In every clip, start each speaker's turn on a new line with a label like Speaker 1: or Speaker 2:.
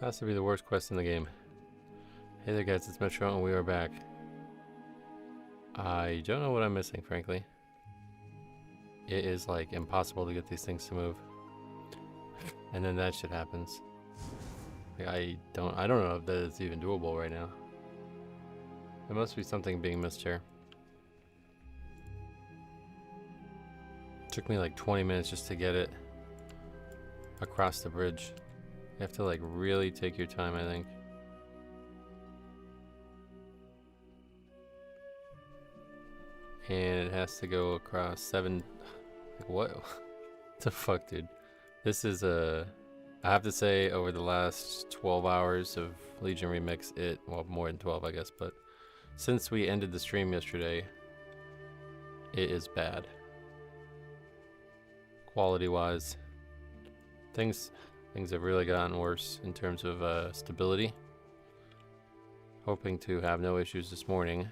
Speaker 1: Has to be the worst quest in the game. Hey there guys, it's Metro and we are back. I don't know what I'm missing, frankly. It is like impossible to get these things to move. And then that shit happens. Like, I don't know if that is even doable right now. There must be something being missed here. Took me like 20 minutes just to get it across the bridge. You have to like really take your time, I think. And it has to go across 7. Like, what? What the fuck, dude? This is I have to say, over the last 12 hours of Legion Remix, well, more than 12, I guess, but since we ended the stream yesterday, it is bad. Quality-wise, things have really gotten worse in terms of stability. Hoping to have no issues this morning,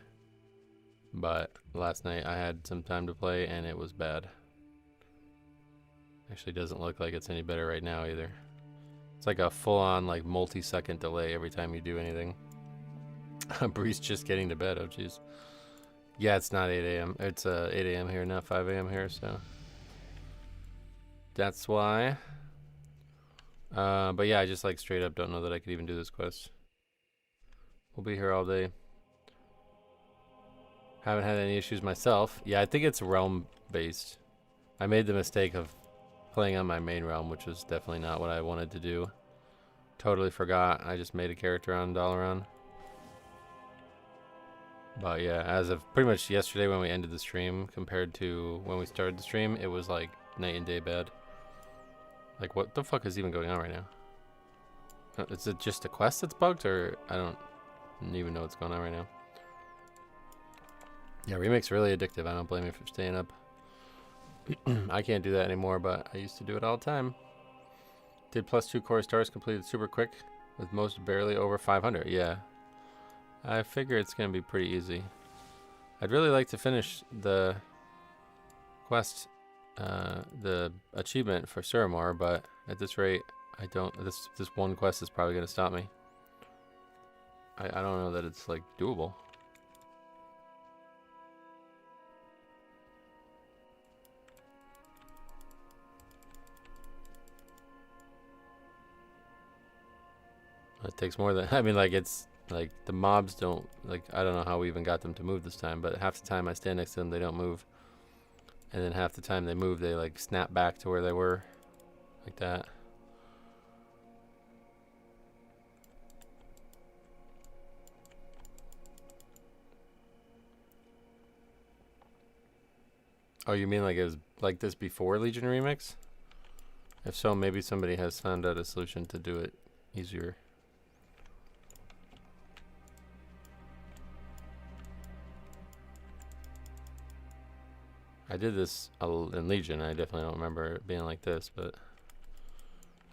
Speaker 1: but last night I had some time to play and it was bad. Actually doesn't look like it's any better right now either. It's like a full-on like multi-second delay every time you do anything. Bree's just getting to bed. Oh jeez. Yeah, it's not 8 a.m. It's 8 a.m. here, not 5 a.m. here, so that's why. But yeah, I just like straight up don't know that I could even do this quest. We'll be here all day. Haven't had any issues myself. Yeah, I think it's realm based. I made the mistake of playing on my main realm, which was definitely not what I wanted to do. Totally forgot. I just made a character on Dalaran. But yeah, as of pretty much yesterday when we ended the stream compared to when we started the stream, it was like night and day bad. Like, what the fuck is even going on right now? Is it just a quest that's bugged, or I don't even know what's going on right now? Yeah, Remake's really addictive. I don't blame you for staying up. I can't do that anymore, but I used to do it all the time. Did +2 core stars, completed super quick, with most barely over 500. Yeah. I figure it's going to be pretty easy. I'd really like to finish the quest, the achievement for Suramar, but at this rate, I don't. This one quest is probably going to stop me. I don't know that it's like doable. It takes more than, I mean, like, it's like the mobs don't, like, I don't know how we even got them to move this time, but half the time I stand next to them, they don't move. And then half the time they move, they like snap back to where they were, like that. Oh, you mean like it was like this before Legion Remix? If so, maybe somebody has found out a solution to do it easier. I did this in Legion. I definitely don't remember it being like this, but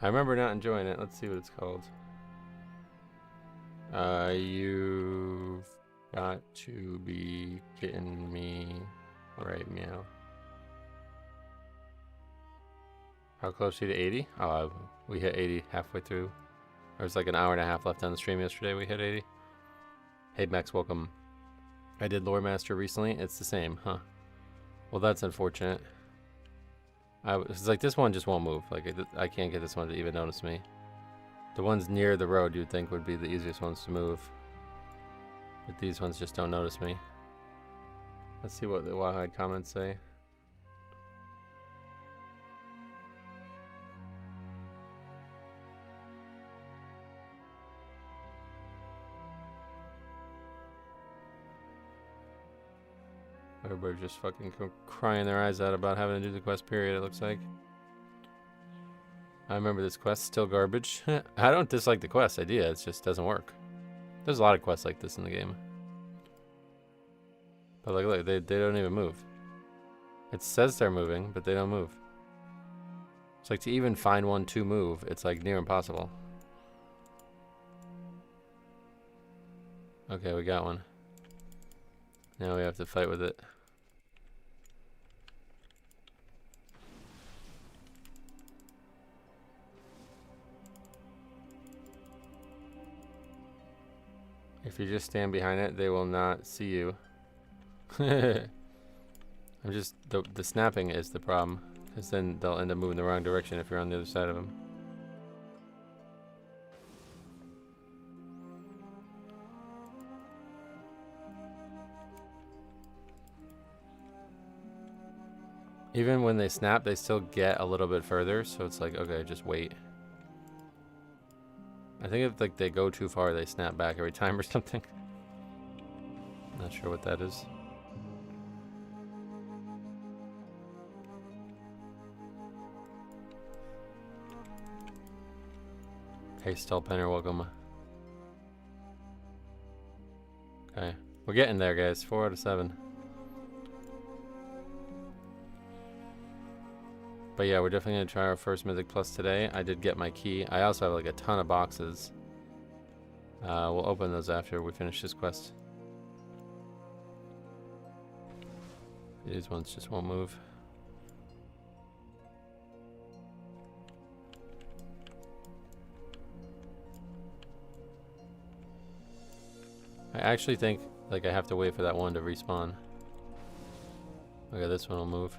Speaker 1: I remember not enjoying it. Let's see what it's called. You've got to be kidding me right now. How close are you to 80? Oh, we hit 80 halfway through. There was like an hour and a half left on the stream yesterday. We hit 80. Hey Max, welcome. I did Lore Master recently. It's the same, huh? Well, that's unfortunate. It's like this one just won't move. Like I can't get this one to even notice me. The ones near the road you'd think would be the easiest ones to move. But these ones just don't notice me. Let's see what the Wahide comments say. Everybody's just fucking crying their eyes out about having to do the quest period, it looks like. I remember this quest, still garbage. I don't dislike the quest idea, it just doesn't work. There's a lot of quests like this in the game. But like, look, they don't even move. It says they're moving, but they don't move. It's like to even find one to move, it's like near impossible. Okay, we got one. Now we have to fight with it. If you just stand behind it, they will not see you. I'm just, the snapping is the problem. Because then they'll end up moving the wrong direction if you're on the other side of them. Even when they snap, they still get a little bit further, so it's like, okay, just wait. I think if like they go too far, they snap back every time or something. Not sure what that is. Hey, Stulpenner, welcome. Okay, we're getting there, guys. 4 out of 7. But yeah, we're definitely going to try our first Mythic Plus today. I did get my key. I also have like a ton of boxes. We'll open those after we finish this quest. These ones just won't move. I actually think like I have to wait for that one to respawn. Okay, this one will move.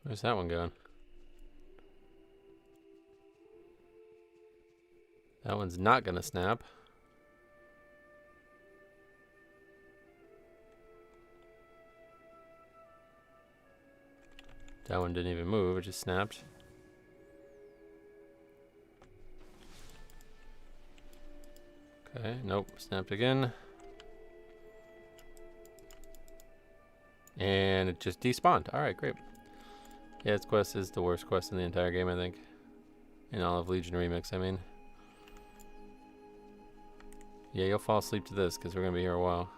Speaker 1: Where's that one going? That one's not gonna snap. That one didn't even move, it just snapped. Okay, nope, snapped again. And it just despawned. Alright, great. Yeah, this quest is the worst quest in the entire game, I think. In all of Legion Remix, I mean. Yeah, you'll fall asleep to this, because we're going to be here a while.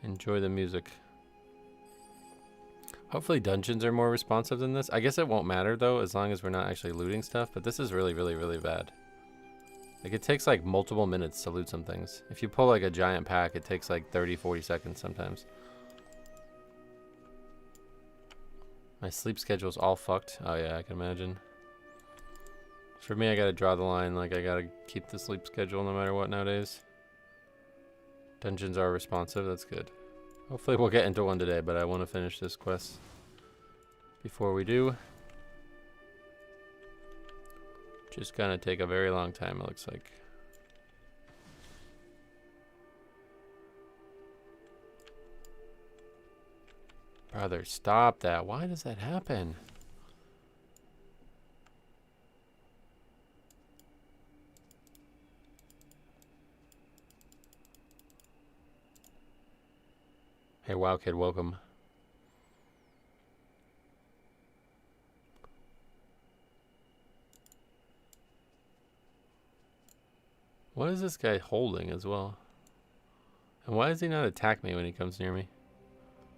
Speaker 1: Enjoy the music. Hopefully dungeons are more responsive than this. I guess it won't matter, though, as long as we're not actually looting stuff. But this is really, really, really bad. Like, it takes, like, multiple minutes to loot some things. If you pull, like, a giant pack, it takes, like, 30, 40 seconds sometimes. My sleep schedule's all fucked. Oh, yeah, I can imagine. For me, I gotta draw the line. Like, I gotta keep the sleep schedule no matter what nowadays. Dungeons are responsive. That's good. Hopefully we'll get into one today, but I want to finish this quest before we do. Just gonna take a very long time, it looks like. Brother, stop that. Why does that happen? Hey, WoW Kid, welcome. What is this guy holding as well? And why does he not attack me when he comes near me?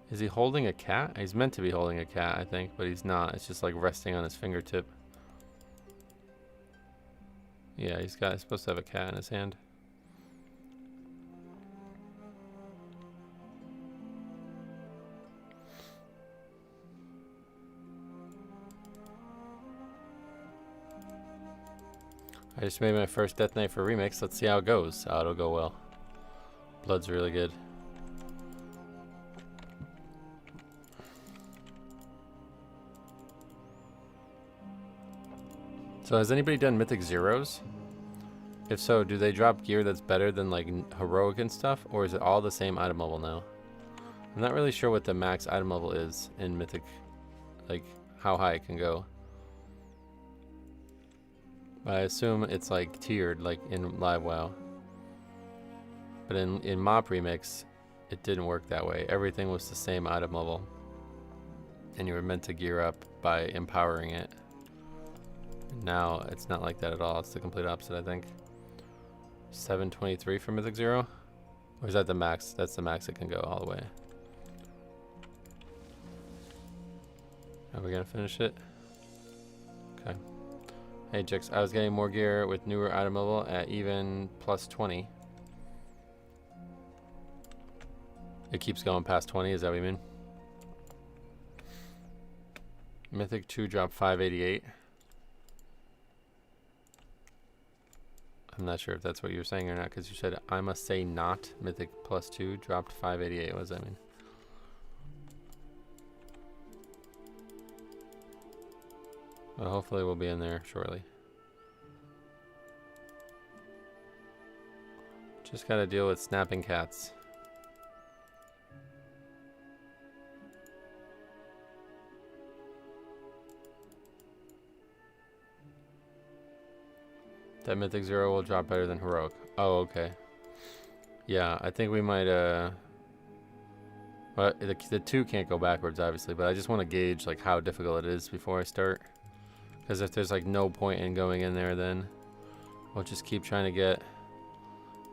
Speaker 1: Is he holding a cat? He's meant to be holding a cat, I think, but he's not. It's just like resting on his fingertip. Yeah, he's supposed to have a cat in his hand. I just made my first Death Knight for Remix. Let's see how it goes. Oh, it'll go well. Blood's really good. So has anybody done Mythic Zeros? If so, do they drop gear that's better than like Heroic and stuff? Or is it all the same item level now? I'm not really sure what the max item level is in Mythic. Like how high it can go. But I assume it's like tiered like in Live WoW. But in Mob Remix, it didn't work that way. Everything was the same item level. And you were meant to gear up by empowering it. Now it's not like that at all. It's the complete opposite, I think. 723 for Mythic Zero? Or is that the max? That's the max it can go all the way. Are we gonna finish it? Okay. Hey Jix, I was getting more gear with newer item level at even plus 20. It keeps going past 20, is that what you mean? Mythic 2 dropped 588. I'm not sure if that's what you were saying or not, because you said, I must say not. Mythic plus 2 dropped 588. What does that mean? Well, hopefully we'll be in there shortly. Just gotta deal with snapping cats. That Mythic 0 will drop better than Heroic. Oh, okay. Yeah, I think we might, well, the 2 can't go backwards, obviously, but I just want to gauge, like, how difficult it is before I start. Because if there's, like, no point in going in there, then we'll just keep trying to get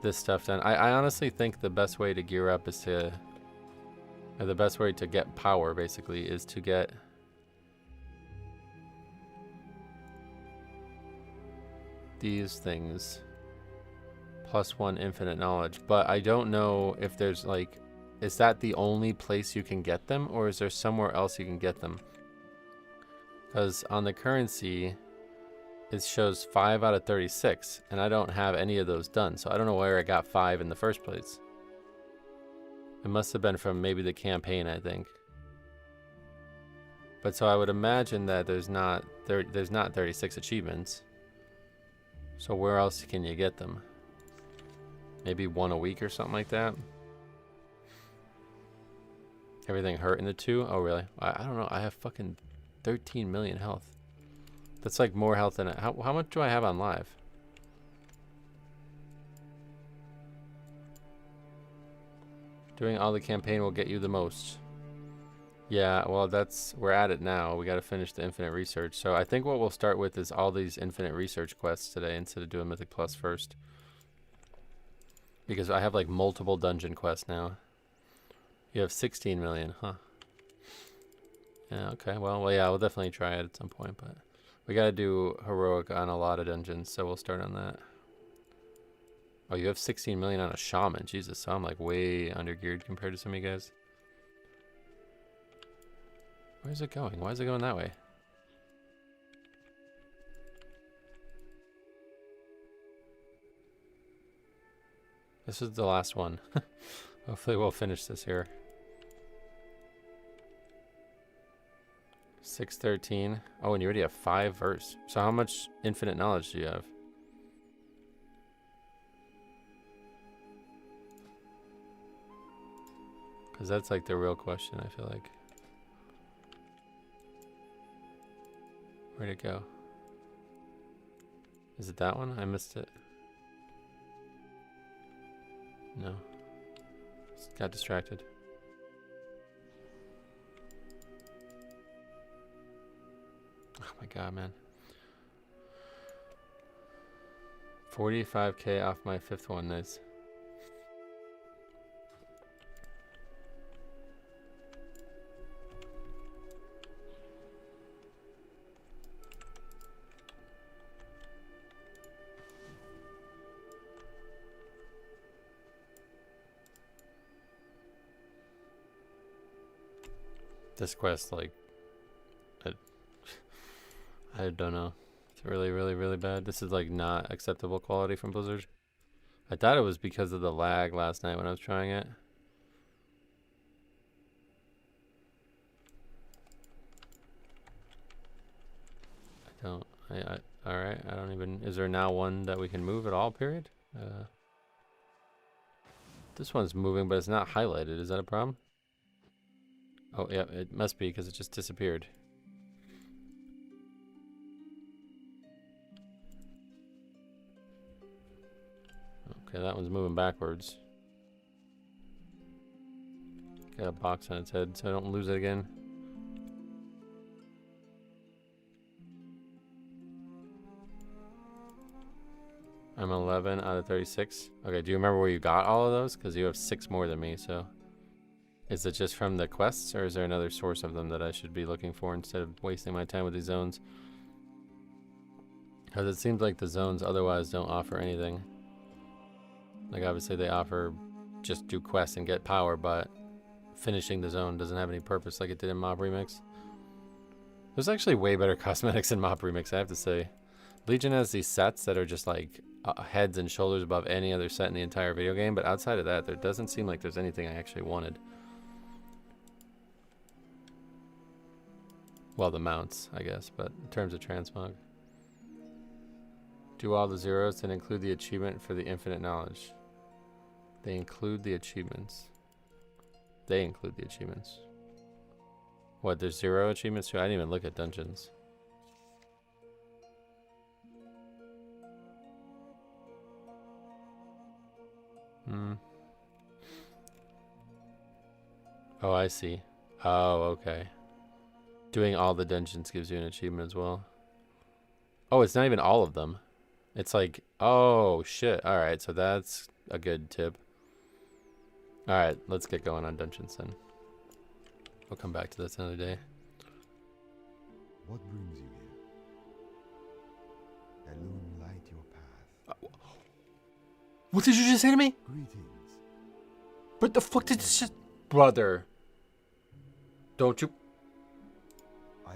Speaker 1: this stuff done. I honestly think the best way to gear up is to, or the best way to get power, basically, is to get these things. +1 infinite knowledge. But I don't know if there's, like, is that the only place you can get them, or is there somewhere else you can get them? Because on the currency, it shows 5 out of 36, and I don't have any of those done, so I don't know where I got 5 in the first place. It must have been from maybe the campaign, I think. But so I would imagine that there's not 36 achievements. So where else can you get them? Maybe 1 a week or something like that. Everything hurt in the 2? Oh, really? I don't know. I have fucking 13 million health. That's like more health than... How much do I have on live? Doing all the campaign will get you the most. Yeah, well, we're at it now. We got to finish the infinite research. So I think what we'll start with is all these infinite research quests today instead of doing Mythic Plus first. Because I have like multiple dungeon quests now. You have 16 million, huh? Yeah, okay. Well, yeah, we'll definitely try it at some point, but we got to do heroic on a lot of dungeons, so we'll start on that. Oh, you have 16 million on a shaman. Jesus, so I'm like way undergeared compared to some of you guys. Where's it going? Why is it going that way? This is the last one. Hopefully we'll finish this here. 613. Oh, and you already have 5 verse. So how much infinite knowledge do you have? Because that's like the real question, I feel like. Where'd it go? Is it that one? I missed it. No. Just got distracted. Oh my god, man. 45k off my 5th one, nice. This quest, like, I don't know. It's really, really, really bad. This is like not acceptable quality from Blizzard. I thought it was because of the lag last night when I was trying it. Alright, I don't even, is there now one that we can move at all, period? This one's moving, but it's not highlighted. Is that a problem? Oh, yeah, it must be because it just disappeared. Okay, that one's moving backwards. Got a box on its head so I don't lose it again. I'm 11 out of 36. Okay, do you remember where you got all of those? Because you have 6 more than me, so... Is it just from the quests, or is there another source of them that I should be looking for instead of wasting my time with these zones? Because it seems like the zones otherwise don't offer anything. Like obviously they offer just do quests and get power, but finishing the zone doesn't have any purpose like it did in Mob Remix. There's actually way better cosmetics in Mob Remix, I have to say. Legion has these sets that are just like heads and shoulders above any other set in the entire video game, but outside of that, there doesn't seem like there's anything I actually wanted. Well, the mounts, I guess, but in terms of transmog. Do all the zeros and include the achievement for the infinite knowledge. They include the achievements. They include the achievements. What, there's 0 achievements too? I didn't even look at dungeons. Oh, I see. Oh, okay. Doing all the dungeons gives you an achievement as well. Oh, it's not even all of them. It's like, oh, shit. All right, so that's a good tip. All right, let's get going on dungeons then. We'll come back to this another day.
Speaker 2: What brings you here? Alone light your path.
Speaker 1: What did you just say to me?
Speaker 2: Greetings.
Speaker 1: What the fuck did you just... Brother. Don't you...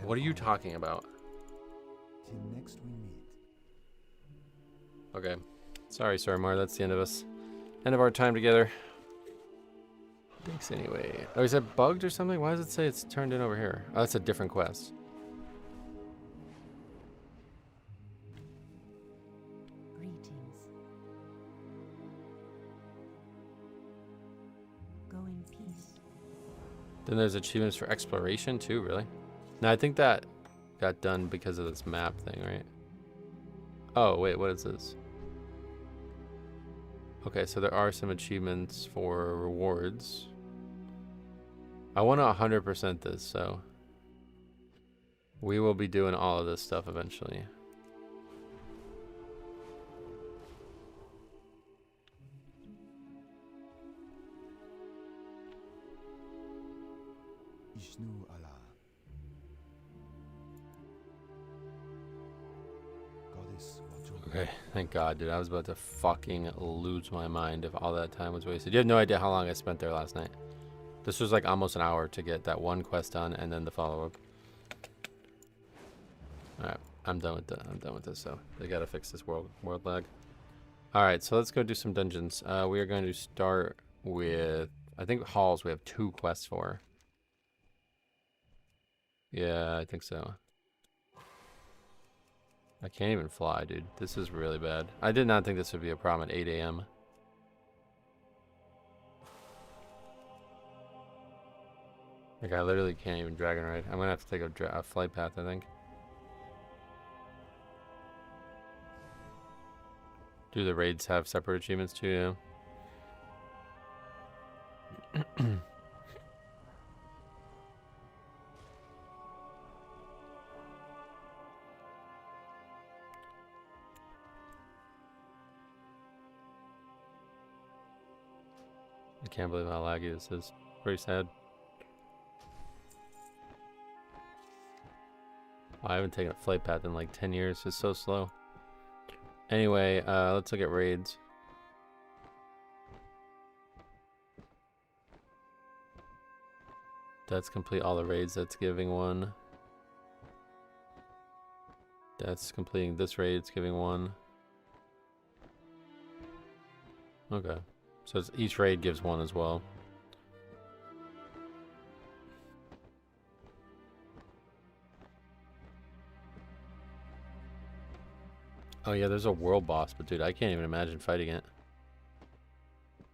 Speaker 1: What are you talking about?
Speaker 2: Till next we meet.
Speaker 1: Okay. Sorry, Suramar, that's the end of us. End of our time together. Thanks anyway. Oh, is that bugged or something? Why does it say it's turned in over here? Oh, that's a different quest.
Speaker 3: Greetings. Go in peace.
Speaker 1: Then there's achievements for exploration too, really? No, I think that got done because of this map thing, right? Oh, wait, what is this? Okay, so there are some achievements for rewards. I want to 100% this, so we will be doing all of this stuff eventually.
Speaker 2: Ishnu Allah. Goddess, watch over.
Speaker 1: Okay, thank God, dude. I was about to fucking lose my mind if all that time was wasted. You have no idea how long I spent there last night. This was like almost an hour to get that one quest done and then the follow-up. Alright, I'm done with this, so they gotta fix this world lag. Alright, so let's go do some dungeons. We are going to start with, I think halls we have 2 quests for. Yeah, I think so. I can't even fly, dude. This is really bad. I did not think this would be a problem at 8 a.m. Like, I literally can't even dragon ride. I'm gonna have to take a flight path, I think. Do the raids have separate achievements too? Yeah. I can't believe how laggy this is. Pretty sad. I haven't taken a flight path in like 10 years. It's so slow. Anyway, let's look at raids. That's complete all the raids. That's giving 1. That's completing this raid. It's giving 1. Okay. So it's, each raid gives 1 as well. Oh yeah, there's a world boss, but dude, I can't even imagine fighting it.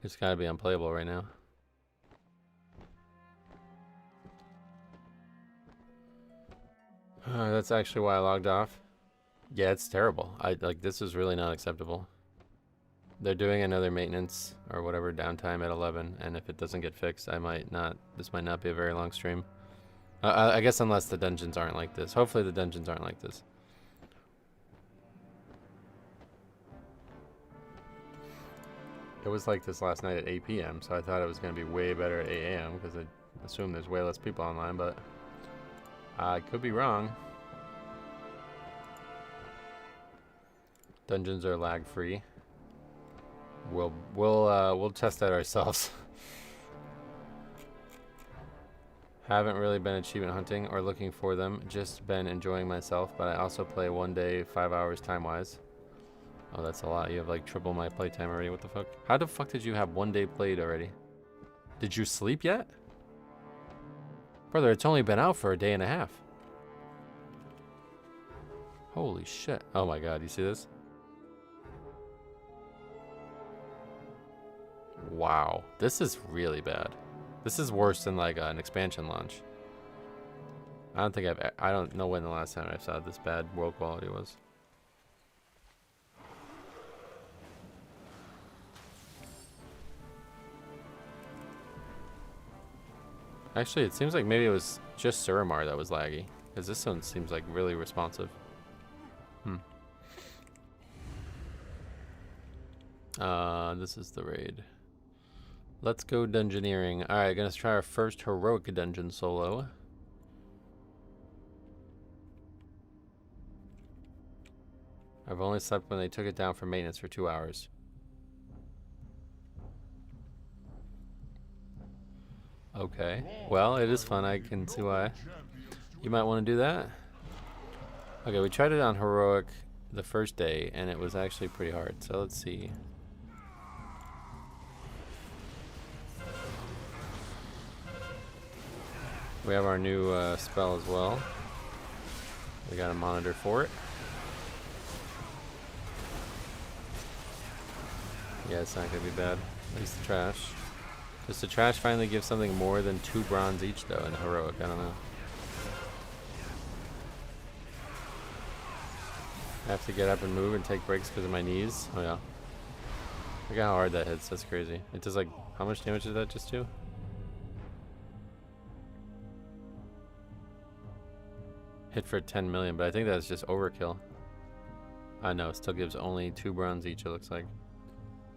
Speaker 1: It's gotta be unplayable right now. That's actually why I logged off. Yeah, it's terrible. This is really not acceptable. They're doing another maintenance or whatever downtime at 11, and if it doesn't get fixed, this might not be a very long stream. I guess unless the dungeons aren't like this. Hopefully the dungeons aren't like this. It was like this last night at 8 p.m., so I thought it was going to be way better at 8 a.m. because I assume there's way less people online, but I could be wrong. Dungeons are lag free. We'll test that ourselves. Haven't really been achievement hunting or looking for them, just been enjoying myself, but I also play one day 5 hours time wise. Oh, that's a lot. You have like triple my playtime already. What the fuck? How the fuck did you have 1 day played already? Did you sleep yet? Brother, it's only been out for a day and a half. Holy shit. Oh my god, you see this? Wow, this is really bad. This is worse than like an expansion launch. I don't know when the last time I saw this bad world quality was. Actually, it seems like maybe it was just Suramar that was laggy, because this one seems like really responsive. This is the raid. Let's go dungeoneering. Alright, gonna try our first heroic dungeon solo. I've only slept when they took it down for maintenance for 2 hours. Okay. Well, it is fun. I can see why. You might want to do that. Okay, we tried it on heroic the first day, and it was actually pretty hard. So let's see. We have our new spell as well. We got a monitor for it. Yeah, it's not gonna be bad. At least the trash. Does the trash finally give something more than 2 bronze each though in heroic? I don't know. I have to get up and move and take breaks because of my knees. Oh yeah. Look how hard that hits. That's crazy. It does like, how much damage did that just do? Hit for 10 million, but I think that's just overkill. I know, it still gives only 2 bronze each, it looks like.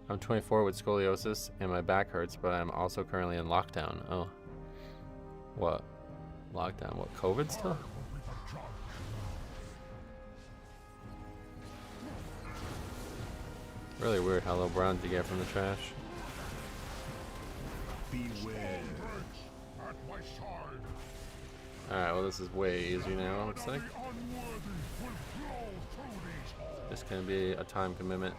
Speaker 1: I'm 24 with scoliosis and my back hurts, but I'm also currently in lockdown. Oh. What? Lockdown? What, COVID still? Really weird how low bronze you get from the trash.
Speaker 2: Beware.
Speaker 1: Alright, well this is way easier now, it looks like. Just gonna be a time commitment.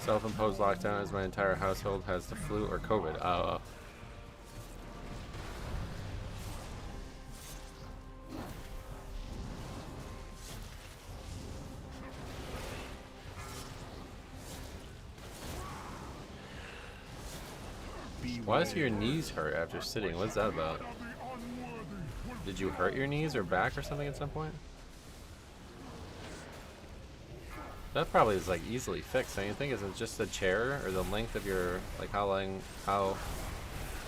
Speaker 1: Self-imposed lockdown as my entire household has the flu or COVID. Oh. Why does your knees hurt after sitting? What's that about? Did you hurt your knees or back or something at some point? That probably is like easily fixed. Don't you think? Is it just the chair or the length of your, like how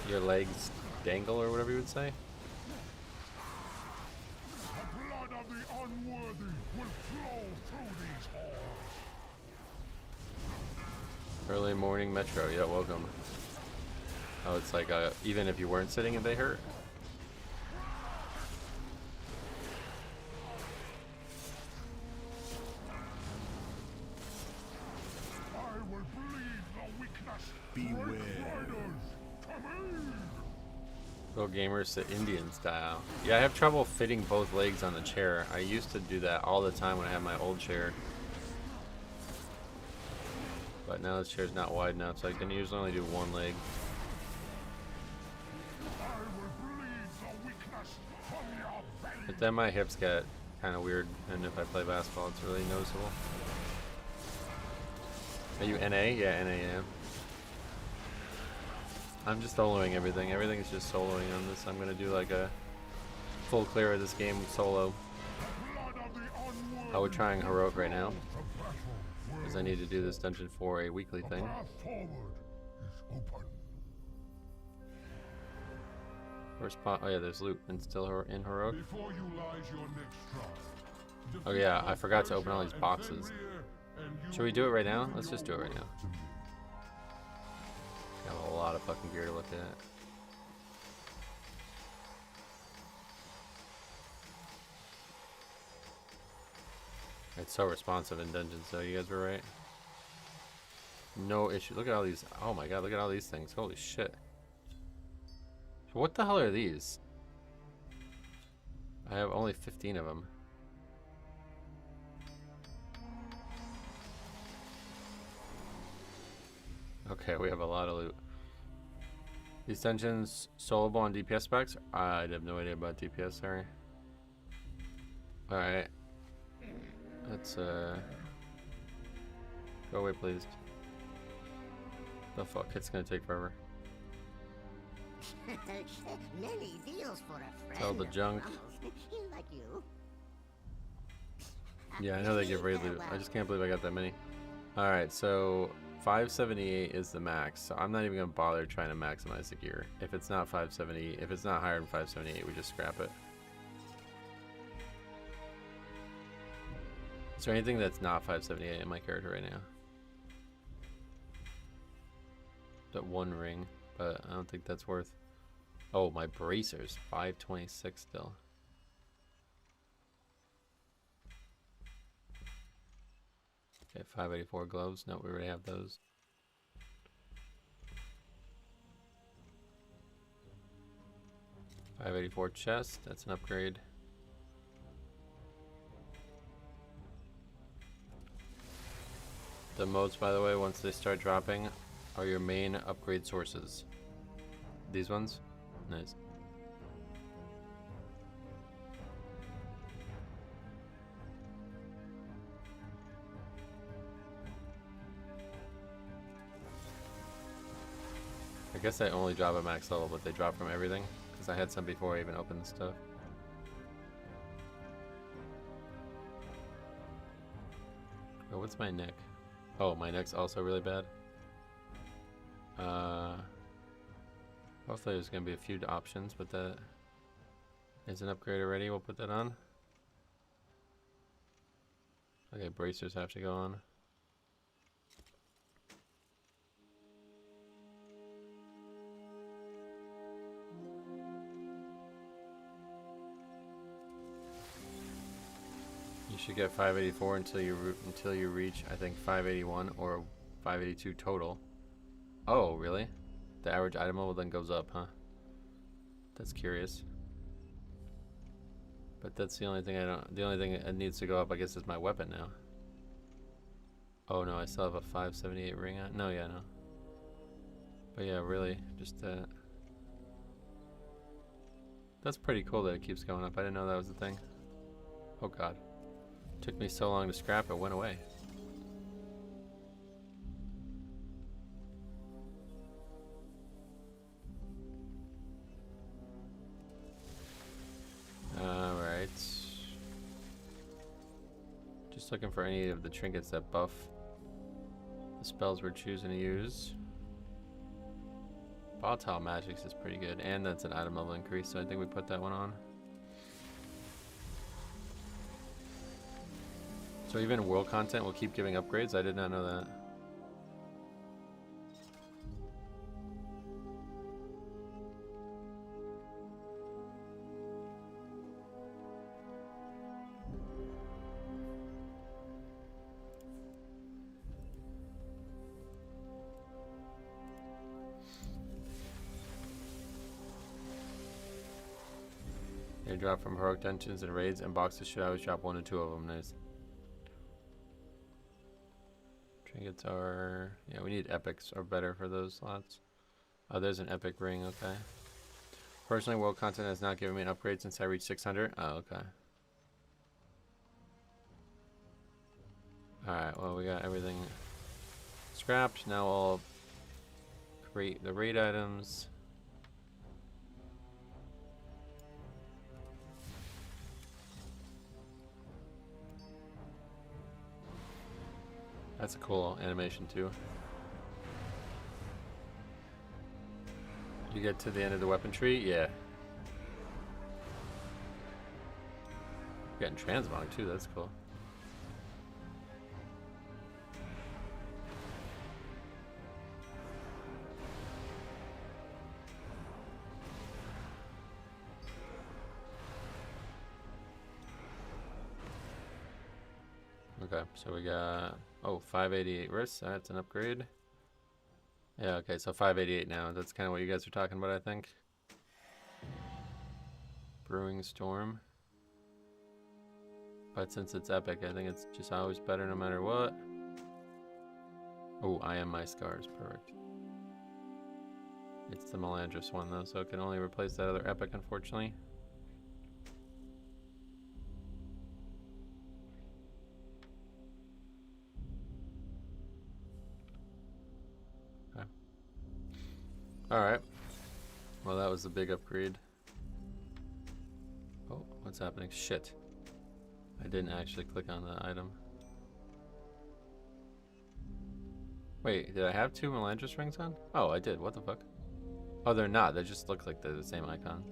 Speaker 1: your legs dangle or whatever you would say?
Speaker 4: The blood of the unworthy will flow through these halls.
Speaker 1: Early morning metro. Yeah, welcome. Oh, it's like even if you weren't sitting, they hurt.
Speaker 2: Beware.
Speaker 1: Little gamers to Indian style. Yeah, I have trouble fitting both legs on the chair. I used to do that all the time when I had my old chair. But now this chair's not wide enough, so I can usually only do one leg. But then my hips get kind of weird, and if I play basketball, it's really noticeable. Are you NA? Yeah, NA, yeah. I'm just soloing everything. Everything's just soloing on this. I'm gonna do like a full clear of this game solo. Oh, we're trying heroic right now, because I need to do this dungeon for a weekly thing. Where's spot? Oh yeah, there's loot and still in heroic. Oh yeah, I forgot to open all these boxes. Should we do it right now? Let's just do it right now. Got a lot of fucking gear to look at. It's so responsive in dungeons, so you guys were right. No issue. Look at all these. Oh my god, look at all these things. Holy shit. So what the hell are these? I have only 15 of them. Okay, we have a lot of loot. These dungeons soloable on DPS specs? I have no idea about DPS, sorry. Alright. Let's go away, please. The fuck, it's gonna take forever.
Speaker 5: Many deals for a friend.
Speaker 1: Tell the junk.
Speaker 5: Like you.
Speaker 1: Yeah, I know they give raid loot. I just can't believe I got that many. Alright, so 578 is the max, so I'm not even gonna bother trying to maximize the gear. If it's not 570, if it's not higher than 578, we just scrap it. Is there anything that's not 578 in my character right now? That one ring, but I don't think that's worth. Oh, my bracers, 526 still. Okay, 584 gloves. No, we already have those. $584 chest. That's an upgrade. The modes, by the way, once they start dropping, are your main upgrade sources. These ones? Nice. I guess I only drop at max level, but they drop from everything. Because I had some before I even opened the stuff. Oh, what's my neck? Oh, my neck's also really bad. Hopefully there's going to be a few options, but that is an upgrade already. We'll put that on. Okay, bracers have to go on. You should get 584 until you reach, I think, 581 or 582 total. Oh, really? The average item level then goes up, huh? That's curious. But that's the only thing the only thing that needs to go up, I guess, is my weapon now. Oh no, I still have a 578 ring on. No, yeah, no. But yeah, really, just that. That's pretty cool that it keeps going up. I didn't know that was a thing. Oh god. Took me so long to scrap, it went away. Alright. Just looking for any of the trinkets that buff the spells we're choosing to use. Volatile Magics is pretty good, and that's an item level increase, so I think we put that one on. So even world content will keep giving upgrades? I did not know that. They drop from heroic dungeons and raids, and boxes should always drop 1 or 2 of them. Nice. Trinkets are... yeah, we need epics or better for those slots. Oh, there's an epic ring, okay. Personally, world content has not given me an upgrade since I reached 600. Oh, okay. Alright, well, we got everything scrapped. Now I'll create the raid items. That's a cool animation too. You get to the end of the weapon tree? Yeah. Getting transmog too, that's cool. so we got 588 wrists. That's an upgrade. Yeah, okay, so 588 now. That's kind of what you guys are talking about, I think. Brewing Storm. But since it's epic, I think it's just always better no matter what. Oh, I am my scars. Perfect. It's the Melandris one though, so it can only replace that other epic, unfortunately. Okay. Alright. Well, that was the big upgrade. Oh, what's happening? Shit. I didn't actually click on the item. Wait, did I have 2 Melandris rings on? Oh, I did. What the fuck? Oh, they're not. They just look like they're the same icon.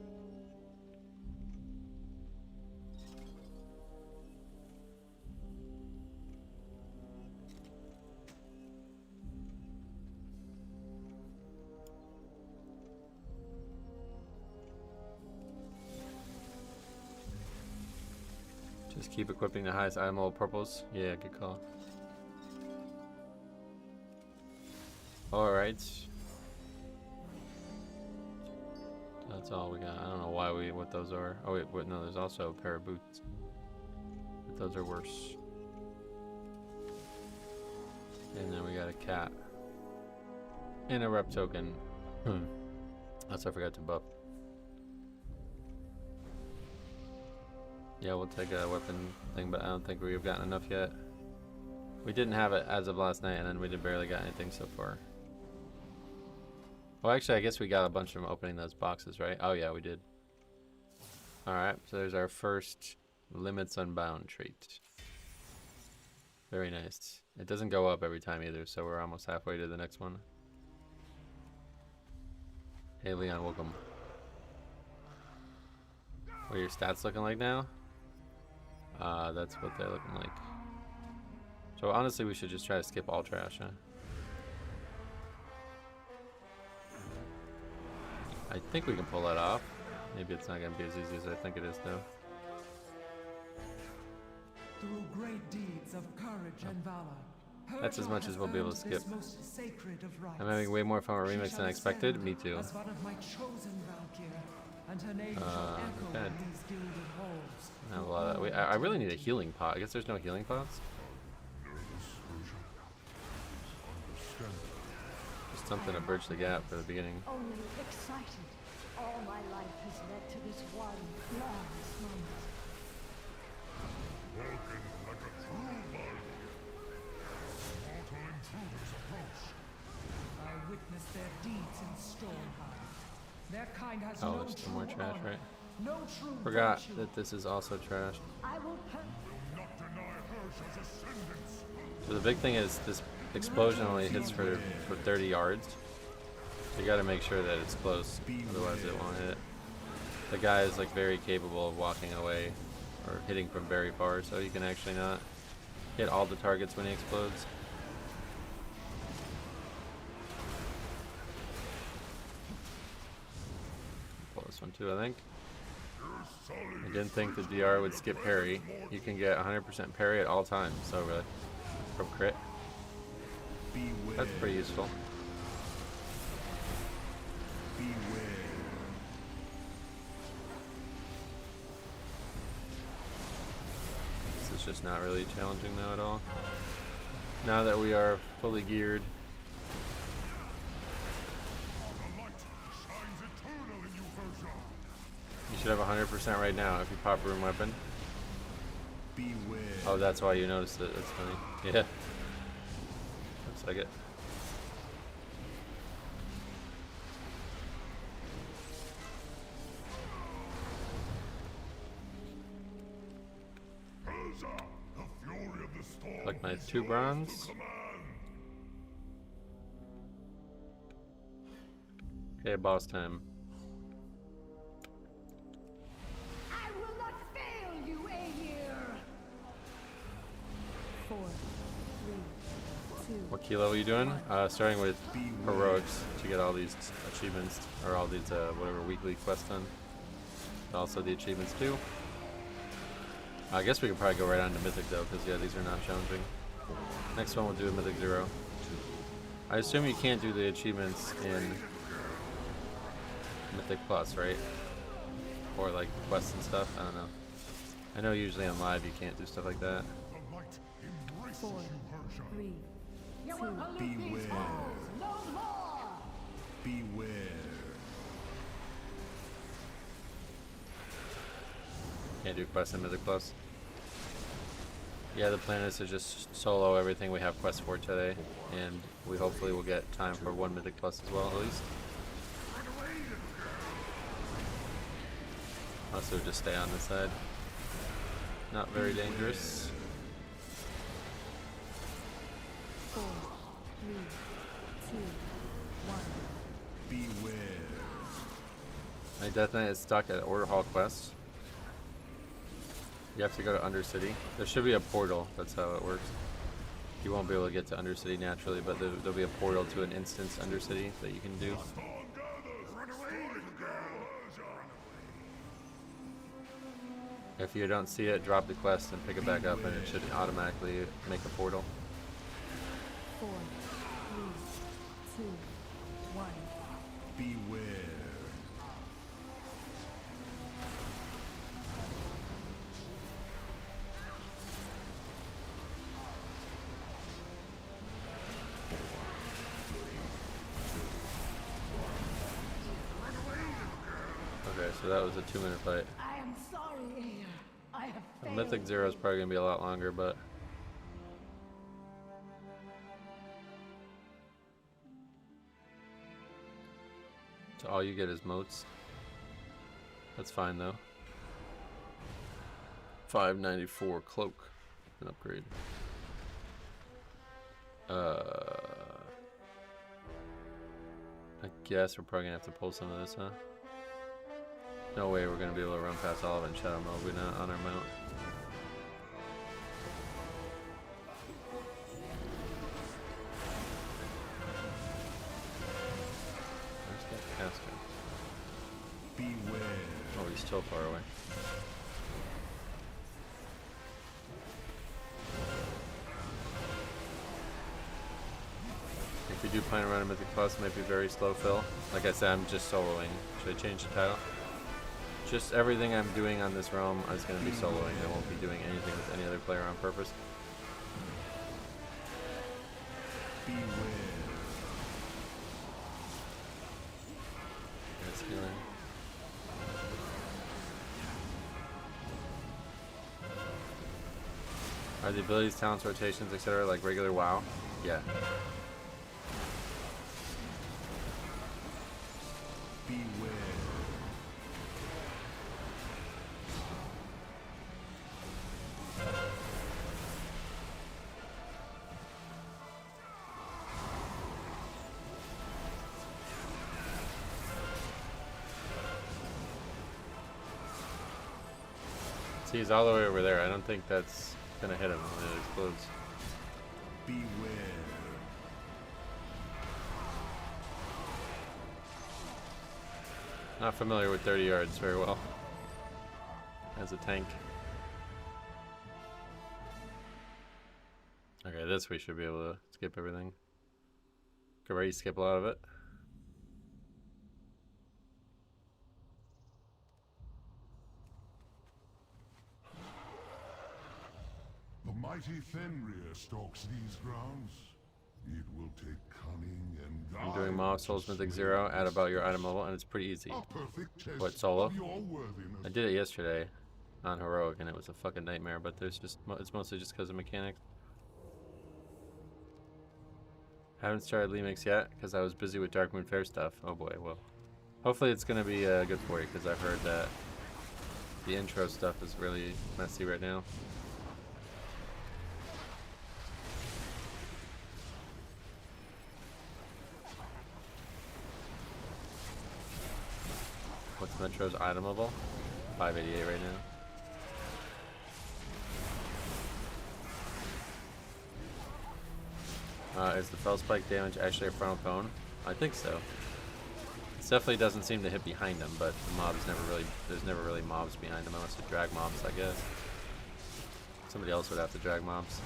Speaker 1: Just keep equipping the highest item level purples. Yeah, good call. Alright. That's all we got. I don't know what those are. Oh wait, no, there's also a pair of boots. But those are worse. And then we got a cat. And a rep token. Also, I forgot to buff. Yeah, we'll take a weapon thing, but I don't think we've gotten enough yet. We didn't have it as of last night, and then we barely got anything so far. Well, actually, I guess we got a bunch from opening those boxes, right? Oh, yeah, we did. Alright, so there's our first Limits Unbound trait. Very nice. It doesn't go up every time either, so we're almost halfway to the next one. Hey, Leon, welcome. What are your stats looking like now? That's what they're looking like. So honestly, we should just try to skip all trash, huh? I think we can pull that off. Maybe it's not going to be as easy as I think it is, though.
Speaker 6: Through great deeds of courage and valor,
Speaker 1: that's as much as we'll be able to skip. I'm having
Speaker 6: I'm
Speaker 1: way more fun with remix than I expected. Me too. Okay. I have a lot of, I really need a healing pot. I guess there's no healing pots. Just something to bridge the gap for the beginning.
Speaker 3: Only excited. All my life has led to this one glorious moment.
Speaker 4: Working like a true Valor. Mortal intruders approach.
Speaker 6: I witnessed their deeds in Stormheim. Their kind has
Speaker 1: Oh,
Speaker 6: no
Speaker 1: there's still more
Speaker 6: true
Speaker 1: trash,
Speaker 6: honor,
Speaker 1: right?
Speaker 6: no true
Speaker 1: Forgot
Speaker 6: virtue.
Speaker 1: that this is also trash.
Speaker 3: I will
Speaker 4: Not deny Herschel's ascendance.
Speaker 1: So the big thing is this explosion only hits for 30 yards. So you got to make sure that it's close, otherwise it won't hit. The guy is like very capable of walking away or hitting from very far, so he can actually not hit all the targets when he explodes. Pull this one too, I think. I didn't think the DR would skip parry. You can get 100% parry at all times, so really, from crit.
Speaker 2: Beware.
Speaker 1: That's pretty useful.
Speaker 2: Beware.
Speaker 1: This is just not really challenging though at all. Now that we are fully geared.
Speaker 4: The light shines eternal in you, Herschel.
Speaker 1: You should have 100% right now if you pop room weapon.
Speaker 2: Beware.
Speaker 1: Oh, that's why you noticed it. That's funny. Yeah. Looks like it.
Speaker 4: Huzzah! The fury of the storm.
Speaker 1: Like my
Speaker 4: is
Speaker 1: 2
Speaker 4: yours
Speaker 1: bronze.
Speaker 4: to command.
Speaker 1: Okay, boss time.
Speaker 3: I will not fail you, Aegir! 4, 3, 2.
Speaker 1: What key level are you doing? Starting with heroics to get all these achievements, or all these whatever weekly quests done. Also the achievements too. I guess we could probably go right on to Mythic though, because yeah, these are not challenging. Next one we'll do a Mythic 0. I assume you can't do the achievements in Mythic Plus, right? Or like quests and stuff. I don't know. I know usually on live you can't do stuff like that.
Speaker 4: The light embraces
Speaker 3: 4,
Speaker 4: you, Persia.
Speaker 3: 3,
Speaker 6: You will pollute these
Speaker 2: Beware.
Speaker 6: halls no more!
Speaker 2: Beware.
Speaker 1: Can't do quests in Mythic Plus. Yeah, the plan is to just solo everything we have quests for today, and we hopefully will get time for one Mythic Plus as well, at least. Also, just stay on this side. Not very dangerous.
Speaker 3: 4, 3, 2, 1.
Speaker 2: Beware.
Speaker 1: My Death Knight is stuck at Order Hall quest. You have to go to Undercity. There should be a portal, that's how it works. You won't be able to get to Undercity naturally, but there'll be a portal to an instance Undercity that you can do. If you don't see it, drop the quest and pick it back up, and it should automatically make a portal.
Speaker 3: 4, 3, 2, 1.
Speaker 2: Beware.
Speaker 1: Okay, so that was a 2-minute fight.
Speaker 6: I am sorry. I have
Speaker 1: The
Speaker 6: failed.
Speaker 1: Mythic 0 is probably going to be a lot longer, but... So all you get is motes. That's fine though. 594 cloak. An upgrade. I guess we're probably gonna have to pull some of this, huh? No way we're gonna be able to run past all of it in Shadow Mode. We're not on our mount. Where's that caster?
Speaker 2: Beware.
Speaker 1: Oh, he's still far away. If you do plan around a Mythic Plus, it might be very slow fill. Like I said, I'm just soloing. Should I change the title? Just everything I'm doing on this realm is going to be soloing. I won't be doing anything with any other player on purpose.
Speaker 2: Beware.
Speaker 1: That's healing. Are the abilities, talents, rotations, etc. like regular WoW? Yeah.
Speaker 2: Beware.
Speaker 1: See, he's all the way over there. I don't think that's gonna hit him when it explodes.
Speaker 2: Beware.
Speaker 1: Not familiar with 30 yards very well as a tank. Okay, this we should be able to skip everything. Could already skip a lot of it.
Speaker 4: The mighty Fenrir stalks these grounds. It will take cunning and
Speaker 1: I'm doing Maw of Souls Mythic 0 at about your item level, and it's pretty easy.
Speaker 4: a perfect test
Speaker 1: What, solo?
Speaker 4: of your worthiness.
Speaker 1: I did it yesterday on Heroic, and it was a fucking nightmare, but there's just it's mostly just because of mechanics. Haven't started Lemix yet, because I was busy with Darkmoon Fair stuff. Oh boy, well. Hopefully it's going to be good for you, because I've heard that the intro stuff is really messy right now. What's Metro's item level? 588 right now. Is the Fell Spike damage actually a frontal cone? I think so. It definitely doesn't seem to hit behind him, but the mobs never really, there's never really mobs behind him unless you drag mobs, I guess. Somebody else would have to drag mobs.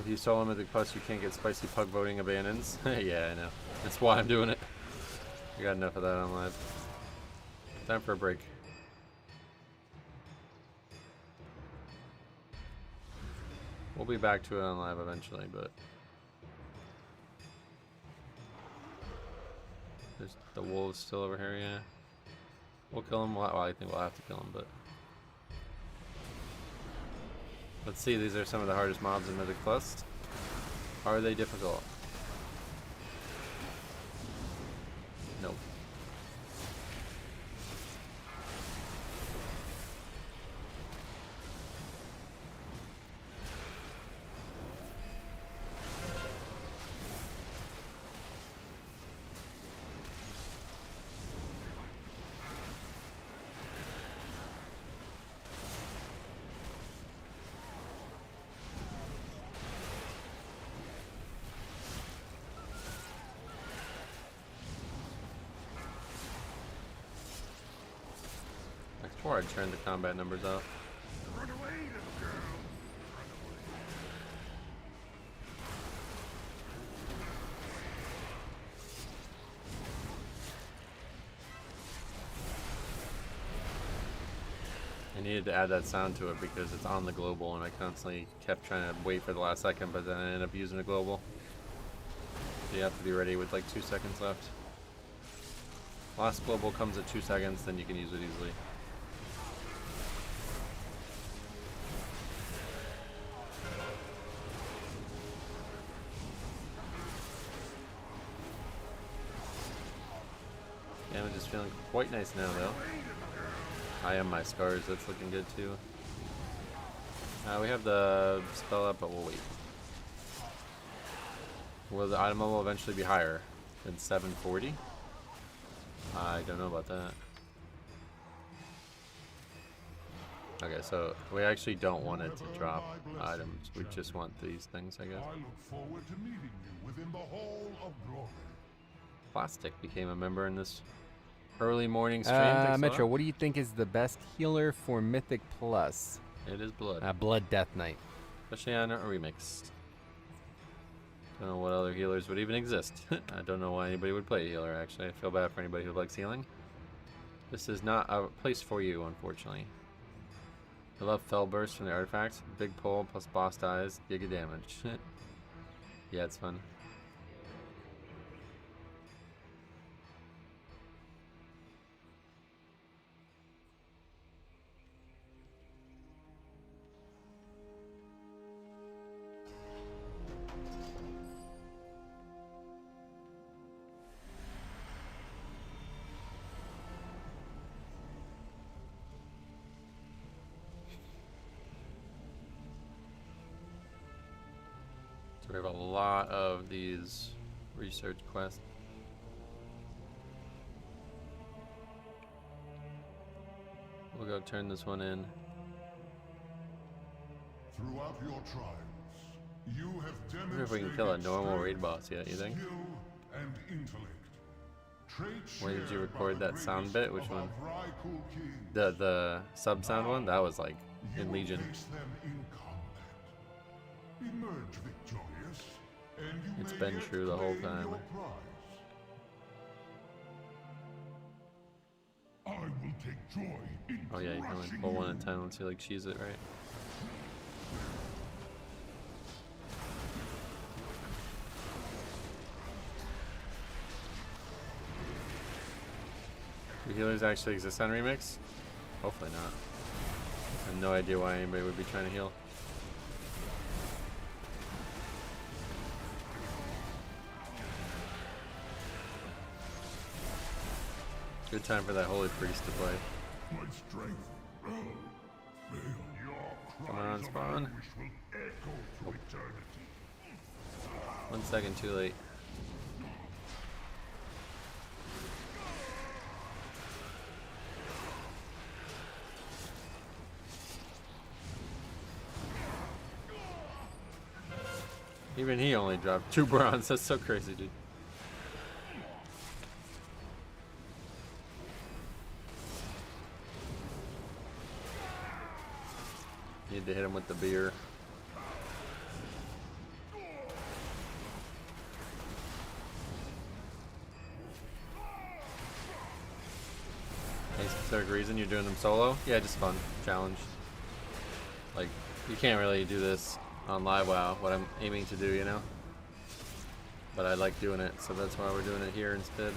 Speaker 1: If you solo Mythic Plus, you can't get spicy pug voting abandons. Yeah, I know. That's why I'm doing it. I got enough of that on live. Time for a break. We'll be back to it on live eventually, but there's the wolves still over here, yeah. We'll kill them. Well, I think we'll have to kill them, but let's see. These are some of the hardest mobs in Mythic Plus. Are they difficult? Nope. Before I turn the combat numbers off.
Speaker 4: Run away, little girl.
Speaker 1: I needed to add that sound to it because it's on the global and I constantly kept trying to wait for the last second, but then I ended up using the global. So you have to be ready with like 2 seconds left. Last global comes at 2 seconds, then you can use it easily. Damage is feeling quite nice now, though. I am my scars, that's looking good too. We have the spell up, but we'll wait. Will the item level eventually be higher than 740? I don't know about that. Okay, so we actually don't want it to drop items. We just want these things, I guess.
Speaker 4: I look forward to meeting you within the Hall of Glory.
Speaker 1: Plastic became a member in this early morning stream. Thanks a lot.
Speaker 7: Metro, what do you think is the best healer for Mythic Plus?
Speaker 1: It is blood.
Speaker 7: Blood Death Knight.
Speaker 1: Especially on a remix. Don't know what other healers would even exist. I don't know why anybody would play a healer, actually. I feel bad for anybody who likes healing. This is not a place for you, unfortunately. I love Fell Burst from the artifacts. Big pull plus boss dies, giga damage. Yeah, it's fun. We have a lot of these research quests. We'll go turn this one in.
Speaker 4: Throughout your trials, you have
Speaker 1: I wonder if we can kill a normal raid boss yet, you think?
Speaker 4: skill and intellect.
Speaker 1: Where did you record that sound bit? Which one?
Speaker 4: The
Speaker 1: The sub sound one? That was like in Legion.
Speaker 4: Emerge victorious, and you
Speaker 1: It's
Speaker 4: may
Speaker 1: been
Speaker 4: yet
Speaker 1: true the whole
Speaker 4: claim
Speaker 1: time.
Speaker 4: your prize. I will take joy in
Speaker 1: Oh yeah, you can only
Speaker 4: crushing
Speaker 1: pull one
Speaker 4: you.
Speaker 1: at a time once you like cheese it, right? Do healers actually exist on Remix? Hopefully not. I have no idea why anybody would be trying to heal. Good time for that Holy Priest to play.
Speaker 4: My strength. May your
Speaker 1: Come on,
Speaker 4: cries of
Speaker 1: spawn.
Speaker 4: anguish will echo to eternity.
Speaker 1: 1 second too late. Even he only dropped 2 bronze. That's so crazy, dude. Need to hit him with the beer. Any specific reason you're doing them solo? Yeah, just fun. Challenge. Like, you can't really do this on live WoW, what I'm aiming to do, you know? But I like doing it, so that's why we're doing it here instead.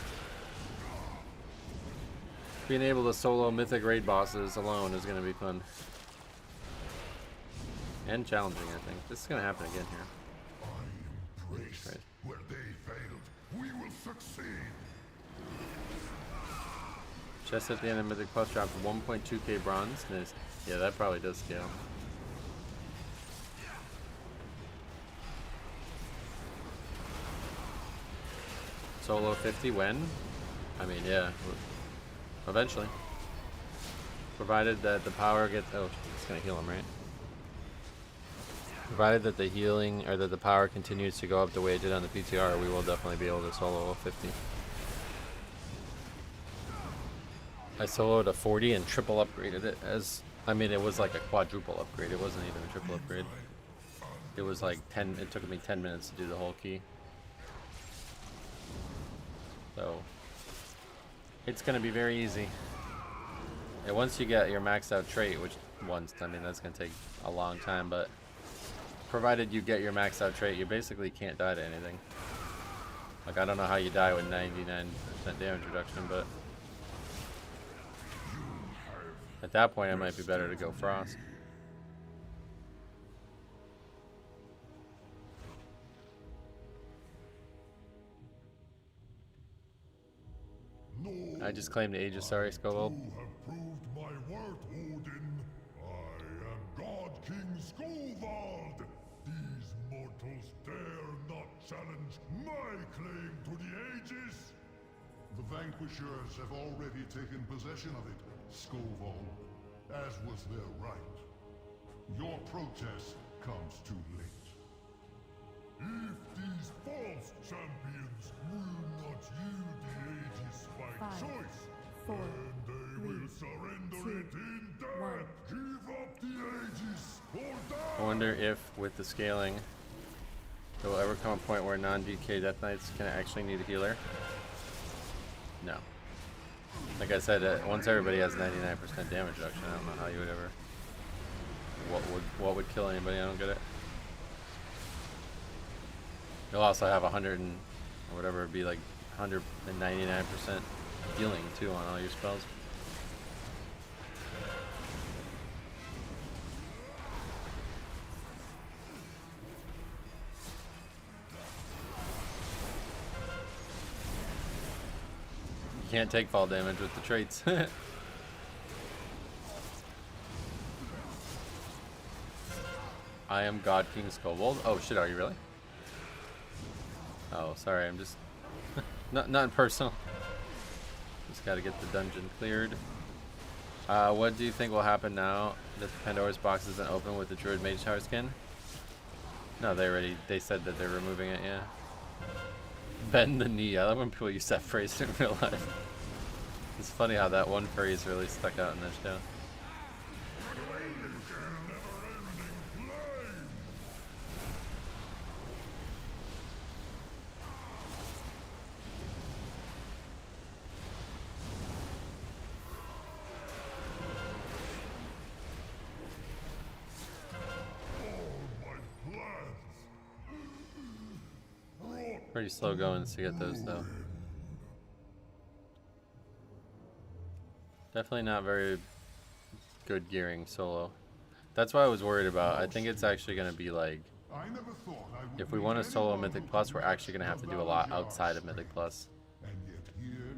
Speaker 1: Being able to solo mythic raid bosses alone is going to be fun. And challenging, I think. This is going to happen again here.
Speaker 4: I embrace
Speaker 1: Right.
Speaker 4: where they failed. We will succeed.
Speaker 1: Chest at the end of Mythic Plus dropped 1.2k bronze. Nice. Yeah, that probably does scale. Solo 50 when? I mean, yeah. Eventually. Provided that the power gets... Oh, it's going to heal him, right? Provided that the healing, or that the power continues to go up the way it did on the PTR, we will definitely be able to solo a 50. I soloed a 40 and triple upgraded it as... I mean, it was like a quadruple upgrade. It wasn't even a triple upgrade. It was like 10... It took me 10 minutes to do the whole key. So... It's going to be very easy. And once you get your maxed out trait, which once... I mean, that's going to take a long time, but... Provided you get your maxed out trait, you basically can't die to anything. Like, I don't know how you die with 99% damage reduction, but... At that point, it might be better to go Frost. I just claimed the Aegis, sorry, Scoville.
Speaker 4: You have proved my worth, Odin. I am God King Skovald. These mortals dare not challenge my claim to the Aegis. The Vanquishers have already taken possession of it, Skovald, as was their right. Your protest comes too late. If these false champions will not yield the Aegis by
Speaker 3: 5,
Speaker 4: choice,
Speaker 3: 4,
Speaker 4: then they
Speaker 3: 3,
Speaker 4: will surrender
Speaker 3: 2,
Speaker 4: it in death.
Speaker 3: 1.
Speaker 4: Give up the Aegis or die!
Speaker 1: I wonder if, with the scaling, there will ever come a point where non-DK Death Knights can actually need a healer. No. Like I said, once everybody has 99% damage reduction, I don't know how you would ever... What would kill anybody? I don't get it. You'll also have 100 and or whatever, it'd be like 199% healing too on all your spells. You can't take fall damage with the traits. I am God King Skovald. Oh shit, are you really? Oh, sorry, I'm just... not personal. Just gotta get the dungeon cleared. What do you think will happen now that the Pandora's box isn't open with the Druid Mage Tower skin? No, they said that they're removing it, yeah. Bend the knee. I love when people use that phrase in real life. It's funny how that one phrase really stuck out in this show. Pretty slow going to get those though. Definitely not very good gearing solo. That's what I was worried about. I think it's actually going to be like, if we want to solo Mythic Plus, we're actually going to have to do a lot outside of Mythic Plus.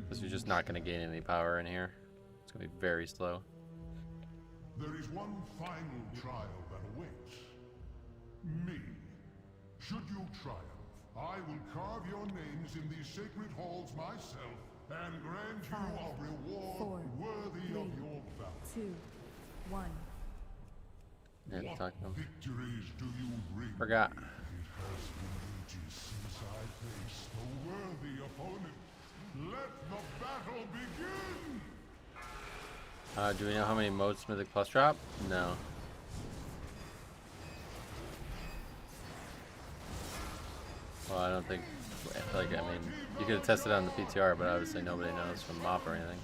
Speaker 1: Because you're just not going to gain any power in here. It's going to be very slow.
Speaker 4: There is one final trial that awaits. Me. Should you triumph, I will carve your names in these sacred halls myself and grant you
Speaker 3: 5,
Speaker 4: a reward
Speaker 3: 4,
Speaker 4: worthy
Speaker 3: 3,
Speaker 4: of your valor.
Speaker 3: 2, 1.
Speaker 1: Yeah, talk to him.
Speaker 4: Victories do you bring?
Speaker 1: Forgot.
Speaker 4: me, has been ages since I faced a worthy opponent. Let the battle begin!
Speaker 1: Do we know how many modes Mythic Plus drop? No. Well, I don't think, like, I mean, you could have tested it on the PTR, but obviously nobody knows from MOP or anything.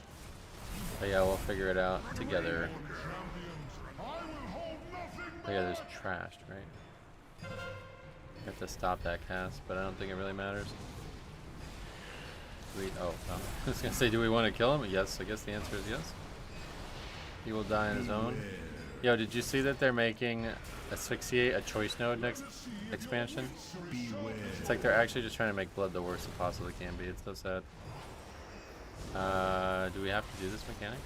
Speaker 1: But yeah, we'll figure it out together. Oh yeah, there's trashed, right? You have to stop that cast, but I don't think it really matters. Oh, no. I was gonna say, do we want to kill him? Yes, I guess the answer is yes. He will die on his own. Yo, did you see that they're making Asphyxiate a choice node next expansion? It's like they're actually just trying to make blood the worst it possibly can be. It's so sad. Do we have to do this mechanic?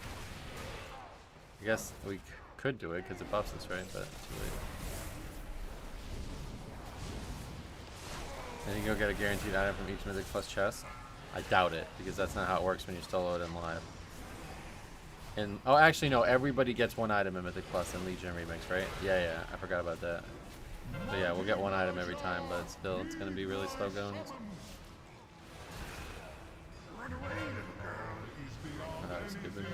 Speaker 1: I guess we could do it because it buffs us, right? But too late. And you go get a guaranteed item from each Mythic Plus chest. I doubt it, because that's not how it works when you still load in live. And oh, actually no, everybody gets one item in Mythic Plus and Legion Remix, right? Yeah, I forgot about that. But yeah, we'll get one item every time, but still, it's gonna be really slow going. Oh, that was stupid.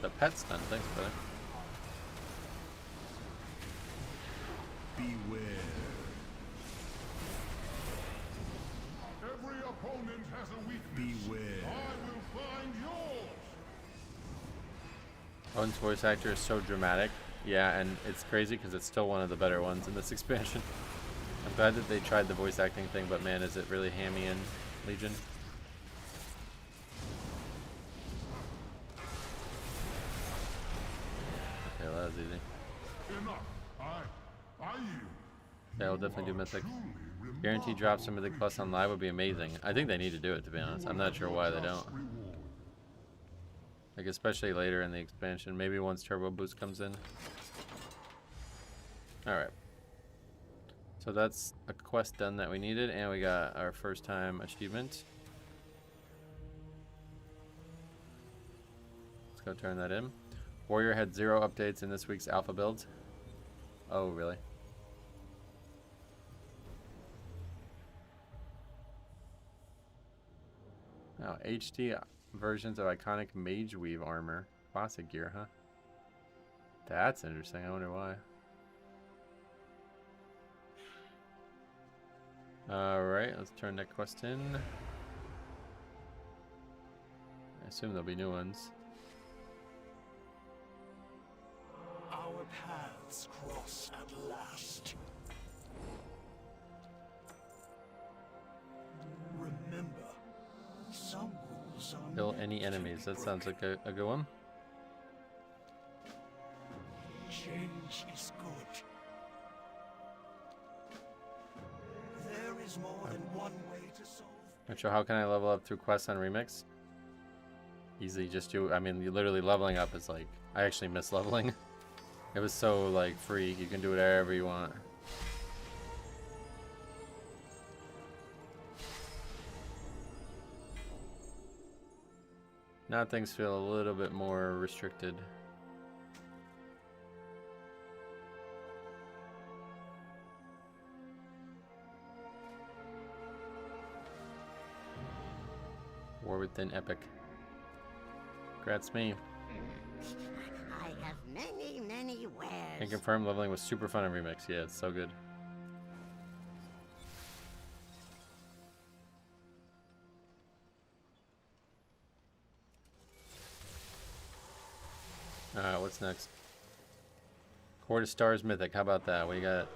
Speaker 1: The pet's done, thanks, brother.
Speaker 2: Beware.
Speaker 4: Every opponent has a weakness.
Speaker 2: Beware.
Speaker 4: I will find yours.
Speaker 1: Owen's voice actor is so dramatic. Yeah, and it's crazy because it's still one of the better ones in this expansion. I'm glad that they tried the voice acting thing, but man, is it really hammy in Legion? Okay, well, that was easy.
Speaker 4: Enough. I yield.
Speaker 1: Yeah, we'll definitely do Mythic. Guaranteed drops from Mythic Plus on live would be amazing. I think they need to do it, to be honest. I'm not sure why they don't. Like, especially later in the expansion. Maybe once Turbo Boost comes in. Alright. So that's a quest done that we needed, and we got our first time achievement. Let's go turn that in. Warrior had 0 updates in this week's alpha build. Oh, really? Oh, HD versions of iconic Mage Weave armor. Classic gear, huh? That's interesting. I wonder why. Alright, let's turn that quest in. I assume there'll be new ones.
Speaker 8: Our paths cross at last. Remember, some rules are
Speaker 1: Kill any enemies. That sounds like a good one.
Speaker 8: change is good. There is more than one way to solve.
Speaker 1: Not sure how can I level up through quests on Remix? Easily just do, I mean, you literally leveling up is like, I actually miss leveling. It was so like free, you can do whatever you want. Now things feel a little bit more restricted. War Within Epic. Congrats me.
Speaker 5: I have many, many wares.
Speaker 1: Can confirm leveling was super fun in Remix. Yeah, it's so good. Alright, what's next? Court of Stars Mythic. How about that? We got...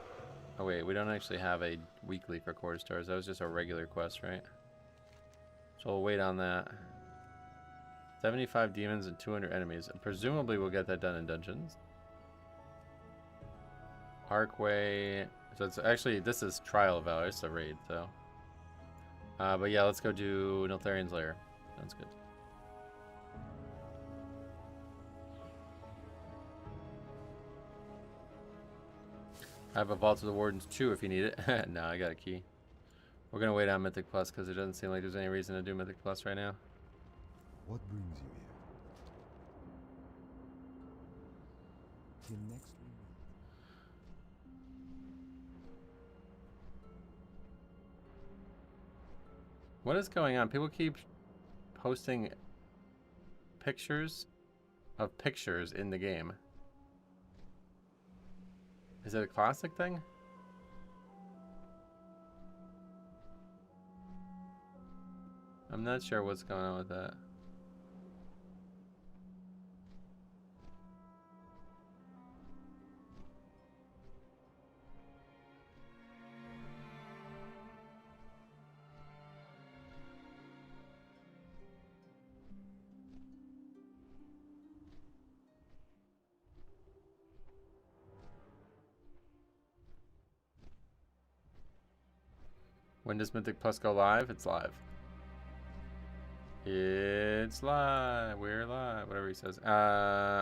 Speaker 1: Oh wait, we don't actually have a weekly for Court of Stars. That was just a regular quest, right? So we'll wait on that. 75 demons and 200 enemies. Presumably we'll get that done in dungeons. Arkway. So it's actually, this is Trial of Valor. It's a raid, so. But yeah, let's go do Niltharian's Lair. Sounds good. I have a Vault of the Wardens too if you need it. No, I got a key. We're gonna wait on Mythic Plus because it doesn't seem like there's any reason to do Mythic Plus right now.
Speaker 9: What brings you
Speaker 2: Till next week.
Speaker 1: What is going on? People keep posting pictures of pictures in the game. Is it a classic thing? I'm not sure what's going on with that. When does Mythic Plus go live? It's live. It's live. We're live. Whatever he says.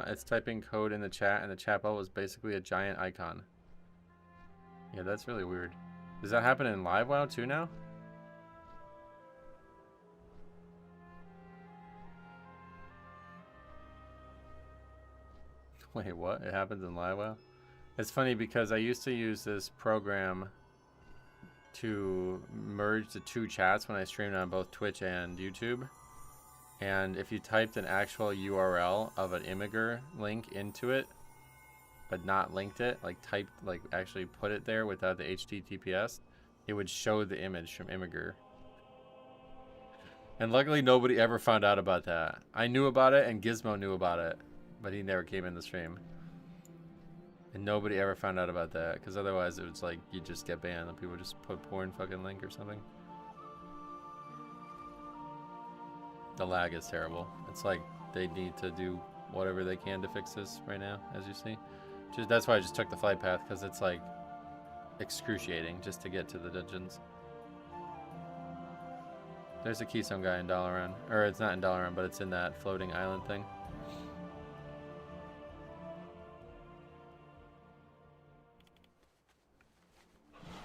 Speaker 1: It's typing code in the chat, and the chat bubble is basically a giant icon. Yeah, that's really weird. Does that happen in Live WoW too now? Wait, what? It happens in Live WoW? It's funny because I used to use this program to merge the two chats when I streamed on both Twitch and YouTube. And if you typed an actual URL of an Imgur link into it, but not linked it, like actually put it there without the HTTPS, it would show the image from Imgur. And luckily nobody ever found out about that. I knew about it and Gizmo knew about it, but he never came in the stream. And nobody ever found out about that, because otherwise it was like you just get banned and people just put porn fucking link or something. The lag is terrible. It's like they need to do whatever they can to fix this right now, as you see. That's why I just took the flight path, because it's like excruciating just to get to the dungeons. There's a Keystone guy in Dalaran. Or it's not in Dalaran, but it's in that floating island thing.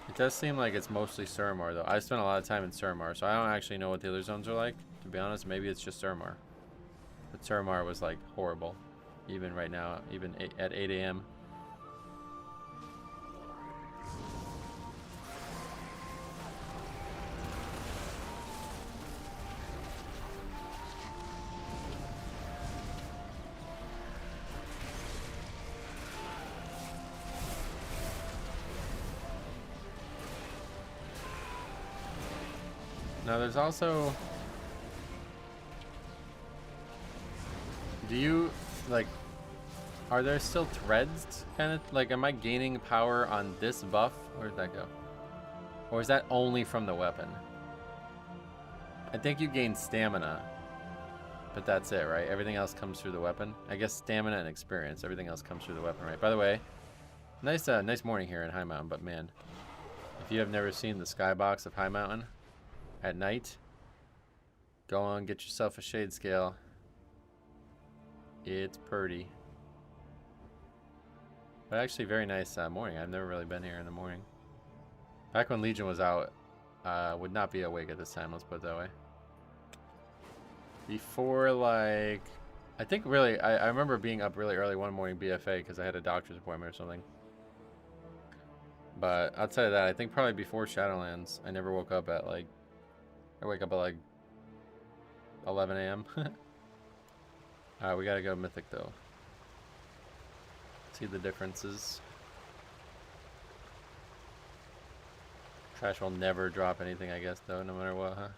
Speaker 1: It does seem like it's mostly Suramar, though. I spent a lot of time in Suramar, so I don't actually know what the other zones are like. To be honest, maybe it's just Suramar. But Suramar was, like, horrible. Even right now, even at 8 a.m. Now there's also, do you, like, are there still threads, kind of, like, am I gaining power on this buff? Where'd that go? Or is that only from the weapon? I think you gain stamina, but that's it, right? Everything else comes through the weapon. I guess stamina and experience, everything else comes through the weapon, right? By the way, nice morning here in High Mountain, but man, if you have never seen the skybox of High Mountain at night, go on, get yourself a shade scale. It's pretty. But actually very nice morning. I've never really been here in the morning. Back when Legion was out, would not be awake at this time, let's put it that way. Before, like, I think really, I remember being up really early one morning BFA because I had a doctor's appointment or something. But outside of that, I think probably before Shadowlands, I never woke up at like, I wake up at like 11 a.m. Alright, we gotta go Mythic though. See the differences. Trash will never drop anything, I guess, though, no matter what, huh?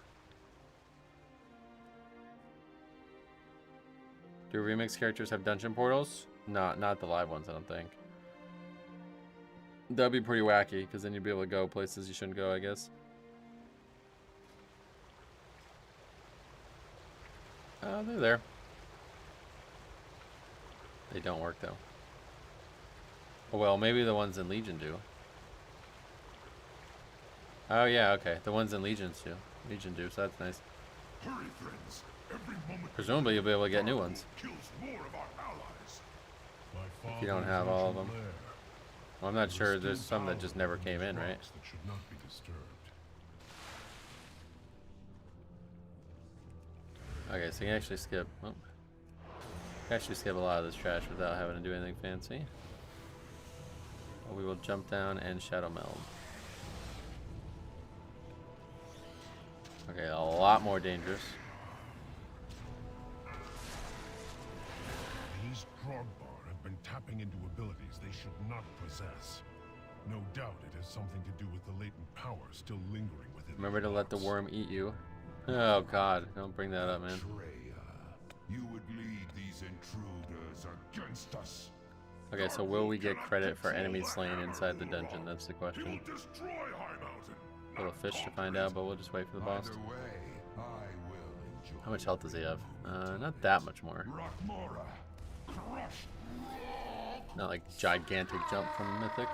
Speaker 1: Do remix characters have dungeon portals? Not the live ones, I don't think. That'd be pretty wacky, because then you'd be able to go places you shouldn't go, I guess. Oh, they're there. They don't work, though. Oh, well, maybe the ones in Legion do. Oh, yeah, okay. The ones in Legion do, so that's nice.
Speaker 4: Hurry, friends. Every moment
Speaker 1: Presumably you'll be able to get new ones.
Speaker 4: kills more of our allies.
Speaker 1: If you don't have all of them. Well, I'm not sure. There's some that just never came in, right?
Speaker 4: That should not be disturbed.
Speaker 1: Okay, so you can actually skip. Oh. You can actually skip a lot of this trash without having to do anything fancy. We will jump down and shadow meld. Okay, a lot more dangerous.
Speaker 4: These Grogbar have been tapping into abilities they should not possess. No doubt it has something to do with the latent power still lingering within.
Speaker 1: Remember to let the worm eat you. Oh god, don't bring that up, man.
Speaker 4: Freya, you would lead these intruders against us.
Speaker 1: Okay, so will we get credit for enemies slain inside the dungeon? That's the question.
Speaker 4: Destroy High Mountain.
Speaker 1: Little fish to find out, but we'll just wait for the boss.
Speaker 4: Either way, I will enjoy.
Speaker 1: How much health does he have? Not that much more.
Speaker 4: Rockmora, crush.
Speaker 1: Not like gigantic jump from Mythic.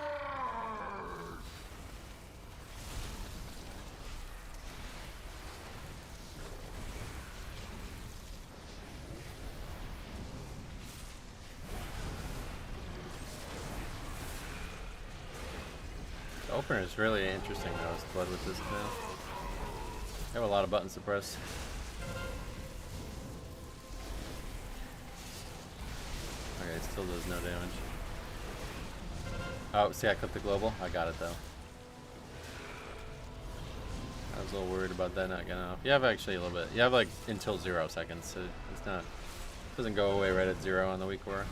Speaker 1: The opener is really interesting though, it's blood with this now. I have a lot of buttons to press. Okay, it still does no damage. Oh, see, I clipped the global. I got it though. I was a little worried about that not getting off. You have actually a little bit. You have like until 0 seconds. So it's not. It doesn't go away right at 0 on the weak core.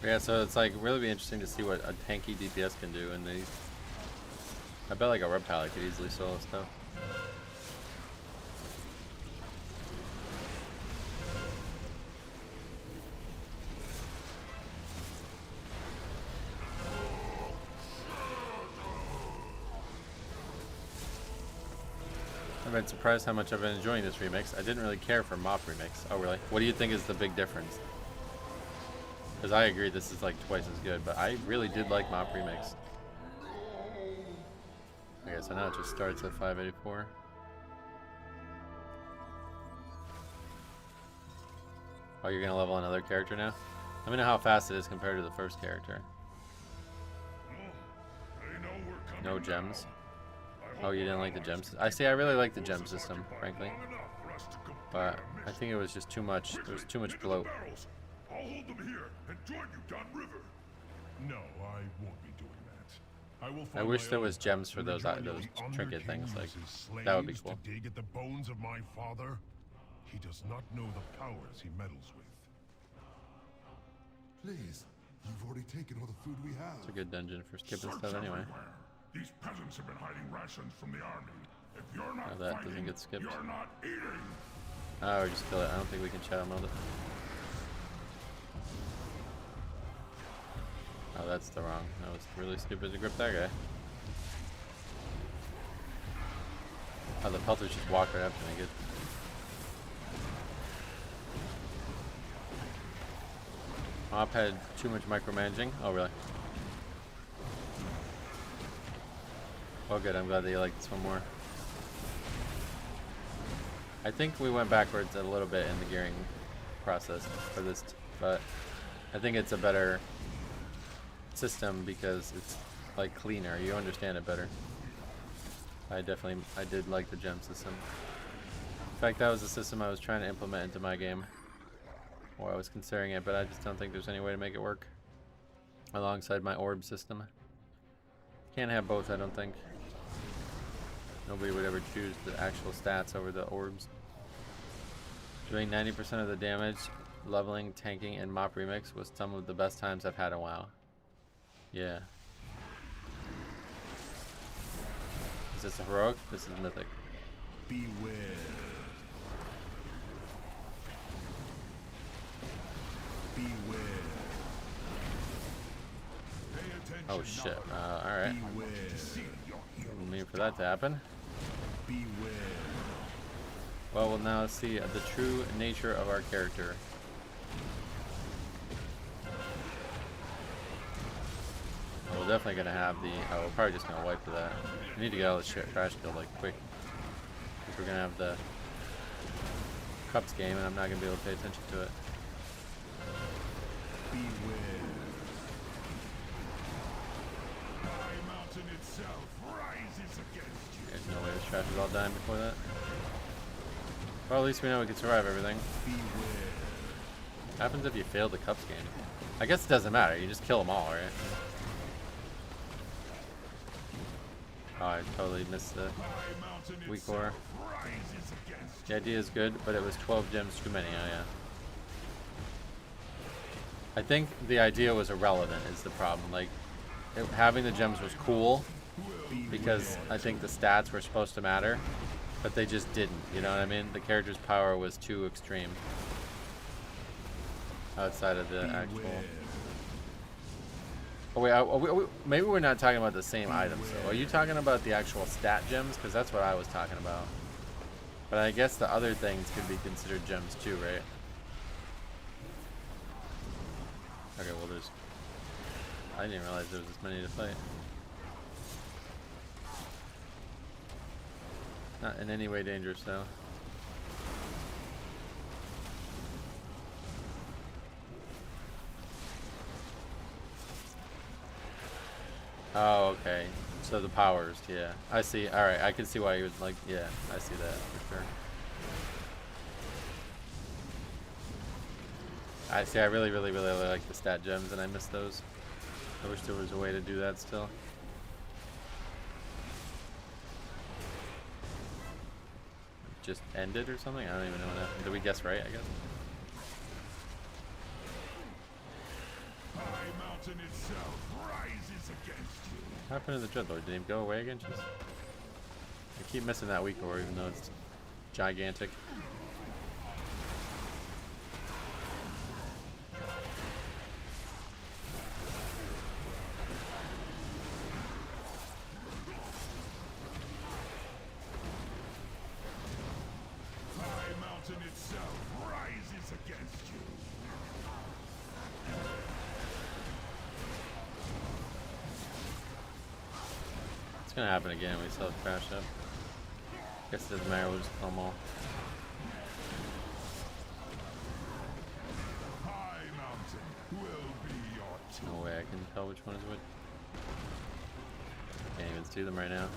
Speaker 1: Yeah, so it's like really be interesting to see what a tanky DPS can do, and they. I bet like a reptile could easily solo stuff. I've been surprised how much I've been enjoying this remix. I didn't really care for Mop remix. Oh really? What do you think is the big difference? Because I agree this is like twice as good, but I really did like Mop Remix. Okay, so now it just starts at 584. Oh, you're gonna level another character now? Let me know how fast it is compared to the first character. No gems. Oh, you didn't like the gems? I see, I really like the gem system, frankly. But I think it was just too much. There was too much bloat.
Speaker 4: I'll hold them here and join you downriver. No, I won't be doing that. I will
Speaker 1: I wish there was gems for those trinket things. Like that would be cool.
Speaker 4: To dig at the bones of my father. He does not know the powers he meddles with.
Speaker 2: Please, you've already taken all the food we have.
Speaker 1: It's a good dungeon for skipping stuff anyway.
Speaker 4: These peasants have been hiding rations from the army. If you're not
Speaker 1: Oh, that
Speaker 4: fighting,
Speaker 1: doesn't get skipped.
Speaker 4: you're not eating.
Speaker 1: Oh, we just kill it. I don't think we can shadow meld it. Oh, that's the wrong. That was really stupid to grip that guy. Oh, the pelters just walked right up to me. Good. Mop had too much micromanaging. Oh, really? Oh, good. I'm glad that you like this one more. I think we went backwards a little bit in the gearing process for this, but I think it's a better system because it's like cleaner. You understand it better. I did like the gem system. In fact, that was the system I was trying to implement into my game, or I was considering it, but I just don't think there's any way to make it work alongside my orb system. Can't have both, I don't think. Nobody would ever choose the actual stats over the orbs. Doing 90% of the damage, leveling, tanking, and Mop Remix was some of the best times I've had in a while. Yeah. Is this a heroic? This is mythic.
Speaker 2: Beware. Beware.
Speaker 1: Oh shit. Alright.
Speaker 2: Beware.
Speaker 1: Didn't mean for that to happen.
Speaker 2: Beware.
Speaker 1: Well, we'll now see the true nature of our character. We're definitely gonna have the. Oh, we're probably just gonna wipe to that. We need to get all this shit trash killed like quick, because we're gonna have the Cups game, and I'm not gonna be able to pay attention to it.
Speaker 2: Beware.
Speaker 4: My mountain itself rises against you.
Speaker 1: There's no way this trash is all dying before that. Well, at least we know we can survive everything.
Speaker 2: Beware.
Speaker 1: What happens if you fail the Cups game? I guess it doesn't matter. You just kill them all, right? Oh, I totally missed the weak core. The idea is good, but it was 12 gems too many. Oh, yeah. I think the idea was irrelevant is the problem. Like, having the gems was cool because I think the stats were supposed to matter, but they just didn't. You know what I mean? The character's power was too extreme outside of the actual. Oh wait, maybe we're not talking about the same items. So, are you talking about the actual stat gems? Because that's what I was talking about. But I guess the other things could be considered gems too, right? Okay, well there's. I didn't realize there was this many to fight. Not in any way dangerous though. Oh, okay. So the powers, yeah. I see. Alright, I can see why you would like, yeah, I see that for sure. I see, I really like the stat gems and I missed those. I wish there was a way to do that still. Just ended or something? I don't even know what happened. Did we guess right, I guess?
Speaker 4: My mountain itself rises against you.
Speaker 1: What happened to the Dreadlord? Did he go away again? Just... I keep missing that weak core even though it's gigantic.
Speaker 4: My mountain itself rises against you.
Speaker 1: It's gonna happen again. We still have to crash up. Guess it doesn't matter. We'll just kill them all.
Speaker 4: My mountain will be your
Speaker 1: No way I can tell which one is which. Can't even see them right now.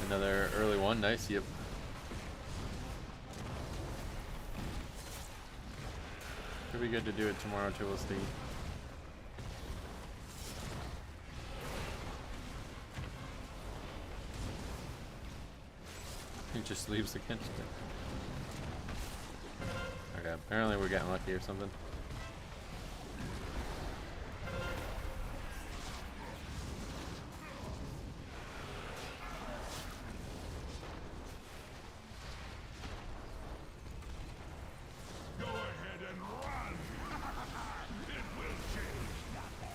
Speaker 1: Another early one, nice, yep. Could be good to do it tomorrow too, we'll see. He just leaves against it. Okay, apparently we're getting lucky or something.
Speaker 4: Go ahead and run. It will change nothing.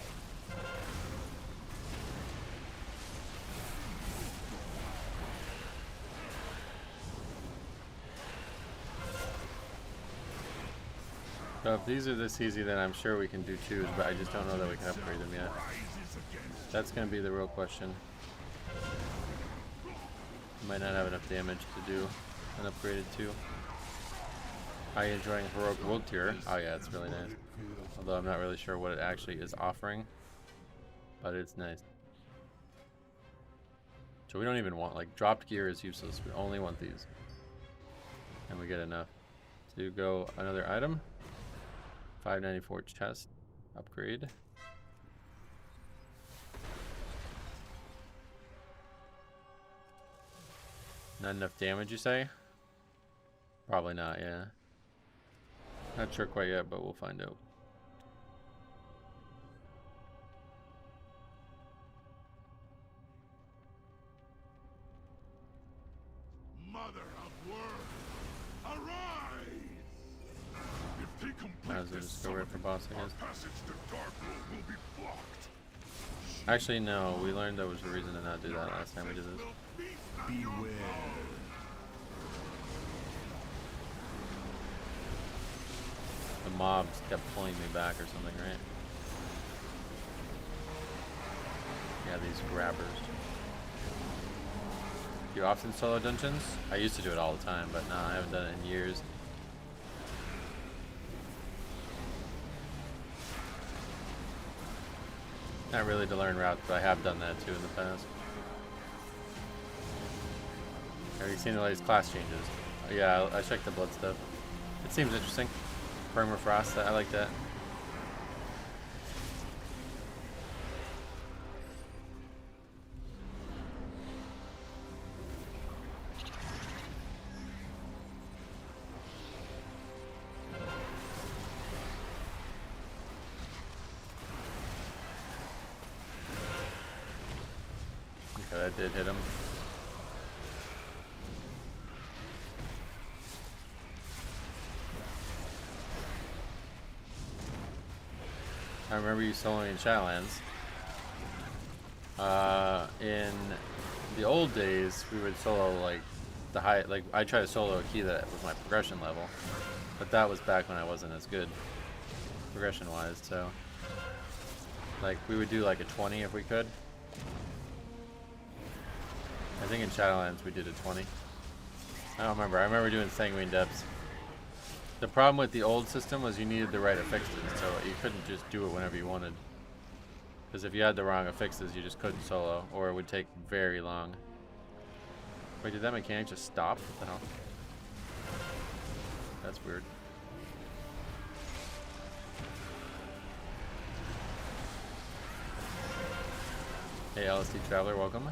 Speaker 1: So if these are this easy, then I'm sure we can do twos, but I just don't know that we can upgrade them yet. That's going to be the real question. Might not have enough damage to do an upgraded 2. Are you enjoying Heroic World Tier? Oh yeah, it's really nice. Although I'm not really sure what it actually is offering. But it's nice. So we don't even want, like, dropped gear is useless. We only want these. And we get enough to go another item. 594 chest upgrade. Not enough damage, you say? Probably not, yeah. Not sure quite yet, but we'll find out.
Speaker 4: Mother of words, arise! If they complete
Speaker 1: Might as well
Speaker 4: this
Speaker 1: just go right for boss, I guess.
Speaker 4: our passage to Darkwood will be blocked.
Speaker 1: Actually, no. We learned there was a reason to not do that last time we did this.
Speaker 2: Beware.
Speaker 1: The mobs kept pulling me back or something, right? Yeah, these grabbers. Do you often solo dungeons? I used to do it all the time, but no, I haven't done it in years. Not really to learn routes, but I have done that too in the past. Have you seen all these class changes? Yeah, I checked the blood stuff. It seems interesting. Permafrost, I like that. Okay, that did hit him. I remember you soloing in Shadowlands. In the old days, we would solo like the high, like I tried to solo a key that was my progression level, but that was back when I wasn't as good progression-wise. So, like we would do like a 20 if we could. I think in Shadowlands we did a 20. I don't remember. I remember doing Sanguine Depths. The problem with the old system was you needed the right affixes, so you couldn't just do it whenever you wanted. Because if you had the wrong affixes, you just couldn't solo, or it would take very long. Wait, did that mechanic just stop? What the hell? That's weird. Hey, LSD Traveler, welcome.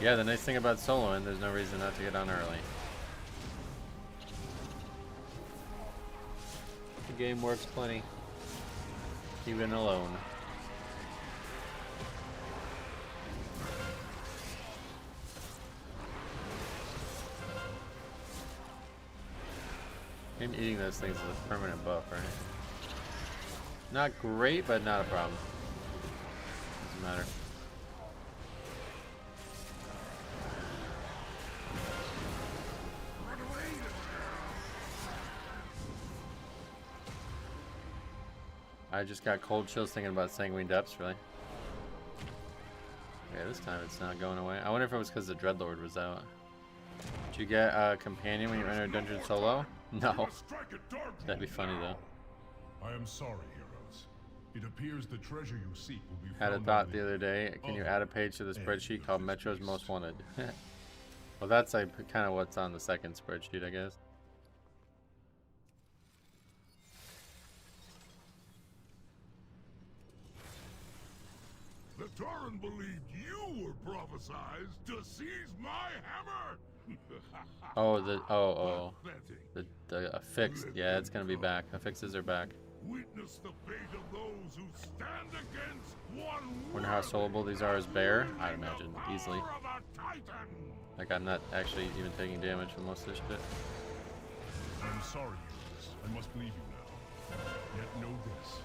Speaker 1: Yeah, the nice thing about soloing, there's no reason not to get on early. The game works plenty, even alone. And eating those things is a permanent buff, right? Not great, but not a problem. Doesn't matter. I just got cold chills thinking about Sanguine Depths, really. Yeah, this time it's not going away. I wonder if it was because the Dreadlord was out. Did you get a companion when you enter a dungeon solo? No. That'd be funny, though.
Speaker 4: I am sorry, heroes. It appears the treasure you seek will be
Speaker 1: Had a
Speaker 4: found
Speaker 1: thought
Speaker 4: on
Speaker 1: the other day. Can you add a page to the spreadsheet called Metro's Most Wanted? Well, that's like kind of what's on the second spreadsheet, I guess.
Speaker 4: The Tauren believed you were prophesized to seize my hammer.
Speaker 1: The affixed. Yeah, it's gonna be back. Affixes are back.
Speaker 4: Witness the fate of those who stand against one.
Speaker 1: Wonder how soloable these are as bear. I'd imagine easily. Like I'm not actually even taking damage from most of this shit.
Speaker 4: I'm sorry, heroes. I must leave you now. Yet know this: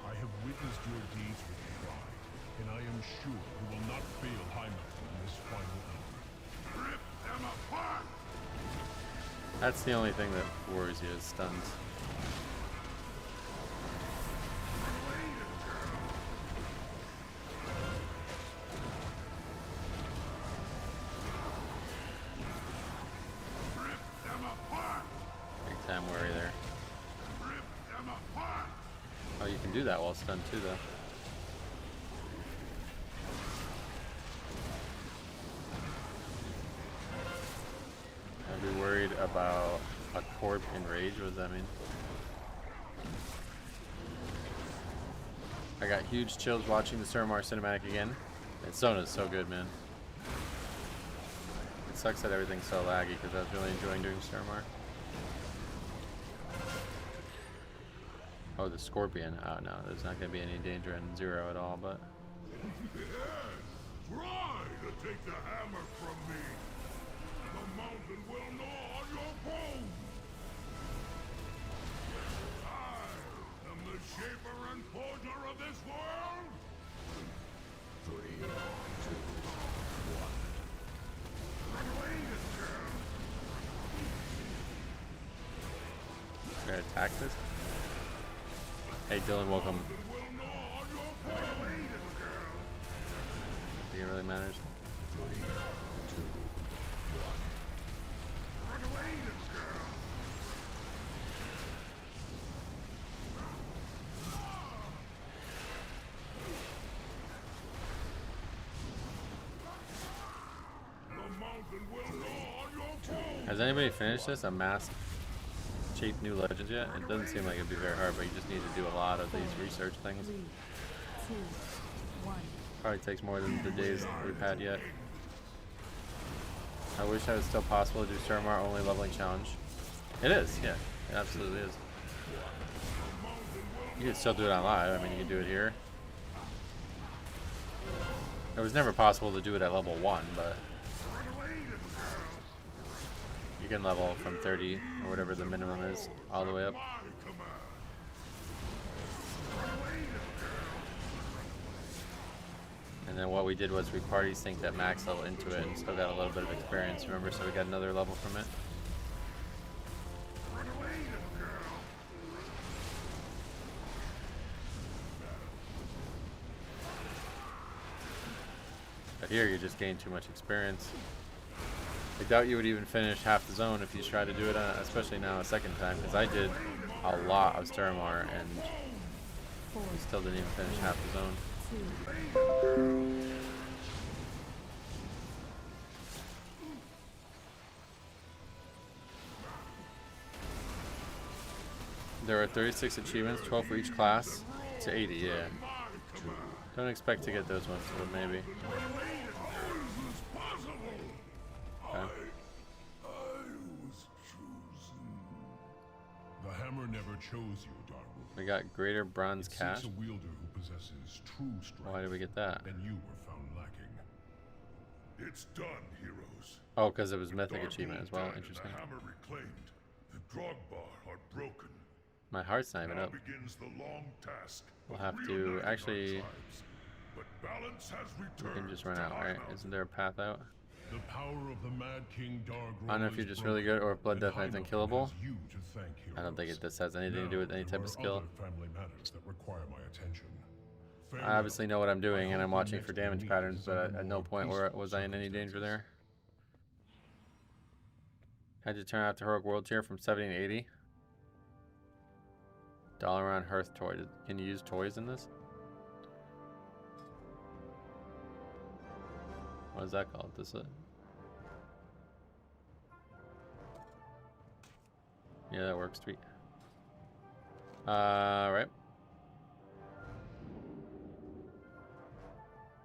Speaker 4: I have witnessed your deeds with pride, and I am sure you will not fail High Mountain in this final hour. Rip them apart!
Speaker 1: That's the only thing that worries you is stuns. Big time worry there. Oh, you can do that while stunned too, though. I'd be worried about a corp in rage. What does that mean? I got huge chills watching the Suramar cinematic again. And Sona's so good, man. It sucks that everything's so laggy because I was really enjoying doing Suramar. Oh, the Scorpion. Oh no, there's not going to be any danger in Zero at all, but...
Speaker 4: Yes, try to take the hammer from me. The mountain will gnaw on your bones. I am the shaper and forger of this world.
Speaker 1: Gonna attack this? Hey Dylan, welcome. Think it really matters? Has anybody finished this? A mass cheap new legends yet? It doesn't seem like it'd be very hard, but you just need to do a lot of these research things.
Speaker 3: 3, 2, 1.
Speaker 1: Probably takes more than the days we've had yet. I wish that was still possible to do Suramar only leveling challenge. It is, yeah. It absolutely is. You can still do it on live. I mean, you can do it here. It was never possible to do it at level 1, but you can level from 30 or whatever the minimum is all the way up. And then what we did was we party synced that max level into it and still got a little bit of experience, remember? So we got another level from it. But here you just gain too much experience. I doubt you would even finish half the zone if you try to do it, especially now a second time, because I did a lot of Suramar and we still didn't even finish half the zone.
Speaker 3: 2.
Speaker 1: There are 36 achievements, 12 for each class, to 80, yeah. Don't expect to get those ones, but maybe. Okay.
Speaker 4: The hammer never chose you, Darwood.
Speaker 1: We got Greater Bronze Cash.
Speaker 4: A wielder who possesses true strength.
Speaker 1: Why did we get that?
Speaker 4: And you were found lacking. It's done, heroes.
Speaker 1: Oh, because it was Mythic
Speaker 4: Dark
Speaker 1: achievement as
Speaker 4: Moon
Speaker 1: well.
Speaker 4: died and
Speaker 1: Interesting.
Speaker 4: The hammer reclaimed. The Drogbar are broken.
Speaker 1: My heart's not even
Speaker 4: Now
Speaker 1: up.
Speaker 4: begins the long task.
Speaker 1: We'll
Speaker 4: of
Speaker 1: have to
Speaker 4: reuniting our
Speaker 1: actually.
Speaker 4: tribes. But balance has
Speaker 1: We
Speaker 4: returned
Speaker 1: can just run
Speaker 4: to
Speaker 1: out,
Speaker 4: High
Speaker 1: right?
Speaker 4: Mountain.
Speaker 1: Isn't there a path out?
Speaker 4: The power of the Mad King Dark
Speaker 1: I don't know if you're just really good or if Blood Death Knight's unkillable. I don't think this has anything to do with any type of skill.
Speaker 4: Family matters that require my attention.
Speaker 1: I obviously know what I'm doing and I'm watching for damage patterns, but at no point was I in any danger there. Had to turn out the Heroic World Tier from 70 to 80. Dollar on Hearth Toy. Can you use toys in this? What is that called? This yeah, that works. Sweet. Right.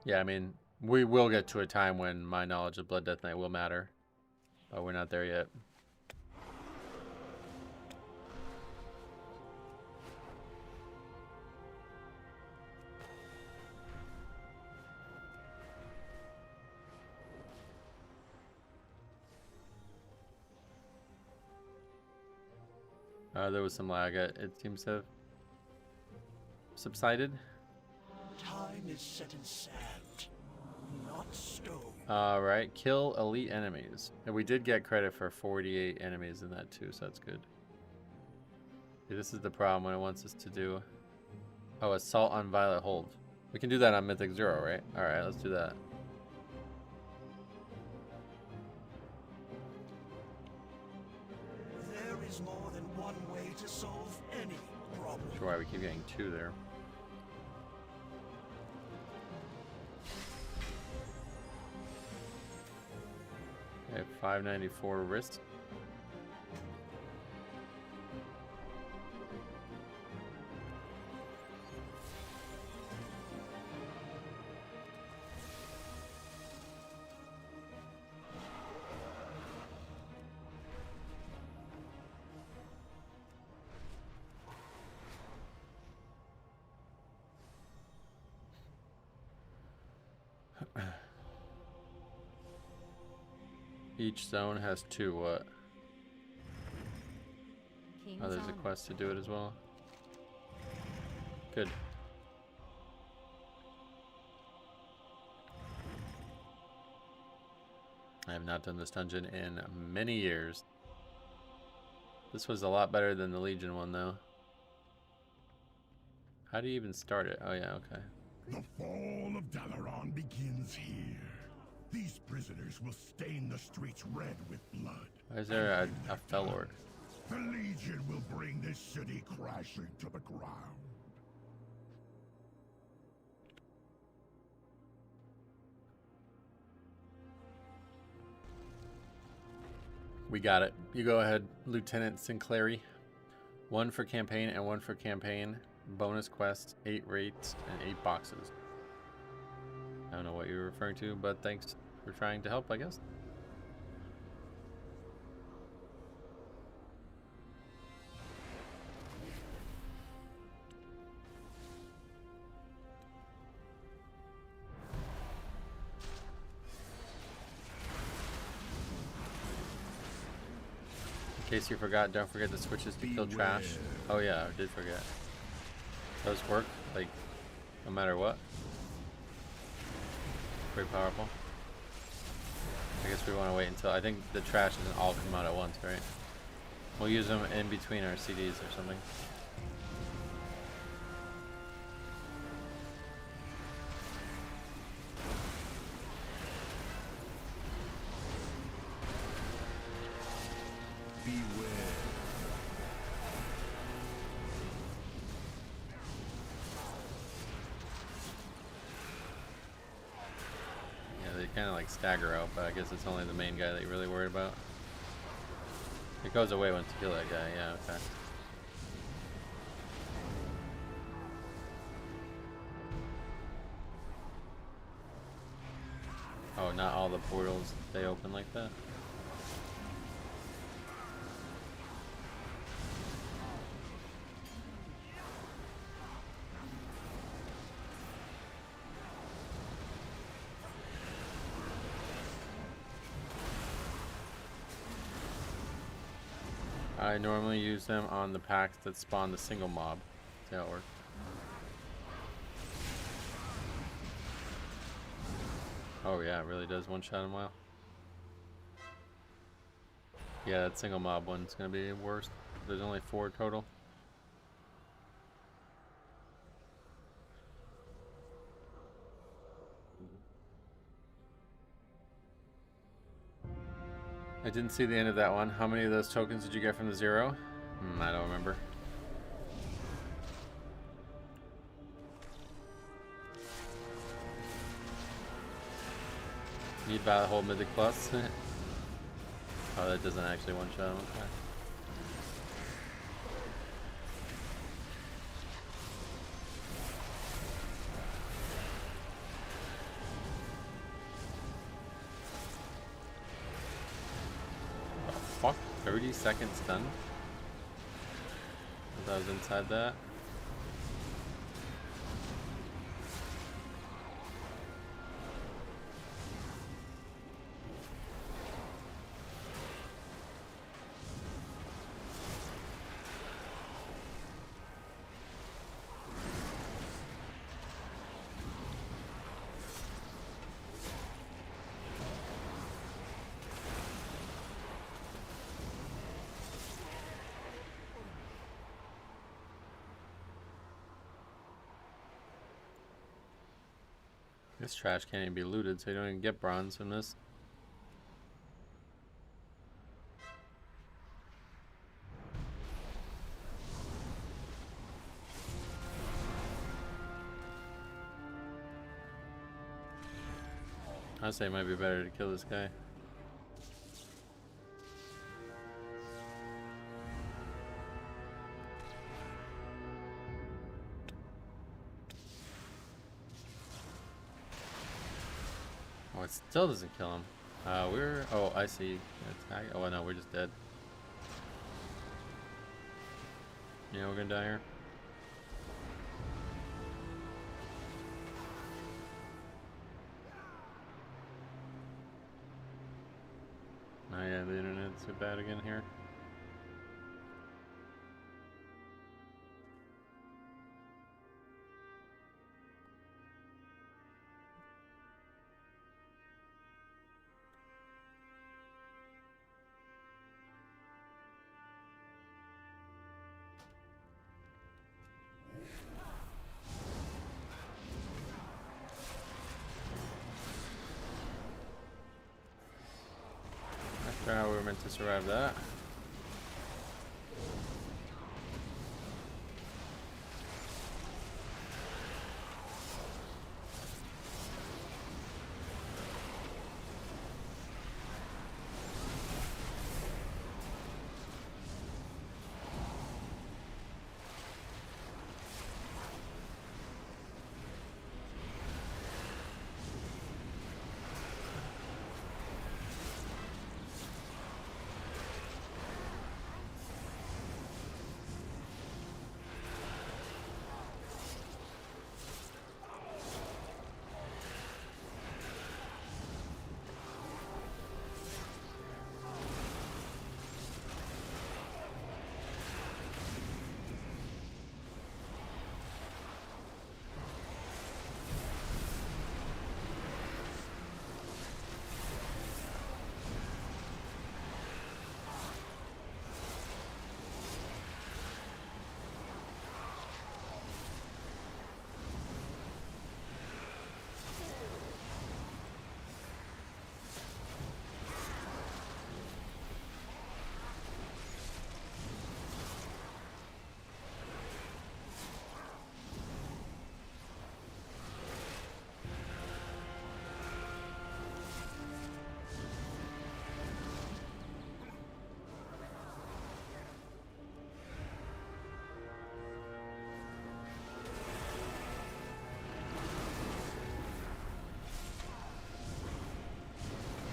Speaker 1: Yeah, I mean, we will get to a time when my knowledge of Blood Death Knight will matter, but we're not there yet. There was some lag. It seems to have subsided.
Speaker 8: Time is set in sand, not stone.
Speaker 1: Alright, kill elite enemies. And we did get credit for 48 enemies in that too, so that's good. Okay, this is the problem when it wants us to do... Oh, Assault on Violet Hold. We can do that on Mythic 0, right? Alright, let's do that.
Speaker 8: There is more than one way to solve any problem.
Speaker 1: Not sure why we keep getting 2 there. Okay, 594 wrist. Each zone has 2 what? Oh, there's a quest to do it as well. Good. I have not done this dungeon in many years. This was a lot better than the Legion one, though. How do you even start it? Oh, yeah, okay.
Speaker 4: The fall of Dalaran begins here. These prisoners will stain the streets red with blood.
Speaker 1: Why is there a Felor?
Speaker 4: The Legion will bring this city crashing to the ground.
Speaker 1: We got it. You go ahead, Lieutenant Sinclairy. 1 for campaign and 1 for campaign. Bonus quests, 8 rates, and 8 boxes. I don't know what you're referring to, but thanks for trying to help, I guess. In case you forgot, don't forget the switches to kill trash. Oh yeah, I did forget. Those work, like, no matter what. Pretty powerful. I guess we want to wait until, I think the trash doesn't all come out at once, right? We'll use them in between our CDs or something. Kind of like stagger out, but I guess it's only the main guy that you're really worried about. It goes away once you kill that guy, yeah, okay. Oh, not all the portals stay open like that? I normally use them on the packs that spawn the single mob. See how it works. Oh yeah, it really does one-shot him well. Yeah, that single mob one's gonna be worse. There's only 4 total. I didn't see the end of that one. How many of those tokens did you get from the 0? I don't remember. Need buy the whole Mythic Plus? Oh, that doesn't actually one-shot him. Okay. Fuck, 30 seconds stun? I thought I was inside that. This trash can't even be looted, so you don't even get bronze from this. I'd say it might be better to kill this guy. Oh, it still doesn't kill him. Oh, I see. Oh, no, we're just dead. Yeah, we're gonna die here. Oh yeah, the internet's so bad again here. Sure how we were meant to survive that.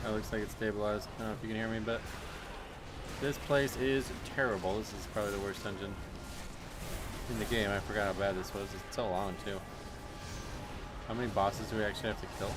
Speaker 1: That looks like it's stabilized. I don't know if you can hear me, but this place is terrible. This is probably the worst dungeon in the game. I forgot how bad this was. It's so long, too. How many bosses do we actually have to kill?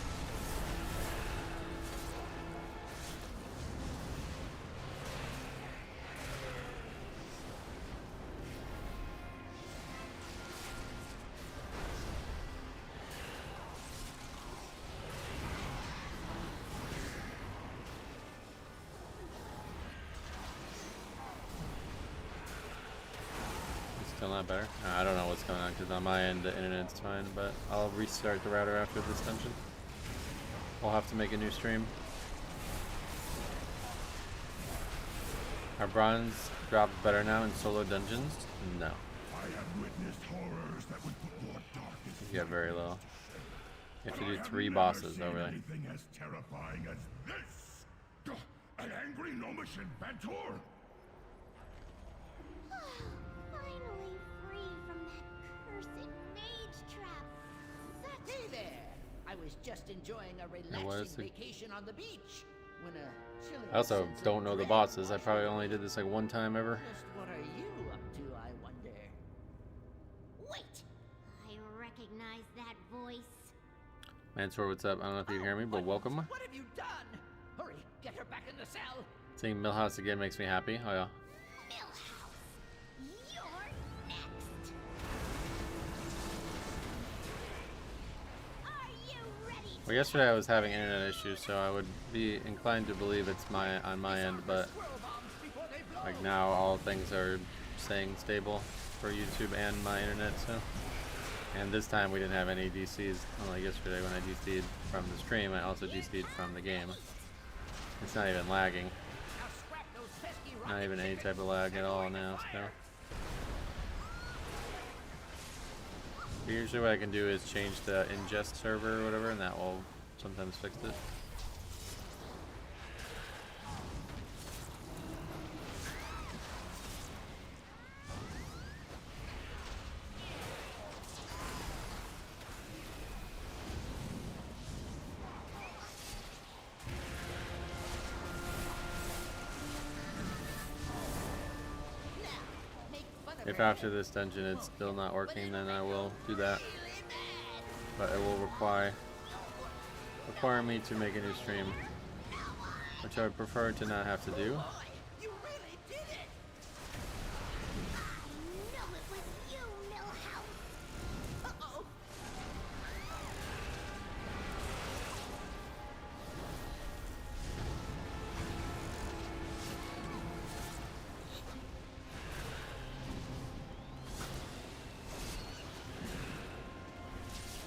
Speaker 1: Still not better? I don't know what's going on because on my end the internet's fine, but I'll restart the router after this dungeon. We'll have to make a new stream. Our bronze drops better now in solo dungeons? No.
Speaker 4: I have witnessed horrors that would put more darkness.
Speaker 1: You got very low. You have to do
Speaker 4: I
Speaker 1: 3
Speaker 4: never
Speaker 1: bosses
Speaker 4: seen
Speaker 1: over there.
Speaker 4: anything as terrifying as this. An angry gnomish inventor.
Speaker 5: Finally free from that cursed mage trap.
Speaker 9: Hey there! I was just enjoying a relaxing vacation on the beach when a chilling
Speaker 1: I also
Speaker 9: sense of
Speaker 1: don't know the
Speaker 9: dread
Speaker 1: bosses. I
Speaker 9: washed
Speaker 1: probably
Speaker 9: over
Speaker 1: only did this like 1 time ever.
Speaker 9: Just what are you up to, I wonder?
Speaker 5: Wait! I recognize that voice.
Speaker 1: Mansour, what's up? I don't know if you can hear me, but welcome.
Speaker 9: What have you done? Hurry, get her back in the cell.
Speaker 1: Seeing Millhouse again makes me happy. Oh yeah.
Speaker 5: Millhouse, you're next. Are you ready?
Speaker 1: Well, yesterday I was having internet issues, so I would be inclined to believe it's on my end, but like now all things are staying stable for YouTube and my internet. So, and this time we didn't have any DCs. Unlike yesterday when I DC'd from the stream, I also DC'd from the game. It's not even lagging. Not even any type of lag at all now. So usually what I can do is change the ingest server or whatever, and that will sometimes fix it. If after this dungeon it's still not working, then I will do that. But it will require me to make a new stream, which I would prefer to not have to do.
Speaker 9: You really did it!
Speaker 5: I know it was you, Millhouse.
Speaker 9: Uh-oh!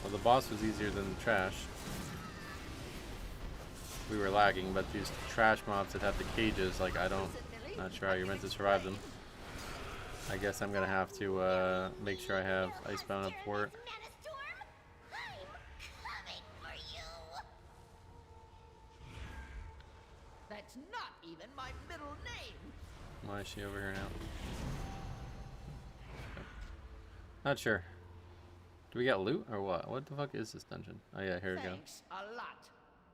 Speaker 1: Well, the boss was easier than the trash. we were lagging, but these trash mobs that have the cages, like not sure how you're meant to survive them. I guess I'm gonna have to make sure I have Icebound up for it.
Speaker 9: That's not even my middle name.
Speaker 1: Why is she over here now? Not sure. Do we get loot or what? What the fuck is this dungeon? Oh yeah, here we go.
Speaker 9: Thanks a lot.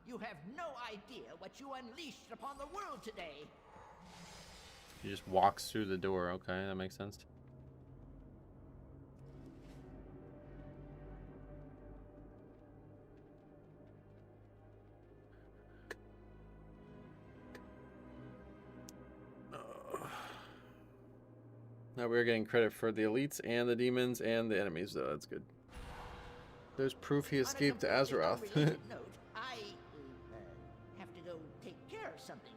Speaker 9: You have no idea what you unleashed upon the world today.
Speaker 1: He just walks through the door. Okay, that makes sense. Now we're getting credit for the elites and the demons and the enemies, though. That's good. There's proof he escaped to Azeroth.
Speaker 9: Note, I have to go take care of something.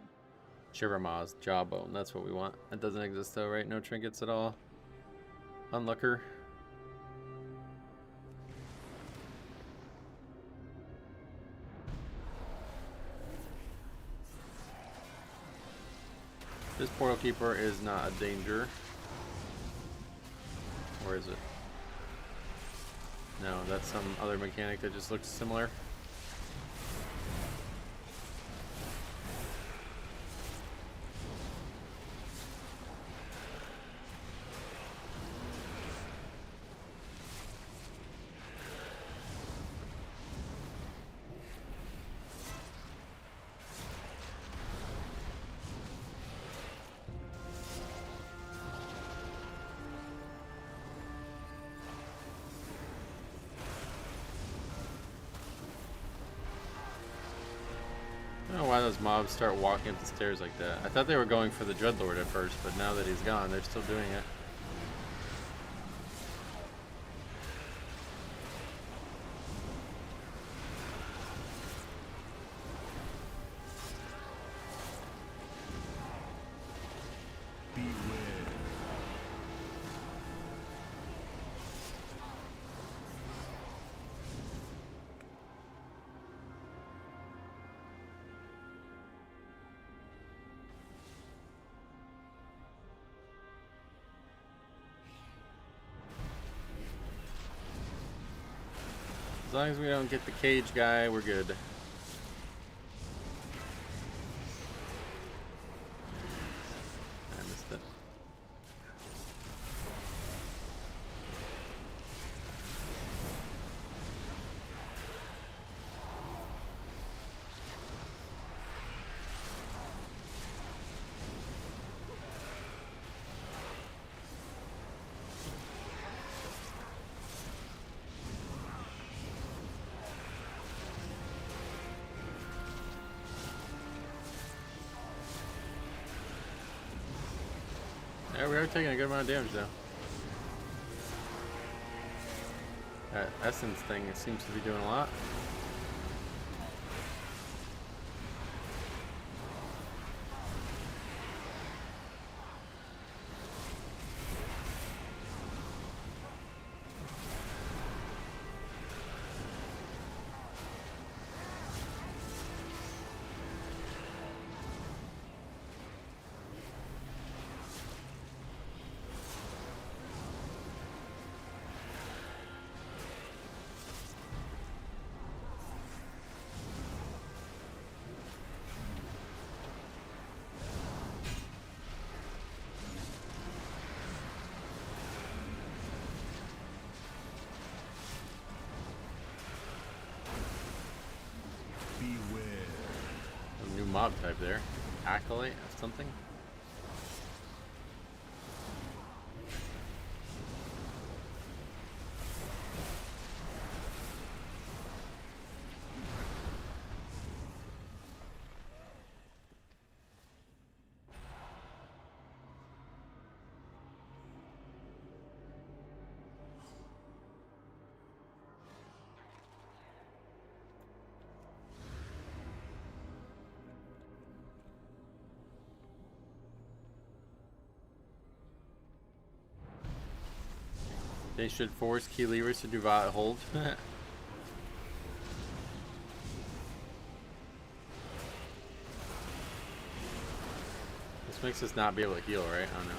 Speaker 1: Suramar jawbone. That's what we want. That doesn't exist though, right? No trinkets at all. Unlucker. This portal keeper is not a danger. Or is it? No, that's some other mechanic that just looks similar. I don't know why those mobs start walking up the stairs like that. I thought they were going for the Dreadlord at first, but now that he's gone, they're still doing it. As long as we don't get the cage guy, we're good. I missed it. Yeah, we are taking a good amount of damage though. That essence thing seems to be doing a lot. A new mob type there. Acolyte or something. They should force key levers to do hold. This makes us not be able to heal, right? I don't know.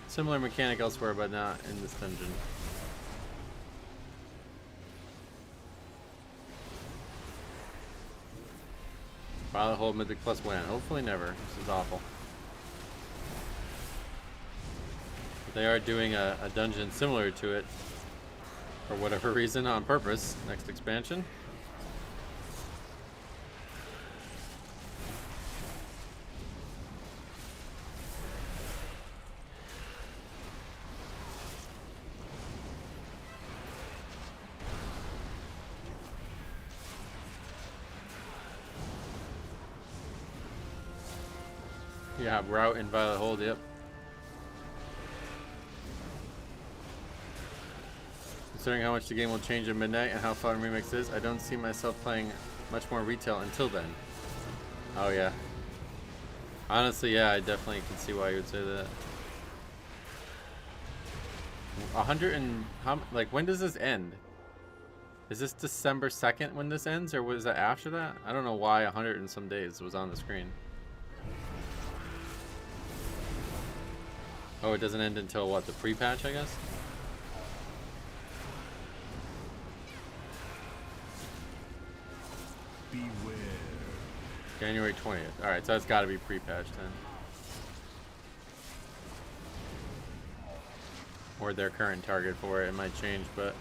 Speaker 1: Similar mechanic elsewhere, but not in this dungeon. Violet hold Mythic plus win. Hopefully never. This is awful. But they are doing a dungeon similar to it for whatever reason on purpose. Next expansion. Yeah, route and Violet hold, yep. Considering how much the game will change at midnight and how fun Remix is, I don't see myself playing much more retail until then. Oh yeah. Honestly, yeah, I definitely can see why you would say that. 100 and how, like, when does this end? Is this December 2nd when this ends, or was that after that? I don't know why 100 and some days was on the screen. Oh, it doesn't end until what, the pre-patch, I guess?
Speaker 2: Beware.
Speaker 1: January 20th. Alright, so it's gotta be pre-patch then. Or their current target for it. It might change, but...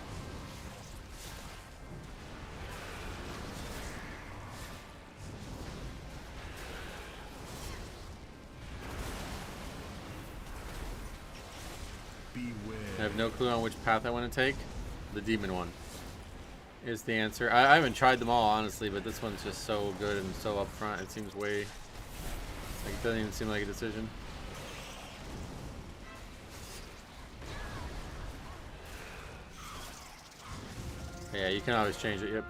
Speaker 1: I have no clue on which path I want to take. The demon one is the answer. I haven't tried them all, honestly, but this one's just so good and so upfront. It seems way... like, it doesn't even seem like a decision. Yeah, you can always change it, yep.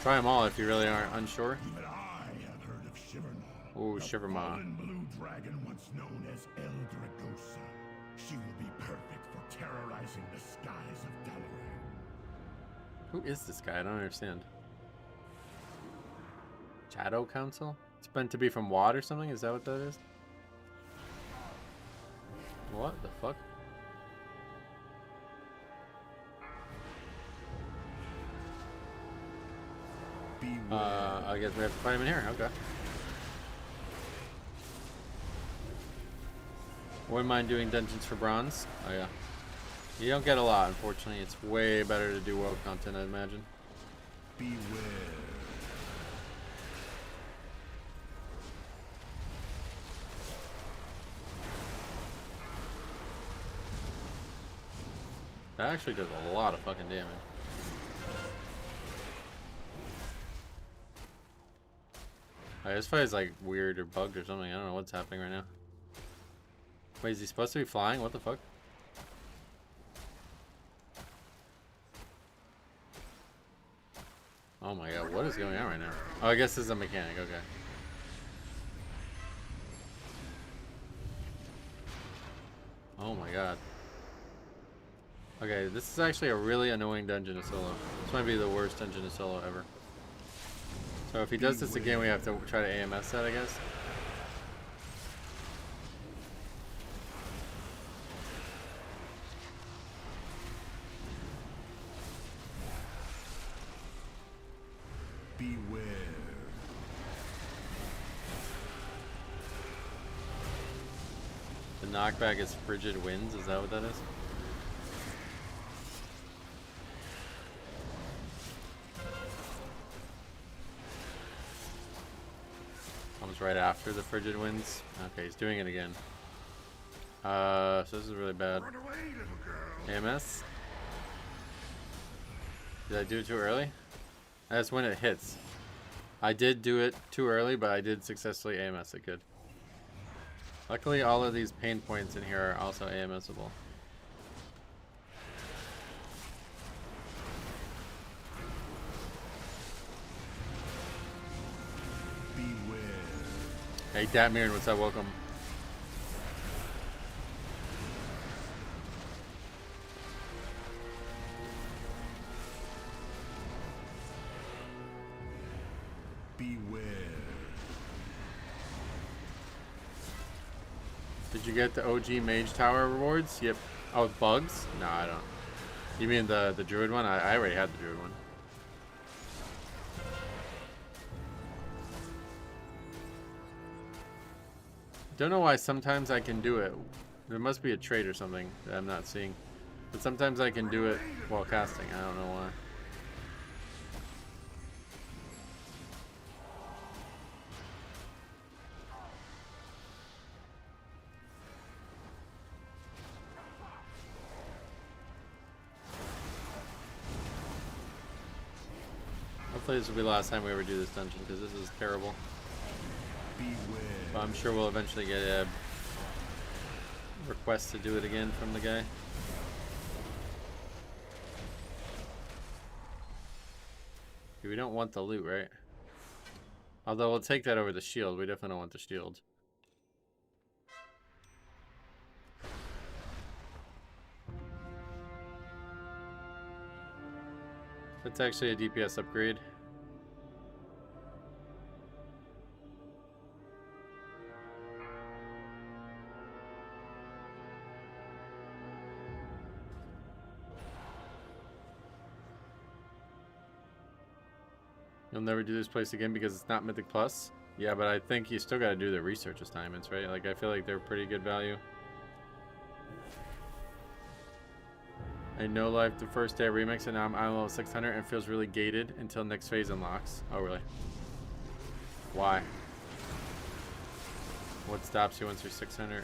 Speaker 1: Try them all if you really aren't unsure.
Speaker 4: But I have heard of Suramar.
Speaker 1: Ooh,
Speaker 4: the
Speaker 1: Suramar.
Speaker 4: fallen blue dragon once known as El Dragosa. She will be perfect for terrorizing the skies of Valor.
Speaker 1: Who is this guy? I don't understand. Shadow Council? It's meant to be from WoD or something? Is that what that is? What the fuck? I guess we have to fight him in here. Okay. Wouldn't mind doing dungeons for bronze. Oh yeah. You don't get a lot, unfortunately. It's way better to do world content, I imagine.
Speaker 2: Beware.
Speaker 1: That actually does a lot of fucking damage. Alright, this fight is like weird or bugged or something. I don't know what's happening right now. Wait, is he supposed to be flying? What the fuck? Oh my god, what is going on right now? Oh, I guess this is a mechanic, okay. Oh my god. Okay, this is actually a really annoying dungeon to solo. This might be the worst dungeon to solo ever. So if he does this again, we have to try to AMS that, I guess.
Speaker 2: Beware.
Speaker 1: The knockback is frigid winds, is that what that is? Comes right after the frigid winds. Okay, he's doing it again. So this is really bad.
Speaker 4: Run away, little girl.
Speaker 1: AMS? Did I do it too early? That's when it hits. I did do it too early, but I did successfully AMS it good. Luckily, all of these pain points in here are also AMSable.
Speaker 2: Beware.
Speaker 1: Hey, Datmirin, what's up? Welcome.
Speaker 2: Beware.
Speaker 1: Did you get the OG Mage Tower rewards? Yep. Oh, bugs? No, I don't. You mean the Druid one? I already had the Druid one. Don't know why sometimes I can do it. There must be a trait or something that I'm not seeing. But sometimes I can do it while casting. I don't know why. Hopefully this will be the last time we ever do this dungeon, because this is terrible.
Speaker 2: Beware.
Speaker 1: But I'm sure we'll eventually get a request to do it again from the guy. We don't want the loot, right? Although we'll take that over the shield. We definitely don't want the shield. That's actually a DPS upgrade. You'll never do this place again because it's not Mythic Plus? Yeah, but I think you still gotta do the research assignments, right? Like, I feel like they're pretty good value. I know life the first day of Remix, and now I'm level 600 and feels really gated until next phase unlocks. Oh, really? Why? What stops you once you're 600?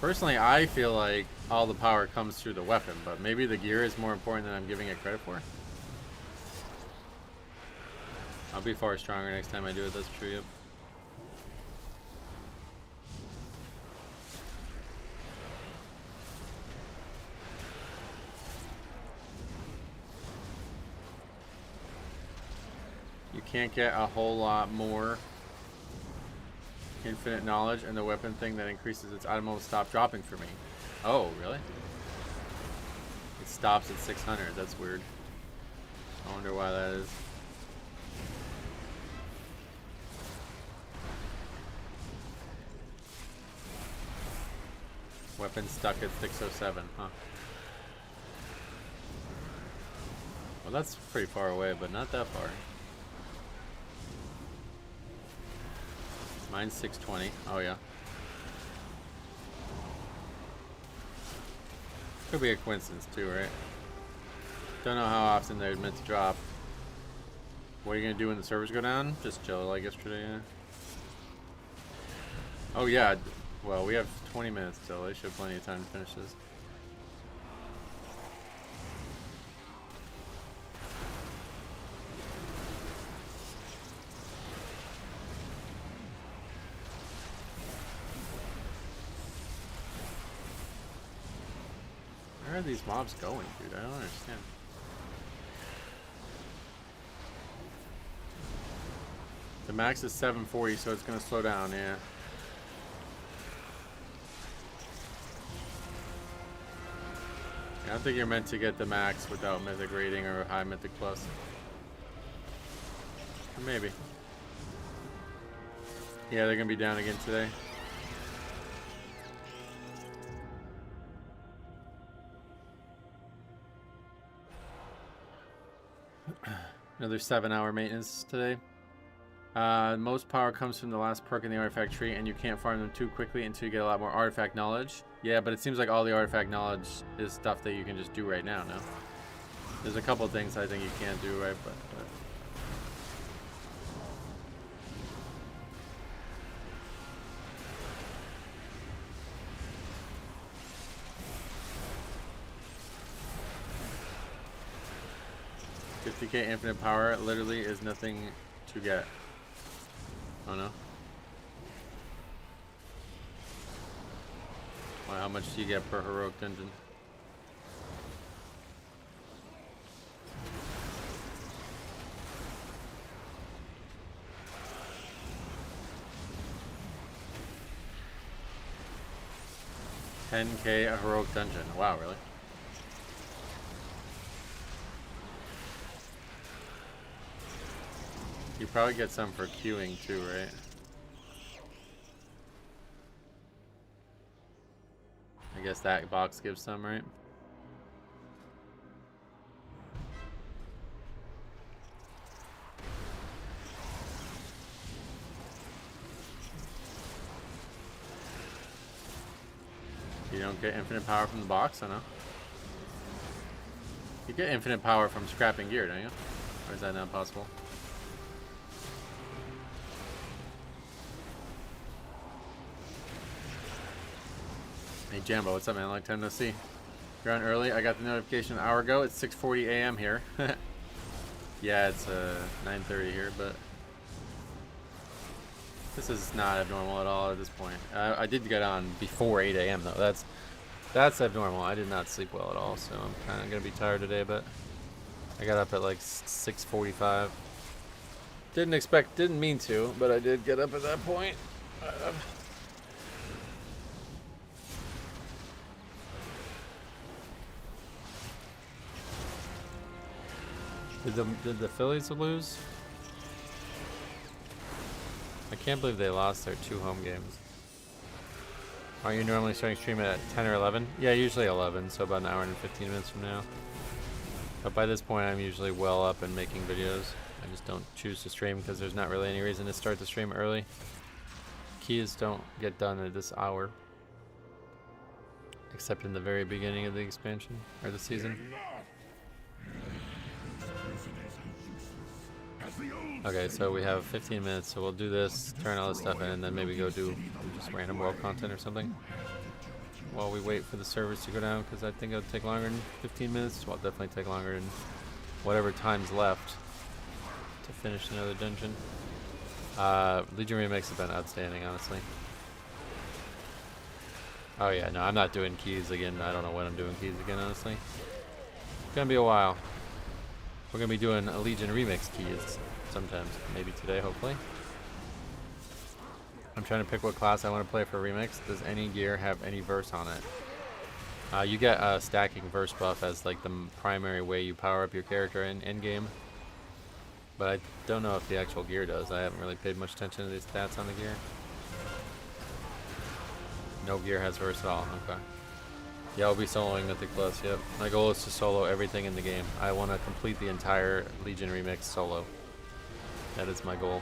Speaker 1: Personally, I feel like all the power comes through the weapon, but maybe the gear is more important than I'm giving it credit for. I'll be far stronger next time I do it, that's true, yep. You can't get a whole lot more infinite knowledge, and the weapon thing that increases its item will stop dropping for me. Oh, really? It stops at 600. That's weird. I wonder why that is. Weapon stuck at 607, huh? Well, that's pretty far away, but not that far. Mine's 620. Oh, yeah. Could be a coincidence, too, right? Don't know how often they're meant to drop. What are you going to do when the servers go down? Just chill like yesterday, yeah. Oh, yeah. Well, we have 20 minutes still. They should have plenty of time to finish this. Where are these mobs going, dude? I don't understand. The max is 740, so it's going to slow down, yeah. I don't think you're meant to get the max without Mythic rating or high Mythic Plus. Or maybe. Yeah, they're going to be down again today. Another 7-hour maintenance today. Most power comes from the last perk in the artifact tree, and you can't farm them too quickly until you get a lot more artifact knowledge. Yeah, but it seems like all the artifact knowledge is stuff that you can just do right now, no? There's a couple things I think you can't do right, but 50k infinite power literally is nothing to get. Oh no. Well, how much do you get per heroic dungeon? $10k a heroic dungeon. Wow, really? You probably get some for queuing too, right? I guess that box gives some, right? You don't get infinite power from the box, I know. You get infinite power from scrapping gear, don't you? Or is that not possible? Hey Jambo, what's up, man? Long time no see. You're on early. I got the notification an hour ago. It's 6:40 a.m. here. Yeah, it's 9:30 here, but this is not abnormal at all at this point. I did get on before 8 a.m. though. That's abnormal. I did not sleep well at all, so I'm kind of gonna be tired today. But I got up at like 6:45. Didn't mean to, but I did get up at that point. Did the Phillies lose? I can't believe they lost their 2 home games. Are you normally starting stream at 10 or 11? Yeah, usually 11, so about an hour and 15 minutes from now. But by this point, I'm usually well up and making videos. I just don't choose to stream because there's not really any reason to start the stream early. Keys don't get done at this hour. Except in the very beginning of the expansion, or the season. Okay, so we have 15 minutes, so we'll do this, turn all this stuff in, and then maybe go do just random world content or something while we wait for the servers to go down, because I think it'll take longer than 15 minutes. Well, definitely take longer than whatever time's left to finish another dungeon. Legion Remix has been outstanding, honestly. Oh yeah, no, I'm not doing keys again. I don't know when I'm doing keys again, honestly. It's gonna be a while. We're gonna be doing a Legion Remix keys sometimes, maybe today, hopefully. I'm trying to pick what class I want to play for Remix. Does any gear have any verse on it? You get a stacking verse buff as like the primary way you power up your character in endgame. But I don't know if the actual gear does. I haven't really paid much attention to the stats on the gear. No gear has verse at all. Okay. Yeah, I'll be soloing Mythic Plus. Yep. My goal is to solo everything in the game. I want to complete the entire Legion Remix solo. That is my goal.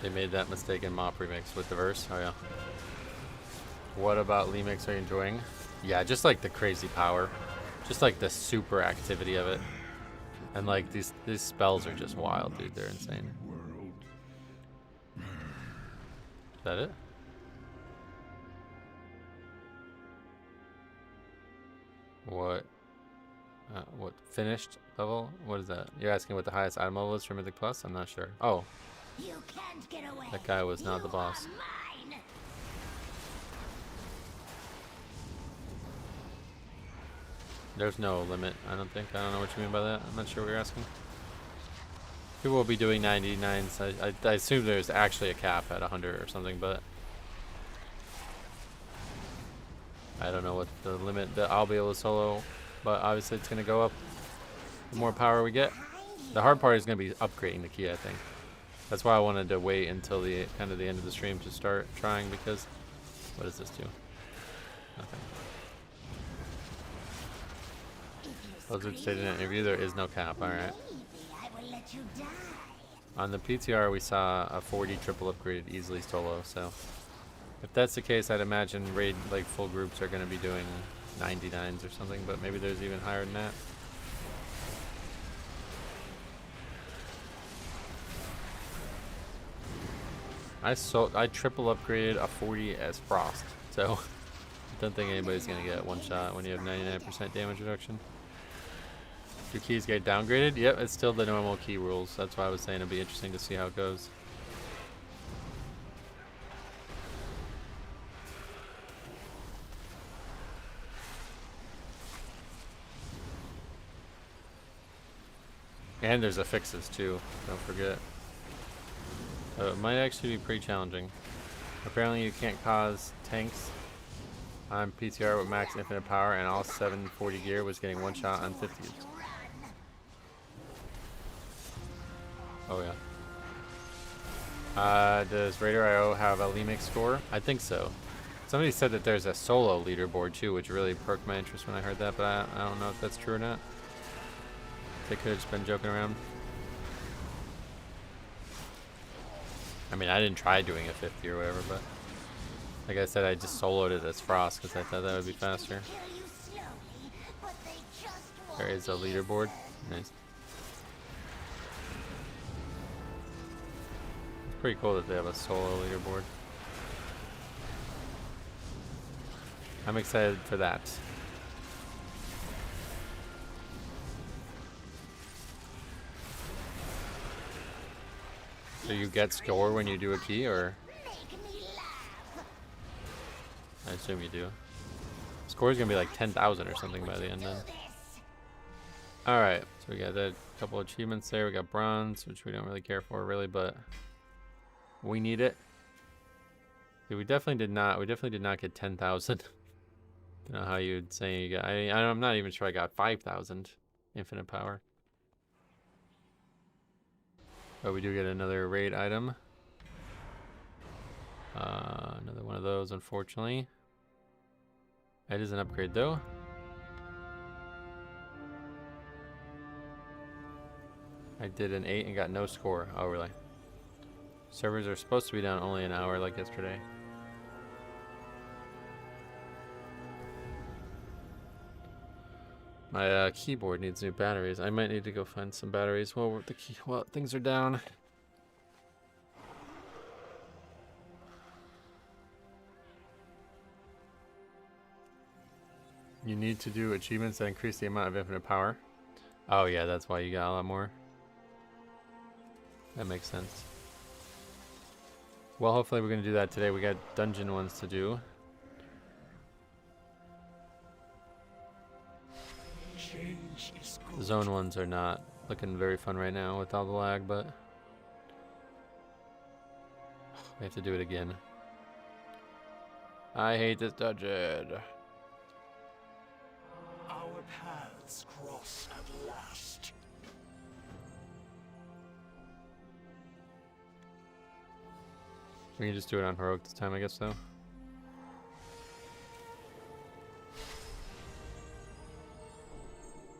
Speaker 1: They made that mistake in Mop Remix with the verse. Oh yeah. What about Lemix are you enjoying? Yeah, just like the crazy power. Just like the super activity of it. And like these spells are just wild, dude. They're insane. Is that it? What finished level? What is that? You're asking what the highest item level is for Mythic Plus? I'm not sure. Oh.
Speaker 5: You can't get away.
Speaker 1: That guy was not the boss.
Speaker 5: Mine.
Speaker 1: There's no limit, I don't think. I don't know what you mean by that. I'm not sure what you're asking. People will be doing 99s. I assume there's actually a cap at 100 or something, but I don't know what the limit that I'll be able to solo, but obviously it's going to go up the more power we get. The hard part is going to be upgrading the key, I think. That's why I wanted to wait until the kind of the end of the stream to start trying, because what does this do? Nothing. Those would say in an interview there is no cap. Alright. On the PTR we saw a 40 triple upgraded easily solo, so if that's the case, I'd imagine raid like full groups are going to be doing 99s or something, but maybe there's even higher than that. I triple upgraded a 40 as Frost, so I don't think anybody's going to get one shot when you have 99% damage reduction. Do keys get downgraded? Yep, it's still the normal key rules. That's why I was saying it'd be interesting to see how it goes. And there's affixes too, don't forget. So it might actually be pretty challenging. Apparently you can't cause tanks on PTR with max infinite power, and all 740 gear was getting one shot on 50s. Oh yeah. Does Raider IO have a Lemix score? I think so. Somebody said that there's a solo leaderboard too, which really perked my interest when I heard that, but I don't know if that's true or not. They could have just been joking around. I mean, I didn't try doing a 50 or whatever, but like I said, I just soloed it as Frost because I thought that would be faster. There is a leaderboard. Nice. It's pretty cool that they have a solo leaderboard. I'm excited for that. So you get score when you do a key, or? I assume you do. Score is gonna be like 10,000 or something by the end then. Alright, so we got a couple achievements there. We got bronze, which we don't really care for really, but we need it. Yeah, we definitely did not get 10,000. I don't know how you'd say you got. I'm not even sure I got 5,000 infinite power. But we do get another raid item. Another one of those, unfortunately. It is an upgrade though. I did an 8 and got no score. Oh really? Servers are supposed to be down only an hour like yesterday. My keyboard needs new batteries. I might need to go find some batteries while things are down. You need to do achievements that increase the amount of infinite power. Oh yeah, that's why you got a lot more. That makes sense. Well, hopefully we're going to do that today. We got dungeon ones to do. The zone ones are not looking very fun right now with all the lag, but we have to do it again. I hate this dungeon.
Speaker 8: Our paths cross at last.
Speaker 1: We can just do it on heroic this time, I guess, though.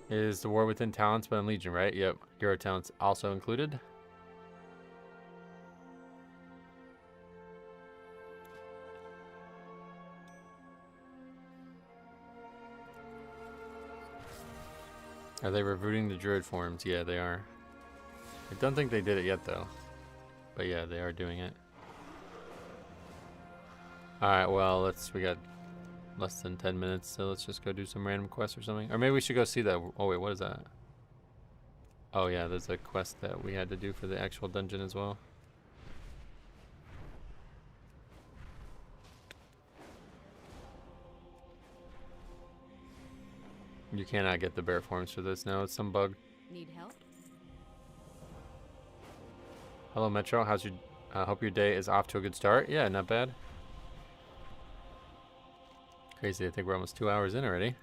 Speaker 1: Is the war within talents but in Legion, right? Yep. Hero talents also included. Are they rebooting the druid forms? Yeah, they are. I don't think they did it yet, though. But yeah, they are doing it. Alright, well, we got less than 10 minutes, so let's just go do some random quests or something. Or maybe we should go see that. Oh, wait, what is that? Oh, yeah, there's a quest that we had to do for the actual dungeon as well. You cannot get the bear forms for this now. It's some bug.
Speaker 10: Need help?
Speaker 1: Hello, Metro. How's your... hope your day is off to a good start. Yeah, not bad. Crazy, I think we're almost 2 hours in already.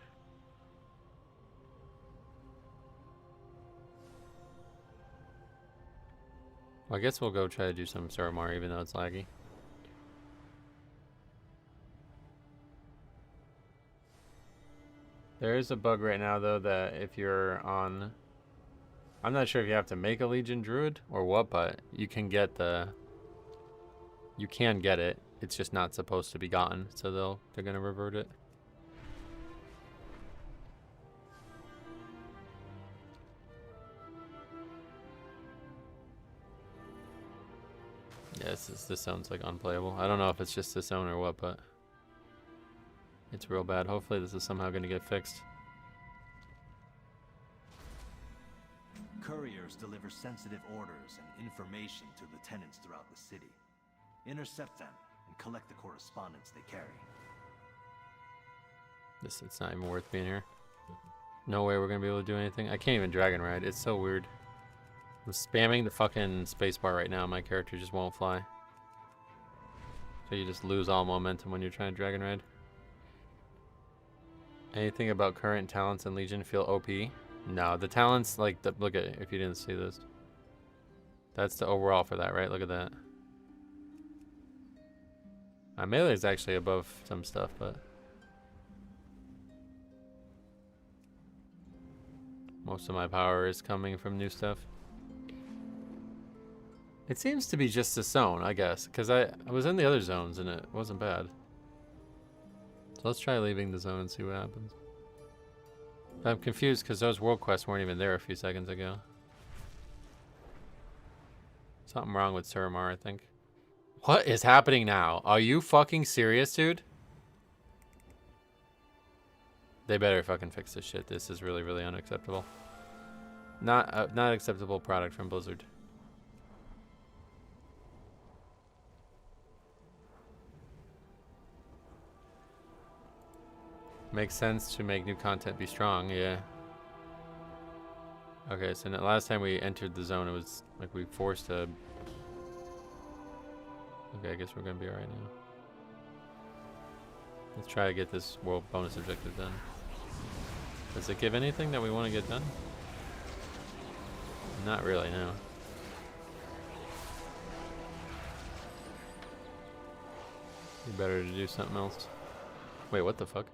Speaker 1: Well, I guess we'll go try to do some Suramar even though it's laggy. There is a bug right now though that if you're on... I'm not sure if you have to make a Legion Druid or what, but you can get the... You can get it. It's just not supposed to be gotten, so they're gonna revert it. Yeah, this sounds like unplayable. I don't know if it's just this zone or what, but it's real bad. Hopefully this is somehow gonna get fixed.
Speaker 2: Couriers deliver sensitive orders and information to lieutenants throughout the city. Intercept them and collect the correspondence they carry.
Speaker 1: It's not even worth being here. No way we're gonna be able to do anything. I can't even dragon ride. It's so weird. I'm spamming the fucking spacebar right now. My character just won't fly. So So you just lose all momentum when you're trying to Dragon Ride. Anything about current talents in Legion feel OP? No, the talents, like, look at it, if you didn't see this. That's the overall for that, right? Look at that. Melee is actually above some stuff, but... most of my power is coming from new stuff. It seems to be just this zone, I guess, because I was in the other zones and it wasn't bad. So let's try leaving the zone and see what happens. I'm confused because those world quests weren't even there a few seconds ago. Something wrong with Suramar, I think. What is happening now? Are you fucking serious, dude? They better fucking fix this shit. This is really, really unacceptable. Not acceptable product from Blizzard. Makes sense to make new content be strong, yeah. Okay, so last time we entered the zone, it was like we forced a... okay, I guess we're gonna be alright now. Let's try to get this world bonus objective done. Does it give anything that we want to get done? Not really, no. Be better to do something else. Wait, what the fuck?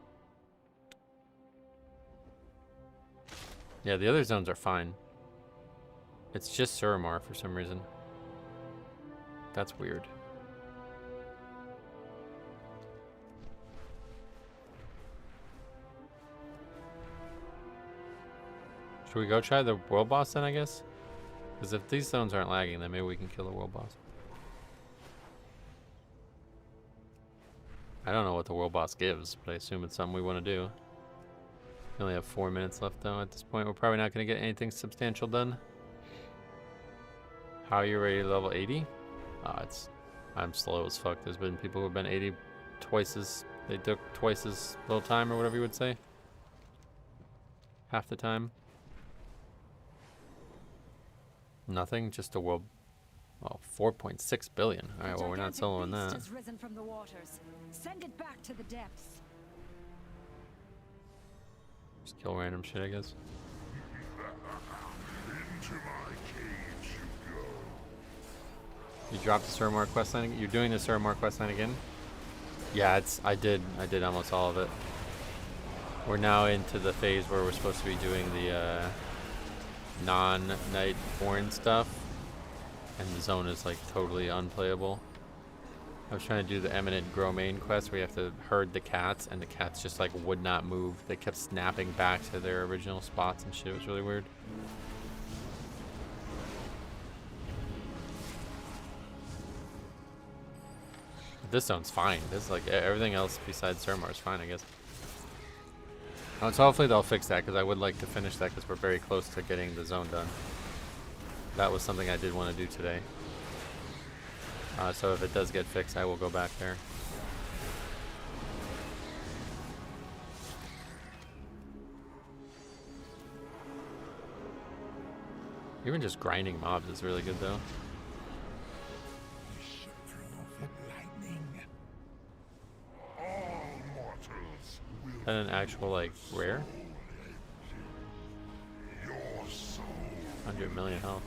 Speaker 1: Yeah, the other zones are fine. It's just Suramar for some reason. That's weird. Should we go try the world boss then, I guess? Because if these zones aren't lagging, then maybe we can kill the world boss. I don't know what the world boss gives, but I assume it's something we want to do. We only have 4 minutes left though at this point. We're probably not going to get anything substantial done. How are you ready to level 80? I'm slow as fuck. There's been people who've been 80 twice as... they took twice as little time or whatever you would say. Half the time. Nothing, just a world... well, 4.6 billion. Alright, well, we're not soloing that.
Speaker 3: Has risen from the waters. Send it back to the depths.
Speaker 1: Just kill random shit, I guess.
Speaker 4: Into my cage you go.
Speaker 1: You dropped the Suramar questline. You're doing the Suramar questline again? Yeah, I did almost all of it. We're now into the phase where we're supposed to be doing the non-Night Born stuff, and the zone is like totally unplayable. I was trying to do the Eminent Gromain quest where you have to herd the cats, and the cats just like would not move. They kept snapping back to their original spots and shit. It was really weird. This zone's fine. This is like everything else besides Suramar is fine, I guess. So hopefully they'll fix that, because I would like to finish that because we're very close to getting the zone done. That was something I did want to do today. So if it does get fixed, I will go back there. Even just grinding mobs is really good though. Is that an actual like rare? 100 million health.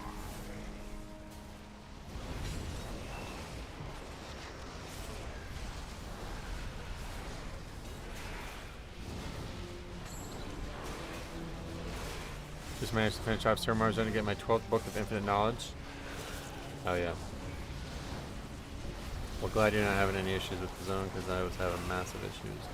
Speaker 1: Just managed to finish off Suramar Zone to get my 12th book of infinite knowledge. Oh yeah. Well, glad you're not having any issues with the zone, because I was having massive issues.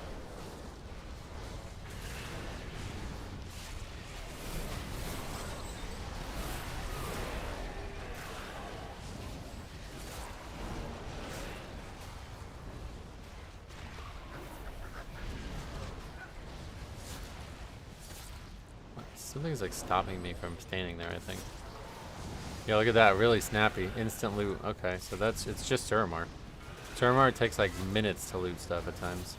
Speaker 1: Something's like stopping me from standing there, I think. Yeah, look at that, really snappy. Instant loot. Okay, so it's just Suramar. Suramar takes like minutes to loot stuff at times.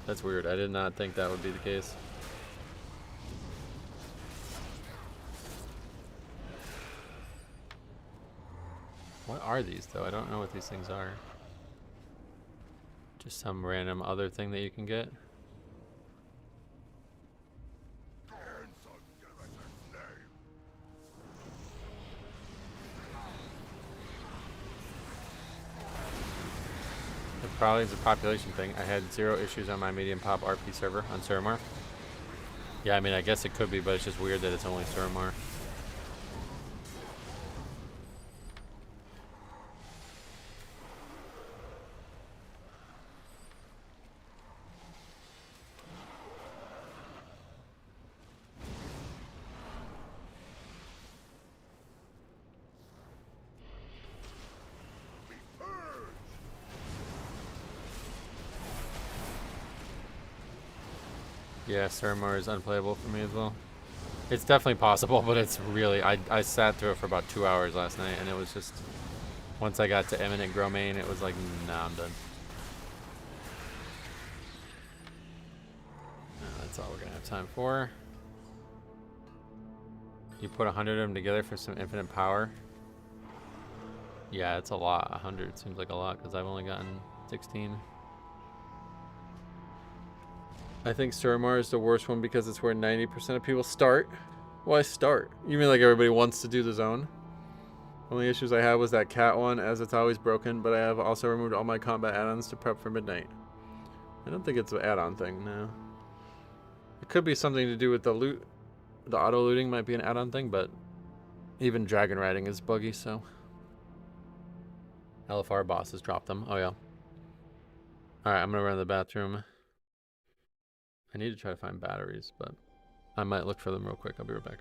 Speaker 1: That's weird. I did not think that would be the case. What are these though? I don't know what these things are. just some random other thing that you can get. It probably is a population thing. I had 0 issues on my medium pop RP server on Suramar. Yeah, I mean, I guess it could be, but it's just weird that it's only Suramar. Yeah, Suramar is unplayable for me as well. It's definitely possible, but it's really... I sat through it for about 2 hours last night, and it was just... Once I got to Eminent Gromane, it was like, nah, I'm done. That's all we're going to have time for. You put 100 of them together for some infinite power. Yeah, it's a lot. 100 seems like a lot, because I've only gotten 16. I think Suramar is the worst one because it's where 90% of people start. Why start? You mean like everybody wants to do the zone? Only issues I had was that cat one, as it's always broken, but I have also removed all my combat add-ons to prep for midnight. I don't think it's an add-on thing, no. It could be something to do with the loot. The auto-looting might be an add-on thing, but even dragon riding is buggy, so. LFR bosses dropped them. Oh, yeah. Alright, I'm gonna run to the bathroom. I need to try to find batteries, but I might look for them real quick. I'll be right back.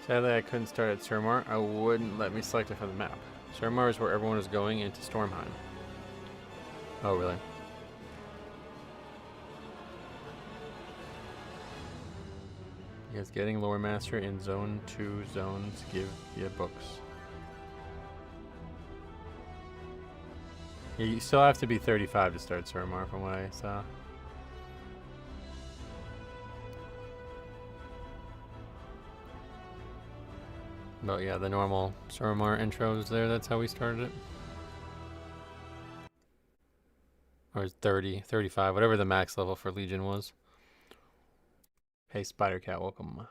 Speaker 1: Sadly, I couldn't start at Suramar. I wouldn't let me select it from the map. Suramar is where everyone is going into Stormheim. Oh, really? Because getting Lore Master in Zone 2 zones give you books. Yeah, you still have to be 35 to start Suramar from what I saw. But yeah, the normal Suramar intros there, that's how we started it. Or 30, 35, whatever the max level for Legion was. Hey, Spider Cat, welcome.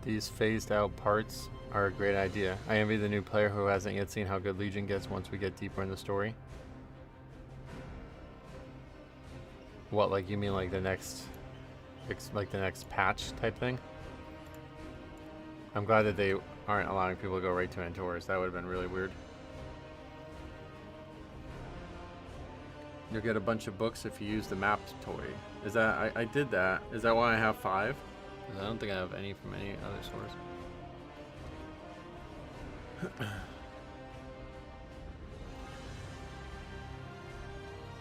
Speaker 1: These phased out parts are a great idea. I envy the new player who hasn't yet seen how good Legion gets once we get deeper in the story. What, like you mean like the next patch type thing? I'm glad that they aren't allowing people to go right to Antorus. That would have been really weird. You'll get a bunch of books if you use the map toy. Is that, I did that. Is that why I have 5? Because I don't think I have any from any other source.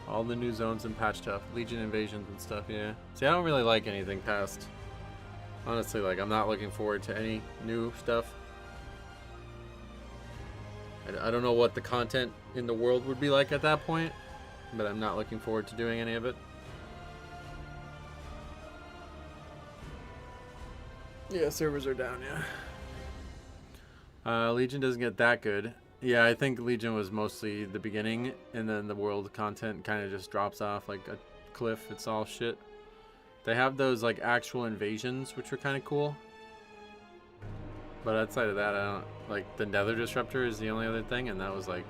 Speaker 1: All the new zones and patch stuff. Legion invasions and stuff, yeah. See, I don't really like anything past. Honestly, like, I'm not looking forward to any new stuff. I don't know what the content in the world would be like at that point, but I'm not looking forward to doing any of it. Yeah, servers are down, yeah. Legion doesn't get that good. Yeah, I think Legion was mostly the beginning, and then the world content kind of just drops off like a cliff. It's all shit. They have those like actual invasions, which are kind of cool. But outside of that, I don't like the Nether Disruptor is the only other thing, and that was like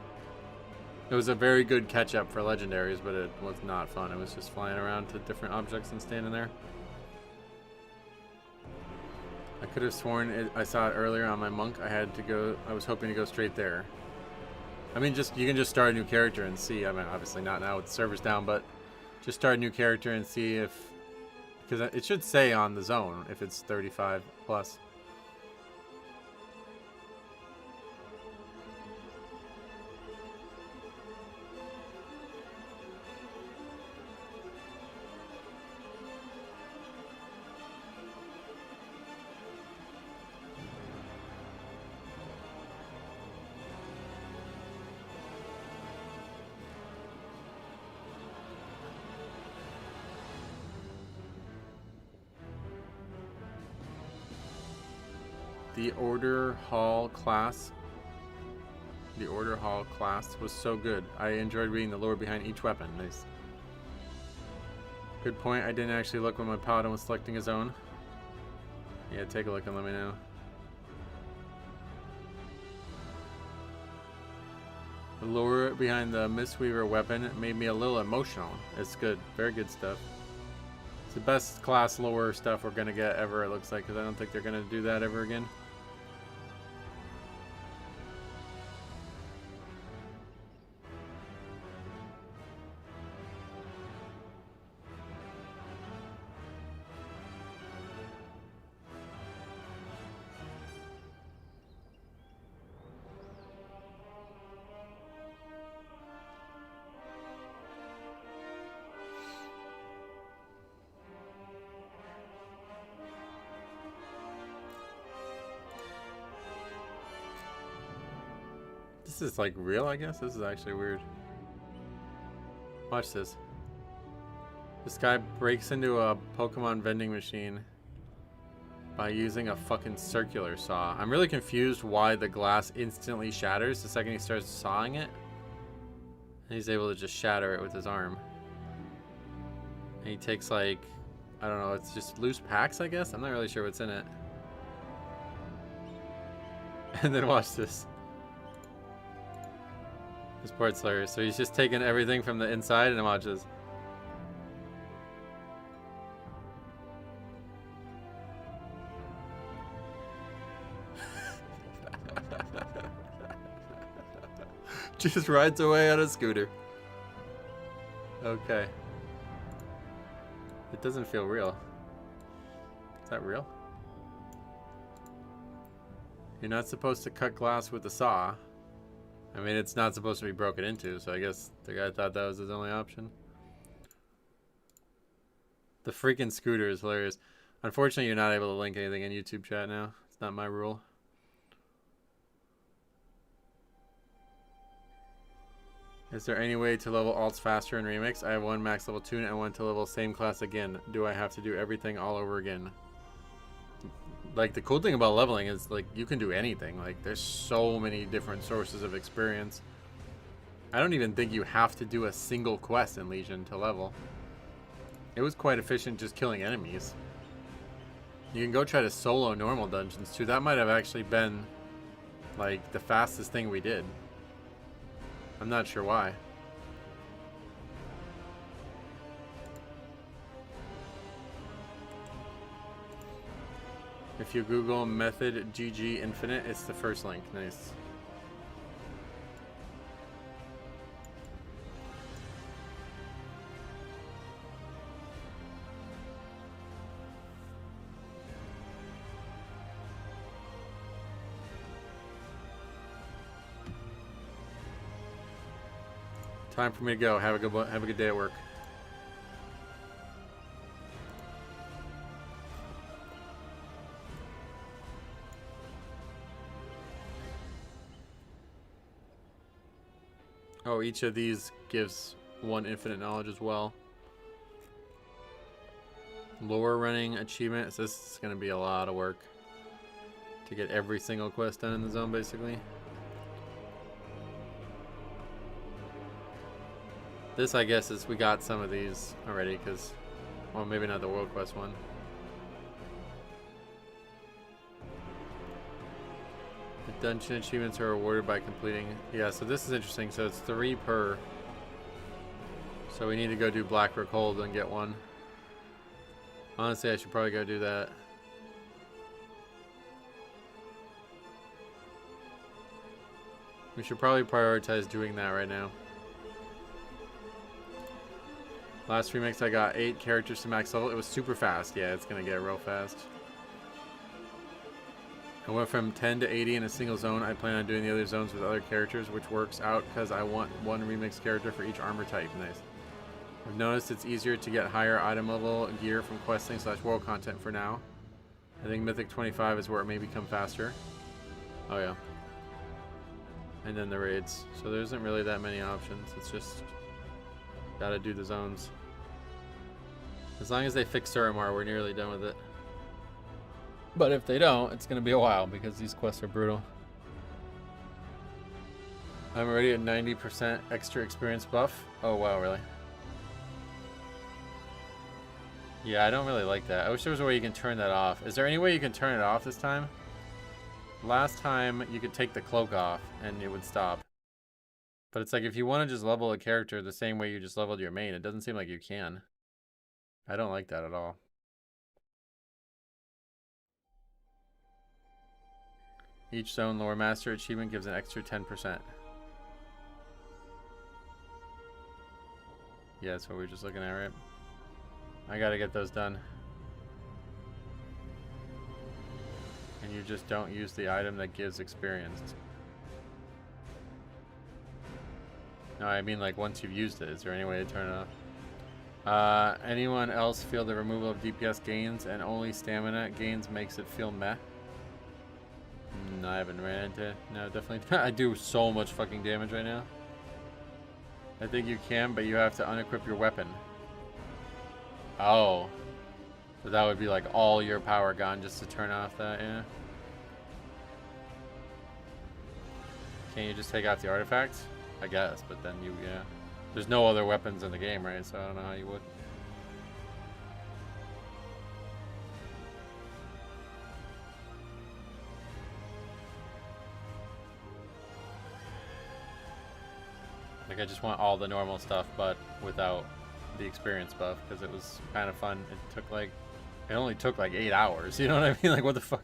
Speaker 1: it was a very good catch up for legendaries, but it was not fun. It was just flying around to different objects and standing there. I could have sworn I saw it earlier on my monk. I was hoping to go straight there. I mean, you can just start a new character and see. I mean, obviously not now with the servers down, but just start a new character and see if, because it should say on the zone if it's 35 plus. The Order Hall class was so good. I enjoyed reading the lore behind each weapon. Nice. Good point. I didn't actually look when my paladin was selecting his own. Yeah, take a look and let me know. The lore behind the Mistweaver weapon made me a little emotional. It's good. Very good stuff. It's the best class lore stuff we're going to get ever, it looks like, because I don't think they're going to do that ever again. This is like real, I guess. This is actually weird. Watch this. This guy breaks into a Pokemon vending machine by using a fucking circular saw. I'm really confused why the glass instantly shatters the second he starts sawing it. And he's able to just shatter it with his arm. And he takes like, I don't know, it's just loose packs, I guess? I'm not really sure what's in it. And then watch this. This part's hilarious. So he's just taking everything from the inside and watches. Just rides away on a scooter. Okay. It doesn't feel real. Is that real? You're not supposed to cut glass with a saw. I mean, it's not supposed to be broken into, so I guess the guy thought that was his only option. The freaking scooter is hilarious. Unfortunately, you're not able to link anything in YouTube chat now. It's not my rule. Is there any way to level alts faster in Remix? I have one max level 2 and I want to level same class again. Do I have to do everything all over again? Like, the cool thing about leveling is, like, you can do anything. Like, there's so many different sources of experience. I don't even think you have to do a single quest in Legion to level. It was quite efficient just killing enemies. You can go try to solo normal dungeons too. That might have actually been like the fastest thing we did. I'm not sure why. If you Google method GG infinite, it's the first link. Nice. Time for me to go. Have a good day at work. Oh, each of these gives one infinite knowledge as well. Lore running achievement. So this is going to be a lot of work to get every single quest done in the zone, basically. This, I guess, is we got some of these already, because, well, maybe not the World Quest one. The dungeon achievements are awarded by completing. Yeah, so this is interesting. So it's 3 per. So we need to go do Blackrock Hold and get one. Honestly, I should probably go do that. We should probably prioritize doing that right now. Last remix I got 8 characters to max level. It was super fast. Yeah, it's gonna get real fast. I went from 10 to 80 in a single zone. I plan on doing the other zones with other characters, which works out because I want one remix character for each armor type. Nice. I've noticed it's easier to get higher item level gear from questing / world content for now. I think Mythic 25 is where it may become faster. Oh yeah. And then the raids. So there isn't really that many options. It's just gotta do the zones. As long as they fix Suramar, we're nearly done with it. But if they don't, it's gonna be a while because these quests are brutal. I'm already at 90% extra experience buff. Oh wow, really? Yeah, I don't really like that. I wish there was a way you can turn that off. Is there any way you can turn it off this time? Last time you could take the cloak off and it would stop. But it's like if you want to just level a character the same way you just leveled your main, it doesn't seem like you can. I don't like that at all. Each zone lore master achievement gives an extra 10%. Yeah, that's what we're just looking at, right? I gotta get those done. And you just don't use the item that gives experience. No, I mean like once you've used it. Is there any way to turn it off? Anyone else feel the removal of DPS gains and only stamina gains makes it feel meh? No, I haven't ran into it. No, definitely. I do so much fucking damage right now. I think you can, but you have to unequip your weapon. Oh. So that would be like all your power gone just to turn off that, yeah. Can you just take out the artifacts? I guess, but then you, yeah. There's no other weapons in the game, right? So I don't know how you would. Like, I just want all the normal stuff, but without the experience buff, because it was kind of fun. It took like, it only took like 8 hours. You know what I mean? Like, what the fuck?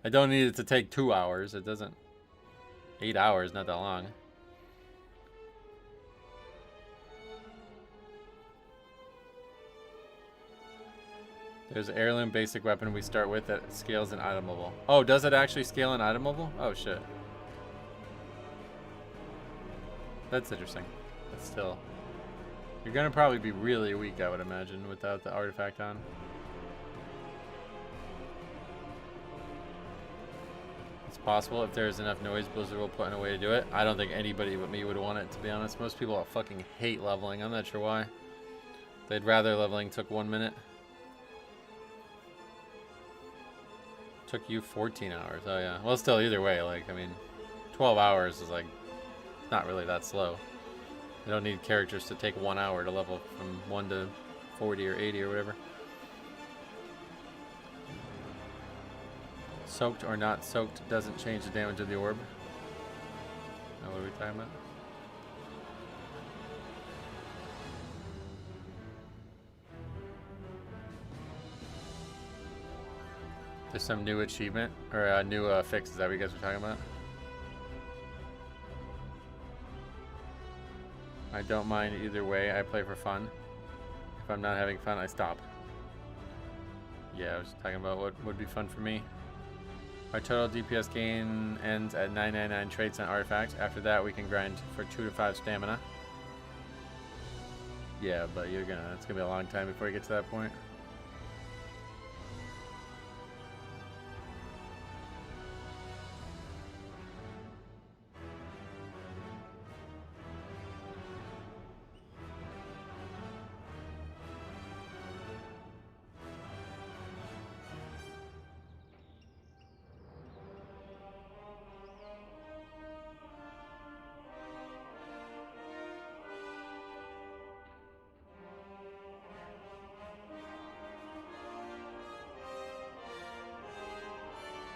Speaker 1: I don't need it to take 2 hours. It doesn't. 8 hours, not that long. There's an heirloom basic weapon we start with that scales in item level. Oh, does it actually scale in item level? Oh, shit. That's interesting. But still. You're gonna probably be really weak, I would imagine, without the artifact on. It's possible if there's enough noise, Blizzard will put in a way to do it. I don't think anybody but me would want it, to be honest. Most people fucking hate leveling. I'm not sure why. They'd rather leveling took 1 minute. Took you 14 hours. Oh yeah. Well, still, either way, like, I mean, 12 hours is like not really that slow. You don't need characters to take 1 hour to level from 1 to 40 or 80 or whatever. Soaked or not soaked doesn't change the damage of the orb. Now what are we talking about? There's some new achievement or a new fix. Is that what you guys were talking about? I don't mind either way. I play for fun. If I'm not having fun, I stop. Yeah, I was talking about what would be fun for me. Our total DPS gain ends at 999 traits and artifacts. After that, we can grind for 2 to 5 stamina. Yeah, but it's gonna be a long time before you get to that point.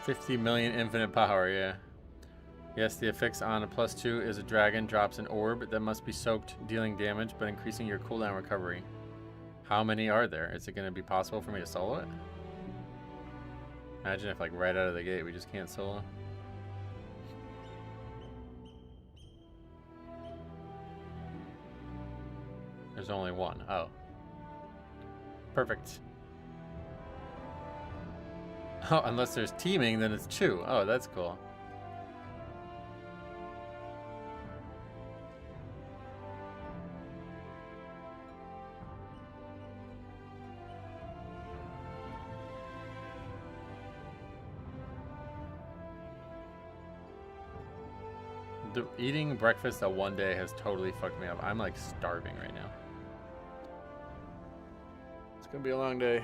Speaker 1: $50 million infinite power, yeah. Yes, the affix on a +2 is a dragon, drops an orb that must be soaked, dealing damage, but increasing your cooldown recovery. How many are there? Is it going to be possible for me to solo it? Imagine if, like, right out of the gate we just can't solo. There's only one. Oh. Perfect. Oh, unless there's teaming, then it's 2. Oh, that's cool. Eating breakfast at one day has totally fucked me up. I'm like starving right now. It's gonna be a long day.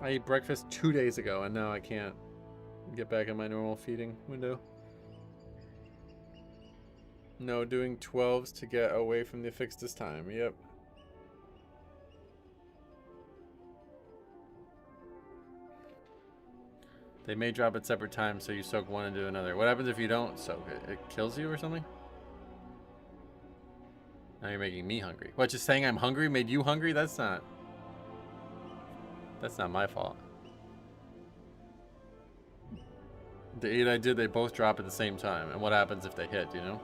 Speaker 1: I ate breakfast 2 days ago and now I can't get back in my normal feeding window. No, doing 12s to get away from the affix this time. Yep. They may drop at separate times, so you soak one and do another. What happens if you don't soak it? It kills you or something? Now you're making me hungry. What, just saying I'm hungry made you hungry? That's not my fault. The 8 I did, they both drop at the same time. And what happens if they hit, do you know?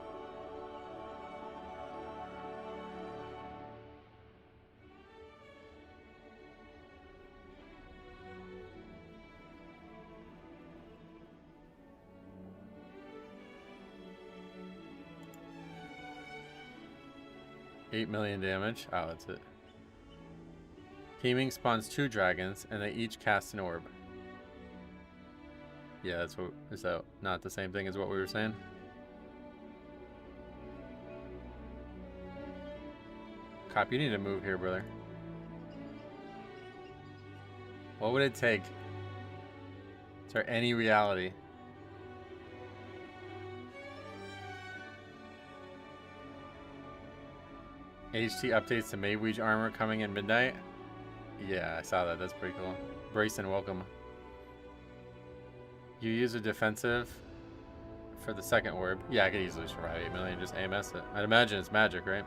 Speaker 1: $8 million damage. Oh, that's it. Teaming spawns 2 dragons, and they each cast an orb. Yeah, that's what. Is that not the same thing as what we were saying? Cop, you need to move here, brother. What would it take? Is there any reality? HT updates to Mayweege armor coming in midnight. Yeah, I saw that. That's pretty cool. Brace and welcome. You use a defensive for the second orb. Yeah, I could easily survive 8 million. Just AMS it. I'd imagine it's magic, right?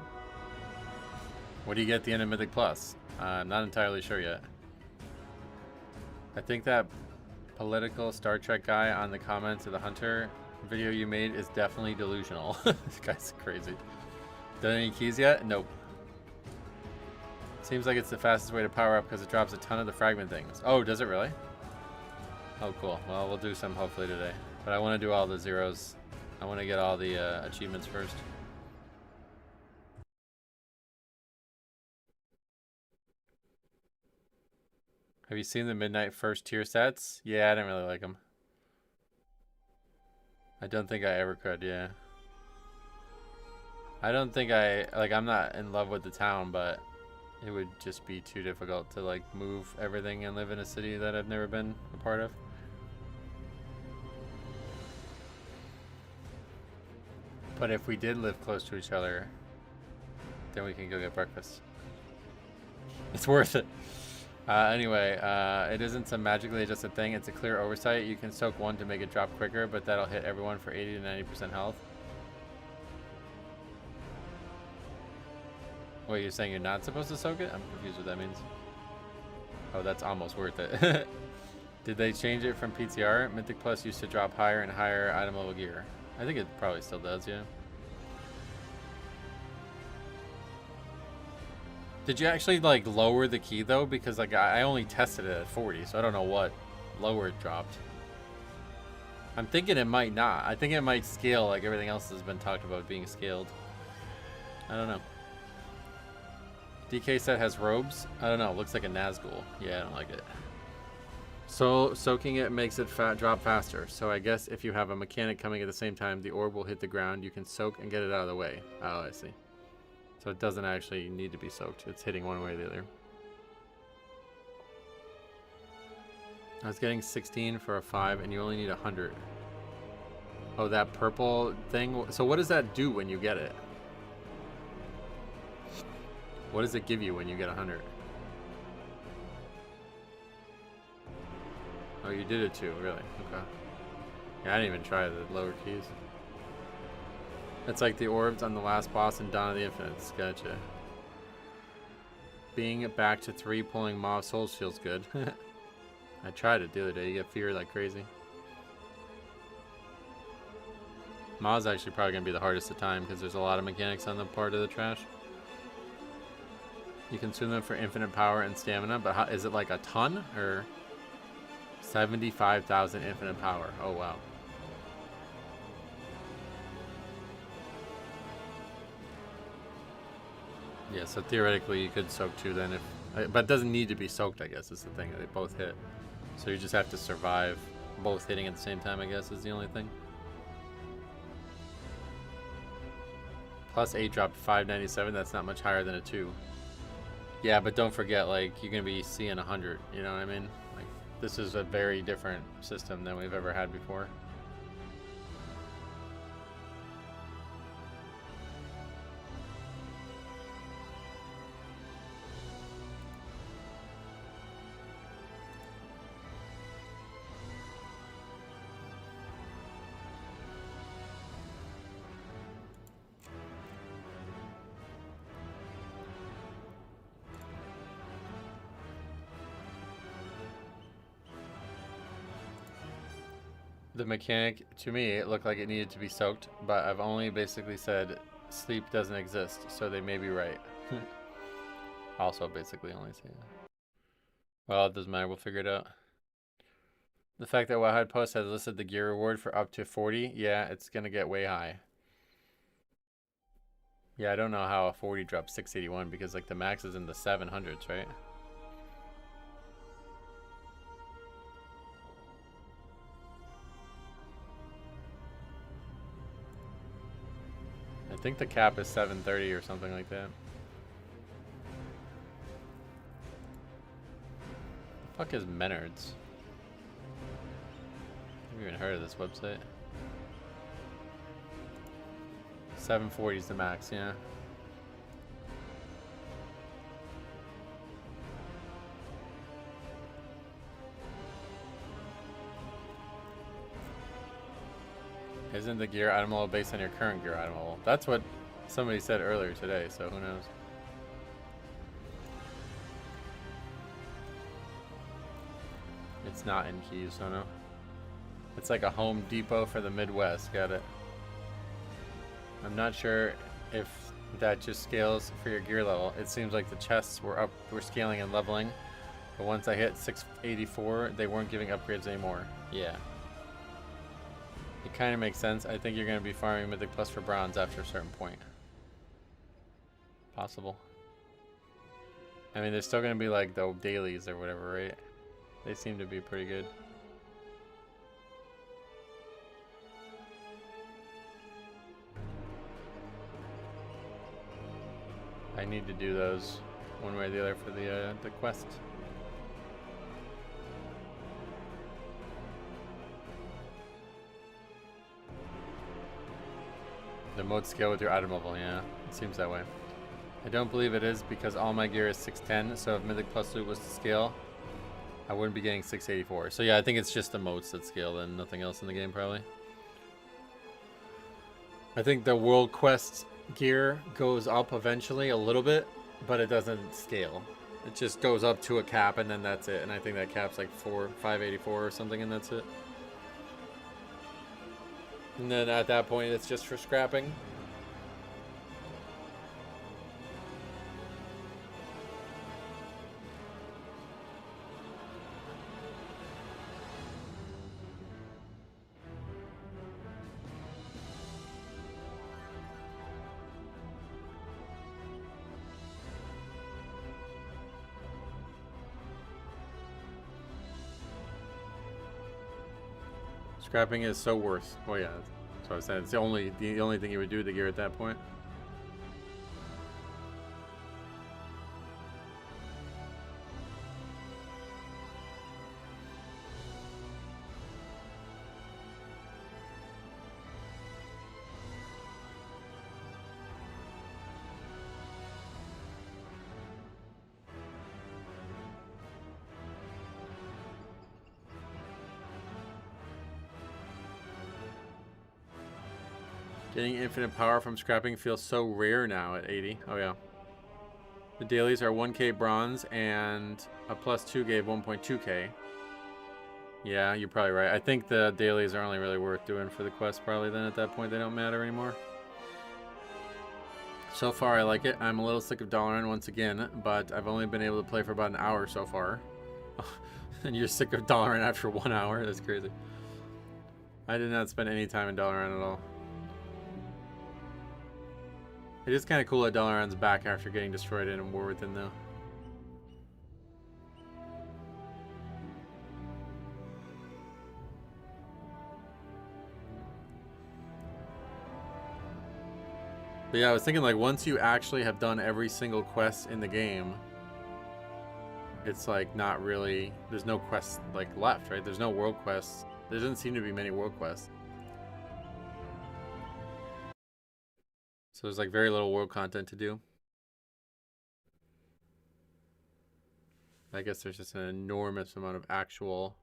Speaker 1: What do you get at the end of Mythic Plus? I'm not entirely sure yet. I think that political Star Trek guy on the comments of the Hunter video you made is definitely delusional. This guy's crazy. Done any keys yet? Nope. Seems like it's the fastest way to power up because it drops a ton of the fragment things. Oh, does it really? Oh, cool. Well, we'll do some hopefully today. But I want to do all the zeros. I want to get all the achievements first. Have you seen the Midnight First tier sets? Yeah, I didn't really like them. I don't think I ever could, yeah. I don't think I'm not in love with the town, but it would just be too difficult to like move everything and live in a city that I've never been a part of. But if we did live close to each other, then we can go get breakfast. It's worth it. Anyway, it isn't some magically adjusted thing. It's a clear oversight. You can soak one to make it drop quicker, but that'll hit everyone for 80 to 90% health. Wait, you're saying you're not supposed to soak it? I'm confused what that means. Oh, that's almost worth it. Did they change it from PTR? Mythic Plus used to drop higher and higher item level gear. I think it probably still does, yeah. Did you actually like lower the key though? Because like I only tested it at 40, so I don't know what lower it dropped. I'm thinking it might not. I think it might scale like everything else has been talked about being scaled. I don't know. DK set has robes. I don't know. Looks like a Nazgul. Yeah, I don't like it. So soaking it makes it drop faster. So I guess if you have a mechanic coming at the same time, the orb will hit the ground. You can soak and get it out of the way. Oh, I see. So it doesn't actually need to be soaked. It's hitting one way or the other. I was getting 16 for a 5 and you only need 100. Oh, that purple thing. So what does that do when you get it? What does it give you when you get 100? Oh, you did it too, really? Okay. Yeah, I didn't even try the lower keys. It's like the orbs on the last boss in Dawn of the Infinites. Gotcha. Being back to 3 pulling Maw of Souls feels good. I tried it the other day. You get fear like crazy. Maw's actually probably going to be the hardest to time because there's a lot of mechanics on the part of the trash. You consume them for infinite power and stamina, but how, is it like a ton or 75,000 infinite power? Oh wow. Yeah, so theoretically you could soak 2 then if, but it doesn't need to be soaked, I guess is the thing. They both hit. So you just have to survive both hitting at the same time, I guess is the only thing. Plus 8 dropped 597, that's not much higher than a 2. Yeah, but don't forget, like, you're going to be seeing 100, you know what I mean? Like, this is a very different system than we've ever had before. The mechanic, to me, it looked like it needed to be soaked, but I've only basically said sleep doesn't exist, so they may be right. Also, basically only say that. Well, it doesn't matter, we'll figure it out. The fact that Wildhide Post has listed the gear reward for up to 40, yeah, it's gonna get way high. Yeah, I don't know how a 40 drops 681 because like the max is in the 700s, right? I think the cap is 730 or something like that. The fuck is Menards? I've even heard of this website. 740 is the max, yeah. Isn't the gear item level based on your current gear item level? That's what somebody said earlier today, so who knows? It's not in keys, so no. It's like a Home Depot for the Midwest, got it. I'm not sure if that just scales for your gear level. It seems like the chests were scaling and leveling, but once I hit 684, they weren't giving upgrades anymore. Yeah. It kind of makes sense. I think you're going to be farming Mythic Plus for bronze after a certain point. Possible. I mean, there's still going to be like the dailies or whatever, right? They seem to be pretty good. I need to do those one way or the other for the quest. The mode scale with your item level, yeah. It seems that way. I don't believe it is because all my gear is 610, so if Mythic Plus Loot was to scale, I wouldn't be getting 684. So yeah, I think it's just the motes that scale and nothing else in the game probably. I think the World Quest gear goes up eventually a little bit, but it doesn't scale. It just goes up to a cap and then that's it. And I think that cap's like 584 or something and that's it. And then at that point it's just for scrapping. Scrapping is so worth. Oh yeah, that's what I was saying. It's the only thing you would do with the gear at that point. Getting infinite power from scrapping feels so rare now at 80. Oh yeah. The dailies are 1k bronze and a +2 gave 1.2k. Yeah, you're probably right. I think the dailies are only really worth doing for the quest probably then at that point. They don't matter anymore. So far I like it. I'm a little sick of Dalaran once again, but I've only been able to play for about an hour so far. And you're sick of Dalaran after 1 hour? That's crazy. I did not spend any time in Dalaran at all. It is kind of cool that Dalaran's back after getting destroyed in War Within, though. But yeah, I was thinking like once you actually have done every single quest in the game, it's like not really, there's no quests like left, right? There's no world quests. There doesn't seem to be many world quests. So there's like very little world content to do. I guess there's just an enormous amount of actual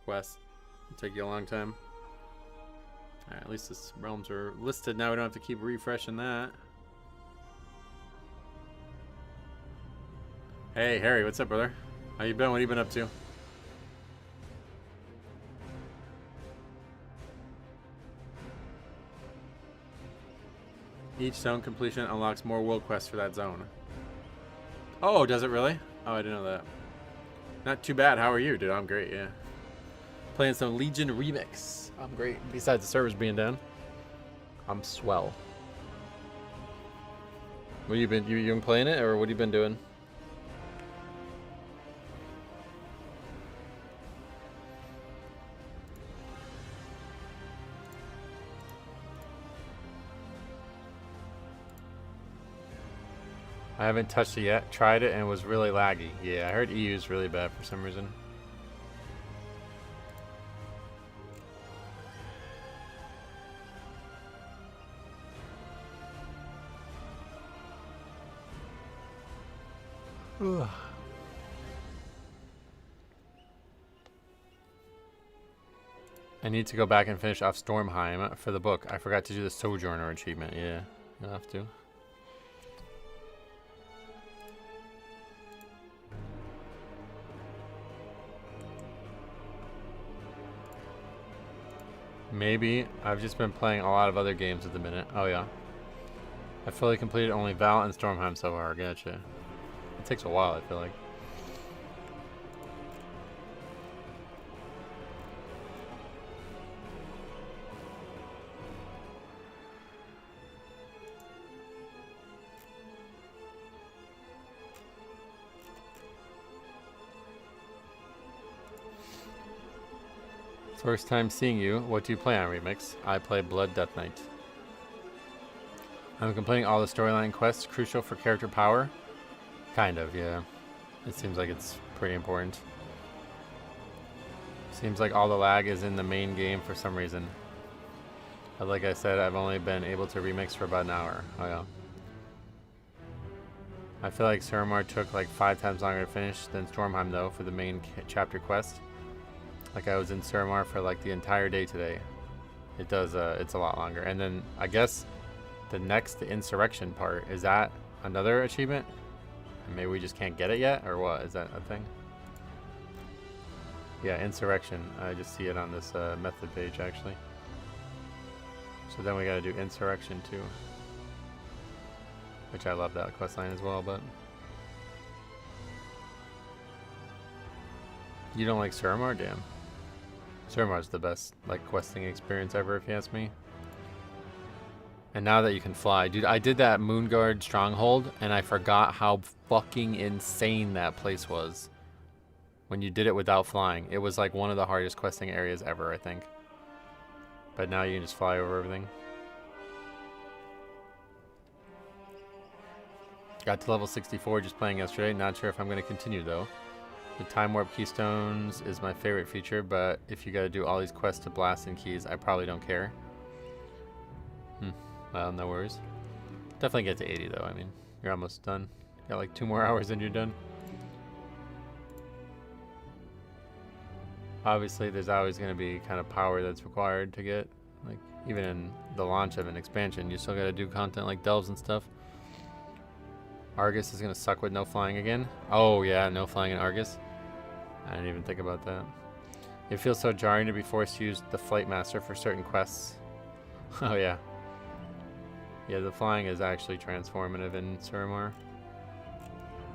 Speaker 1: quests. It'll take you a long time. Alright, at least the realms are listed now. We don't have to keep refreshing that. Hey, Harry, what's up, brother? How you been? What have you been up to? Each zone completion unlocks more world quests for that zone. Oh, does it really? Oh, I didn't know that. Not too bad. How are you, dude? I'm great, yeah. Playing some Legion Remix. I'm great. Besides the servers being down, I'm swell. What you been playing it, or what have you been doing? I haven't touched it yet. Tried it and it was really laggy. Yeah, I heard EU is really bad for some reason. Ugh. I need to go back and finish off Stormheim for the book. I forgot to do the Sojourner achievement. Yeah, you'll have to. Maybe. I've just been playing a lot of other games at the minute. Oh yeah. I fully completed only Val and Stormheim so far. Gotcha. It takes a while, I feel like. First time seeing you. What do you play on Remix? I play Blood Death Knight. I'm completing all the storyline quests crucial for character power. Kind of, yeah. It seems like it's pretty important. Seems like all the lag is in the main game for some reason. But like I said, I've only been able to remix for about an hour. Oh yeah. I feel like Suramar took like 5 times longer to finish than Stormheim though for the main chapter quest. Like I was in Suramar for like the entire day today. It does, it's a lot longer. And then I guess the next insurrection part, is that another achievement? And maybe we just can't get it yet, or what? Is that a thing? Yeah, insurrection. I just see it on this method page actually. So then we gotta do insurrection too. Which I love that quest line as well, but you don't like Suramar? Damn. Suramar's the best like questing experience ever if you ask me. And now that you can fly, dude, I did that Moonguard Stronghold and I forgot how fucking insane that place was. When you did it without flying. It was like one of the hardest questing areas ever, I think. But now you can just fly over everything. Got to level 64 just playing yesterday. Not sure if I'm going to continue though. The Time Warp Keystones is my favorite feature, but if you got to do all these quests to blast in keys, I probably don't care. Well, no worries. Definitely get to 80 though. I mean, you're almost done. Got like 2 more hours and you're done. Obviously, there's always going to be kind of power that's required to get, like, even in the launch of an expansion, you still got to do content like delves and stuff. Argus is going to suck with no flying again. Oh, yeah, no flying in Argus. I didn't even think about that. It feels so jarring to be forced to use the Flight Master for certain quests. Oh, yeah. Yeah, the flying is actually transformative in Suramar.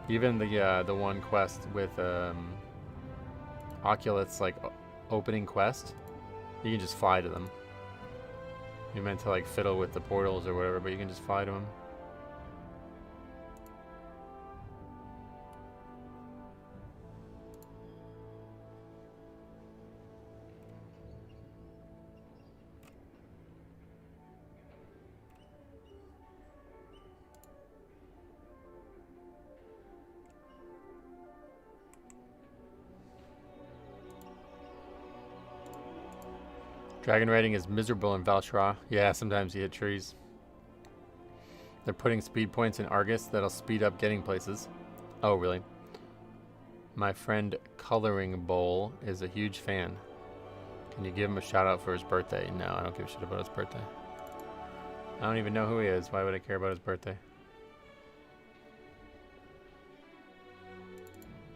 Speaker 1: Even the one quest with Oculus, like opening quest, you can just fly to them. You're meant to like fiddle with the portals or whatever, but you can just fly to them. Dragon riding is miserable in Valshra. Yeah, sometimes you hit trees. They're putting speed points in Argus that'll speed up getting places. Oh, really? My friend Coloring Bowl is a huge fan. Can you give him a shout out for his birthday? No, I don't give a shit about his birthday. I don't even know who he is. Why would I care about his birthday?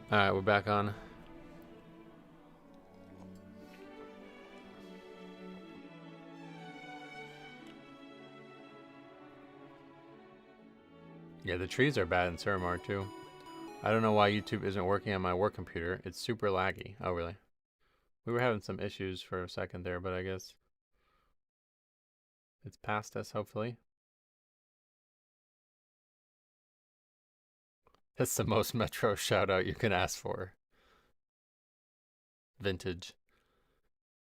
Speaker 1: Alright, we're back on. Yeah, the trees are bad in Suramar too. I don't know why YouTube isn't working on my work computer. It's super laggy. Oh, really? We were having some issues for a second there, but I guess it's past us, hopefully. That's the most Metro shout out you can ask for. Vintage.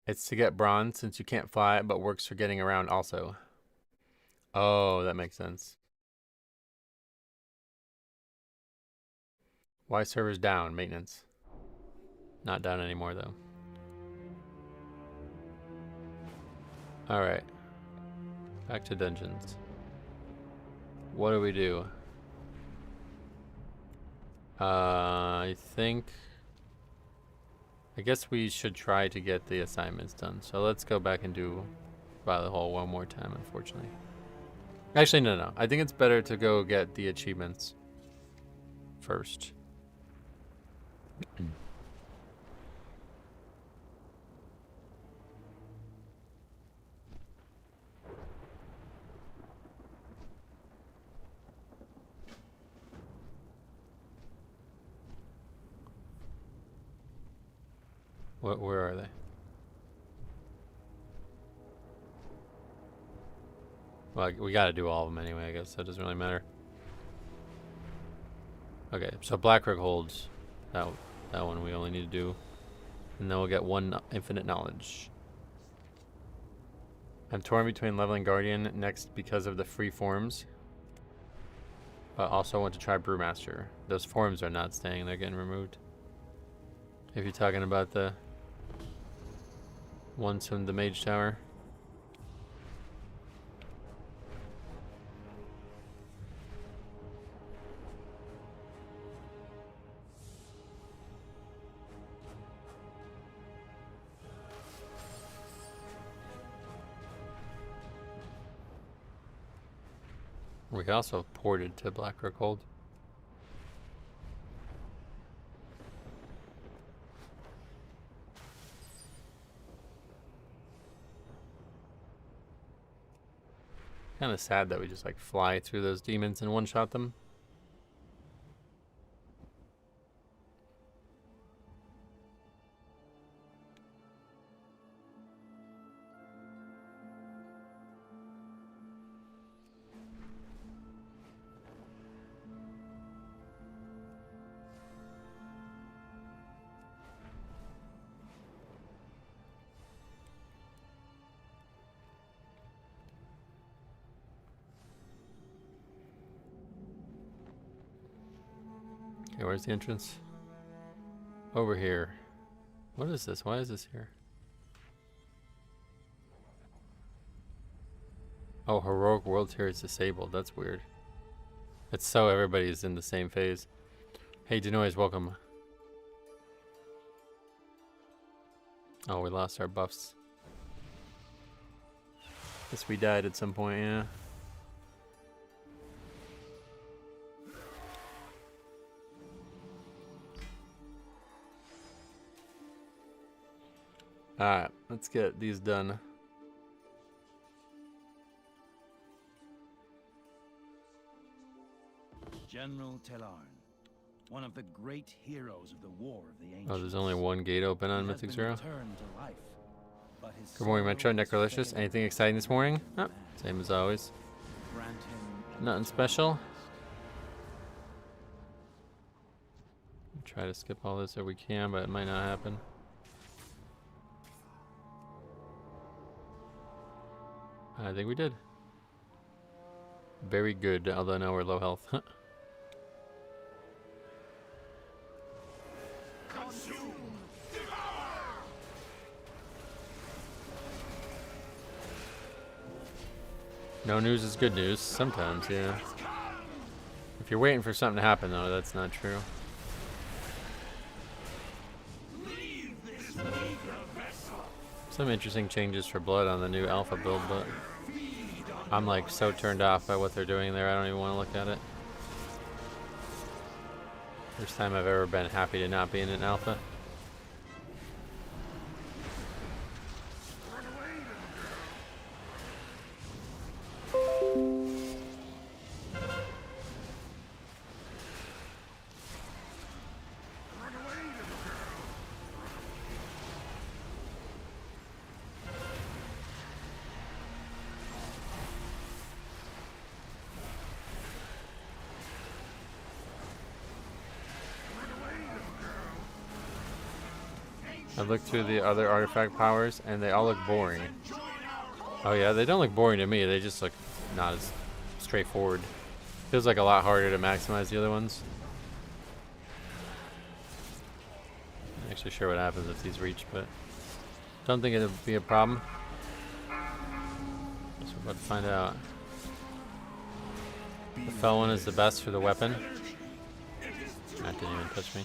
Speaker 1: It's to get bronze since you can't fly, but works for getting around also. Oh, that makes sense. Why servers down? Maintenance. Not down anymore though. Alright. Back to dungeons. What do we do? I guess we should try to get the assignments done. So let's go back and do Violet Hole one more time, unfortunately. Actually, no. I think it's better to go get the achievements first. Where are they? Well, we gotta do all of them anyway, I guess. That doesn't really matter. Okay, so Blackrook holds that one we only need to do. And then we'll get 1 infinite knowledge. I'm torn between leveling Guardian next because of the free forms. But also want to try Brewmaster. Those forms are not staying, they're getting removed. If you're talking about the ones from the Mage Tower. We also ported to Blackrock Hold. Kind of sad that we just like fly through those demons and one-shot them. Okay, where's the entrance? Over here. What is this? Why is this here? Oh, Heroic World Tier is disabled. That's weird. It's so everybody's in the same phase. Hey, Denoise, welcome. Oh, we lost our buffs. Guess we died at some point, yeah. Alright, let's get these done.
Speaker 2: General Telarn, one of the great heroes of the War of the Ancients.
Speaker 1: Oh, there's only one gate open on Mythic Zero.
Speaker 2: Life,
Speaker 1: Good morning, Metro. Necrolicious. Anything exciting this morning? Oh, same as always. Nothing special. Try to skip all this if we can, but it might not happen. I think we did. Very good, although now we're low health. No news is good news. Sometimes, yeah. If you're waiting for something to happen, though, that's not true. Some interesting changes for blood on the new alpha build, but I'm like so turned off by what they're doing there, I don't even want to look at it. First time I've ever been happy to not be in an alpha. I've looked through the other artifact powers and they all look boring. Oh yeah, they don't look boring to me, they just look not as straightforward. Feels like a lot harder to maximize the other ones. Not actually sure what happens if these reach, but don't think it'll be a problem. Guess we're about to find out. The fell one is the best for the weapon. That didn't even touch me.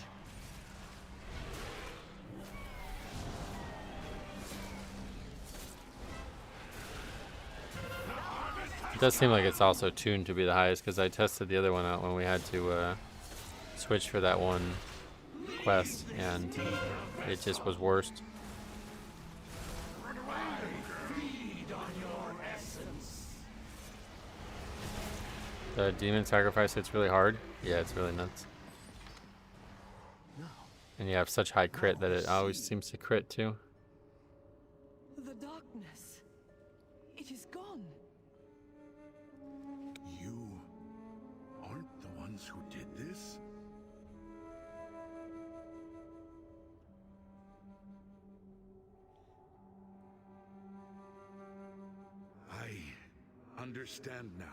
Speaker 1: It does seem like it's also tuned to be the highest because I tested the other one out when we had to switch for that one quest and it just was worst. The demon sacrifice hits really hard. Yeah, it's really nuts. And you have such high crit that it always seems to crit too.
Speaker 6: The darkness. It is gone.
Speaker 4: You aren't the ones who did this? I understand now.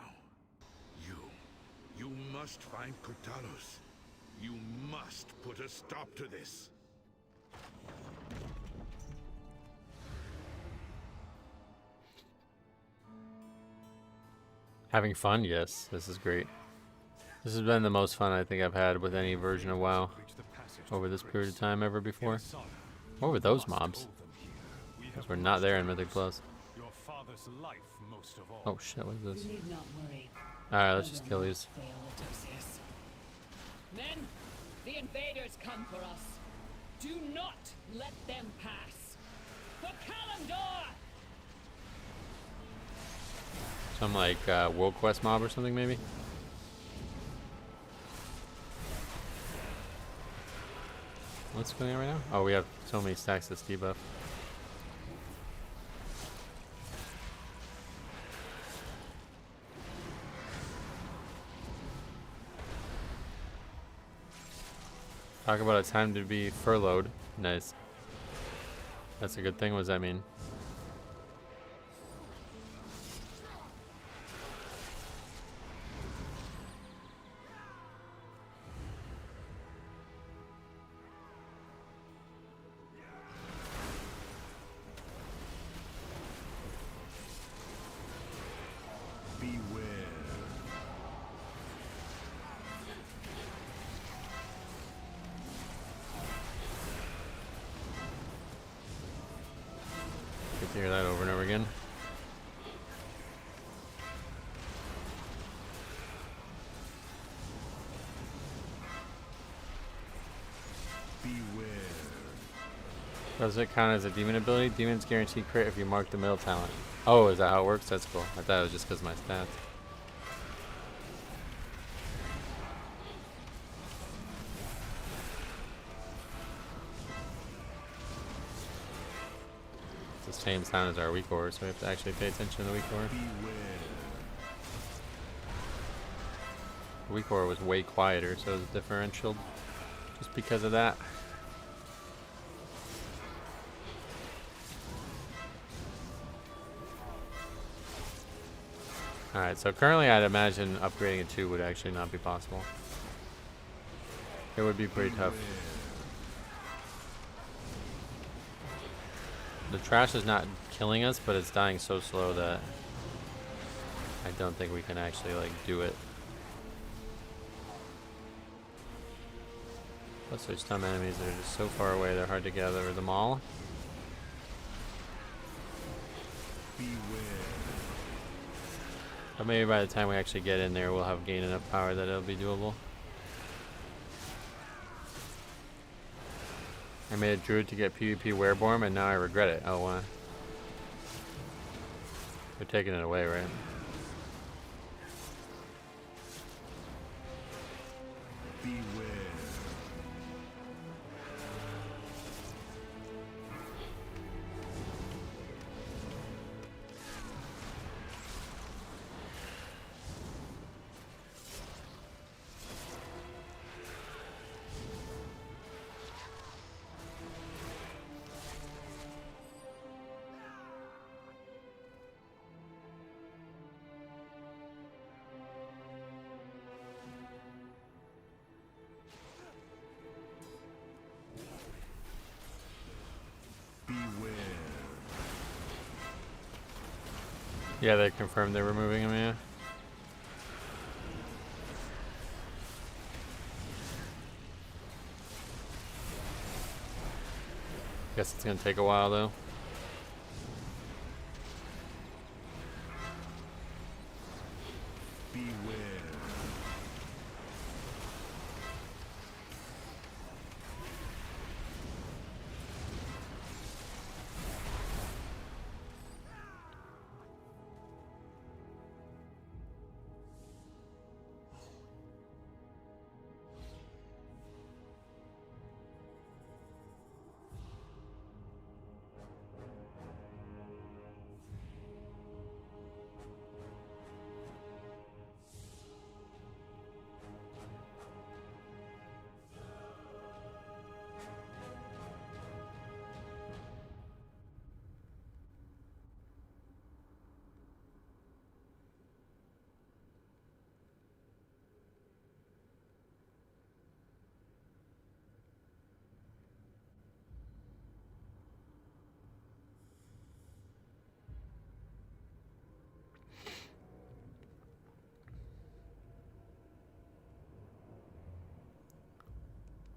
Speaker 4: You must find Kurtalos. You must put a stop to this.
Speaker 1: Having fun? Yes, this is great. This has been the most fun I think I've had with any version of WoW over this period of time ever before. What were those mobs? Because we're not there in Mythic Plus.
Speaker 10: Your father's life most of all.
Speaker 1: Oh shit, what is this?
Speaker 6: You need not worry.
Speaker 1: Alright, let's just kill these.
Speaker 6: Fail, Odysseus.
Speaker 11: Men, the invaders come for us. Do not let them pass. For Kalimdor!
Speaker 1: Some like World Quest mob or something maybe? What's going on right now? Oh, we have so many stacks of debuff. Talk about a time to be furloughed. Nice. That's a good thing. What does that mean? Hear that over and over again.
Speaker 10: Beware.
Speaker 1: Does it count as a demon ability? Demons guarantee crit if you mark the middle talent. Oh, is that how it works? That's cool. I thought it was just because of my stats. It's the same sound as our weak aura, so we have to actually pay attention to the weak aura. The weak aura was way quieter, so it was differential just because of that. Alright, so currently I'd imagine upgrading a 2 would actually not be possible. It would be pretty tough. The trash is not killing us, but it's dying so slow that I don't think we can actually like do it. Plus there's some enemies that are just so far away they're hard to gather them all. But maybe by the time we actually get in there we'll have gained enough power that it'll be doable. I made a druid to get PvP Wereborn and now I regret it. Oh, why? They're taking it away, right? Yeah, they confirmed they're removing him, yeah. Guess it's gonna take a while though.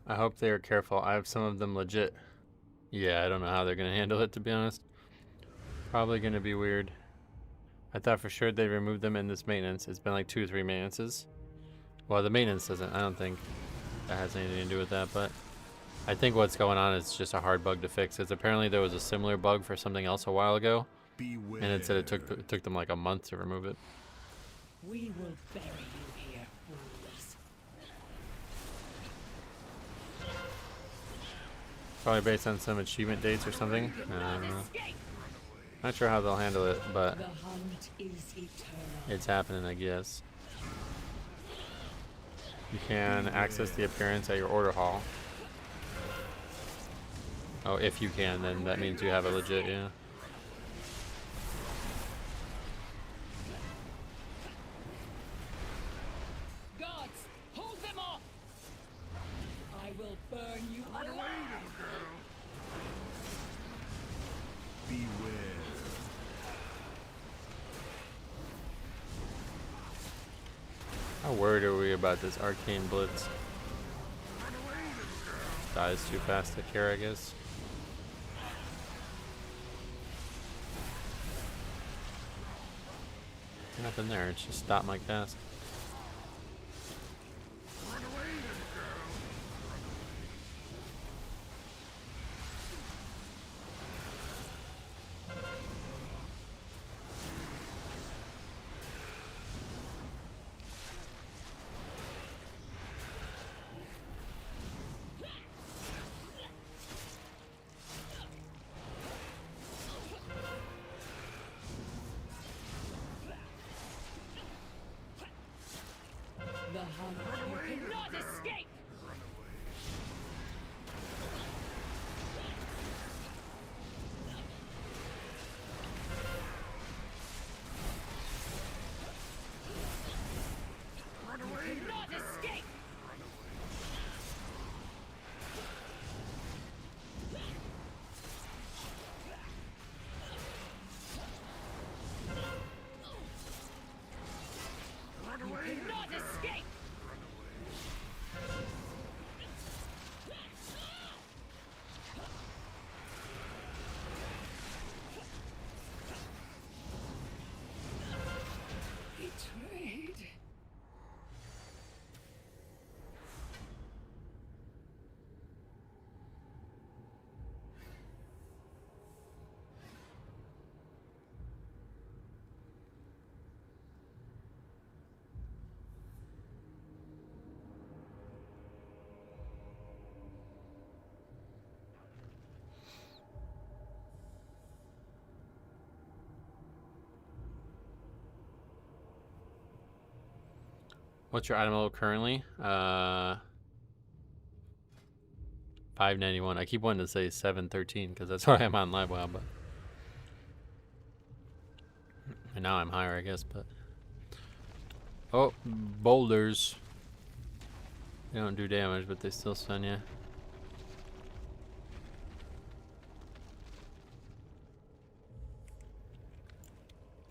Speaker 1: I hope they are careful. I have some of them legit. Yeah, I don't know how they're gonna handle it, to be honest. Probably gonna be weird. I thought for sure they removed them in this maintenance. It's been like 2 or 3 maintenances. Well, the maintenance doesn't. I don't think that has anything to do with that, but I think what's going on is just a hard bug to fix. It's apparently there was a similar bug for something else a while ago, and it said it took them like a month to remove it.
Speaker 11: We will bury you here, fools.
Speaker 1: Probably based on some achievement dates or something. I don't know. Not sure how they'll handle it, but
Speaker 11: The hunt is eternal.
Speaker 1: it's happening, I guess. You can access the appearance at your order hall. Oh, if you can, then that means you have it legit, yeah.
Speaker 11: Gods, hold them off! I will burn you alive!
Speaker 10: Beware.
Speaker 1: How worried are we about this arcane blitz? Dies too fast to care, I guess. Nothing there, it's just stop my cast.
Speaker 11: The hunt, you cannot escape! You cannot escape! You cannot escape! Betrayed.
Speaker 1: What's your item level currently? 591. I keep wanting to say 713 because that's why I'm on LiveWow, but and now I'm higher, I guess. But oh, boulders. They don't do damage, but they still stun you.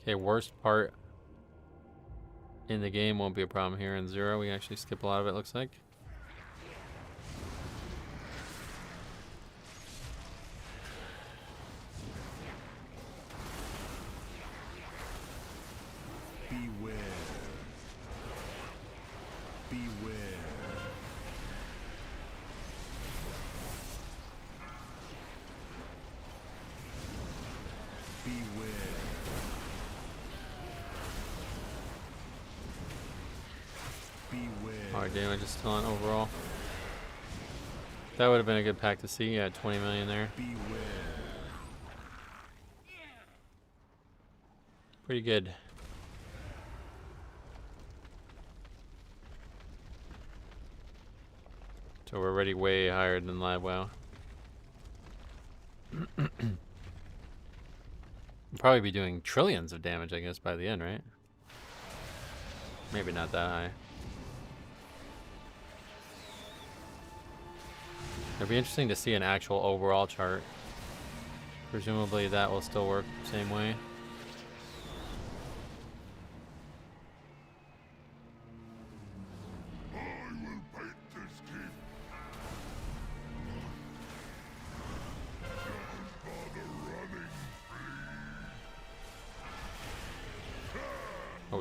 Speaker 1: Okay, worst part in the game won't be a problem here in 0. We actually skip a lot of it, looks like.
Speaker 10: Beware. Beware. Beware.
Speaker 1: Alright, damage is still on overall. That would have been a good pack to see. Yeah, 20 million there. Pretty good. So we're already way higher than LiveWow. We'll probably be doing trillions of damage, I guess, by the end, right? Maybe not that high. It'd be interesting to see an actual overall chart. Presumably that will still work the same way.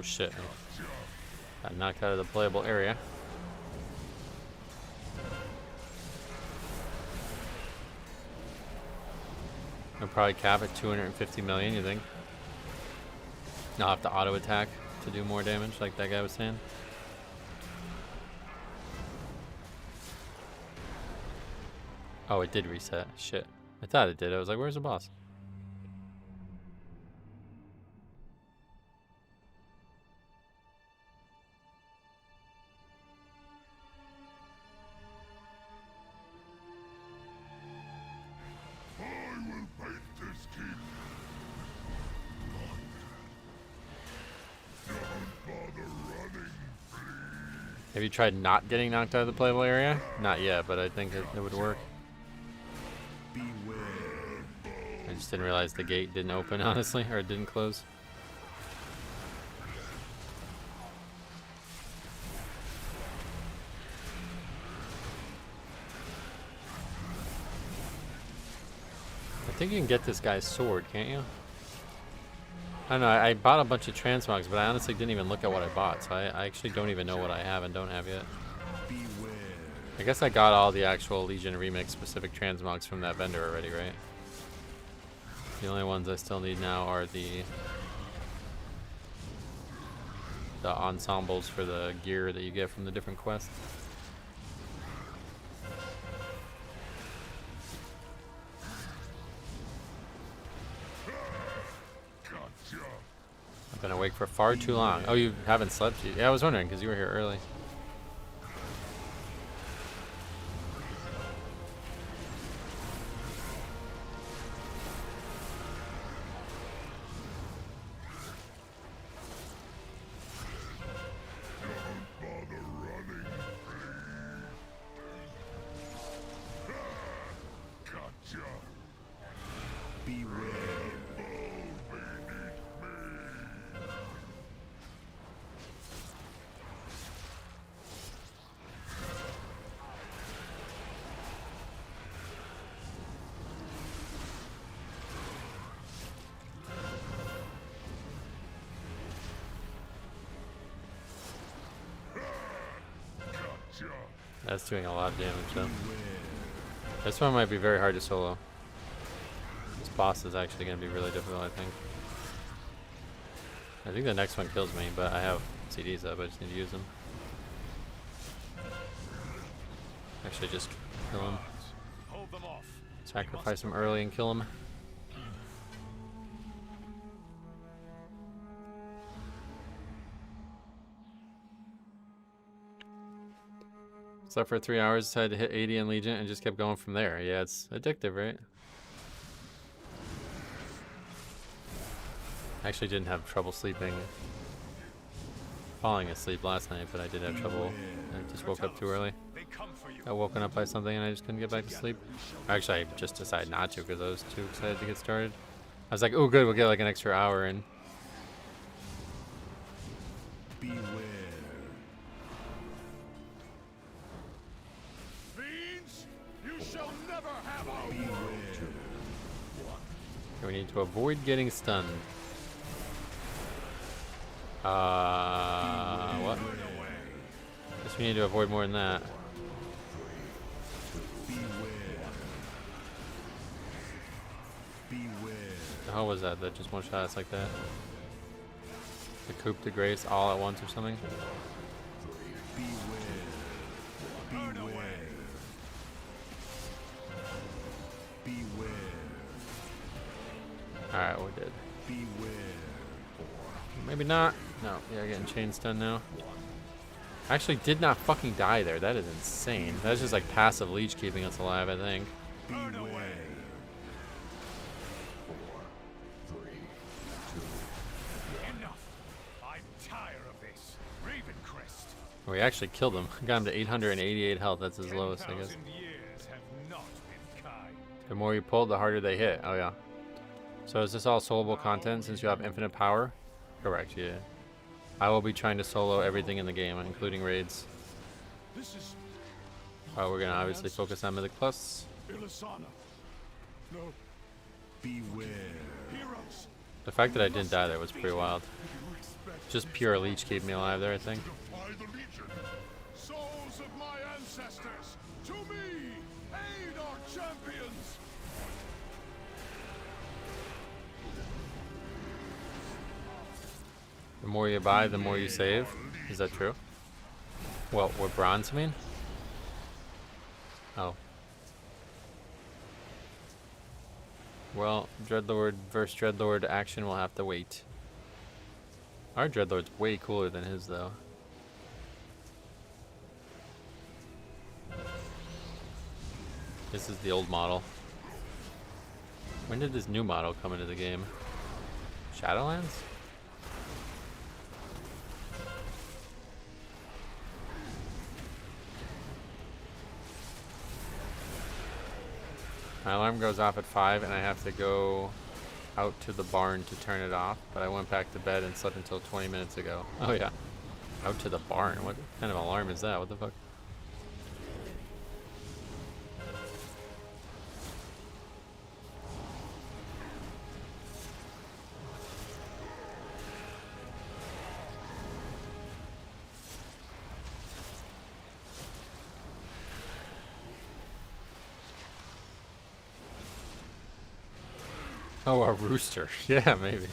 Speaker 1: Oh shit. Got knocked out of the playable area. I'll probably cap at 250 million, you think? I'll have to auto attack to do more damage, like that guy was saying. Oh, it did reset. Shit. I thought it did. I was like, where's the boss? Have you tried not getting knocked out of the playable area? Not yet, but I think it would work. I just didn't realize the gate didn't open, honestly, or it didn't close. I think you can get this guy's sword, can't you? I don't know, I bought a bunch of transmogs, but I honestly didn't even look at what I bought, so I actually don't even know what I have and don't have yet. I guess I got all the actual Legion Remix specific transmogs from that vendor already, right? The only ones I still need now are the ensembles for the gear that you get from the different quests. I've been awake for far too long. Oh, you haven't slept? Yeah, I was wondering because you were here early. That's doing a lot of damage though. This one might be very hard to solo. This boss is actually going to be really difficult, I think. I think the next one kills me, but I have CDs up, I just need to use them. Actually just kill him. Sacrifice him early and kill him. Slept for 3 hours, decided to hit 80 in Legion, and just kept going from there. Yeah, it's addictive, right? I actually didn't have trouble falling asleep last night, but I did have trouble. I just woke up too early. Got woken up by something and I just couldn't get back to sleep. Actually, I just decided not to because I was too excited to get started. I was like, oh good, we'll get like an extra hour in. We need to avoid getting stunned. What? Guess we need to avoid more than that. The hell was that? That just one shot us like that? The coup de grace all at once or something? Alright, we're dead. Maybe not. No, yeah, getting chain stun now. I actually did not fucking die there. That is insane. That's just like passive leech keeping us alive, I think. We actually killed him. Got him to 888 health. That's his lowest, I guess. The more you pull, the harder they hit. Oh yeah. So is this all soloable content since you have infinite power? Correct, yeah. I will be trying to solo everything in the game, including raids. Oh, we're gonna obviously focus on Mythic Plus.
Speaker 4: No. Beware. Heroes.
Speaker 1: The fact that I didn't die there was pretty wild. Just pure leech keep me alive there, I think.
Speaker 4: Souls of my ancestors, to me, aid our champions.
Speaker 1: The more you buy, the more you save. Is that true? Well, what bronze mean? Oh. Well, Dreadlord versus Dreadlord action will have to wait. Our Dreadlord's way cooler than his, though. This is the old model. When did this new model come into the game? Shadowlands? My alarm goes off at 5 and I have to go out to the barn to turn it off, but I went back to bed and slept until 20 minutes ago. Oh yeah. Out to the barn? What kind of alarm is that? What the fuck? Oh, a rooster. Yeah, maybe.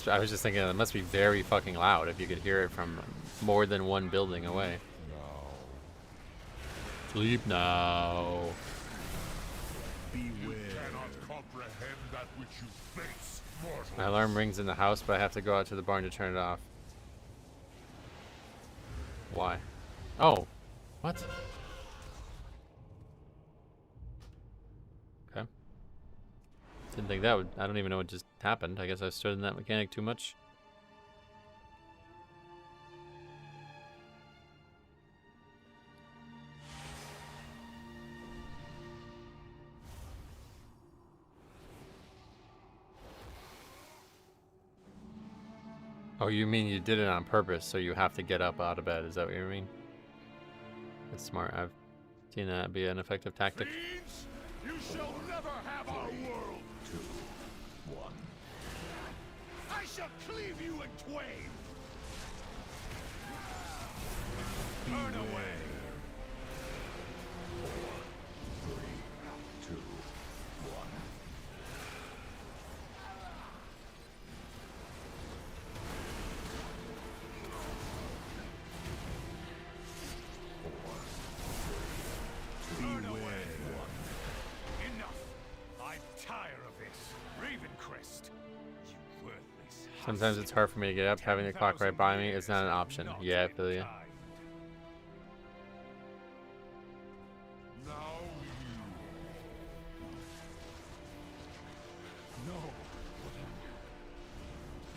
Speaker 1: I was just thinking it must be very fucking loud if you could hear it from more than one building away. Sleep now.
Speaker 4: Beware. You cannot comprehend that which you face, mortal.
Speaker 1: My alarm rings in the house, but I have to go out to the barn to turn it off. Why? Oh. What? Okay. Didn't think that would... I don't even know what just happened. I guess I stood in that mechanic too much. Oh, you mean you did it on purpose, so you have to get up out of bed. Is that what you mean? That's smart. I've seen that be an effective tactic.
Speaker 4: Fiends, you shall never have our world. 2, 1. I shall cleave you in twain. Burn away. 4, 3, 2, 1. Burn away. Enough. I'm tired of this. Ravencrest. You worthless.
Speaker 1: Sometimes it's hard for me to get up. Having the clock right by me is not an option. Yeah, I feel you.
Speaker 4: Now you. No.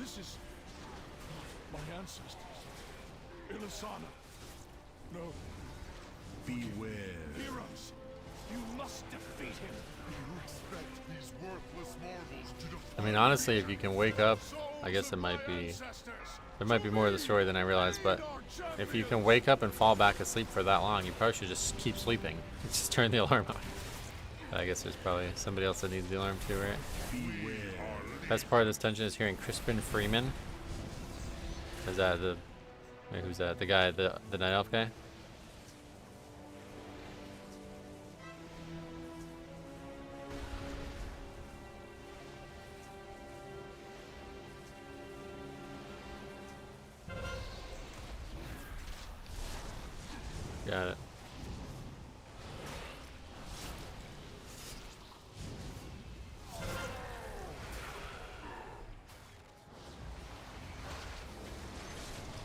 Speaker 4: This is my ancestors. Ilisana. No.
Speaker 10: Beware.
Speaker 4: Heroes, you must defeat him. You expect these worthless marvels to defeat.
Speaker 1: I mean, honestly, if you can wake up, I guess it might be... There might be more of the story than I realized, but if you can wake up and fall back asleep for that long, you probably should just keep sleeping. Just turn the alarm off. But I guess there's probably somebody else that needs the alarm too, right?
Speaker 10: Beware.
Speaker 1: Best part of this dungeon is hearing Crispin Freeman. Is that the... Wait, who's that? The guy, the Night Elf guy? Got it.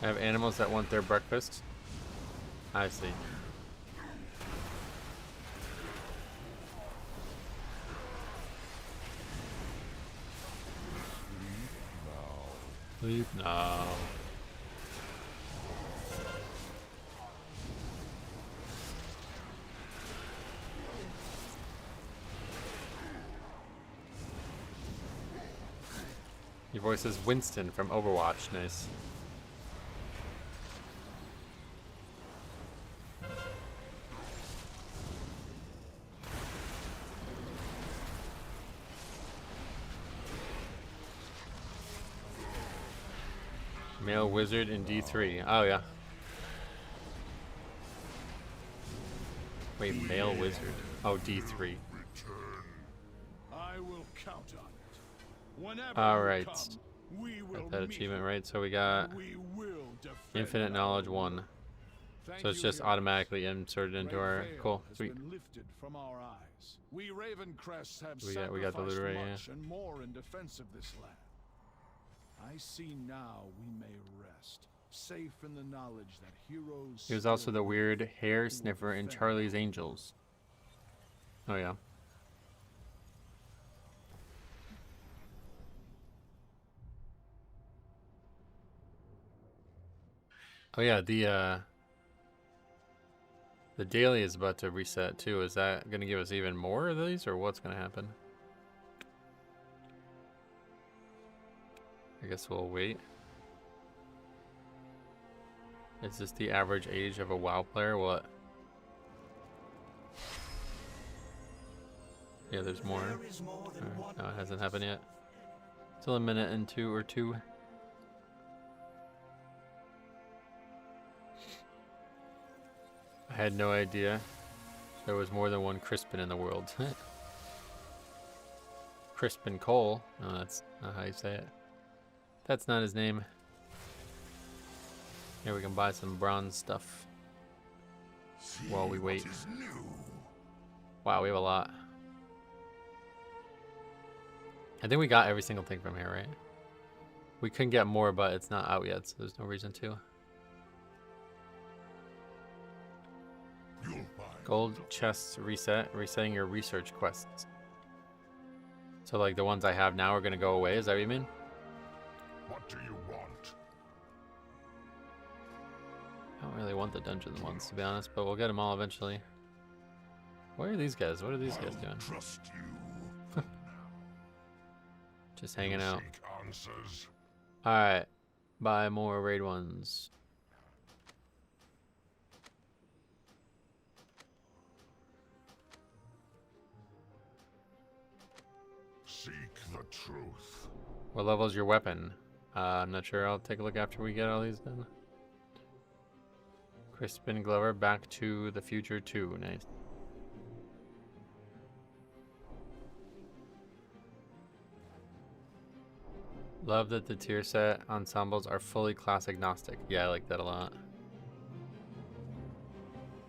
Speaker 1: I have animals that want their breakfast. I see. Sleep now. Your voice is Winston from Overwatch. Nice. Male wizard in D3. Oh yeah. Wait, male wizard. Oh, D3.
Speaker 10: I will count on it. Whenever
Speaker 1: Alright.
Speaker 10: you come, we will
Speaker 1: Got that
Speaker 10: meet,
Speaker 1: achievement right. So we got
Speaker 10: we will defend
Speaker 1: infinite knowledge 1. So it's just automatically inserted into our cool. Sweet.
Speaker 10: Been lifted from our eyes. We Ravencrests have
Speaker 1: We got the loot right here.
Speaker 10: much and more in defense of this land. I see now we may rest, safe in the knowledge that heroes.
Speaker 1: He was also the weird hair sniffer in Charlie's Angels. Oh yeah. Oh yeah, the daily is about to reset too. Is that gonna give us even more of these, or what's gonna happen? I guess we'll wait. Is this the average age of a WoW player? What? Yeah, there's more. Right. No, it hasn't happened yet. Still a minute and two or two. I had no idea there was more than one Crispin in the world. Crispin Cole. No, that's not how you say it. That's not his name. Here we can buy some bronze stuff while we wait. Wow, we have a lot. I think we got every single thing from here, right? We couldn't get more, but it's not out yet, so there's no reason to. Gold chests reset, resetting your research quests. So like the ones I have now are gonna go away, is that what you mean?
Speaker 4: What do you want?
Speaker 1: I don't really want the dungeon ones, to be honest, but we'll get them all eventually. Where are these guys? What are these guys doing?
Speaker 4: Trust you.
Speaker 1: Just hanging out.
Speaker 4: Answers.
Speaker 1: Alright. Buy more raid ones.
Speaker 4: Seek the truth.
Speaker 1: What level is your weapon? I'm not sure. I'll take a look after we get all these done. Crispin Glover, Back to the Future 2. Nice. Love that the tier set ensembles are fully class agnostic. Yeah, I like that a lot.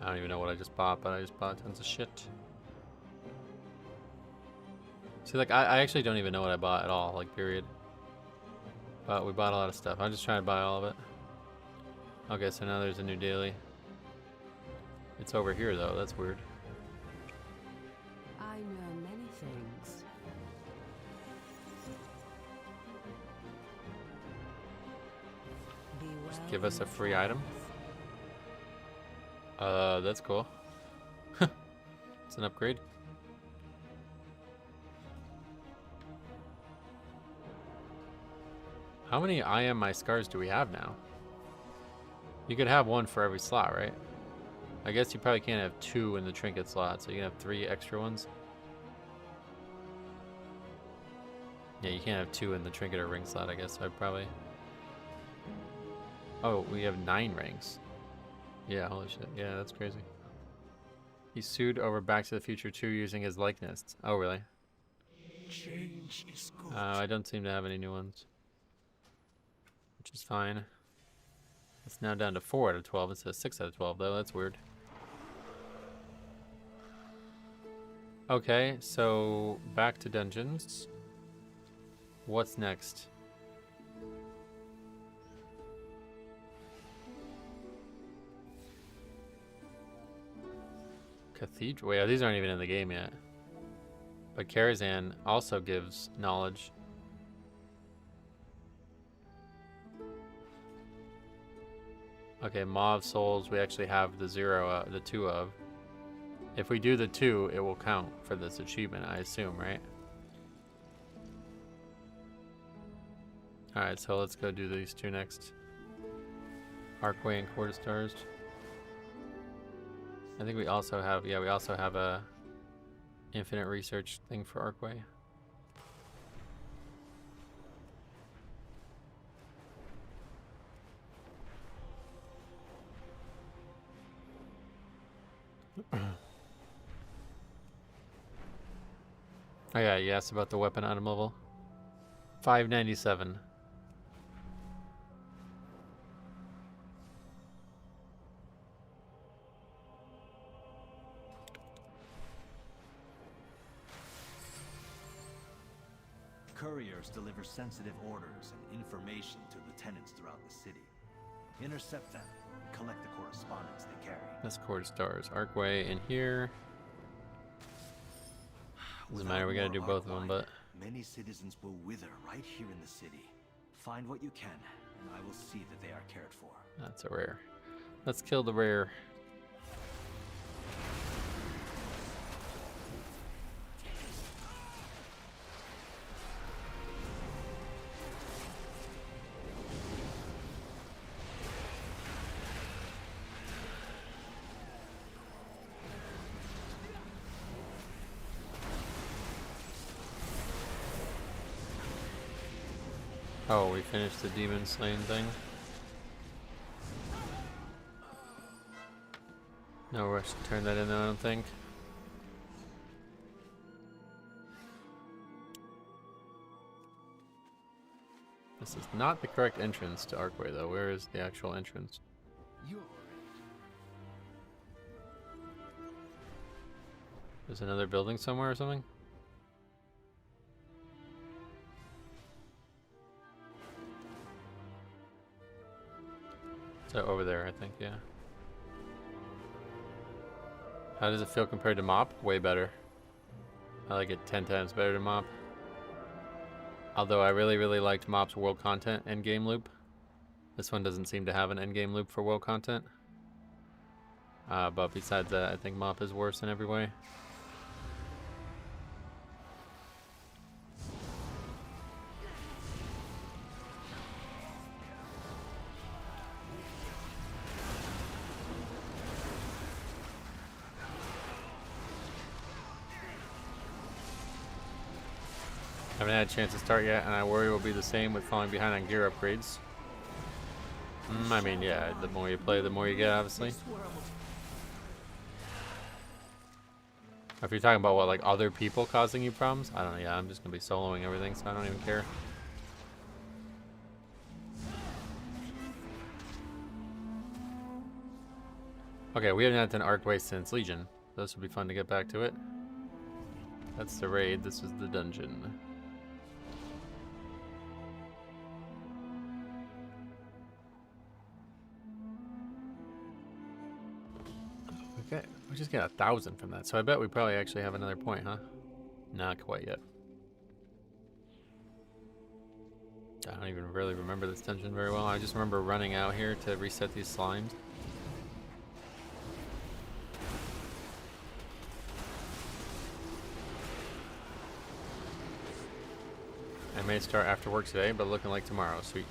Speaker 1: I don't even know what I just bought, but I just bought tons of shit. See, like, I actually don't even know what I bought at all, like, period. But we bought a lot of stuff. I'm just trying to buy all of it. Okay, so now there's a new daily. It's over here, though. That's weird.
Speaker 12: I know many things.
Speaker 1: Just give us a free item. That's cool. It's an upgrade. How many I am my scars do we have now? You could have one for every slot, right? I guess you probably can't have 2 in the trinket slot, so you can have 3 extra ones. Yeah, you can't have 2 in the trinket or ring slot, I guess. I'd probably... Oh, we have 9 rings. Yeah, holy shit. Yeah, that's crazy. He sued over Back to the Future 2 using his likeness. Oh, really?
Speaker 8: Change is good.
Speaker 1: I don't seem to have any new ones. Which is fine. It's now down to 4 out of 12. It says 6 out of 12, though. That's weird. Okay, so back to dungeons. What's next? Cathedral. Wait, these aren't even in the game yet. But Karazhan also gives knowledge. Okay, Maw of Souls, we actually have the 2 of. If we do the 2, it will count for this achievement, I assume, right? Alright, so let's go do these 2 next. Arkway and Quarter Stars. I think we also have, yeah, we also have a infinite research thing for Arkway. Oh yeah, you asked about the weapon item level. 597.
Speaker 2: Couriers deliver sensitive orders and information to lieutenants throughout the city. Intercept them and collect the correspondence they carry.
Speaker 1: Discord stars. Arkway in here. Doesn't matter, we gotta do both of them, but...
Speaker 2: Many citizens will wither right here in the city. Find what you can, and I will see that they are cared for.
Speaker 1: That's a rare. Let's kill the rare. Oh, we finished the demon slaying thing. No rush to turn that in, I don't think. This is not the correct entrance to Arkway, though. Where is the actual entrance? There's another building somewhere or something? So over there, I think, yeah. How does it feel compared to Mop? Way better. I like it 10 times better than Mop. Although I really, really liked Mop's world content endgame loop. This one doesn't seem to have an endgame loop for world content. But besides that, I think Mop is worse in every way. Haven't had a chance to start yet, and I worry we'll be the same with falling behind on gear upgrades. I mean, yeah, the more you play, the more you get, obviously. If you're talking about what, like other people causing you problems, I don't know, yeah, I'm just gonna be soloing everything, so I don't even care. Okay, we haven't done Arkway since Legion. This would be fun to get back to it. That's the raid, this is the dungeon. Okay, we just got 1,000 from that, so I bet we probably actually have another point, huh? Not quite yet. I don't even really remember this dungeon very well. I just remember running out here to reset these slimes. I may start after work today, but looking like tomorrow. Sweet.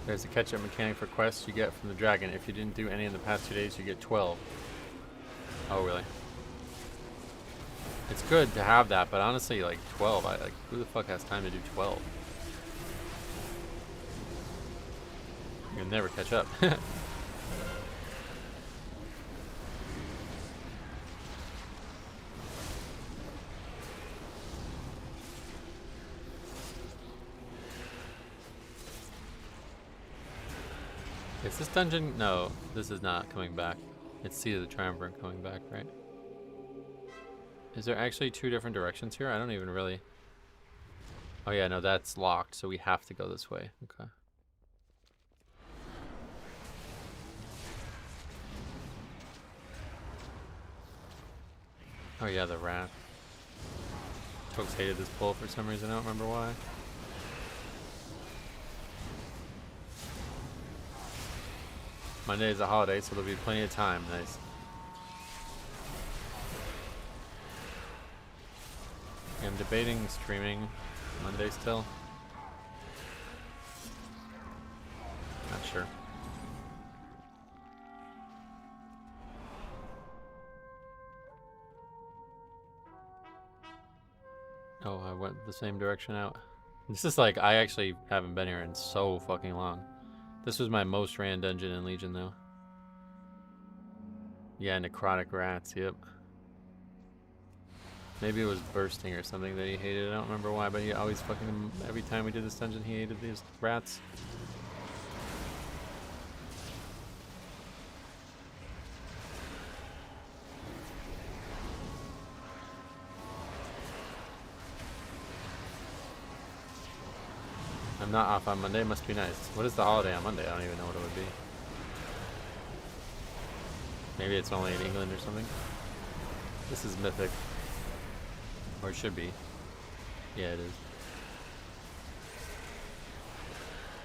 Speaker 1: There's a catch-up mechanic for quests you get from the dragon. If you didn't do any in the past 2 days, you get 12. Oh, really? It's good to have that, but honestly, like 12, like who the fuck has time to do 12? You'll never catch up. Is this dungeon? No, this is not coming back. It's Seat of the Triumvirate coming back, right? Is there actually 2 different directions here? I don't even really... Oh yeah, no, that's locked, so we have to go this way. Okay. Oh yeah, the rat. Folks hated this pull for some reason, I don't remember why. Monday is a holiday, so there'll be plenty of time. Nice. I'm debating streaming Monday still. Not sure. Oh, I went the same direction out. This is like, I actually haven't been here in so fucking long. This was my most ran dungeon in Legion, though. Yeah, necrotic rats, yep. Maybe it was bursting or something that he hated. I don't remember why, but he always fucking, every time we did this dungeon, he hated these rats. I'm not off on Monday, must be nice. What is the holiday on Monday? I don't even know what it would be. Maybe it's only in England or something. This is Mythic. Or it should be. Yeah, it is.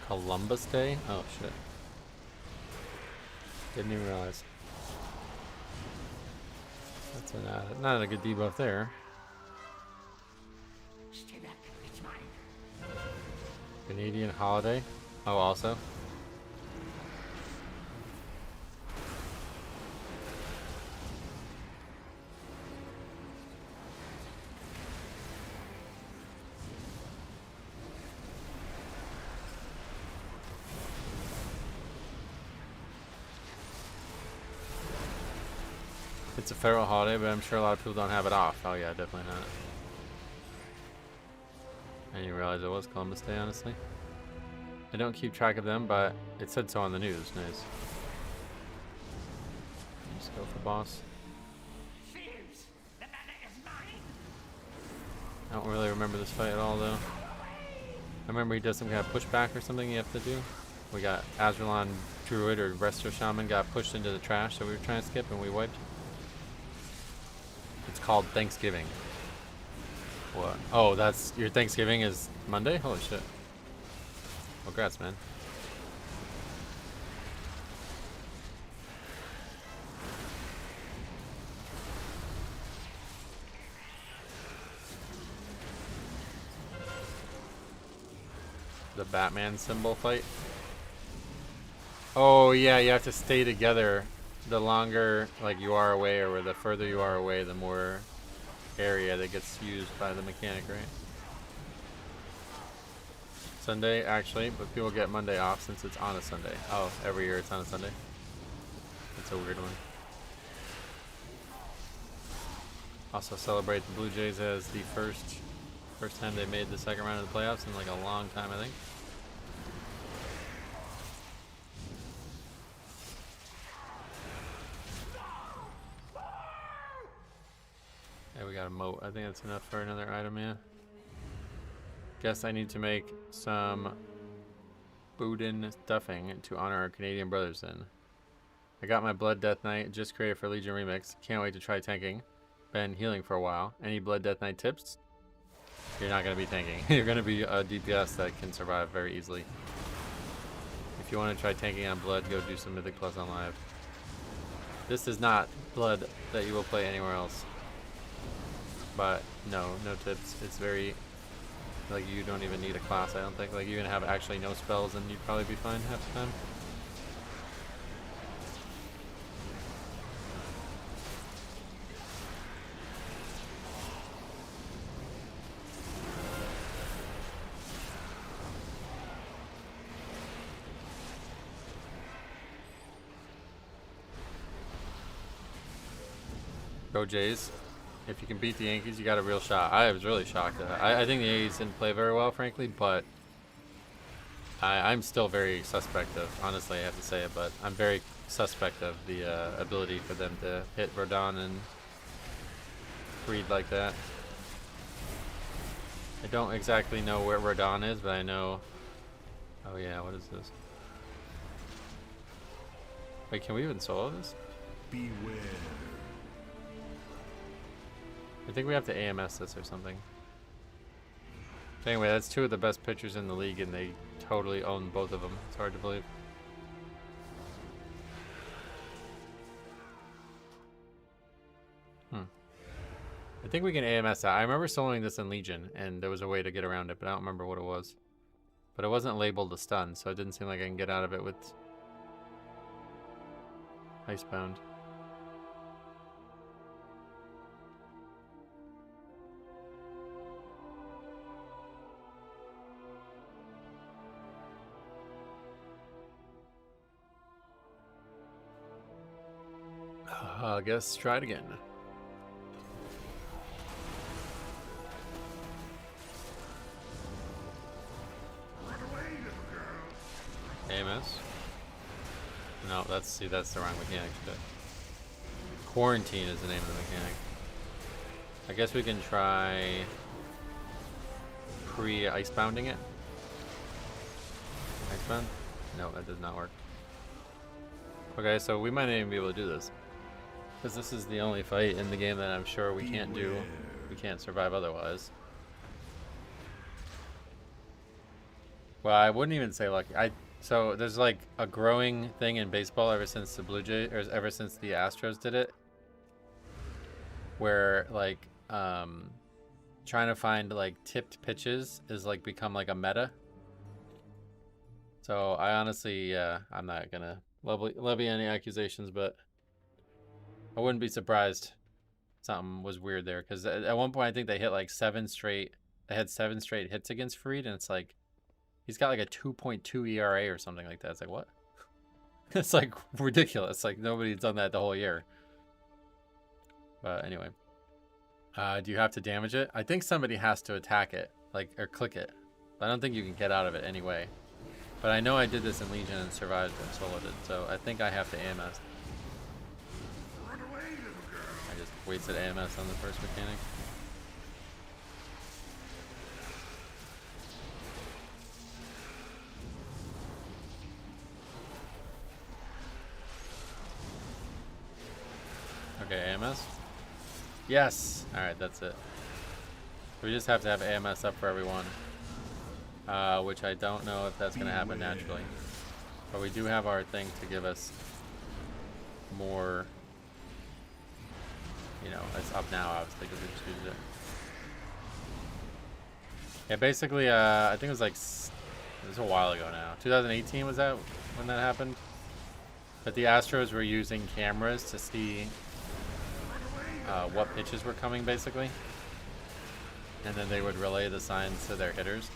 Speaker 1: Columbus Day? Oh, shit. Didn't even realize. That's not a good debuff there.
Speaker 9: Stay back. It's mine.
Speaker 1: Canadian holiday? Oh, also? It's a federal holiday, but I'm sure a lot of people don't have it off. Oh yeah, definitely not. I didn't realize it was Columbus Day, honestly. I don't keep track of them, but it said so on the news. Nice. Just go for boss.
Speaker 9: Thieves! The banner is mine!
Speaker 1: I don't really remember this fight at all, though. I remember he does some kind of pushback or something you have to do. We got Azralon Druid or Resto Shaman got pushed into the trash that we were trying to skip and we wiped. It's called Thanksgiving. What? Oh, that's your Thanksgiving is Monday? Holy shit. Congrats, man. The Batman symbol fight. Oh yeah, you have to stay together. The longer like you are away, or the further you are away, the more area that gets used by the mechanic, right? Sunday, actually, but people get Monday off since it's on a Sunday. Oh, every year it's on a Sunday. That's a weird one. Also celebrate the Blue Jays as the first time they made the second round of the playoffs in like a long time, I think. Yeah, we got a moat. I think that's enough for another item, yeah. Guess I need to make some Boudin stuffing to honor our Canadian brothers then. I got my Blood Death Knight just created for Legion Remix. Can't wait to try tanking. Been healing for a while. Any Blood Death Knight tips? You're not going to be tanking. You're going to be a DPS that can survive very easily. If you want to try tanking on Blood, go do some Mythic Plus on live. This is not Blood that you will play anywhere else. But no tips. It's very, like, you don't even need a class, I don't think. Like, you can have actually no spells and you'd probably be fine half the time. Go Jays. If you can beat the Yankees, you got a real shot. I was really shocked at that. I think the Yankees didn't play very well, frankly, but I'm still very suspect of, honestly, I have to say it, but I'm very suspect of the ability for them to hit Rodon and read like that. I don't exactly know where Rodon is, but I know... Oh yeah, what is this? Wait, can we even solo this?
Speaker 10: Beware.
Speaker 1: I think we have to AMS this or something. So anyway, that's two of the best pitchers in the league, and they totally own both of them. It's hard to believe. I think we can AMS that. I remember soloing this in Legion, and there was a way to get around it, but I don't remember what it was. But it wasn't labeled a stun, so it didn't seem like I can get out of it with Icebound. I guess try it again. AMS? No, that's the wrong mechanic. Quarantine is the name of the mechanic. I guess we can try pre-icebounding it. Icebound? No, that does not work. Okay, so we might not even be able to do this. Because this is the only fight in the game that I'm sure we can't do. We can't survive otherwise. Well, I wouldn't even say lucky. So there's like a growing thing in baseball ever since the Blue Jays, or ever since the Astros did it, where like trying to find like tipped pitches is like become like a meta. So I honestly, I'm not gonna levy any accusations, but I wouldn't be surprised something was weird there, because at one point I think they hit like 7 straight. They had 7 straight hits against Freed, and it's like he's got like a 2.2 ERA or something like that. It's like, what? It's like ridiculous. Like nobody's done that the whole year. But anyway, do you have to damage it? I think somebody has to attack it, like, or click it. I don't think you can get out of it anyway. But I know I did this in Legion and survived and soloed it, so I think I have to AMS. I just wasted AMS on the first mechanic. Okay, AMS? Yes! Alright, that's it. We just have to have AMS up for everyone. Which I don't know if that's going to happen naturally. But we do have our thing to give us more, you know, it's up now obviously because we just used it. Yeah, basically, I think it was like, it was a while ago now. 2018 was that when that happened? But the Astros were using cameras to see what pitches were coming basically. And then they would relay the signs to their hitters.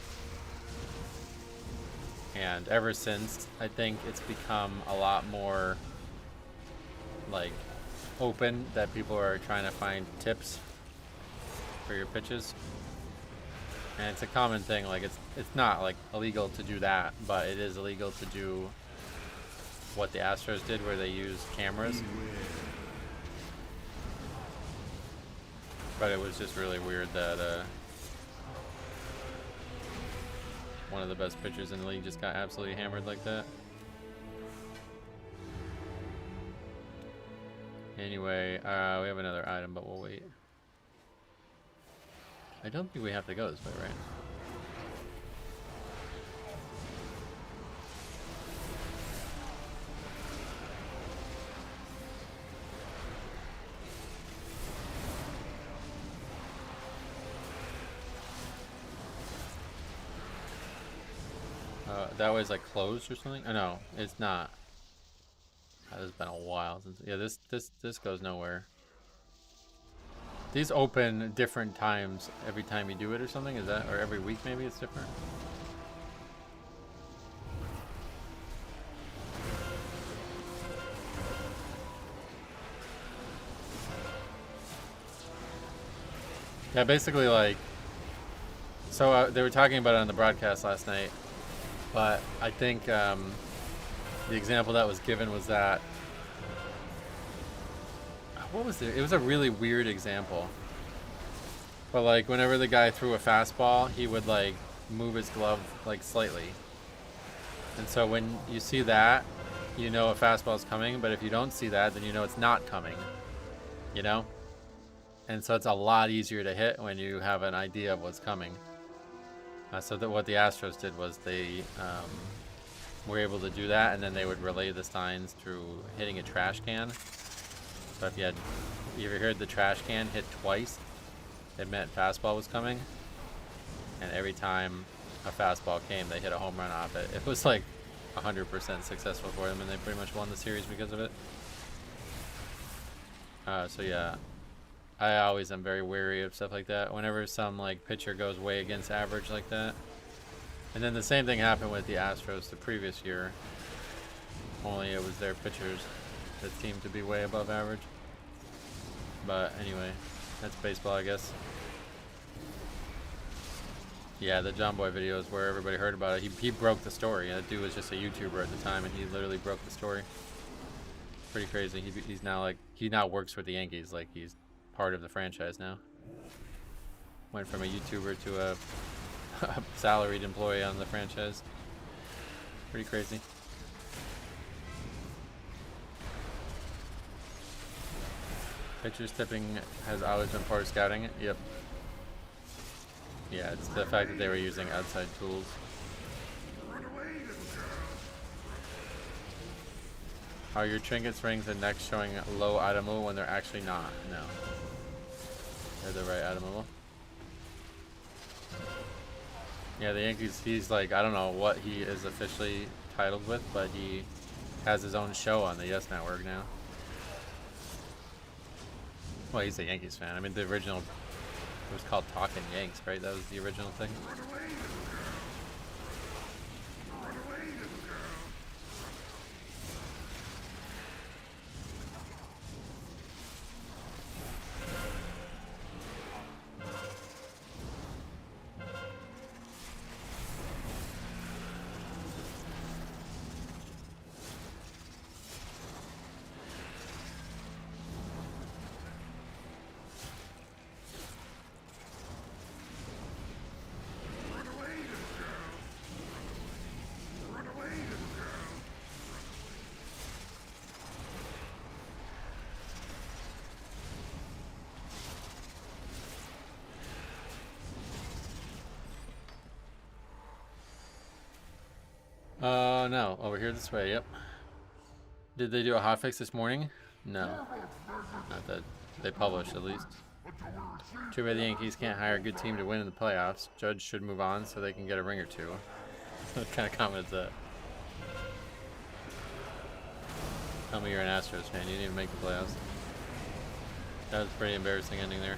Speaker 1: And ever since, I think it's become a lot more like open that people are trying to find tips for your pitches. And it's a common thing, like it's not like illegal to do that, but it is illegal to do what the Astros did where they used cameras. But it was just really weird that one of the best pitchers in the league just got absolutely hammered like that. Anyway, we have another item, but we'll wait. I don't think we have to go this way, right? That was like closed or something? Oh, no, it's not. It's been a while since. Yeah, this goes nowhere. These open different times every time you do it or something. Is that, or every week maybe it's different? Yeah, basically like. So they were talking about it on the broadcast last night. But I think the example that was given was that, what was it? It was a really weird example. But like whenever the guy threw a fastball, he would like move his glove like slightly. And so when you see that, you know a fastball is coming. But if you don't see that, then you know it's not coming. You know? And so it's a lot easier to hit when you have an idea of what's coming. So that what the Astros did was they were able to do that, and then they would relay the signs through hitting a trash can. So if you ever heard the trash can hit twice, it meant fastball was coming. And every time a fastball came, they hit a home run off it. It was like 100% successful for them, and they pretty much won the series because of it. So yeah. I always am very wary of stuff like that. Whenever some like pitcher goes way against average like that. And then the same thing happened with the Astros the previous year. Only it was their pitchers that seemed to be way above average. But anyway, that's baseball, I guess. Yeah, the John Boy video is where everybody heard about it. He broke the story. That dude was just a YouTuber at the time, and he literally broke the story. Pretty crazy. He's now like, he now works for the Yankees. Like, he's part of the franchise now. Went from a YouTuber to a salaried employee on the franchise. Pretty crazy. Pitchers tipping has always been part of scouting it. Yep. Yeah, it's the fact that they were using outside tools. Are your trinkets, rings, and necks showing low item level when they're actually not? No. They're the right item level. Yeah, the Yankees, he's like, I don't know what he is officially titled with, but he has his own show on the Yes Network now. Well, he's a Yankees fan. I mean, the original, it was called Talkin' Yanks, right? That was the original thing. No. Over here this way, yep. Did they do a hotfix this morning? No. Not that they published, at least. Too bad the Yankees can't hire a good team to win in the playoffs. Judge should move on so they can get a ring or two. What kind of comment is that? Tell me you're an Astros fan. You didn't even make the playoffs. That was a pretty embarrassing ending there.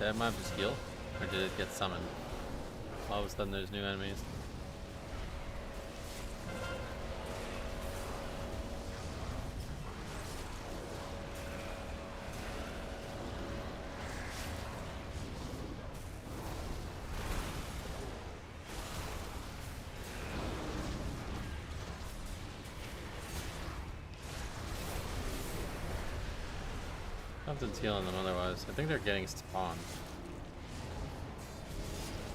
Speaker 1: Did that mob just heal? Or did it get summoned? All of a sudden there's new enemies. Something's healing them otherwise. I think they're getting spawned.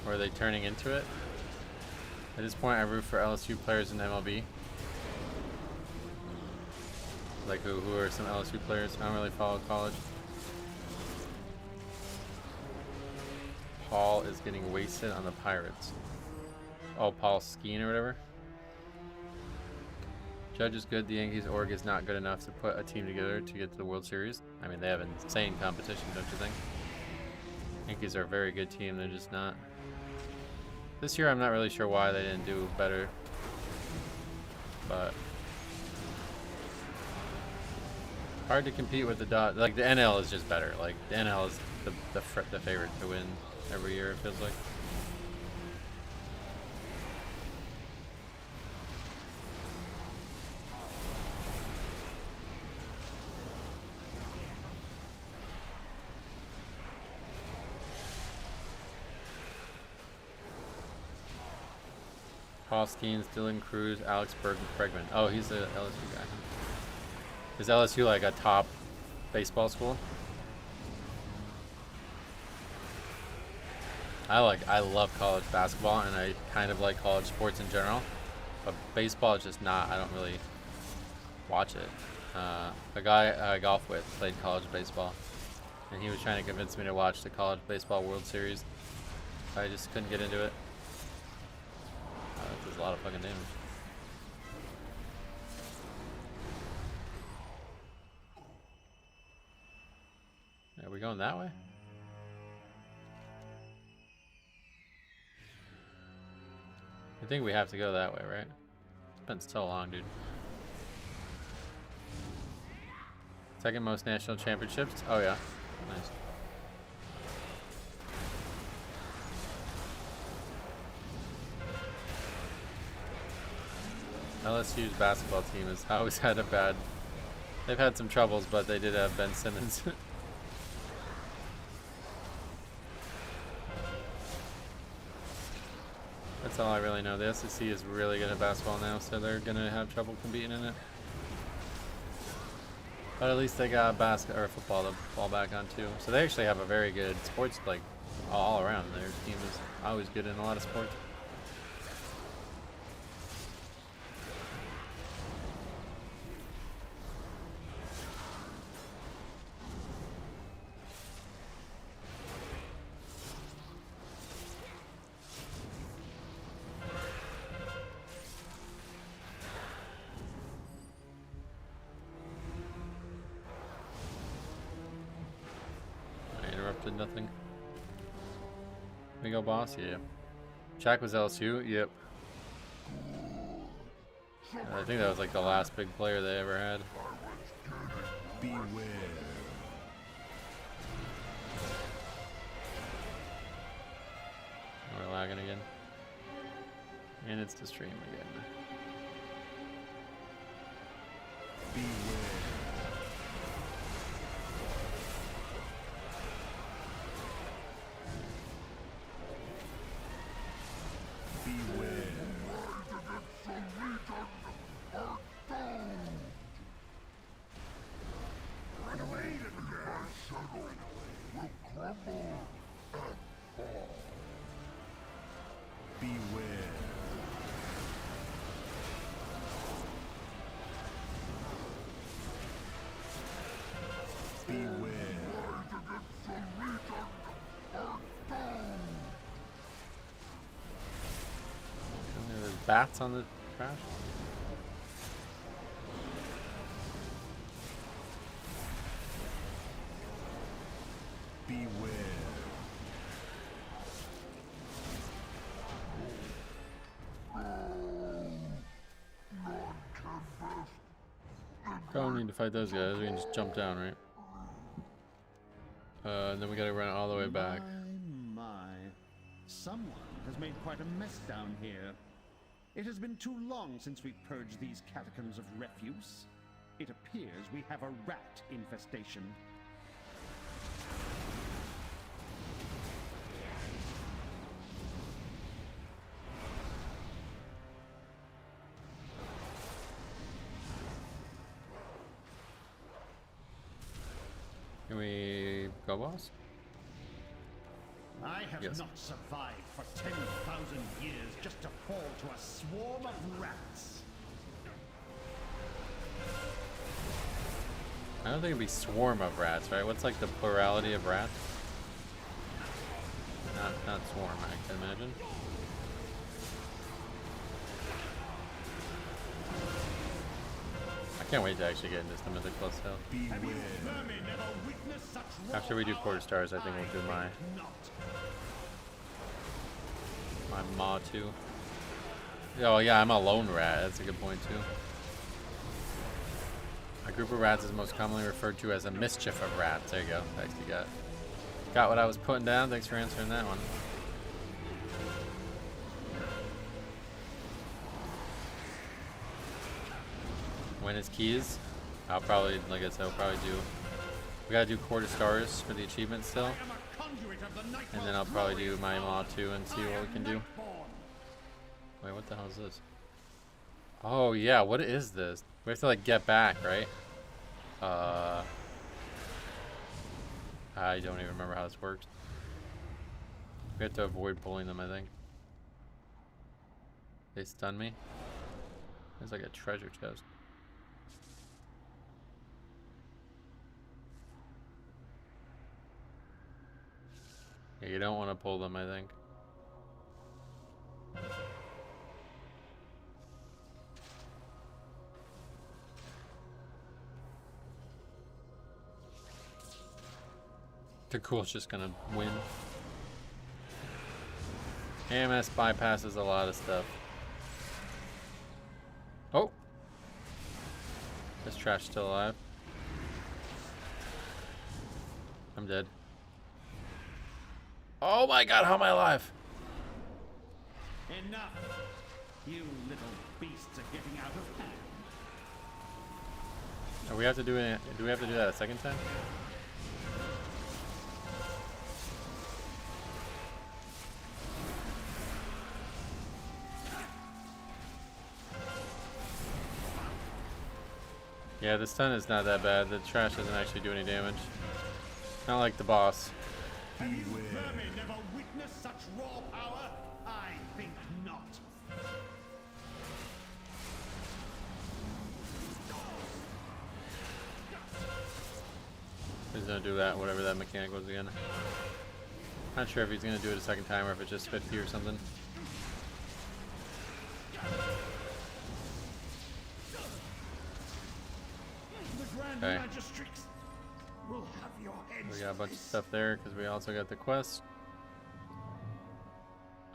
Speaker 1: Or are they turning into it? At this point, I root for LSU players in MLB. Like who are some LSU players? I don't really follow college. Paul is getting wasted on the Pirates. Oh, Paul Skeen or whatever. Judge is good. The Yankees org is not good enough to put a team together to get to the World Series. I mean, they have insane competition, don't you think? Yankees are a very good team. They're just not. This year, I'm not really sure why they didn't do better. But hard to compete with the Dodgers. Like, the NL is just better. Like, the NL is the favorite to win every year, it feels like. Paul Skeens, Dylan Cruz, Alex Bregman. Oh, he's a LSU guy. Is LSU like a top baseball school? I love college basketball, and I kind of like college sports in general. But baseball is just not. I don't really watch it. A guy I golf with played college baseball, and he was trying to convince me to watch the College Baseball World Series. I just couldn't get into it. That does a lot of fucking damage. Are we going that way? I think we have to go that way, right? been so long, dude. Second most national championships. Oh yeah, nice. LSU's basketball team has always had a bad. They've had some troubles, but they did have Ben Simmons. That's all I really know. The SEC is really good at basketball now, so they're gonna have trouble competing in it. But at least they got basket or football to fall back on too. So they actually have a very good sports, like all around. Their team is always good in a lot of sports. Nothing. We go boss, yeah. Shaq was LSU, yep. I think that was like the last big player they ever had.
Speaker 10: Beware.
Speaker 1: We're lagging again. And it's the stream again.
Speaker 10: Beware.
Speaker 1: Bats on the trash?
Speaker 10: Beware.
Speaker 1: Don't need to fight those guys, we can just jump down, right? And then we gotta run all the way back.
Speaker 13: My. Someone has made quite a mess down here. It has been too long since we purged these catacombs of refuse. It appears we have a rat infestation.
Speaker 1: Can we go, boss?
Speaker 13: I have not survived for 10,000 years just to fall to a swarm of rats.
Speaker 1: I don't think it'd be swarm of rats, right? What's like the plurality of rats? Not swarm, I can imagine. I can't wait to actually get into the Mythic Plus hill. After we do quarter stars, I think we'll do my Maw too. Oh yeah, I'm a lone rat. That's a good point too. A group of rats is most commonly referred to as a mischief of rats. There you go. Thanks, you got what I was putting down. Thanks for answering that one. When his keys, I'll probably, like I said, I'll probably do. We gotta do quarter stars for the achievement still, and then I'll probably do my Maw 2 and see what we can do. Wait, what the hell is this? Oh yeah, what is this? We have to like get back, right? I don't even remember how this works. We have to avoid pulling them, I think. They stun me. There's like a treasure chest. Yeah, you don't want to pull them, I think. The cool's just gonna win. AMS bypasses a lot of stuff. trash still alive? I'm dead. Oh my god, how am I alive?
Speaker 13: Enough! You little beasts are getting out of hand.
Speaker 1: Do we have to do that a second time? Yeah, the stun is not that bad. The trash doesn't actually do any damage. Not like the boss.
Speaker 13: Have you vermin never witnessed such raw power? I think not.
Speaker 1: He's gonna do that, whatever that mechanic was again. Not sure if he's gonna do it a second time or if it's just 50 or something. Okay. We got a bunch of stuff there because we also got the quest.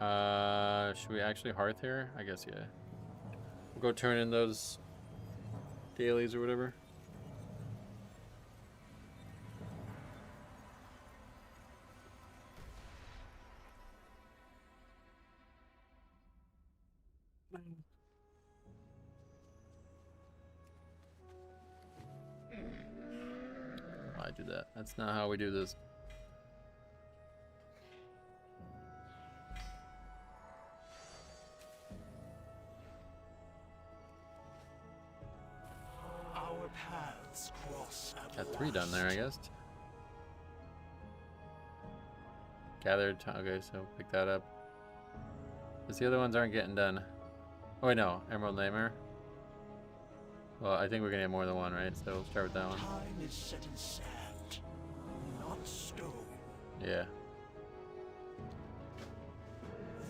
Speaker 1: Should we actually hearth here? I guess yeah. We'll go turn in those dailies or whatever. Why do that? That's not how we do this.
Speaker 8: Our paths cross at
Speaker 1: Got 3 done there, I guess. Gathered time. Okay, so pick that up. Because the other ones aren't getting done. Oh wait, no. Emerald Nightmare. Well, I think we're gonna get more than one, right? So we'll start with that one.
Speaker 8: Time is set in sand, not stone.
Speaker 1: Yeah.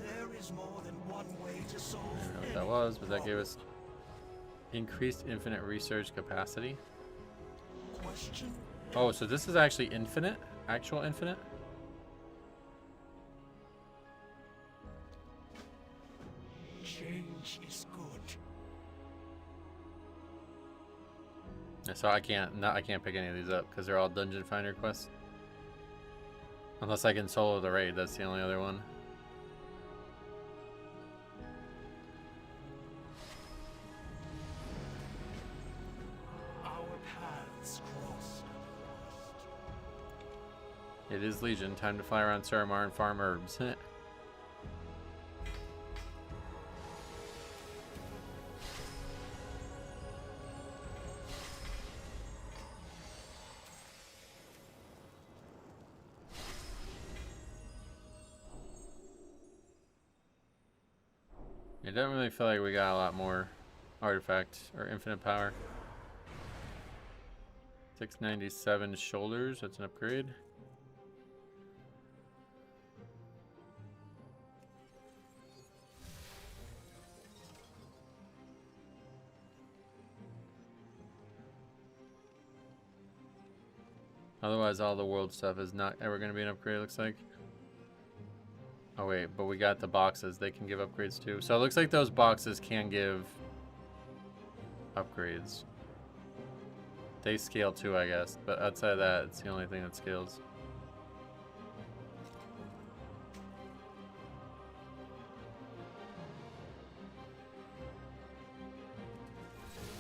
Speaker 8: There is more than one way to solve
Speaker 1: I don't know what
Speaker 8: any
Speaker 1: that was, but that gave
Speaker 8: problem.
Speaker 1: us increased infinite research capacity.
Speaker 8: Question?
Speaker 1: Oh, so this is actually infinite? Actual infinite?
Speaker 8: Change is good.
Speaker 1: So I can't pick any of these up because they're all dungeon finder quests. Unless I can solo the raid, that's the only other one.
Speaker 8: Our paths cross.
Speaker 1: It is Legion. Time to fly around Suramar and farm herbs. It doesn't really feel like we got a lot more artifact or infinite power. 697 shoulders, that's an upgrade. Otherwise, all the world stuff is not ever going to be an upgrade, it looks like. Oh wait, but we got the boxes. They can give upgrades too. So it looks like those boxes can give upgrades. They scale too, I guess. But outside of that, it's the only thing that scales.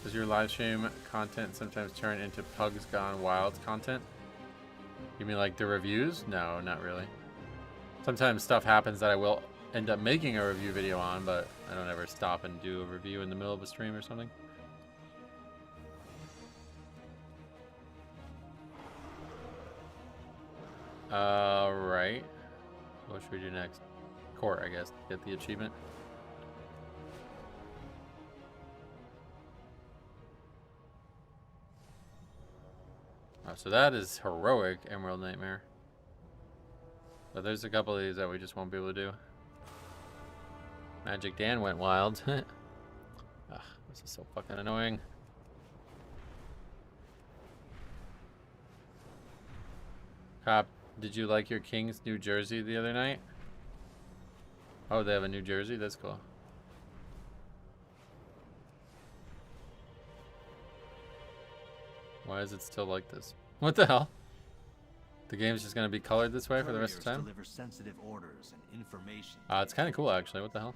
Speaker 1: Does your live stream content sometimes turn into Pugs Gone Wild content? You mean like the reviews? No, not really. Sometimes stuff happens that I will end up making a review video on, but I don't ever stop and do a review in the middle of a stream or something. Right. What should we do next? Court, I guess. Get the achievement. Oh, so that is heroic Emerald Nightmare. But there's a couple of these that we just won't be able to do. Magic Dan went wild. Ugh, this is so fucking annoying. Cop, did you like your King's New Jersey the other night? Oh, they have a New Jersey? That's cool. Why is it still like this? What the hell? The game's just gonna be colored this way for the rest of the time?
Speaker 2: Deliver sensitive orders and information.
Speaker 1: It's kind of cool actually. What the hell?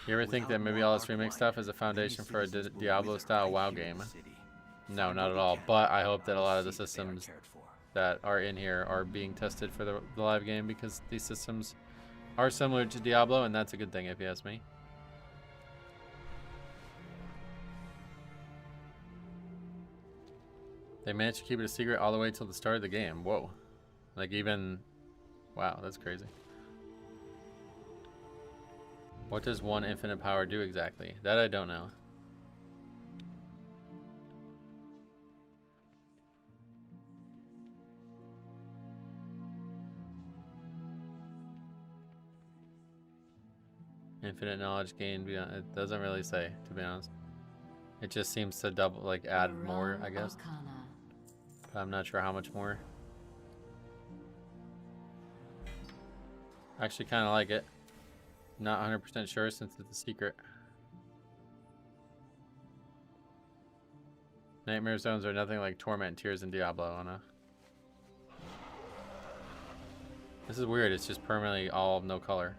Speaker 1: You ever think that maybe all this remake stuff is a foundation for a Diablo-style WoW game? No, not at all. But I hope that a lot of the systems that are in here are being tested for the live game, because these systems are similar to Diablo, and that's a good thing if you ask me. They managed to keep it a secret all the way till the start of the game. Whoa. Like even... Wow, that's crazy. What does one infinite power do exactly? That I don't know. Infinite knowledge gained beyond... It doesn't really say, to be honest. It just seems to double, like add more, I guess. But I'm not sure how much more. I actually kind of like it. Not 100% sure since it's a secret. Nightmare zones are nothing like torment tears in Diablo, Anna. This is weird, it's just permanently all no color.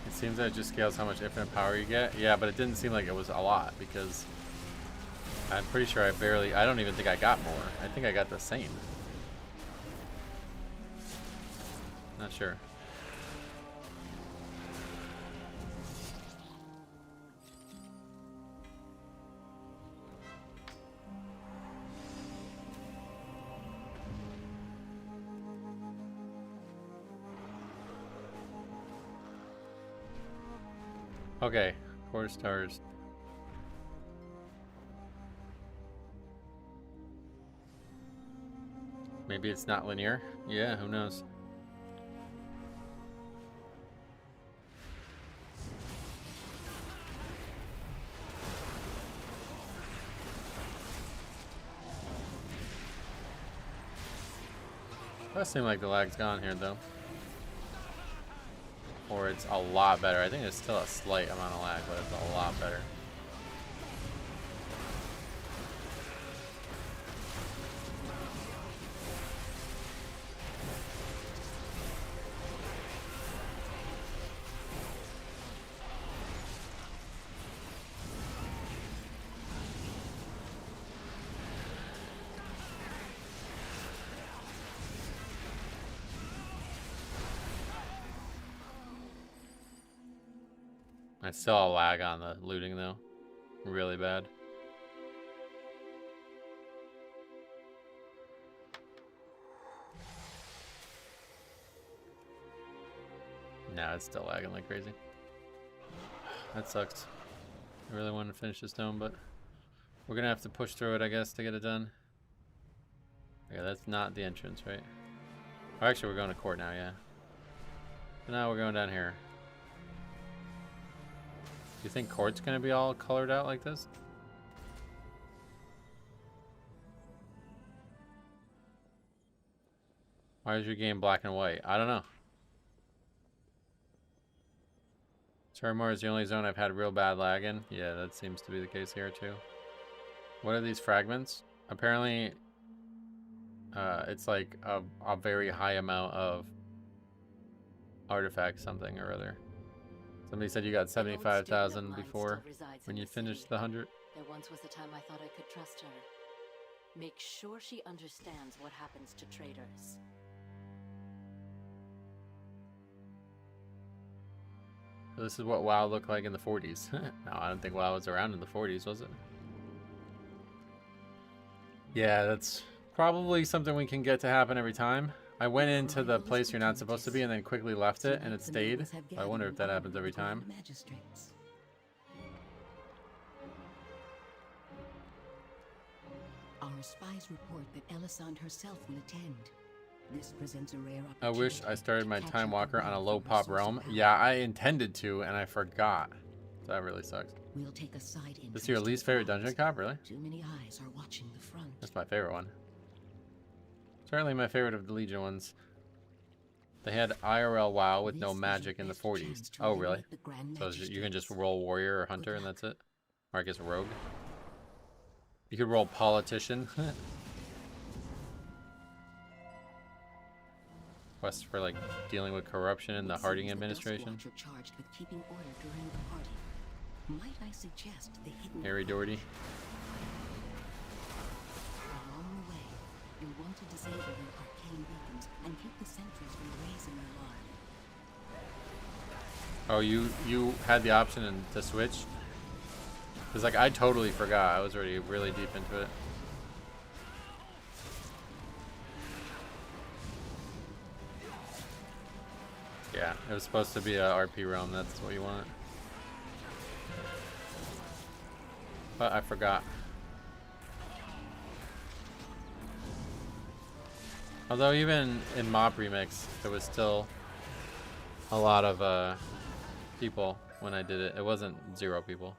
Speaker 1: It seems that it just scales how much infinite power you get. Yeah, but it didn't seem like it was a lot, because I'm pretty sure I don't even think I got more. I think I got the same. Not sure. Okay, 4 stars. Maybe it's not linear. Yeah, who knows? Does seem like the lag's gone here though. Or it's a lot better. I think it's still a slight amount of lag, but it's a lot better. I still a lag on the looting though. Really bad. Nah, it's still lagging like crazy. That sucks. I really wanted to finish this dome, but we're gonna have to push through it, I guess, to get it done. Okay, that's not the entrance, right? Oh, actually, we're going to court now, yeah. So now we're going down here. Do you think court's gonna be all colored out like this? Why is your game black and white? I don't know. Suramar is the only zone I've had real bad lag in. Yeah, that seems to be the case here too. What are these fragments? Apparently, it's like a very high amount of artifact something or other. Somebody said you got 75,000 before when you finished the 100.
Speaker 12: There once was a time I thought I could trust her. Make sure she understands what happens to traitors.
Speaker 1: So this is what WoW looked like in the 40s. No, I don't think WoW was around in the 40s, was it? Yeah, that's probably something we can get to happen every time. I went into the place you're not supposed to be and then quickly left it and it stayed. I wonder if that happens every time.
Speaker 14: Our spies report that Elisande herself will attend. This presents a rare
Speaker 1: I
Speaker 14: opportunity.
Speaker 1: wish I started my Time Walker on a low pop realm. Yeah, I intended to and I forgot. So that really sucks.
Speaker 14: We'll take a side
Speaker 1: This is your least favorite dungeon cop, really?
Speaker 14: Too many eyes are watching the front.
Speaker 1: That's my favorite one. Certainly my favorite of the Legion ones. They had IRL WoW with no magic in the 40s. Oh, really? So you can just roll warrior or hunter and that's it? Or I guess rogue. You could roll politician. Quest for like dealing with corruption in the Harding administration.
Speaker 14: Charged with keeping order during the party. Might I suggest the hidden
Speaker 1: Harry Doherty.
Speaker 14: Along the way, you'll want to disable the arcane beacons and keep the sentries from raising alarm.
Speaker 1: Oh, you had the option to switch? Because like I totally forgot. I was already really deep into it. Yeah, it was supposed to be a RP realm. That's what you want. But I forgot. Although even in Mob Remix, there was still a lot of people when I did it. It wasn't 0 people.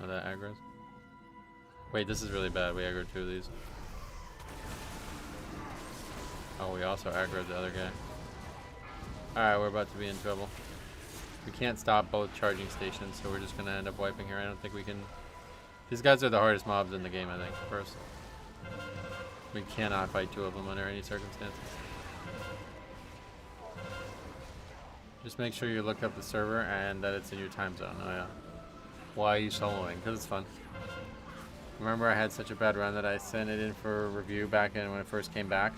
Speaker 1: Oh, that aggro's. Wait, this is really bad. We aggroed 2 of these. Oh, we also aggroed the other guy. Alright, we're about to be in trouble. We can't stop both charging stations, so we're just gonna end up wiping here. I don't think we can... These guys are the hardest mobs in the game, I think, first. We cannot fight 2 of them under any circumstances. Just make sure you look up the server and that it's in your time zone. Oh yeah. Why are you soloing? Because it's fun. Remember I had such a bad run that I sent it in for a review back in when it first came back?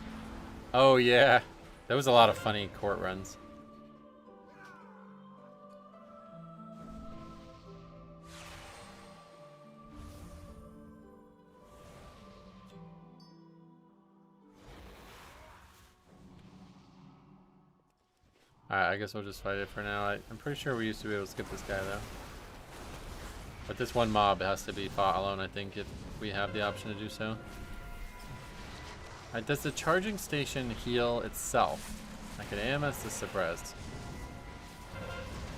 Speaker 1: Oh yeah. There was a lot of funny court runs. Alright, I guess we'll just fight it for now. I'm pretty sure we used to be able to skip this guy though. But this one mob has to be fought alone, I think, if we have the option to do so. Does the charging station heal itself? Like an AMS is suppressed.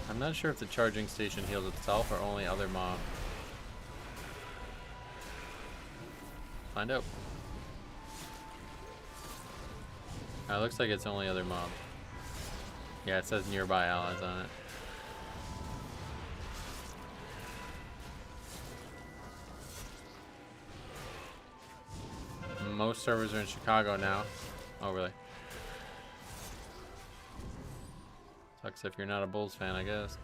Speaker 1: I'm not sure if the charging station heals itself or only other mob. Find out. It looks like it's only other mob. Yeah, it says nearby allies on it. Most servers are in Chicago now. Oh, really? Sucks if you're not a Bulls fan, I guess.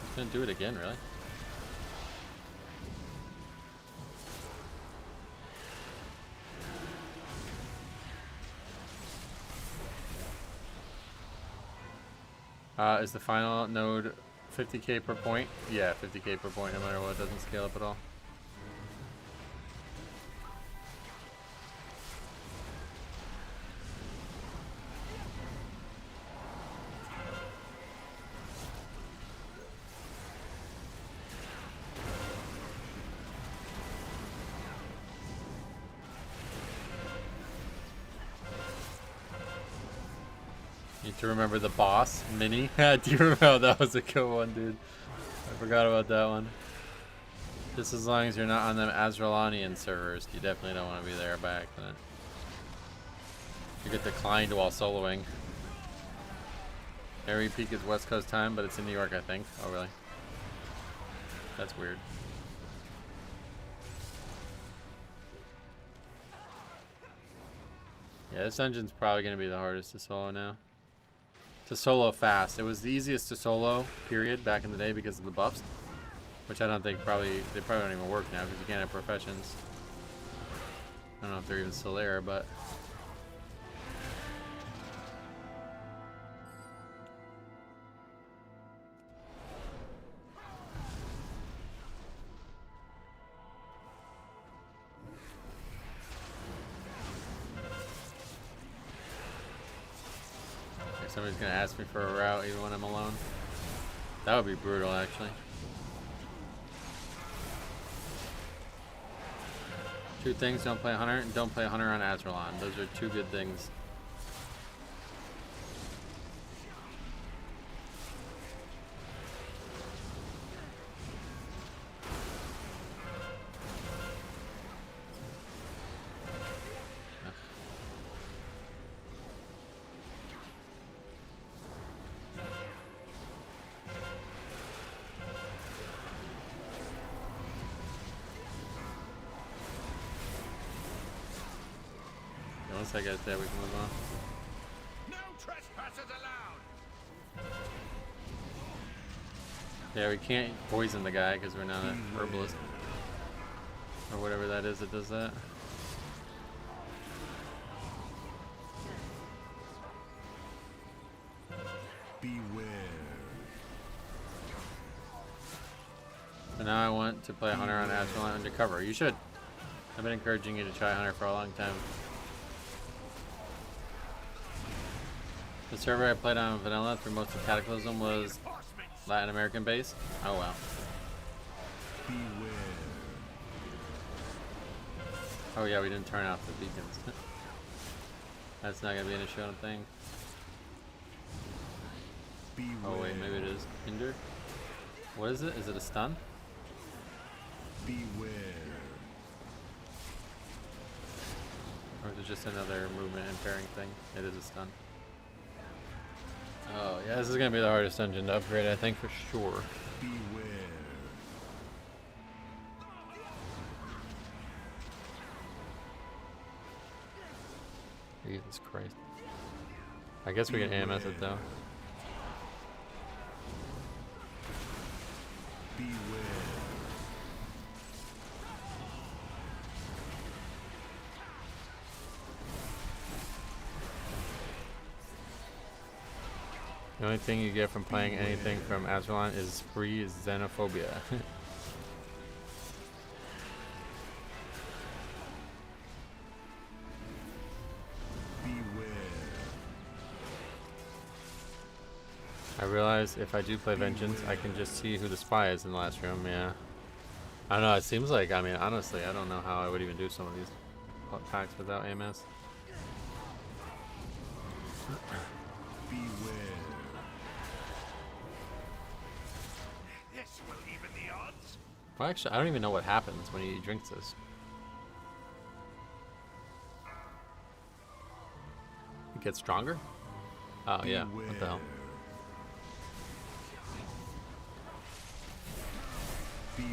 Speaker 1: He's gonna do it again, really? Is the final node 50k per point? Yeah, 50k per point no matter what. It doesn't scale up at all. Need to remember the boss, Mini. Do you remember? That was a good one, dude. I forgot about that one. Just as long as you're not on them Azralanian servers, you definitely don't want to be there by accident. You get declined while soloing. Airy Peak is West Coast time, but it's in New York, I think. Oh, really? That's weird. Yeah, this dungeon's probably going to be the hardest to solo now. To solo fast. It was the easiest to solo, period, back in the day because of the buffs. Which I don't think they probably don't even work now because you can't have professions. I don't know if they're even still there, but... Somebody's gonna ask me for a route even when I'm alone. That would be brutal, actually. Two things: don't play Hunter and don't play Hunter on Azralan. Those are two good things. Unless I get that, we can move on.
Speaker 10: No trespassers allowed.
Speaker 1: Yeah, we can't poison the guy because we're not an herbalist. Or whatever that is that does that.
Speaker 10: Beware.
Speaker 1: So now I want to play Hunter on Astronaut Undercover. You should. I've been encouraging you to try Hunter for a long time. The server I played on Vanilla through most of Cataclysm was Latin American based. Oh wow.
Speaker 10: Beware.
Speaker 1: Oh yeah, we didn't turn off the beacons. That's not gonna be an issue, I don't think.
Speaker 10: Beware.
Speaker 1: Oh wait, maybe it is. Hinder? What is it? Is it a stun?
Speaker 10: Beware.
Speaker 1: Or is it just another movement impairing thing? It is a stun. Oh yeah, this is gonna be the hardest dungeon to upgrade, I think, for sure.
Speaker 10: Beware.
Speaker 1: Jesus Christ. I guess we can AMS it though.
Speaker 10: Beware.
Speaker 1: The only thing you get from playing anything from Azralan is free xenophobia. I realize if I do play Vengeance, I can just see who the spy is in the last room, yeah. I don't know, it seems like, I mean, honestly, I don't know how I would even do some of these packs without AMS.
Speaker 10: Beware. This will even the odds.
Speaker 1: Well, actually, I don't even know what happens when he drinks this. It gets stronger? Oh, yeah. What the hell?
Speaker 10: Beware.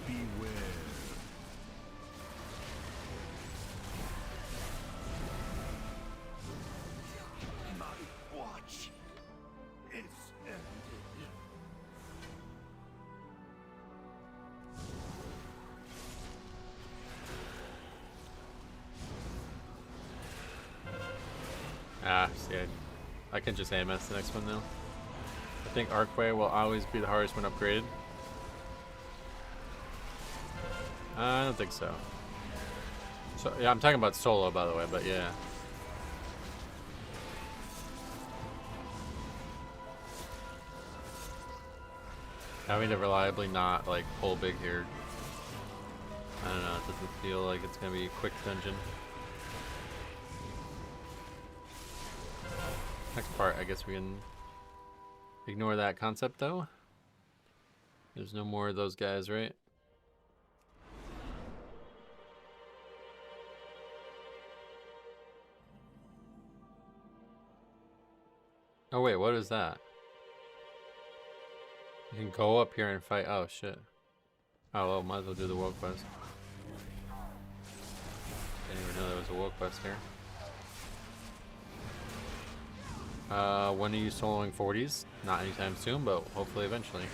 Speaker 10: Beware. My watch is ended.
Speaker 1: Ah, see, I can just AMS the next one now. I think Arkway will always be the hardest when upgraded. I don't think so. So yeah, I'm talking about solo, by the way, but yeah. Having to reliably not like pull big here. I don't know, it doesn't feel like it's gonna be a quick dungeon. Next part, I guess we can ignore that concept though. There's no more of those guys, right? Oh wait, what is that? You can go up here and fight. Oh shit. Oh well, might as well do the world quest. Didn't even know there was a world quest here. When are you soloing 40s? Not anytime soon, but hopefully eventually.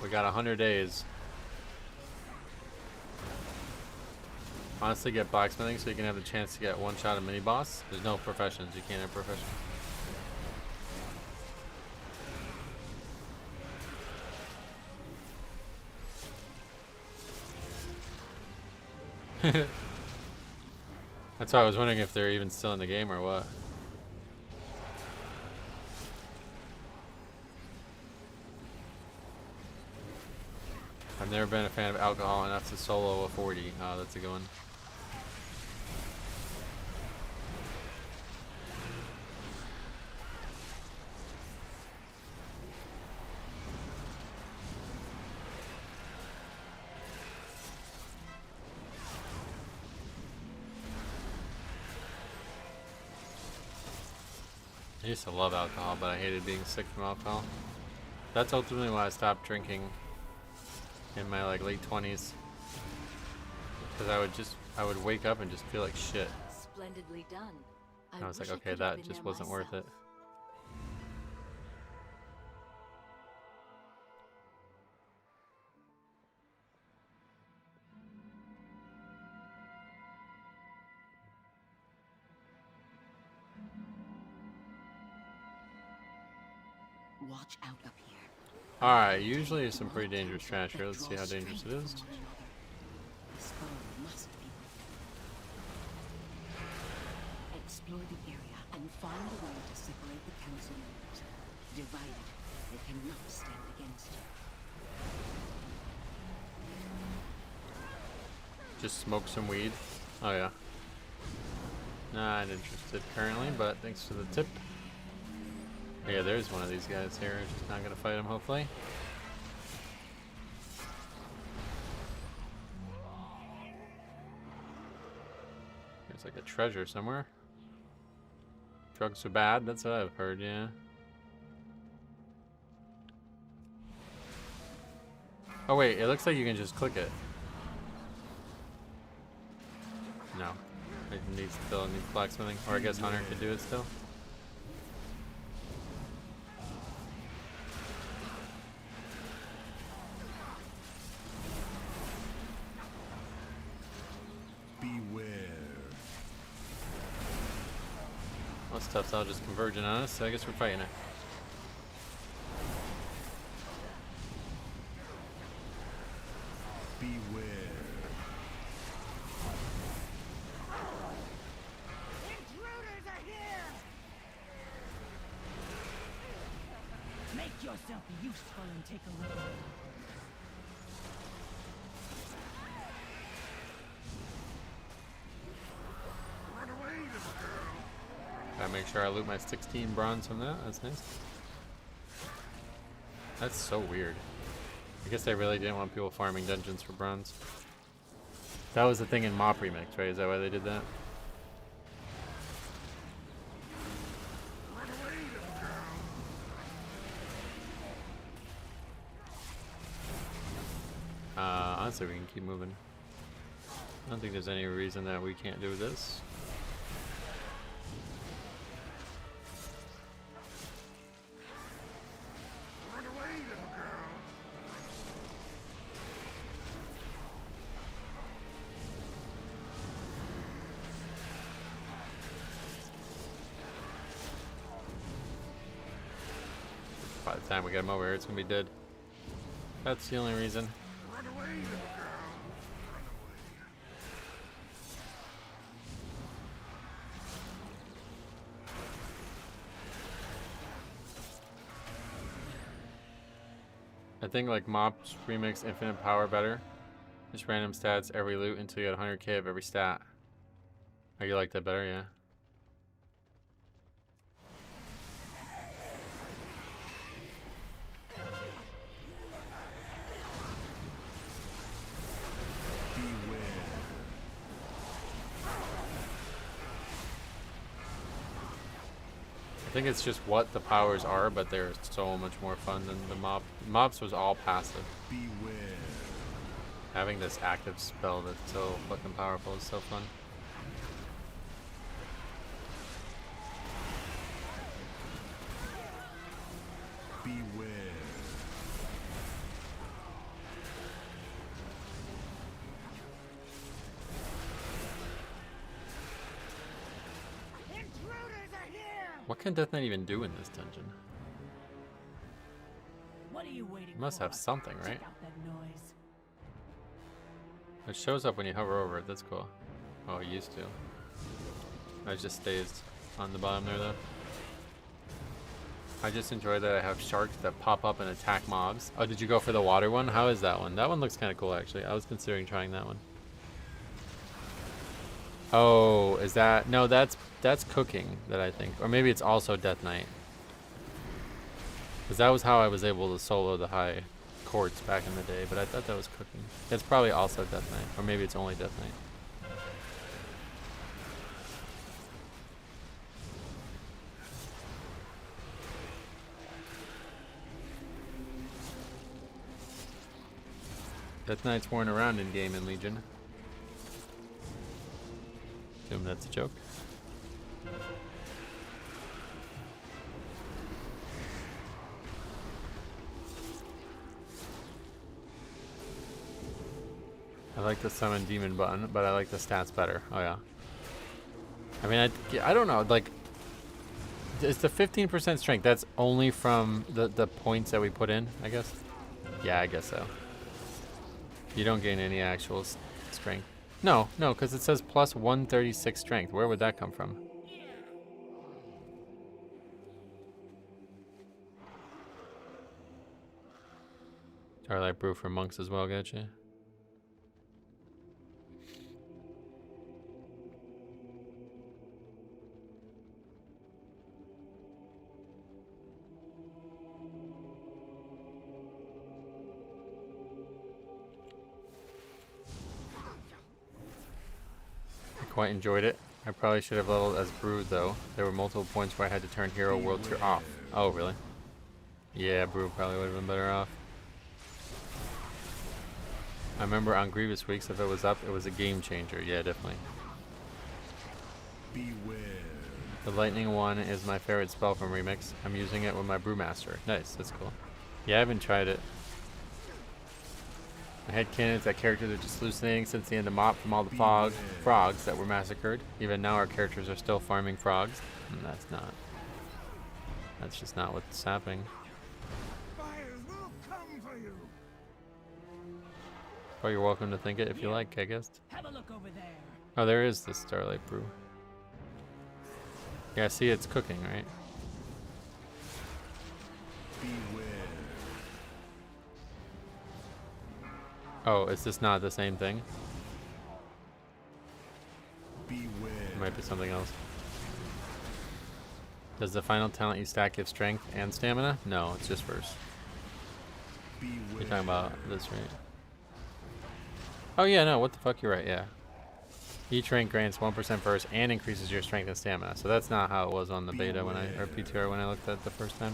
Speaker 1: We got 100 days. Honestly, get blacksmithing so you can have the chance to get one shot at mini boss. There's no professions. You can't have professions. That's why I was wondering if they're even still in the game or what. I've never been a fan of alcohol enough to solo a 40. Oh, that's a good one. I used to love alcohol, but I hated being sick from alcohol. That's ultimately why I stopped drinking in my like late 20s. Because I would wake up and just feel like shit.
Speaker 12: Splendidly done.
Speaker 1: And I was like,
Speaker 12: wish
Speaker 1: okay,
Speaker 12: could have
Speaker 1: that
Speaker 12: been
Speaker 1: just
Speaker 12: there
Speaker 1: wasn't worth it.
Speaker 12: myself.
Speaker 14: Watch out up here.
Speaker 1: Alright, usually some pretty dangerous trash here. Let's see how dangerous it is.
Speaker 14: This foe must be. Explore the area and find a way to separate the council members. Divided, they cannot stand against you.
Speaker 1: Just smoke some weed. Oh yeah. Not interested currently, but thanks for the tip. Yeah, there's one of these guys here. Just not gonna fight him, hopefully. There's like a treasure somewhere. Drugs are bad, that's what I've heard, yeah. Oh wait, it looks like you can just click it. No. It needs blacksmithing. Or I guess Hunter could do it still. Most stuff's all just converging on us, so I guess we're fighting it.
Speaker 10: Beware.
Speaker 3: Intruders are here!
Speaker 6: Make yourself useful and take a look.
Speaker 4: Run away, little girl.
Speaker 1: Gotta make sure I loot my 16 bronze from that. That's nice. That's so weird. I guess they really didn't want people farming dungeons for bronze. That was the thing in Mop Remix, right? Is that why they did that?
Speaker 4: Run away, little girl.
Speaker 1: Honestly, we can keep moving. I don't think there's any reason that we can't do this.
Speaker 4: Run away, little girl.
Speaker 1: By the time we get him over here, it's gonna be dead. That's the only reason.
Speaker 4: Run away, little girl. Run away.
Speaker 1: I think like Mop's Remix Infinite Power better. Just random stats every loot until you get 100k of every stat. Oh, you like that better? Yeah. I think it's just what the powers are, but they're so much more fun than the Mop. Mop's was all passive.
Speaker 10: Beware.
Speaker 1: Having this active spell that's so fucking powerful is so fun.
Speaker 10: Beware.
Speaker 3: Intruders are here!
Speaker 1: What can Death Knight even do in this dungeon?
Speaker 6: What are you waiting
Speaker 1: It must
Speaker 6: for?
Speaker 1: have something, right?
Speaker 6: Check out that noise.
Speaker 1: It shows up when you hover over it. That's cool. Oh, it used to. It just stays on the bottom there, though. I just enjoy that I have sharks that pop up and attack mobs. Oh, did you go for the water one? How is that one? That one looks kind of cool, actually. I was considering trying that one. Oh, is that... No, that's cooking, that I think. Or maybe it's also Death Knight. Because that was how I was able to solo the high courts back in the day, but I thought that was cooking. It's probably also Death Knight. Or maybe it's only Death Knight. Death Knight's worn around in game in Legion. Assume that's a joke. I like the summon demon button, but I like the stats better. Oh yeah. I mean, I don't know. Like, it's the 15% strength. That's only from the points that we put in, I guess. Yeah, I guess so. You don't gain any actual strength. No, because it says plus 136 strength. Where would that come from? Starlight Brew for monks as well, gotcha. Quite enjoyed it. I probably should have leveled as Brood though. There were multiple points where I had to turn Hero World Tier off. Oh really? Yeah, Brood probably would have been better off. I remember on Grievous Weeks, if it was up, it was a game changer. Yeah, definitely.
Speaker 10: Beware.
Speaker 1: The Lightning one is my favorite spell from Remix. I'm using it with my Brewmaster. Nice, that's cool. Yeah, I haven't tried it. My headcanon is that characters are just hallucinating since the end of Mop from all the frogs that were massacred. Even now our characters are still farming frogs. And that's not. That's just not what's happening.
Speaker 10: Fires will come for you.
Speaker 1: Oh, you're welcome to think it if you like, I guess.
Speaker 11: Have a look over there.
Speaker 1: Oh, there is the Starlight Brew. Yeah, see, it's cooking, right?
Speaker 10: Beware.
Speaker 1: Oh, is this not the same thing?
Speaker 10: Beware.
Speaker 1: It might be something else. Does the final talent you stack give strength and stamina? No, it's just verse.
Speaker 10: Beware.
Speaker 1: You're talking about this, right? Oh yeah, no, what the fuck, you're right, yeah. Each rank grants 1% verse and increases your strength and stamina. So that's not how it was on the beta when or PTR when I looked at it the first time.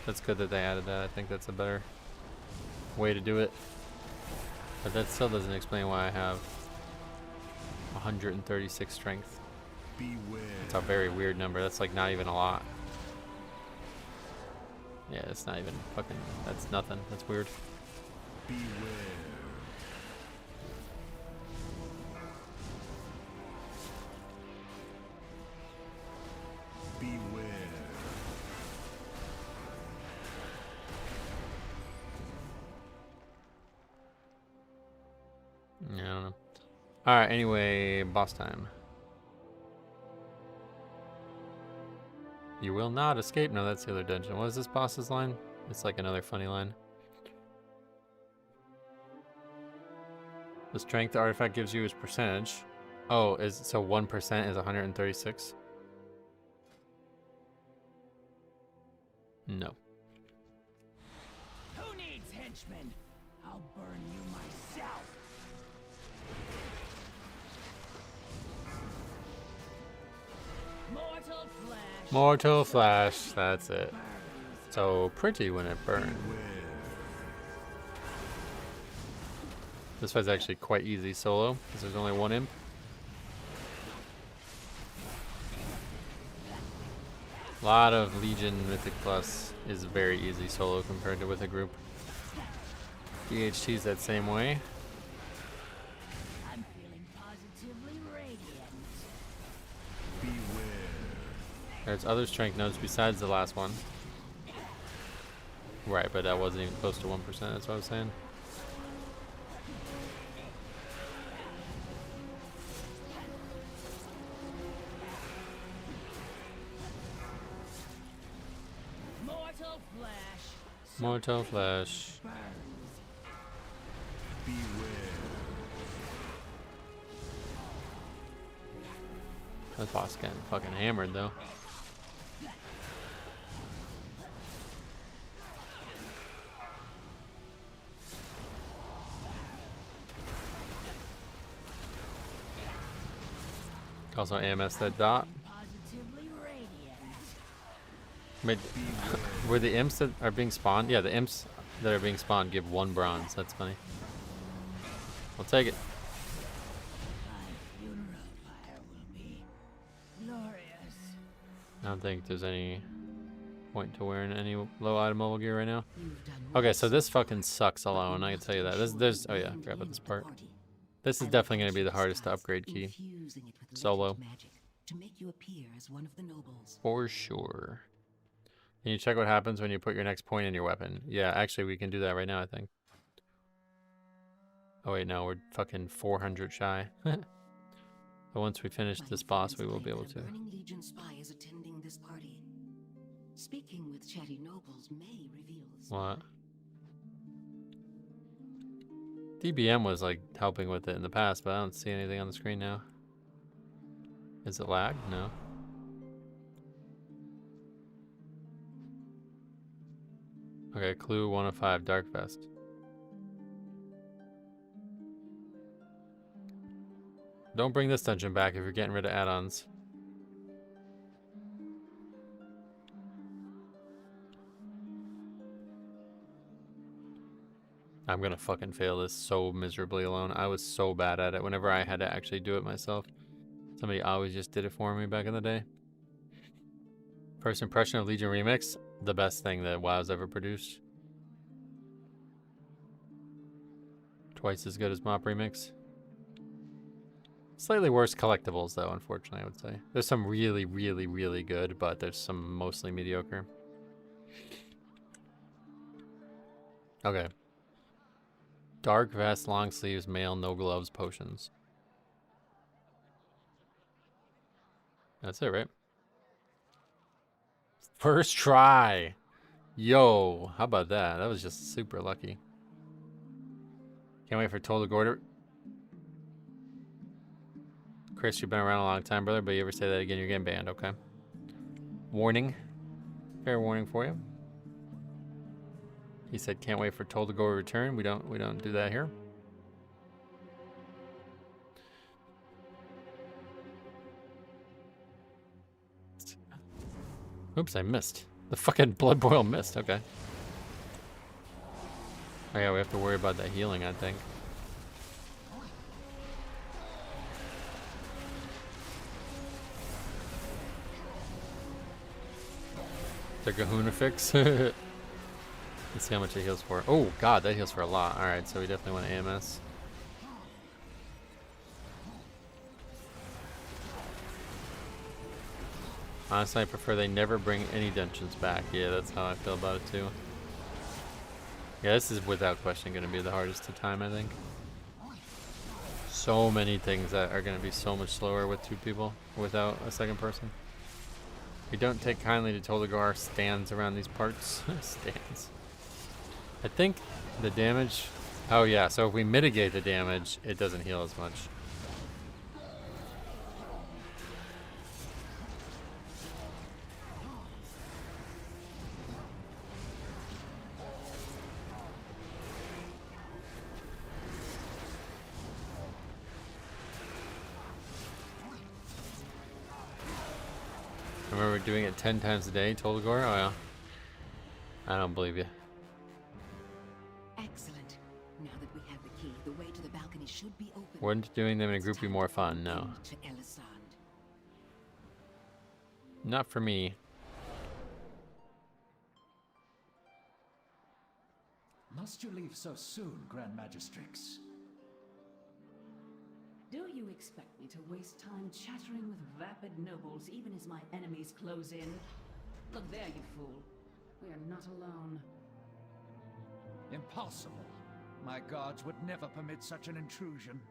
Speaker 1: That's good that they added that. I think that's a better way to do it. But that still doesn't explain why I have 136 strength.
Speaker 10: Beware.
Speaker 1: It's a very weird number. That's like not even a lot. Yeah, it's not even fucking, that's nothing. That's weird.
Speaker 10: Beware. Beware.
Speaker 1: Yeah, I don't know. Alright, anyway, boss time. You will not escape. No, that's the other dungeon. What is this boss's line? It's like another funny line. The strength the artifact gives you is percentage. Oh, so 1% is 136? No.
Speaker 11: Who needs henchmen? I'll burn you myself. Mortal flash.
Speaker 1: Mortal flash, that's it. So pretty when it burns. This fight's actually quite easy solo, because there's only one imp. A lot of Legion Mythic Plus is very easy solo compared to with a group. DHT's that same way.
Speaker 11: I'm feeling positively radiant.
Speaker 10: Beware.
Speaker 1: There's other strength nodes besides the last one. Right, but that wasn't even close to 1%, that's what I was saying. Mortal flash.
Speaker 10: Beware.
Speaker 1: That boss getting fucking hammered though. Also AMS that dot. Wait, were the imps that are being spawned? Yeah, the imps that are being spawned give 1 bronze. That's funny. We'll take it.
Speaker 14: My funeral pyre will be glorious.
Speaker 1: I don't think there's any point to wearing any low item level gear right now. Okay, so this fucking sucks alone. I can tell you that. There's oh yeah, forgot about this part. This is definitely going to be the hardest to upgrade key. Solo.
Speaker 14: To make you appear as one of the nobles.
Speaker 1: For sure. Can you check what happens when you put your next point in your weapon? Yeah, actually we can do that right now, I think. Oh wait, no, we're fucking 400 shy. But once we finish this boss, we will be able to.
Speaker 14: Burning Legion spy is attending this party. Speaking with chatty nobles may reveal.
Speaker 1: What? DBM was like helping with it in the past, but I don't see anything on the screen now. Is it lag? No. Okay, clue 1 of 5, Dark Vest. Don't bring this dungeon back if you're getting rid of add-ons. I'm gonna fucking fail this so miserably alone. I was so bad at it whenever I had to actually do it myself. Somebody always just did it for me back in the day. First impression of Legion Remix, the best thing that WoW's ever produced. Twice as good as Mop Remix. Slightly worse collectibles though, unfortunately, I would say. There's some really, really, really good, but there's some mostly mediocre. Okay. Dark vest, long sleeves, male, no gloves, potions. That's it, right? First try. Yo, how about that? That was just super lucky. Can't wait for Total Gorder. Chris, you've been around a long time, brother, but you ever say that again, you're getting banned, okay? Warning. Fair warning for you. He said, "Can't wait for Toll to go return." We don't do that here. Oops, I missed. The fucking blood boil missed. Okay. Oh yeah, we have to worry about that healing, I think. The Kahuna fix. Let's see how much it heals for. Oh god, that heals for a lot. Alright, so we definitely want AMS. Honestly, I prefer they never bring any dungeons back. Yeah, that's how I feel about it too. Yeah, this is without question going to be the hardest to time, I think. So many things that are going to be so much slower with 2 people without a second person. We don't take kindly to Tolgar stands around these parts. Stands. I think the damage... Oh yeah, so if we mitigate the damage, it doesn't heal as much. I remember doing it 10 times a day, Tolgar? Oh yeah. I don't believe you.
Speaker 14: Excellent. Now that we have the key, the way to the balcony should be open.
Speaker 1: Wouldn't doing them in a group be more fun? No. Not for me.
Speaker 2: Must you leave so soon, Grand Magistrix?
Speaker 11: Do you expect me to waste time chattering with vapid nobles even as my enemies close in? Look there, you fool. We are not alone.
Speaker 10: Impossible. My gods would never permit such an intrusion.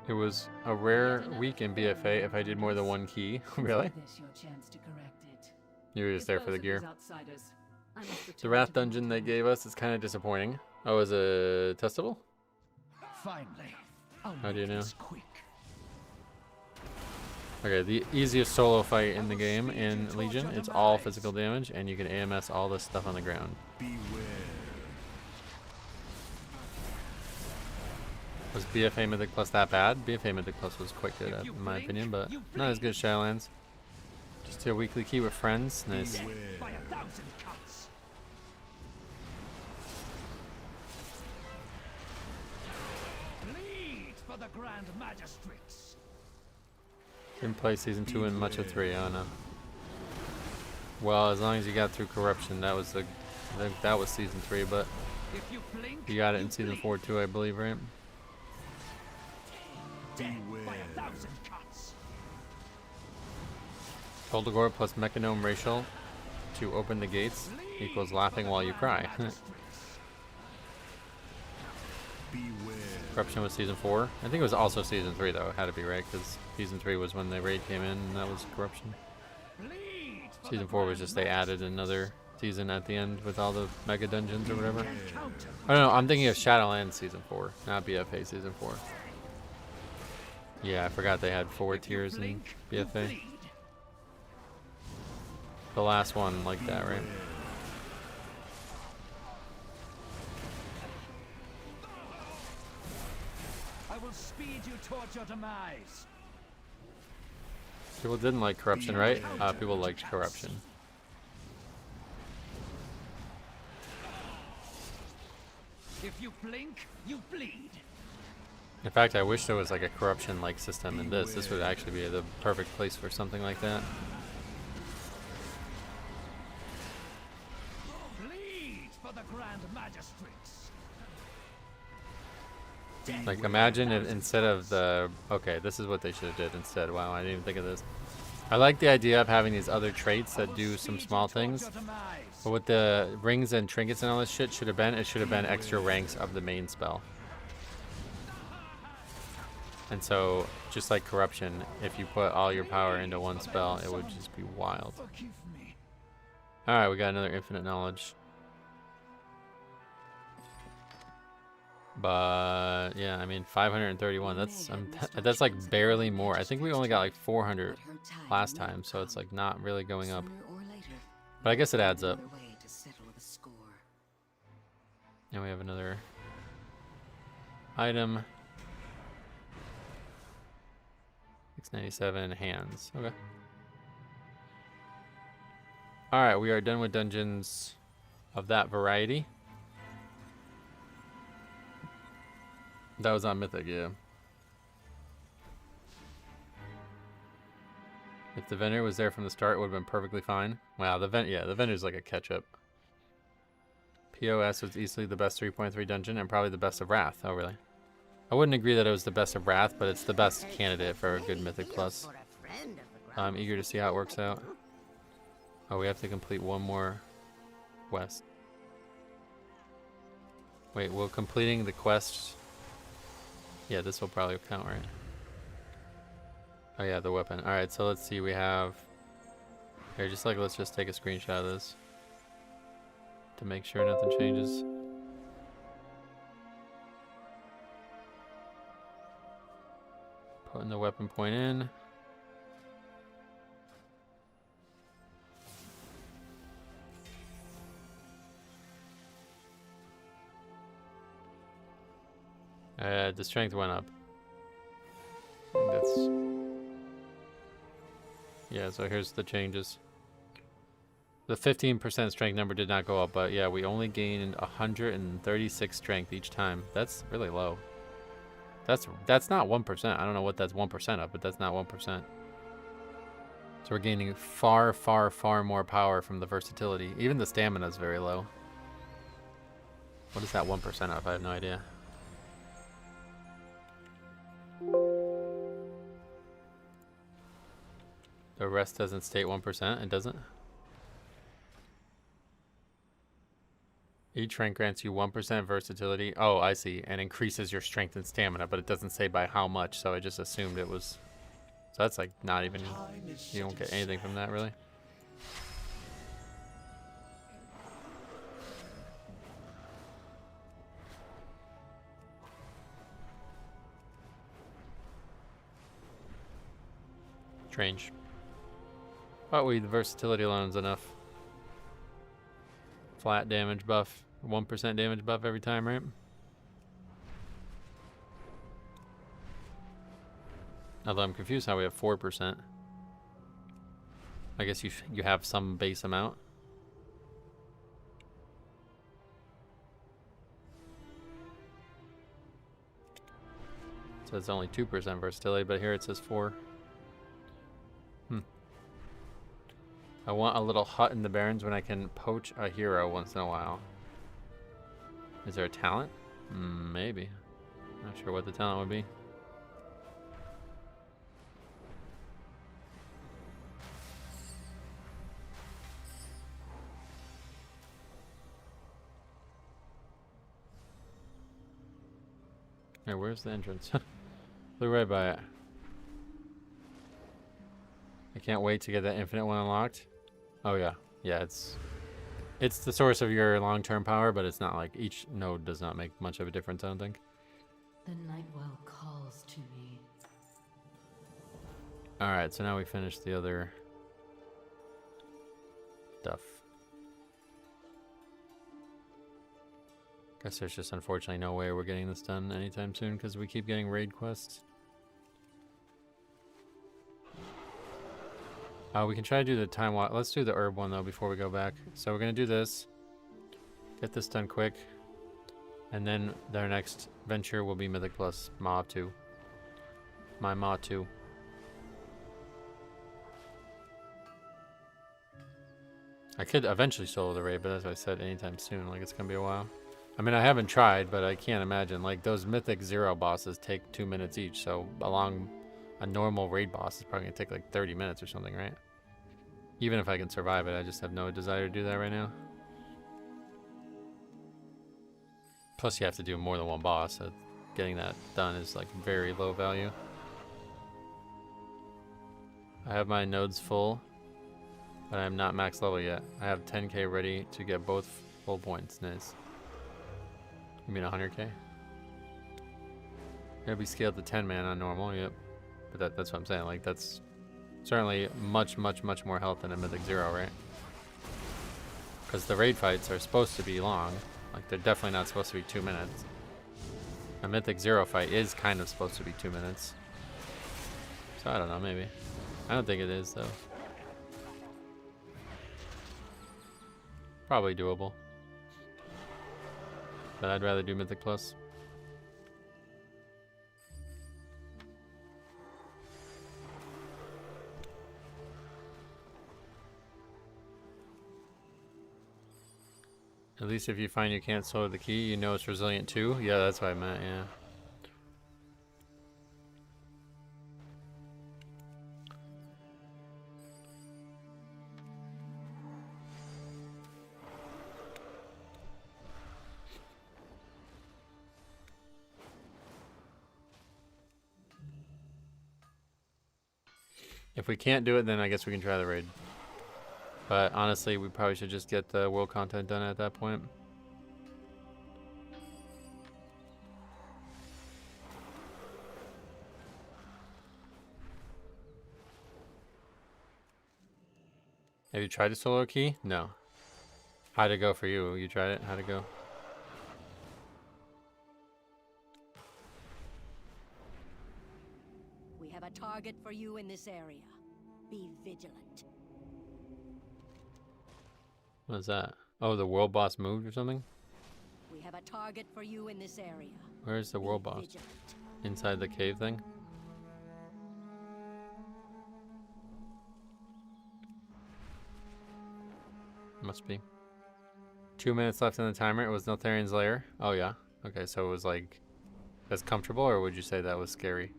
Speaker 1: It was a rare week in BFA if I did more than 1 key. Really?
Speaker 11: This your chance to correct it.
Speaker 1: You were just there for the gear.
Speaker 11: Outsiders, I must return
Speaker 1: The Wrath
Speaker 11: to
Speaker 1: dungeon they gave us is kind of disappointing. Oh, is it testable?
Speaker 10: Finally.
Speaker 1: How do you know? Okay, the easiest solo fight in the game in Legion. It's all physical damage, and you can AMS all this stuff on the ground.
Speaker 10: Beware.
Speaker 1: Was BFA Mythic Plus that bad? BFA Mythic Plus was quite good, in my opinion, but not as good as Shadowlands. Just a weekly key with friends. Nice.
Speaker 10: By 1,000 cuts. for the Grand Magistrates.
Speaker 1: Didn't play season 2 and much of 3. I don't know. Well, as long as you got through corruption, that was the. I think that was season 3, but you got it in season 4 too, I believe, right? Toldagor plus Mechanome Racial to open the gates equals laughing while you cry. Corruption was season 4. I think it was also season 3 though. It had to be, right? Because season 3 was when the raid came in, and that was corruption. Season 4 was just they added another season at the end with all the mega dungeons or whatever. I don't know. I'm thinking of Shadowlands season 4, not BFA season 4. Yeah, I forgot they had 4 tiers in BFA. The last one like that, right?
Speaker 10: I will speed you towards your demise.
Speaker 1: People didn't like corruption, right? People liked corruption.
Speaker 10: If you blink, you bleed.
Speaker 1: In fact, I wish there was like a corruption like system in this. This would actually be the perfect place for something like that.
Speaker 10: Bleed for the Grand Magistrates.
Speaker 1: Like imagine if instead of the, okay, this is what they should have did instead. Wow, I didn't even think of this. I like the idea of having these other traits that do some small things. But what the rings and trinkets and all this shit should have been, it should have been extra ranks of the main spell. And so, just like corruption, if you put all your power into one spell, it would just be wild. Alright, we got another infinite knowledge. But yeah, I mean 531. That's like barely more. I think we only got like 400 last time, so it's like not really going up. But I guess it adds up. And we have another item. 697 hands. Okay. All right, we are done with dungeons of that variety. That was on Mythic, yeah. If the vendor was there from the start, it would have been perfectly fine. Wow, the vendor's like a catch-up. POS was easily the best 3.3 dungeon and probably the best of Wrath. Oh, really? I wouldn't agree that it was the best of Wrath, but it's the best candidate for a good Mythic Plus. I'm eager to see how it works out. Oh, we have to complete one more quest. Wait, will completing the quest... Yeah, this will probably count, right? Oh yeah, the weapon. Alright, so let's see, we have... Here, let's just take a screenshot of this. To make sure nothing changes. Putting the weapon point in. The strength went up. I think that's... Yeah, so here's the changes. The 15% strength number did not go up, but yeah, we only gained 136 strength each time. That's really low. That's not 1%. I don't know what that's 1% of, but that's not 1%. So we're gaining far, far, far more power from the versatility. Even the stamina is very low. What is that 1% of? I have no idea. The rest doesn't state 1%. It doesn't. Each rank grants you 1% versatility. Oh, I see. And increases your strength and stamina, but it doesn't say by how much, so I just assumed it was... So that's like not even... You don't get anything from that, really. Strange. But the versatility alone is enough. Flat damage buff. 1% damage buff every time, right? Although I'm confused how we have 4%. I guess you have some base amount. It says only 2% versatility, but here it says 4. I want a little hut in the Barrens when I can poach a hero once in a while. Is there a talent? Maybe. Not sure what the talent would be. Hey, where's the entrance? Flew right by it. I can't wait to get that infinite one unlocked. Oh yeah. Yeah, it's the source of your long-term power, but it's not like each node does not make much of a difference, I don't think.
Speaker 12: The Nightwell calls to me.
Speaker 1: Alright, so now we finished the other stuff. Guess there's just unfortunately no way we're getting this done anytime soon because we keep getting raid quests. We can try to do the time watch. Let's do the herb one though before we go back. So we're gonna do this. Get this done quick. And then their next venture will be Mythic Plus Maw 2. My Maw 2. I could eventually solo the raid, but as I said, anytime soon. Like, it's gonna be a while. I mean, I haven't tried, but I can't imagine. Like, those Mythic 0 bosses take 2 minutes each, so along a normal raid boss is probably gonna take like 30 minutes or something, right? Even if I can survive it, I just have no desire to do that right now. Plus, you have to do more than one boss, so getting that done is like very low value. I have my nodes full, but I'm not max level yet. I have 10k ready to get both full points. Nice. You mean 100k? Gonna be scaled to 10 man on normal, yep. But that's what I'm saying, like that's certainly much more health than a Mythic 0, right? Because the raid fights are supposed to be long. Like, they're definitely not supposed to be 2 minutes. A Mythic 0 fight is kind of supposed to be 2 minutes. So I don't know, maybe. I don't think it is, though. Probably doable. But I'd rather do Mythic Plus. At least if you find you can't solo the key, you know it's resilient too. Yeah, that's what I meant, yeah. If we can't do it, then I guess we can try the raid. But honestly, we probably should just get the world content done at that point. Have you tried the solo key? No. How'd it go for you? You tried it? How'd it go?
Speaker 5: We have a target for you in this area. Be vigilant.
Speaker 1: What is that? Oh, the world boss moved or something?
Speaker 5: We have a target for you in this area.
Speaker 1: Where's the world boss?
Speaker 5: Vigilant.
Speaker 1: Inside the cave thing? Must be. 2 minutes left in the timer. It was Neltharian's lair. Oh yeah. Okay, so it was like that's comfortable, or would you say that was scary?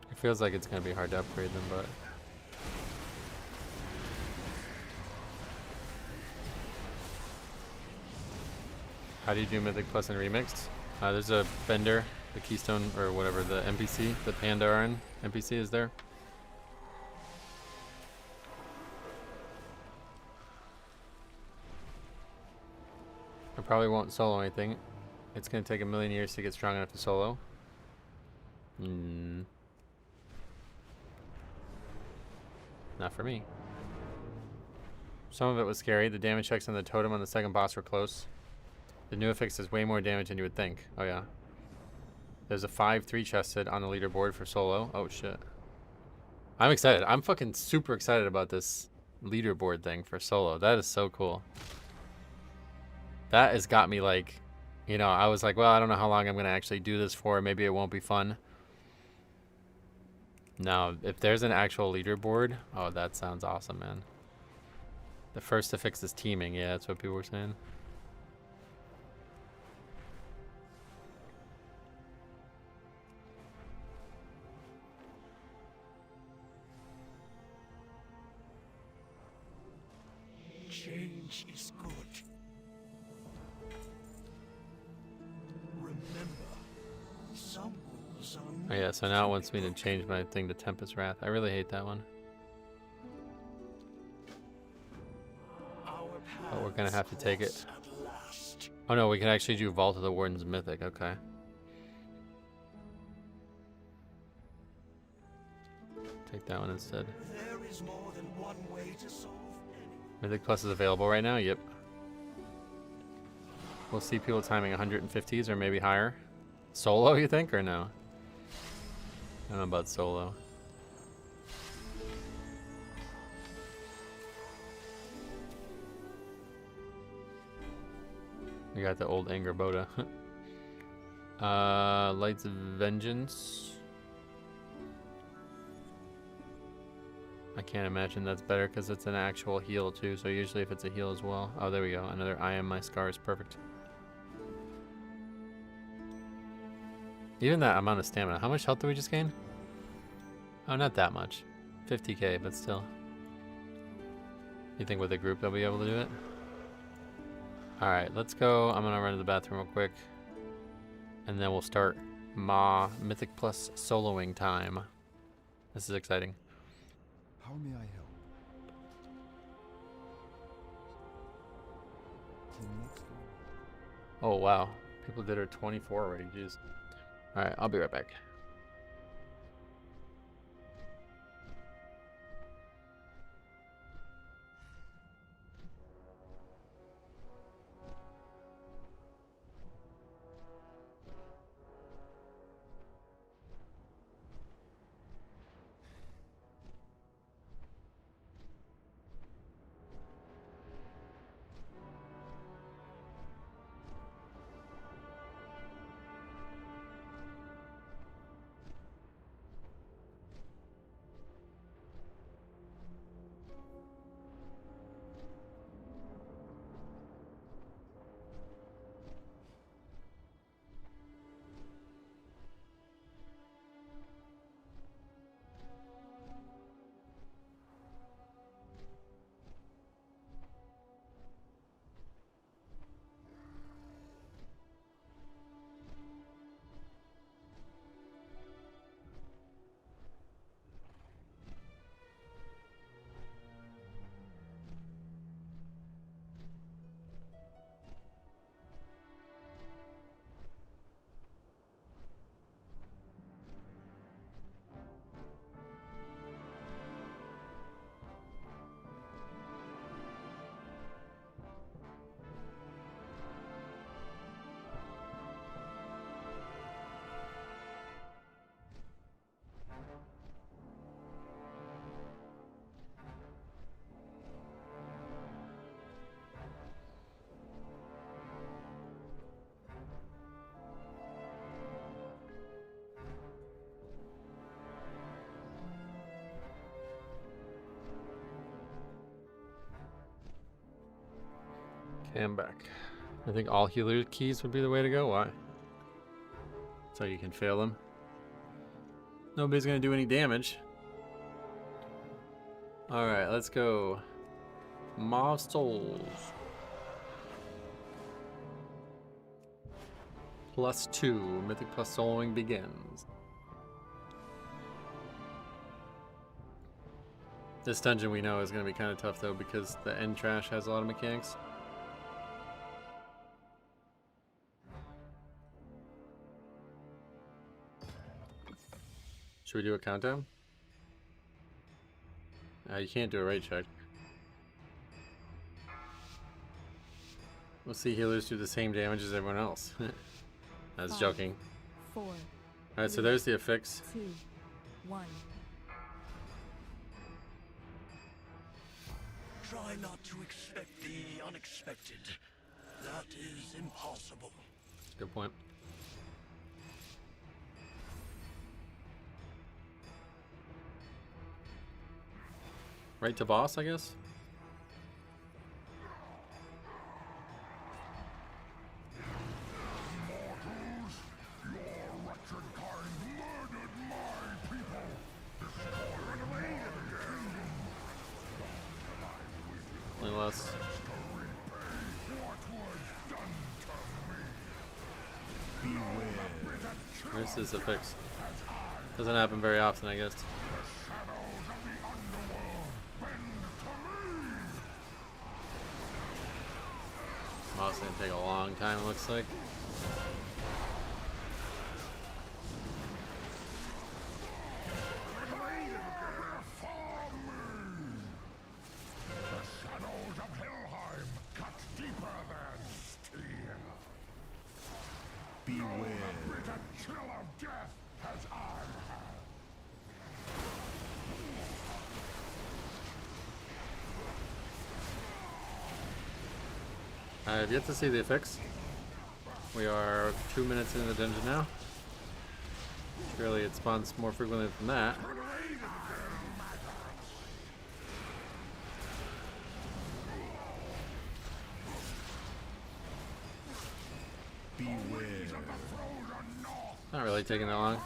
Speaker 1: It feels like it's gonna be hard to upgrade them, but how do you do Mythic Plus and Remixed? There's a vendor, the Keystone, or whatever, the NPC, the Pandaren NPC is there. I probably won't solo anything. It's going to take 1,000,000 years to get strong enough to solo. Not for me. Some of it was scary. The damage checks on the totem on the second boss were close. The new affix does way more damage than you would think. Oh yeah. There's a 5-3 chested on the leaderboard for solo. Oh shit. I'm excited. I'm fucking super excited about this leaderboard thing for solo. That is so cool. That has got me like You know, I was like, well, I don't know how long I'm going to actually do this for. Maybe it won't be fun. Now, if there's an actual leaderboard, oh, that sounds awesome, man. The first to fix is teaming. Yeah, that's what people were saying.
Speaker 8: Change is good. Remember, some rules are
Speaker 1: Oh, yeah, so now it wants me to change my thing to Tempest Wrath. I really hate that one. But we're gonna have to take it. Oh no, we can actually do Vault of the Wardens Mythic. Okay. Take that one instead.
Speaker 8: There is more than one way to solve
Speaker 1: Mythic Plus is available right now. Yep. We'll see people timing 150s or maybe higher. Solo, you think, or no? I don't know about solo. We got the old Anger Boda. Lights of Vengeance. I can't imagine that's better because it's an actual heal too. So usually if it's a heal as well. Oh, there we go. Another I Am My Scars. Perfect. Even that amount of stamina. How much health do we just gain? Oh, not that much. 50k, but still. You think with a group they'll be able to do it? Alright, let's go. I'm gonna run to the bathroom real quick. And then we'll start Maw Mythic Plus soloing time. This is exciting.
Speaker 15: How may I help?
Speaker 1: Oh wow. People did her 24 already, jeez. Alright, I'll be right back. Okay, I'm back. I think all healer keys would be the way to go. Why? So you can fail them. Nobody's gonna do any damage. Alright, let's go. Maw of Souls. +2. Mythic Plus soloing begins. This dungeon we know is going to be kind of tough though because the end trash has a lot of mechanics. Should we do a countdown? You can't do a rate check. We'll see healers do the same damage as everyone else. I was joking.
Speaker 16: 4.
Speaker 1: Alright, so there's the affix.
Speaker 16: 2, 1.
Speaker 8: Try not to expect the unexpected. That is impossible.
Speaker 1: Good point. Right to boss, I guess. Less. This is a fix. Doesn't happen very often, I guess. Well, it's gonna take a long time, it looks like. I have yet to see the effects. We are 2 minutes into the dungeon now. Surely it spawns more frequently than that. Not really taking that long.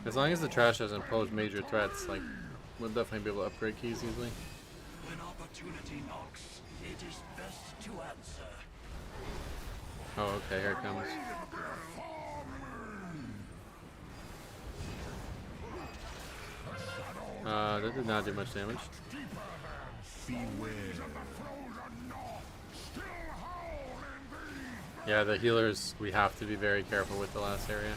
Speaker 1: As long as the trash doesn't pose major threats, like, we'll definitely be able to upgrade keys easily.
Speaker 8: When opportunity knocks, it is best to answer.
Speaker 1: Oh, okay, here it comes. That did not do much damage. Yeah, the healers, we have to be very careful with the last area.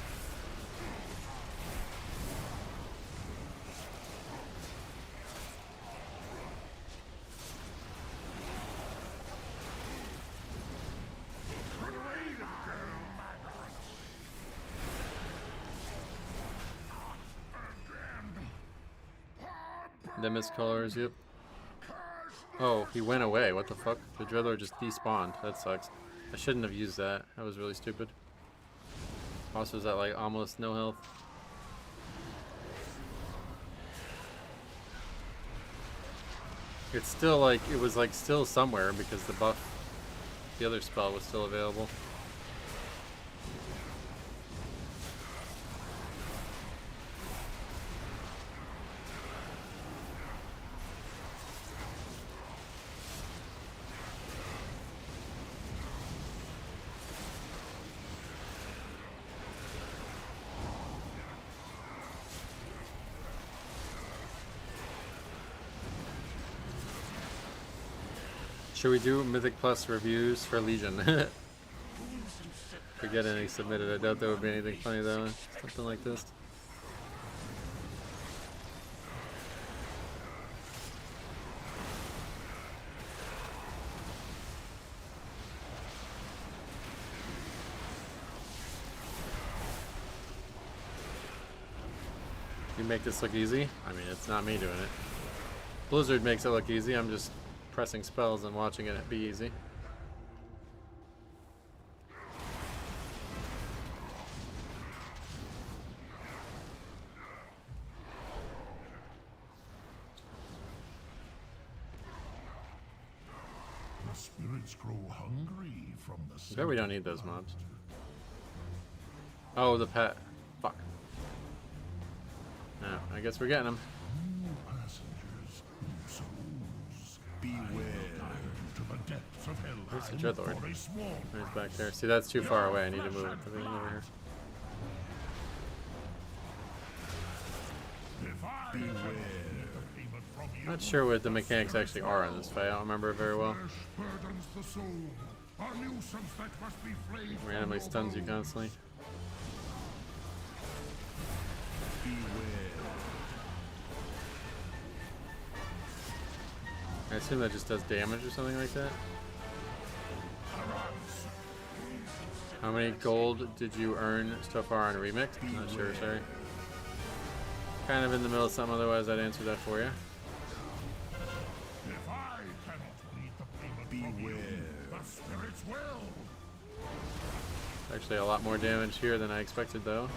Speaker 1: The missed colors, yep. Oh, he went away. What the fuck? The Driller just despawned. That sucks. I shouldn't have used that. That was really stupid. Also, is that like almost no health? It's still like, it was like still somewhere because the buff, the other spell was still available. Should we do Mythic Plus reviews for Legion? If we get any submitted, I doubt there would be anything funny though. Something like this. You make this look easy? I mean, it's not me doing it. Blizzard makes it look easy. I'm just pressing spells and watching it be easy.
Speaker 4: The spirits grow hungry from the
Speaker 1: I bet we don't need those mobs. Oh, the pet. Fuck. No, I guess we're getting them. Where's the Dreadlord? He's back there. See, that's too far away. I need to move everything over here. Not sure what the mechanics actually are in this fight. I don't remember it very well. Randomly stuns you constantly. I assume that just does damage or something like that. How many gold did you earn so far on Remix? Not sure, sorry. Kind of in the middle of something, otherwise I'd answer that for you.
Speaker 4: The spirits will.
Speaker 1: Actually, a lot more damage here than I expected, though.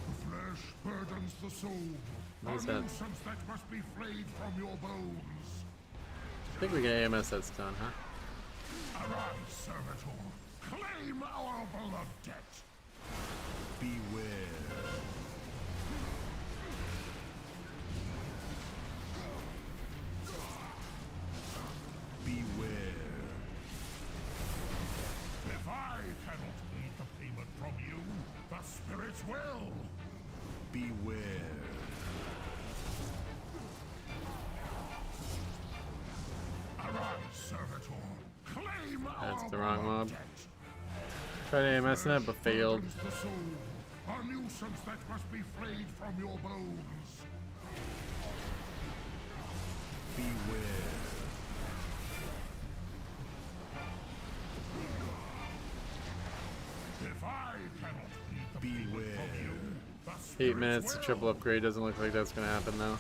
Speaker 4: The flesh burdens the soul.
Speaker 1: What is
Speaker 4: A
Speaker 1: that?
Speaker 4: nuisance that must be flayed from your bones.
Speaker 1: I think we can AMS that stun, huh?
Speaker 4: Arise, servitor. Claim our beloved debt. Beware. Beware. If I cannot meet the payment from you, the spirits will. Beware. Arise, servitor. Claim
Speaker 1: That's
Speaker 4: our
Speaker 1: the wrong
Speaker 4: beloved
Speaker 1: mob.
Speaker 4: debt.
Speaker 1: Tried AMS that, but failed.
Speaker 4: Burdens the soul, a nuisance that must be flayed from your bones. Beware. If I cannot meet the payment from you, the
Speaker 1: 8
Speaker 4: spirits
Speaker 1: minutes to
Speaker 4: will.
Speaker 1: triple upgrade. Doesn't look like that's going to happen, though.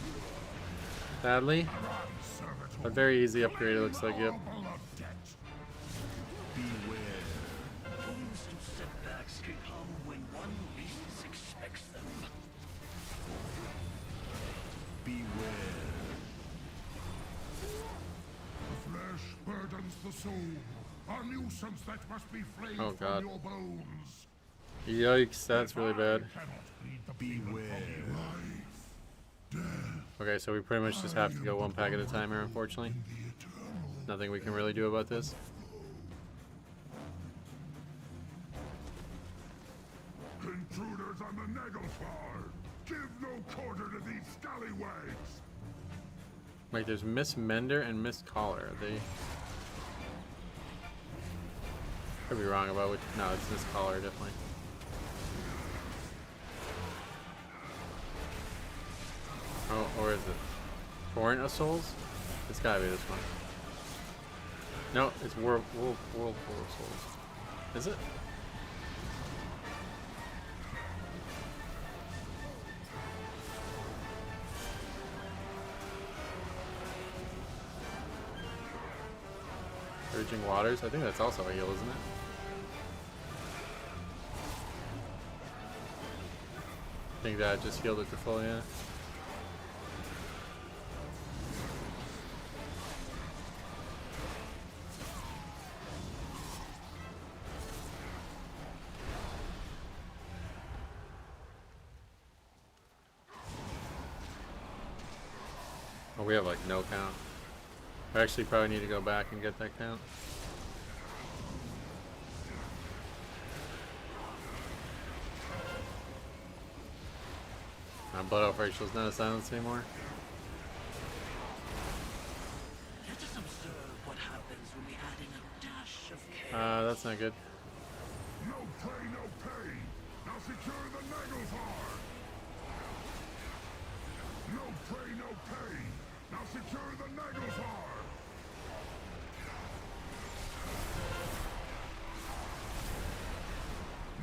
Speaker 1: Sadly.
Speaker 4: Arise, servitor.
Speaker 1: A very easy upgrade, it looks like, yep.
Speaker 4: Our beloved debt. Beware.
Speaker 8: Constant setbacks can come when one least expects them.
Speaker 4: Beware. The flesh burdens the soul, a nuisance that must be flayed
Speaker 1: Oh, God.
Speaker 4: from your bones.
Speaker 1: Yikes, that's really bad.
Speaker 4: Beware.
Speaker 1: Okay, so we pretty much just have to go one pack at a time here, unfortunately. Nothing we can really do about this.
Speaker 4: Intruders on the Nagelfar! Give no quarter to these scallywags!
Speaker 1: Wait, there's Miss Mender and Miss Collar. Are they... Could be wrong about which... No, it's Miss Collar, definitely. Oh, or is it Torrent of Souls? It's gotta be this one. No, it's Whirlpool of Souls. Is it? Surging Waters? I think that's also a heal, isn't it? I think that just healed it to full, yeah. Oh, we have like no count. I actually probably need to go back and get that count. Blood Elf Rachel's not a silence anymore.
Speaker 8: Let us observe what happens when we add in a dash of chaos.
Speaker 1: That's not good.
Speaker 4: No play, no pay! Now secure the Nagelfar! No play, no pay! Now secure the Nagelfar!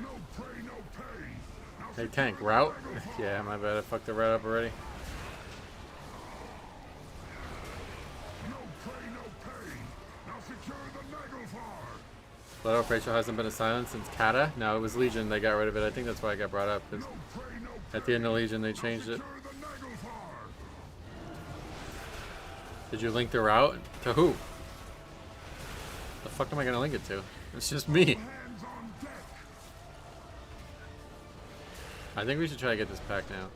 Speaker 4: No play, no pay! Now
Speaker 1: Hey,
Speaker 4: secure
Speaker 1: tank,
Speaker 4: the
Speaker 1: route?
Speaker 4: Nagelfar!
Speaker 1: Yeah, my bad, I fucked the route up already.
Speaker 4: No play, no pay! Now secure the Nagelfar!
Speaker 1: Blood Elf Rachel hasn't been a silence since Kata. No, it was Legion, they got rid of it. I think that's why I got brought up, because at the end of Legion they changed it. Did you link the route? To who? The fuck am I gonna link it to? It's just me. I think we should try to get this pack now.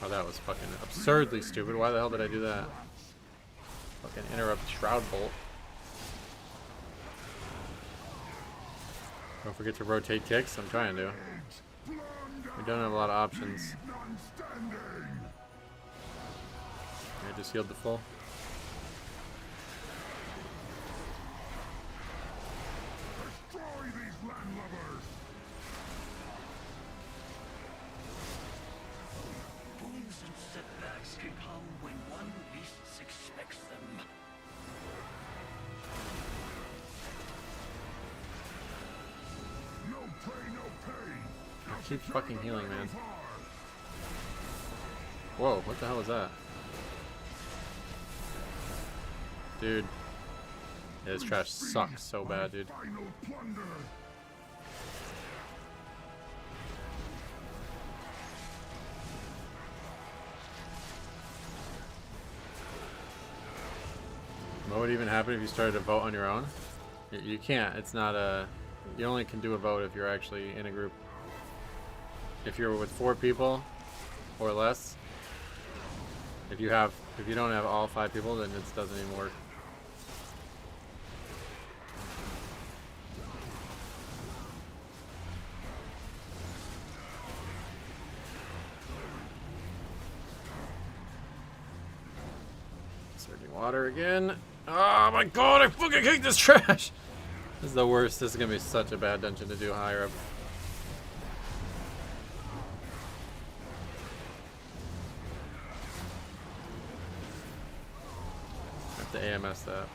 Speaker 1: Oh, that was fucking absurdly stupid. Why the hell did I do that? Fucking interrupt Shroud Bolt. Don't forget to rotate kicks. I'm trying to. We don't have a lot of options. I just healed the full.
Speaker 4: Destroy these landlubbers!
Speaker 8: Wounds and setbacks can come when one least expects them.
Speaker 4: No play, no pay!
Speaker 1: Keep fucking healing, man. Whoa, what the hell is that? Dude. Yeah, this trash sucks so bad, dude.
Speaker 4: Final plunder.
Speaker 1: What would even happen if you started to vote on your own? You can't. It's not a... You only can do a vote if you're actually in a group. If you're with 4 people or less, if you don't have all 5 people, then it doesn't even work. Surging water again. Oh my god, I fucking hate this trash! This is the worst. This is gonna be such a bad dungeon to do higher up. I have to AMS that.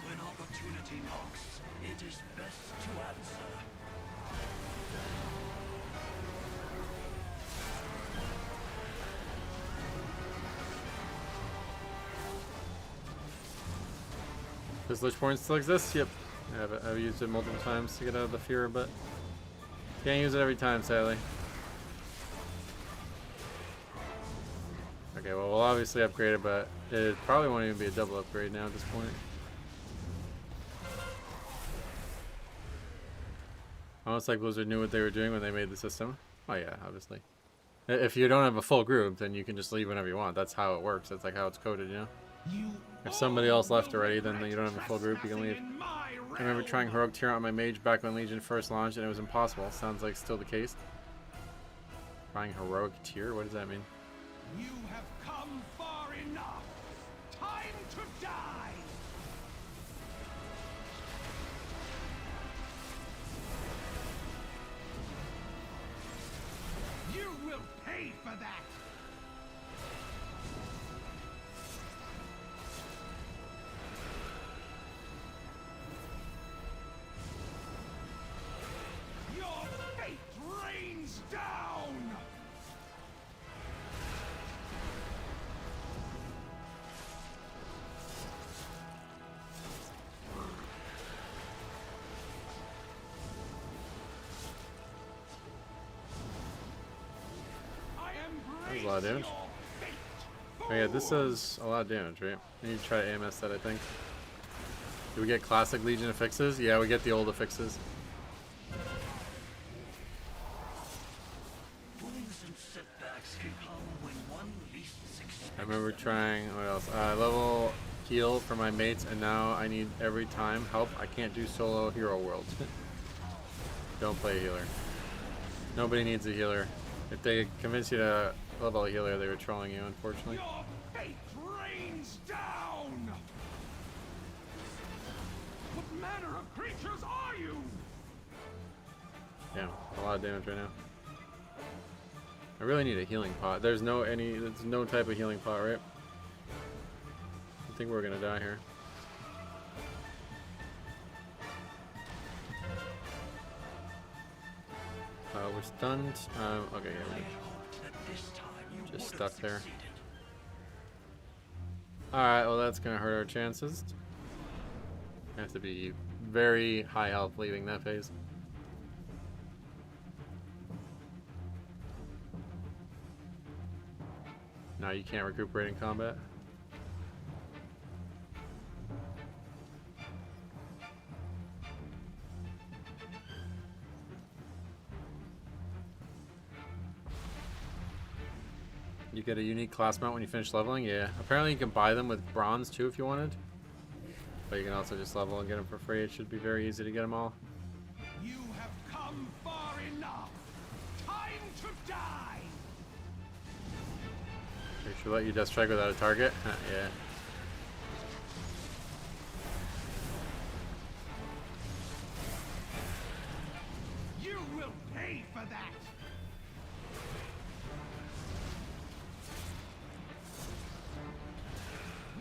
Speaker 8: When opportunity knocks, it is best to answer.
Speaker 1: Does Lich Point still exist? Yep. I've used it multiple times to get out of the Fuhrer, but can't use it every time, sadly. Okay, well, we'll obviously upgrade it, but it probably won't even be a double upgrade now at this point. Almost like Blizzard knew what they were doing when they made the system. Oh yeah, obviously. If you don't have a full group, then you can just leave whenever you want. That's how it works. That's like how it's coded, you know? If somebody else left already, then you don't have a full group, you can leave. I remember trying Heroic Tier on my mage back when Legion first launched, and it was impossible. Sounds like still the case. Trying Heroic Tier? What does that mean?
Speaker 10: You have come far enough. Time to die. You will pay for that. Your fate rains down.
Speaker 1: That was a lot of damage. Oh yeah, this does a lot of damage, right? I need to try to AMS that, I think. Do we get classic Legion affixes? Yeah, we get the old affixes.
Speaker 8: Wounds and setbacks can come when one least expects.
Speaker 1: I remember trying, what else? Level heal for my mates, and now I need every time help. I can't do solo hero world. Don't play a healer. Nobody needs a healer. If they convince you to level a healer, they were trolling you, unfortunately.
Speaker 10: Your fate rains down. What manner of creatures are you?
Speaker 1: Damn, a lot of damage right now. I really need a healing pot. There's no type of healing pot, right? I think we're gonna die here. We're stunned. Okay, yeah, we're just stuck there. Alright, well that's gonna hurt our chances. Have to be very high health leaving that phase. No, you can't recuperate in combat. You get a unique class mount when you finish leveling? Yeah. Apparently you can buy them with bronze too if you wanted. But you can also just level and get them for free. It should be very easy to get them all.
Speaker 10: You have come far enough. Time to die.
Speaker 1: They should let you death strike without a target? Yeah.
Speaker 10: You will pay for that.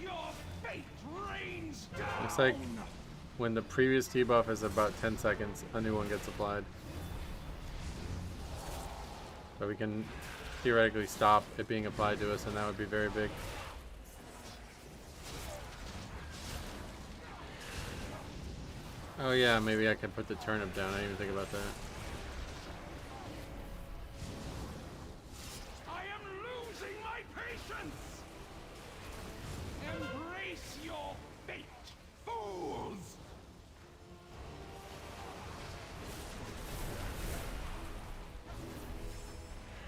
Speaker 10: Your fate rains down.
Speaker 1: Looks like when the previous debuff is about 10 seconds, a new one gets applied. So we can theoretically stop it being applied to us, and that would be very big. Oh yeah, maybe I could put the turnip down. I didn't even think about that.
Speaker 10: I am losing my patience! Embrace your fate, fools!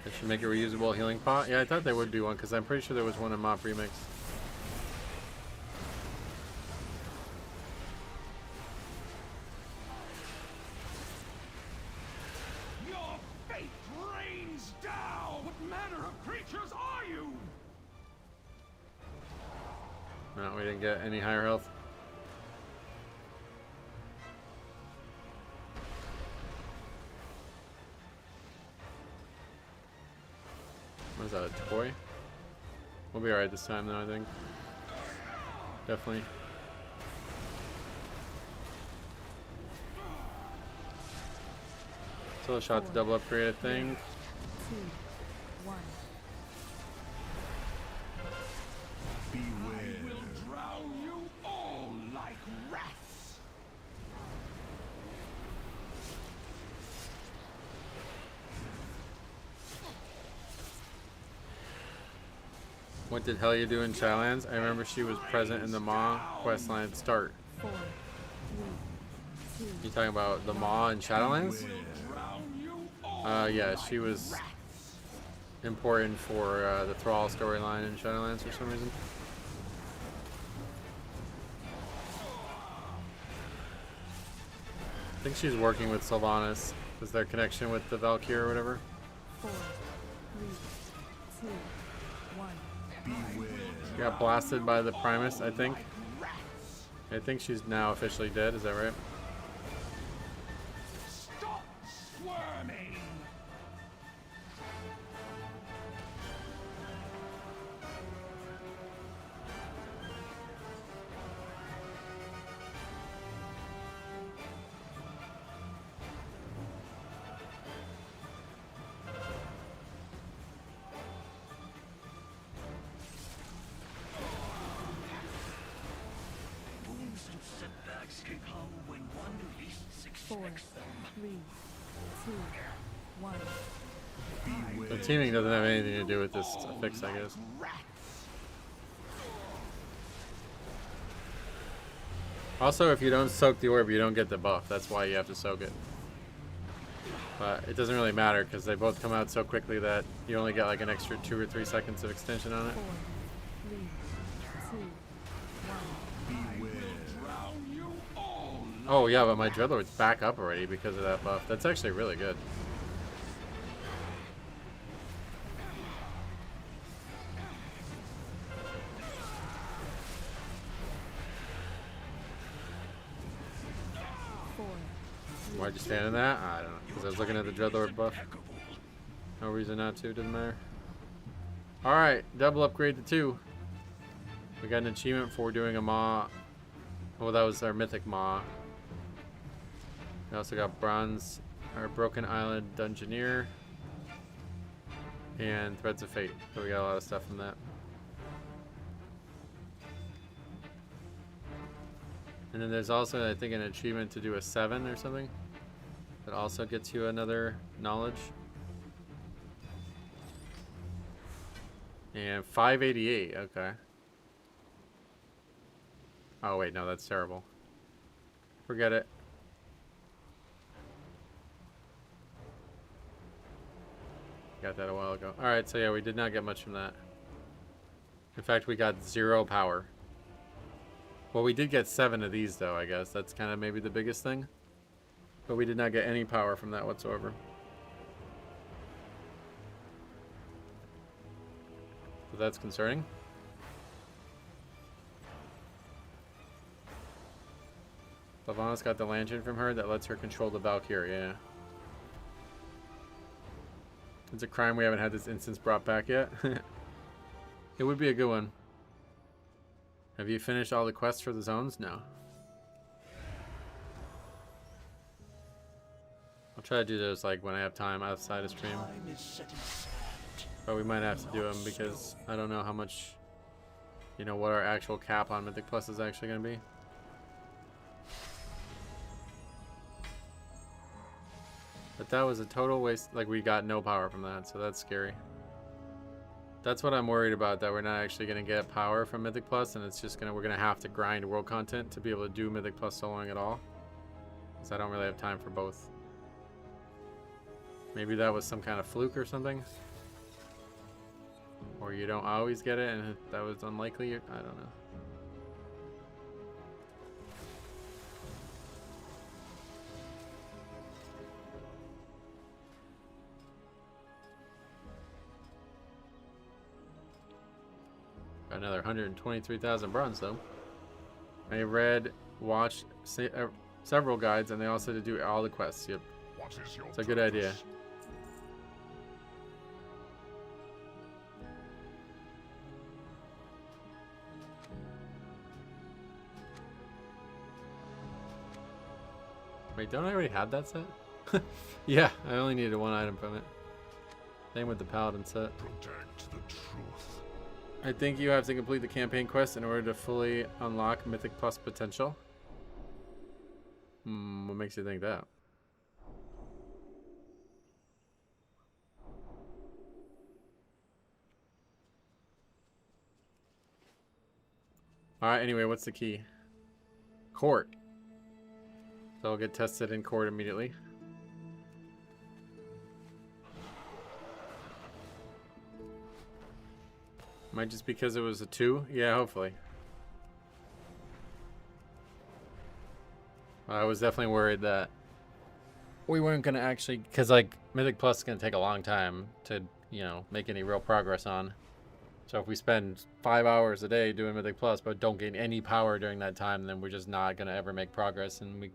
Speaker 1: They should make a reusable healing pot. Yeah, I thought there would be one, because I'm pretty sure there was one in Mop Remix.
Speaker 10: Your fate rains down! What manner of creatures are you?
Speaker 1: No, we didn't get any higher health. What is that, a toy? We'll be alright this time though, I think. Definitely. Still a shot to double upgrade, I think.
Speaker 3: 2, 1.
Speaker 10: I will drown you all like rats!
Speaker 1: What did Helia do in Shadowlands? I remember she was present in the Maw questline start.
Speaker 3: 4, 3, 2.
Speaker 1: You talking about the Maw in Shadowlands? Yeah, she was important for the Thrall storyline in Shadowlands for some reason. I think she's working with Sylvanas. Is their connection with the Valkyrie or whatever?
Speaker 3: 4, 3, 2, 1.
Speaker 1: She got blasted by the Primus, I think. I think she's now officially dead, is that right?
Speaker 10: Stop squirming!
Speaker 8: Wounds and setbacks can come when one least
Speaker 3: 4,
Speaker 8: expects them.
Speaker 3: 3, 2, 1.
Speaker 1: The teaming doesn't have anything to do with this fix, I guess. Also, if you don't soak the orb, you don't get the buff. That's why you have to soak it. But it doesn't really matter because they both come out so quickly that you only get like an extra 2 or 3 seconds of extension on it.
Speaker 3: 4, 3, 2, 1.
Speaker 1: Oh yeah, but my Dreadlord's back up already because of that buff. That's actually really good. Why'd you stand in that? I don't know. Because I was looking at the Dreadlord buff. No reason not to, doesn't matter. Alright, double upgrade to 2. We got an achievement for doing a Maw. Well, that was our Mythic Maw. We also got Bronze, our Broken Island Dungeoneer, and Threads of Fate. So we got a lot of stuff from that. And then there's also, I think, an achievement to do a 7 or something. That also gets you another knowledge. And 588, okay. Oh wait, no, that's terrible. Forget it. Got that a while ago. Alright, so yeah, we did not get much from that. In fact, we got 0 power. Well, we did get 7 of these though, I guess. That's kind of maybe the biggest thing. But we did not get any power from that whatsoever. So that's concerning. Sylvanas got the lantern from her that lets her control the Valkyrie, yeah. It's a crime we haven't had this instance brought back yet. It would be a good one. Have you finished all the quests for the zones? No. try to do those like when I have time outside of stream. But we might have to do them because I don't know how much, you know, what our actual cap on Mythic Plus is actually going to be. But that was a total waste. Like, we got no power from that, so that's scary. That's what I'm worried about, that we're not actually going to get power from Mythic Plus, and it's just we're going to have to grind world content to be able to do Mythic Plus soloing at all. Because I don't really have time for both. Maybe that was some kind of fluke or something. Or you don't always get it, and that was unlikely. I don't know. Got another 123,000 bronze though. I read, watched several guides, and they all said to do all the quests. Yep, it's a good idea. Wait, don't I already have that set? Yeah, I only needed one item from it. Same with the Paladin set.
Speaker 4: Protect the truth.
Speaker 1: I think you have to complete the campaign quest in order to fully unlock Mythic Plus potential. What makes you think that? Alright, anyway, what's the key? Court. So I'll get tested in court immediately. Might just because it was a 2? Yeah, hopefully. I was definitely worried that we weren't going to actually... Because, like, Mythic Plus is going to take a long time to, you know, make any real progress on. So if we spend 5 hours a day doing Mythic Plus but don't gain any power during that time, then we're just not going to ever make progress, and we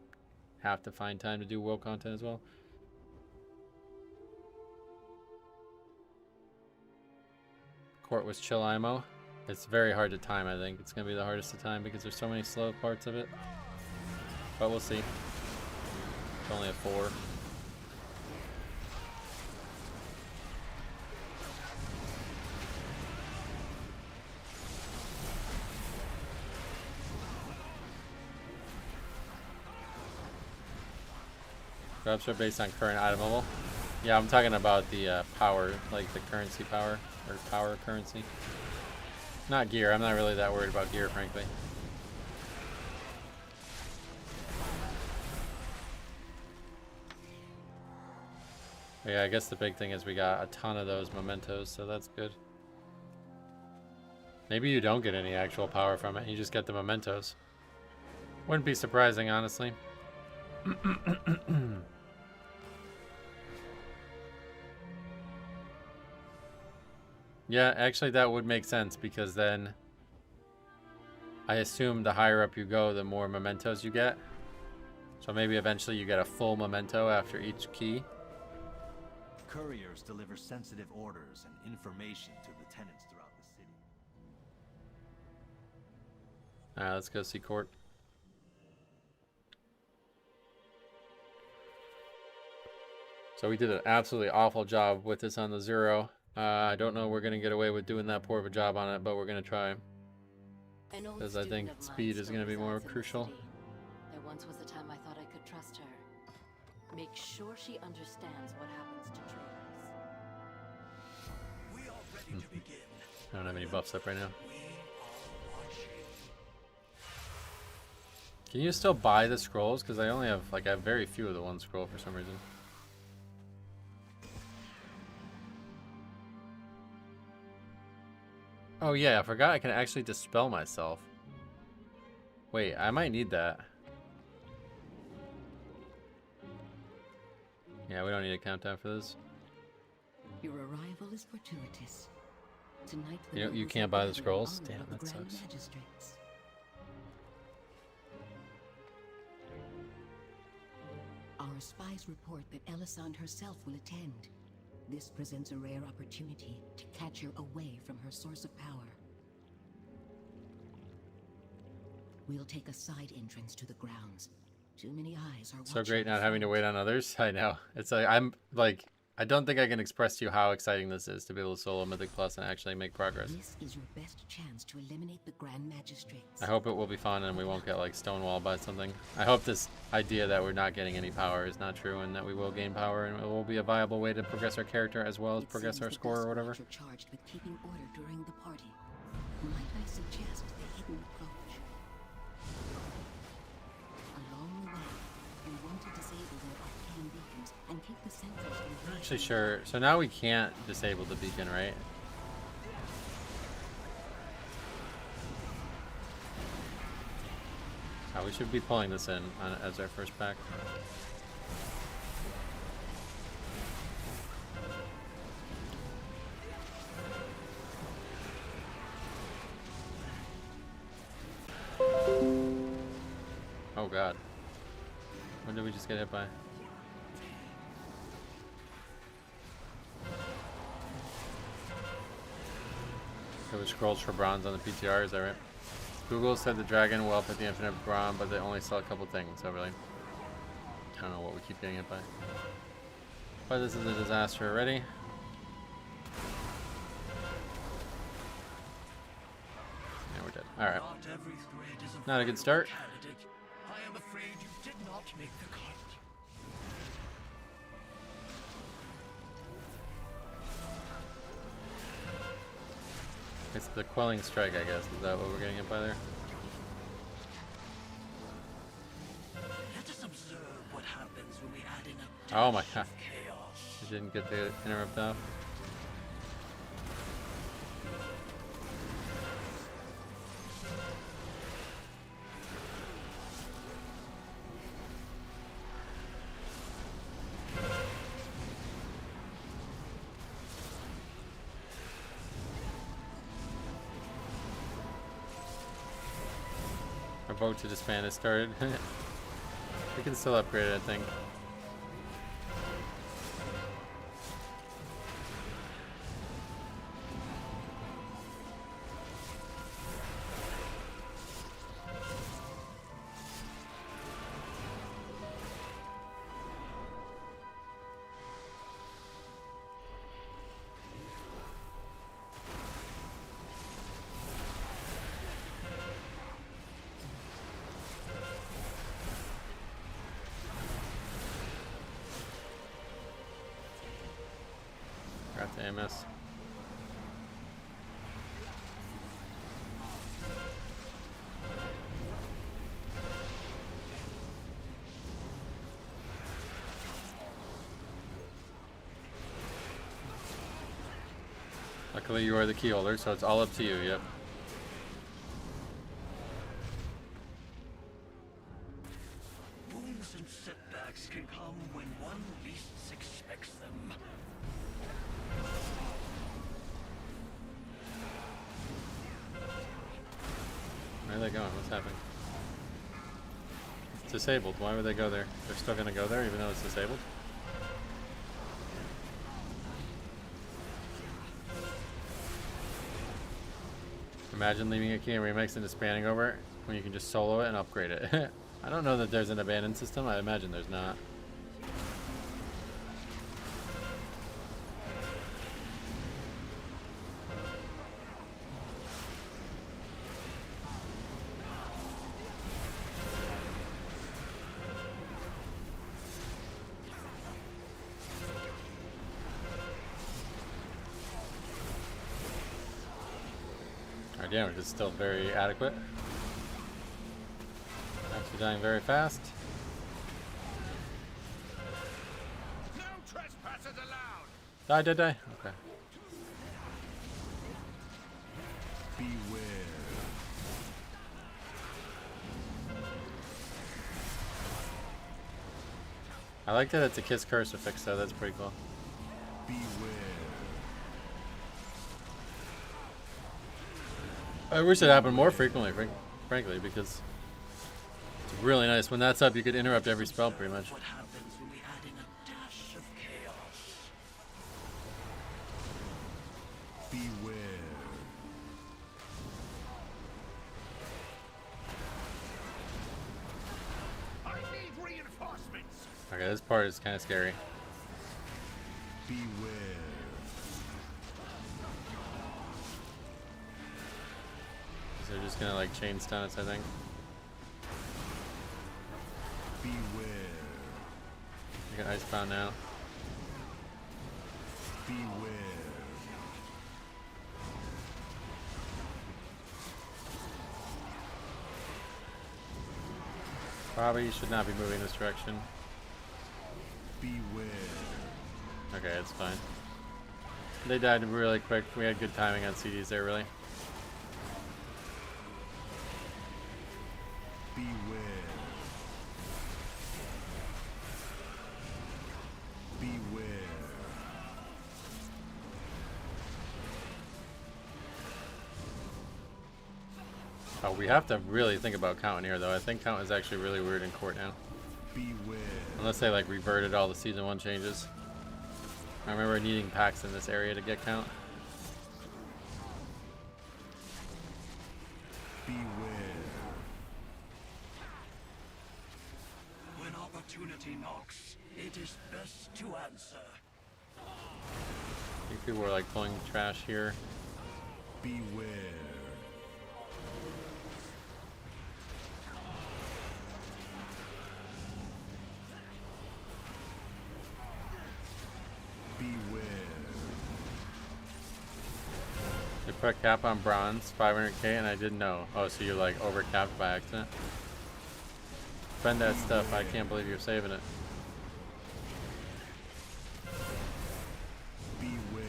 Speaker 1: have to find time to do world content as well. Court was chill IMO. It's very hard to time, I think. It's going to be the hardest to time because there's so many slow parts of it. But we'll see. It's only a 4. Drops are based on current item level. Yeah, I'm talking about the power, like the currency power, or power currency. Not gear. I'm not really that worried about gear, frankly. But yeah, I guess the big thing is we got a ton of those mementos, so that's good. Maybe you don't get any actual power from it, you just get the mementos. Wouldn't be surprising, honestly. Yeah, actually that would make sense, because then I assume the higher up you go, the more mementos you get. So maybe eventually you get a full memento after each key.
Speaker 2: Couriers deliver sensitive orders and information to the tenants throughout the city.
Speaker 1: Alright, let's go see court. So we did an absolutely awful job with this on the 0. I don't know we're going to get away with doing that poor of a job on it, but we're going to try. Because I think speed is going to be more crucial.
Speaker 12: There once was a time I thought I could trust her. Make sure she understands what happens to traitors.
Speaker 8: We are ready to begin.
Speaker 1: I don't have any buffs up right now. Can you still buy the scrolls? Because I only have, like, I have very few of the one scroll for some reason. Oh yeah, I forgot I can actually dispel myself. Wait, I might need that. Yeah, we don't need a countdown for this.
Speaker 14: Your arrival is fortuitous. Tonight,
Speaker 1: You can't buy the scrolls? Damn, that sucks.
Speaker 14: Magistrates. Our spies report that Elisande herself will attend. This presents a rare opportunity to catch her away from her source of power. We'll take a side entrance to the grounds. Too many eyes are
Speaker 1: So great not having to wait on others. I know. It's like I don't think I can express to you how exciting this is to be able to solo Mythic Plus and actually make progress.
Speaker 14: This is your best chance to eliminate the Grand Magistrates.
Speaker 1: I hope it will be fun and we won't get like stonewalled by something. I hope this idea that we're not getting any power is not true and that we will gain power and it will be a viable way to progress our character as well as progress our score or whatever.
Speaker 14: You're charged with keeping order during the party. Might I suggest the hidden approach? Along the way, you want to disable their arcane beacons and keep the sentries from...
Speaker 1: Actually, sure. So now we can't disable the beacon, right? Oh, we should be pulling this in as our first pack. Oh god. What did we just get hit by? It was scrolls for bronze on the PTR, is that right? Google said the dragon will put the infinite bronze, but they only sell a couple things, so really. I don't know what we keep getting hit by. But this is a disaster already. Yeah, we're dead. Alright. Not a good start.
Speaker 8: I am afraid you did not make the cut.
Speaker 1: It's the quelling strike, I guess. Is that what we're getting hit by there?
Speaker 8: Let us observe what happens when we add in a
Speaker 1: Oh my
Speaker 8: dash
Speaker 1: god.
Speaker 8: of chaos.
Speaker 1: I didn't get the interrupt off. Our vote to disband has started. We can still upgrade it, I think. Got the MS. Luckily you are the key holder, so it's all up to you, yep.
Speaker 8: Wounds and setbacks can come when one least expects them.
Speaker 1: Where are they going? What's happening? It's disabled. Why would they go there? They're still gonna go there even though it's disabled? Imagine leaving a key and remix and disbanding over it when you can just solo it and upgrade it. I don't know that there's an abandoned system. I imagine there's not. Our damage is still very adequate. Actually dying very fast.
Speaker 10: No trespassers allowed.
Speaker 1: Die, die, die. Okay.
Speaker 10: Beware.
Speaker 1: I like that it's a Kiss Curse affix though, that's pretty cool.
Speaker 10: Beware.
Speaker 1: I wish it happened more frequently, frankly, because it's really nice. When that's up, you could interrupt every spell pretty much.
Speaker 8: What happens when we add in a dash of chaos?
Speaker 10: Beware. I need
Speaker 1: Okay, this part is kind of scary.
Speaker 4: Beware.
Speaker 1: So they're just gonna like chain stun us, I think.
Speaker 4: Beware.
Speaker 1: I got Icebound now.
Speaker 4: Beware.
Speaker 1: Probably should not be moving this direction.
Speaker 4: Beware.
Speaker 1: Okay, it's fine. They died really quick. We had good timing on CDs there, really.
Speaker 4: Beware. Beware.
Speaker 1: Oh, we have to really think about counting here, though. I think count is actually really weird in court now.
Speaker 4: Beware.
Speaker 1: Unless they like reverted all the season 1 changes. I remember needing packs in this area to get count.
Speaker 4: Beware.
Speaker 8: When opportunity knocks, it is best to answer.
Speaker 1: I think people were like pulling trash here.
Speaker 4: Beware.
Speaker 1: They put a cap on bronze, 500k, and I didn't know. Oh, so you're like overcapped by accident? Spend that stuff. I can't believe you're saving it.
Speaker 4: Beware.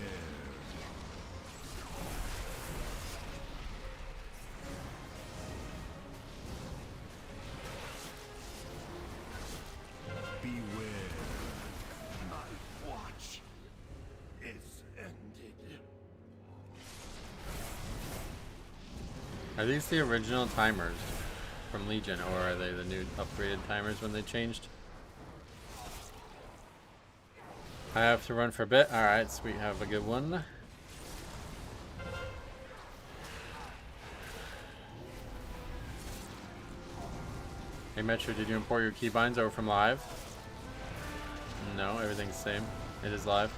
Speaker 4: Beware.
Speaker 8: My watch is ended.
Speaker 1: Are these the original timers from Legion, or are they the new upgraded timers when they changed? I have to run for a bit. Alright, sweet, have a good one. Hey Metro, did you import your keybinds over from live? No, everything's the same. It is live.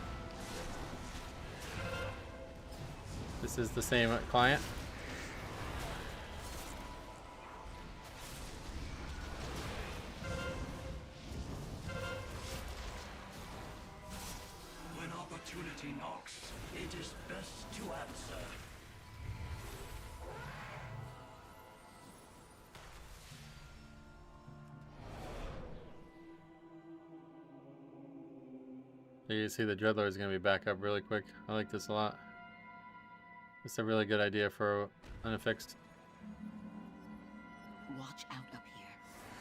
Speaker 1: This is the same client.
Speaker 8: When opportunity knocks, it is best to answer.
Speaker 1: You see the Dreadlord is going to be back up really quick. I like this a lot. It's a really good idea for unaffixed.
Speaker 14: Watch out up here.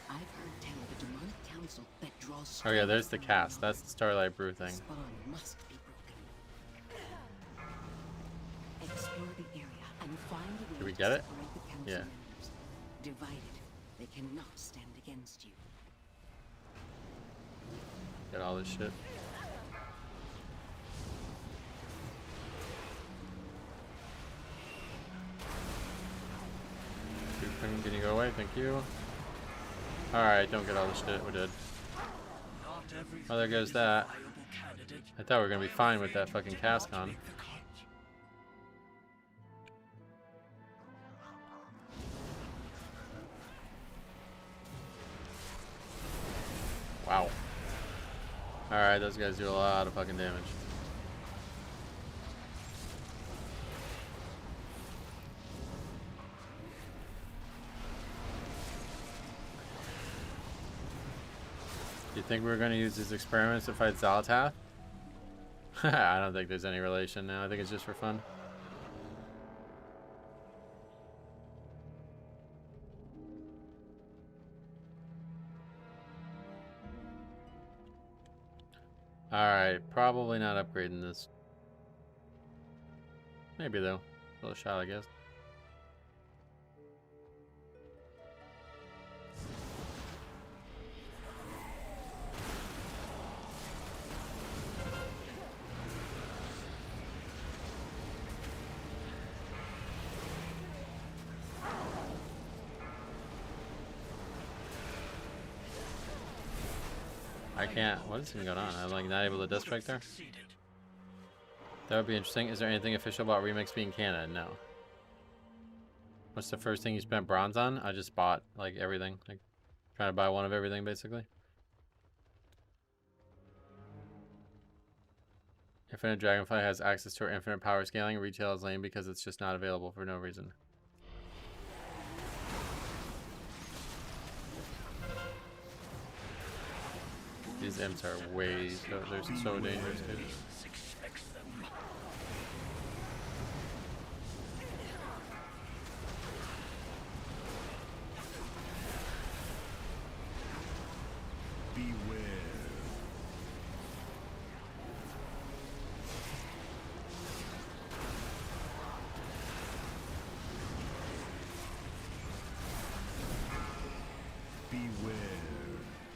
Speaker 14: I've heard tell of a demonic council that draws.
Speaker 1: Oh yeah, there's the cast. That's the Starlight Brew thing.
Speaker 14: Spawn must be broken. Explore the area and find a way
Speaker 1: Did we
Speaker 14: to
Speaker 1: get it?
Speaker 14: separate the council
Speaker 1: Yeah.
Speaker 14: members. Divided, they cannot stand against you.
Speaker 1: Get all this shit. Can you go away? Thank you. Alright, don't get all this shit. We're dead. Oh, there goes that. I thought we were going to be fine with that fucking cast on. Wow. Alright, those guys do a lot of fucking damage. Do you think we're going to use these experiments to fight Zalatath? I don't think there's any relation now. I think it's just for fun. Alright, probably not upgrading this. Maybe though. A little shot, I guess. I can't. What is even going on? I'm like not able to death strike there. That would be interesting. Is there anything official about remix being canon? No. What's the first thing you spent bronze on? I just bought like everything. Like trying to buy one of everything basically. Infinite Dragonfly has access to our infinite power scaling. Retail is lame because it's just not available for no reason. These imps are way they're so dangerous, dude.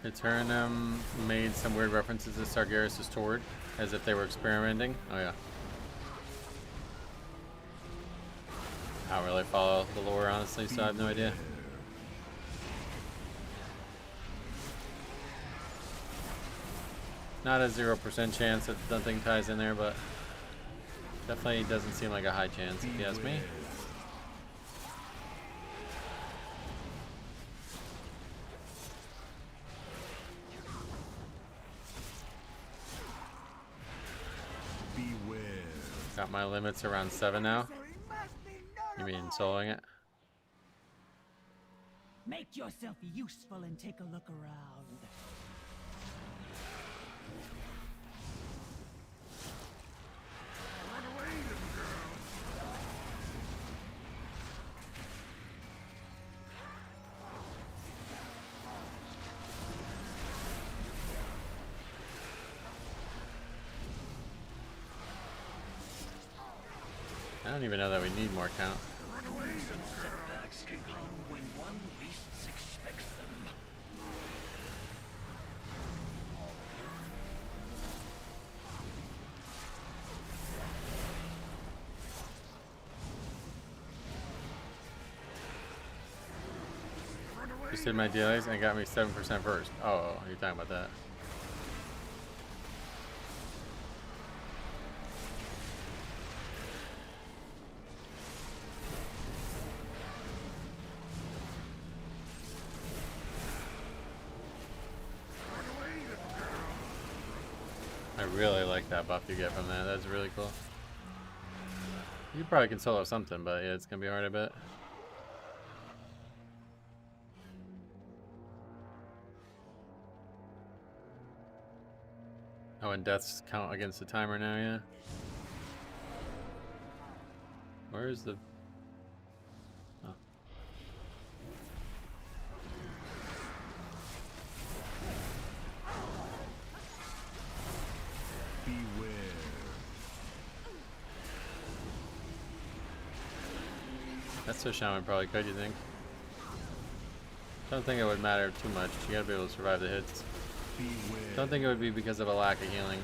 Speaker 1: Eternum made some weird references to Sargeras' Tord, as if they were experimenting. Oh yeah. I don't really follow the lore, honestly, so I have no idea. Not a 0% chance that nothing ties in there, but definitely doesn't seem like a high chance, if you ask me. Got my limits around 7 now. You mean soloing it?
Speaker 6: Make yourself useful and take a look around.
Speaker 4: Run away, little girl.
Speaker 1: I don't even know that we need more count.
Speaker 8: Setbacks can come when one least expects them.
Speaker 1: Just did my dailies and got me 7% first. Oh, you're talking about that. I really like that buff you get from that. That's really cool. You probably can solo something, but yeah, it's gonna be hard a bit. Oh, and deaths count against the timer now, yeah. Where is the... Oh.
Speaker 10: Beware.
Speaker 1: That's so shaman probably could, you think? Don't think it would matter too much. You gotta be able to survive the hits.
Speaker 10: Beware.
Speaker 1: Don't think it would be because of a lack of healing.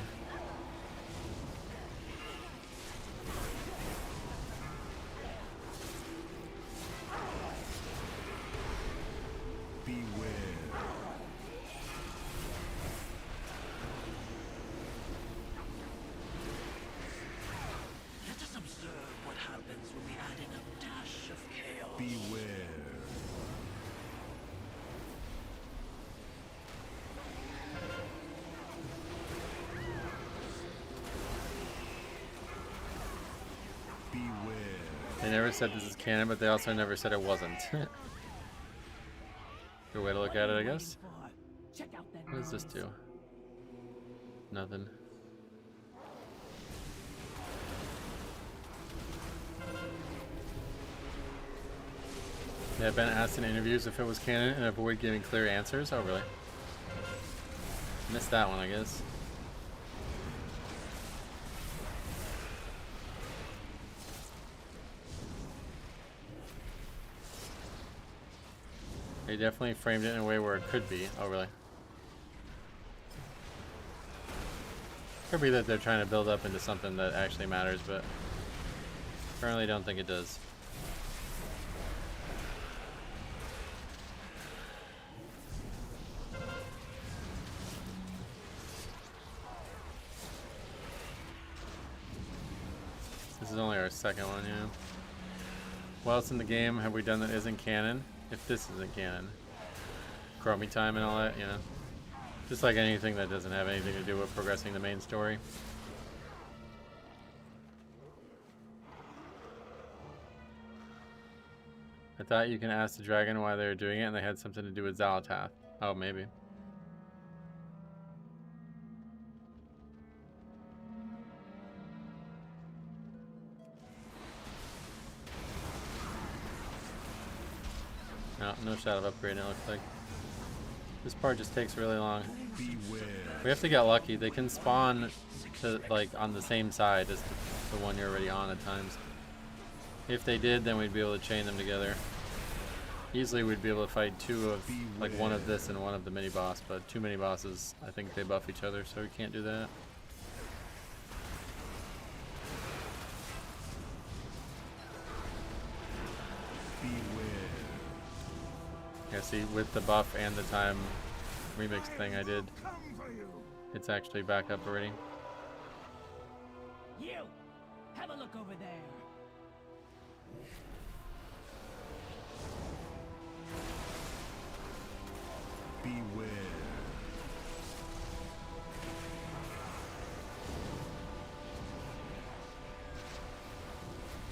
Speaker 8: Let us observe what happens when we add in a dash of chaos.
Speaker 10: Beware.
Speaker 1: They never said this is canon, but they also never said it wasn't. Good way to look at it, I guess. What does this do? Nothing. They have been asked in interviews if it was canon and avoid giving clear answers. Oh, really? Missed that one, I guess. They definitely framed it in a way where it could be. Oh, really? Could be that they're trying to build up into something that actually matters, but currently don't think it does. is only our second one, yeah. What else in the game have we done that isn't canon? If this isn't canon. Chromie time and all that, you know. Just like anything that doesn't have anything to do with progressing the main story. I thought you can ask the dragon why they were doing it and they had something to do with Xalatath. Oh, maybe. No shot of upgrade, it looks like. This part just takes really long.
Speaker 10: Beware.
Speaker 1: We have to get lucky. They can spawn to, like, on the same side as the one you're already on at times. If they did, then we'd be able to chain them together. Easily we'd be able to fight two of, like, one of this and one of the mini-boss, but two mini-bosses, I think they buff each other, so we can't do that. Yeah, see, with the buff and the time remix thing I did, it's actually back up already.
Speaker 8: You! Have a look over there!
Speaker 10: Beware.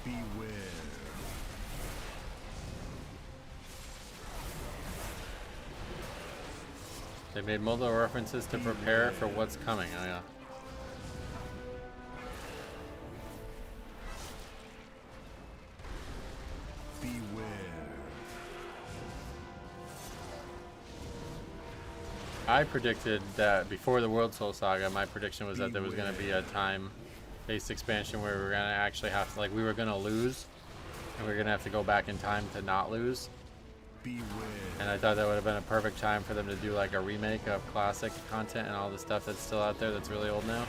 Speaker 10: Beware.
Speaker 1: They made multiple references to prepare for what's coming. Oh yeah.
Speaker 10: Beware.
Speaker 1: I predicted that before the World Soul Saga, my prediction was that there was going to be a time-based expansion where we were going to actually have to, like, we were going to lose, and we were going to have to go back in time to not lose.
Speaker 10: Beware.
Speaker 1: And I thought that would have been a perfect time for them to do like a remake of classic content and all the stuff that's still out there that's really old now.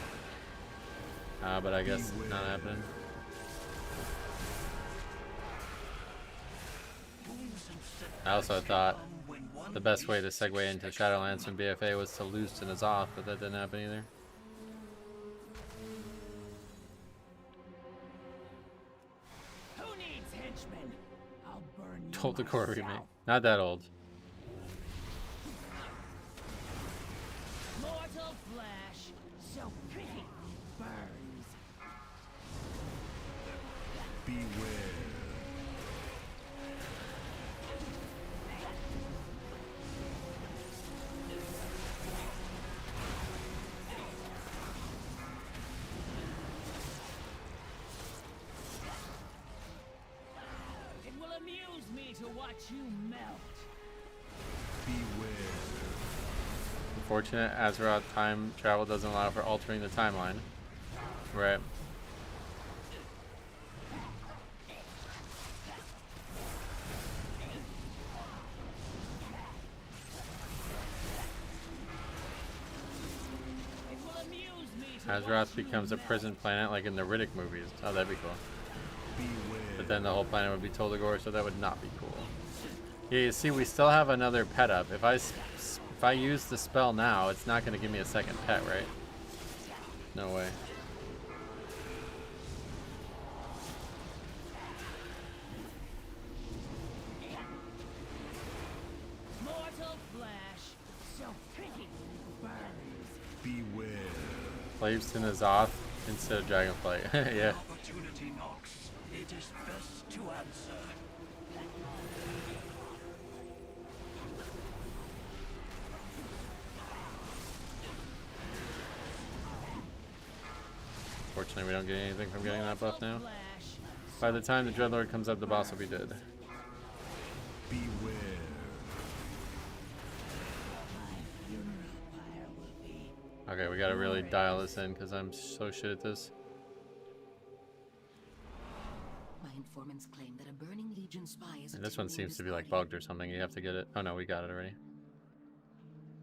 Speaker 1: But I guess not happening. I also thought the best way to segue into Shadowlands from BFA was to lose to N'Zoth, but that didn't happen either.
Speaker 8: Who needs henchmen? I'll burn you
Speaker 1: Told the core remake.
Speaker 8: myself.
Speaker 1: Not that old.
Speaker 8: Mortal flesh, so pretty, burns.
Speaker 10: Beware.
Speaker 8: It will amuse me to watch you melt.
Speaker 10: Beware.
Speaker 1: Unfortunate, Azeroth time travel doesn't allow for altering the timeline. Right.
Speaker 8: It will amuse me to
Speaker 1: Azeroth becomes a prison planet like in the Riddick movies. Oh, that'd be cool.
Speaker 10: Beware.
Speaker 1: But then the whole planet would be Toldagor, so that would not be cool. Yeah, you see, we still have another pet up. If I use the spell now, it's not going to give me a second pet, right? No way.
Speaker 8: mortal flesh, so pretty, burns.
Speaker 10: Beware.
Speaker 1: Slaves to N'Zoth instead of Dragonflight. Yeah.
Speaker 8: Opportunity knocks. It is best to answer.
Speaker 1: Fortunately, we don't get anything from getting that buff now. By the time the Dreadlord comes up, the boss will be dead.
Speaker 10: Beware.
Speaker 1: Okay, we gotta really dial this in because I'm so shit at this.
Speaker 14: My informants claim that a Burning Legion spy is
Speaker 1: And this one seems to be like bugged or something. You have to get it. Oh no, we got it already.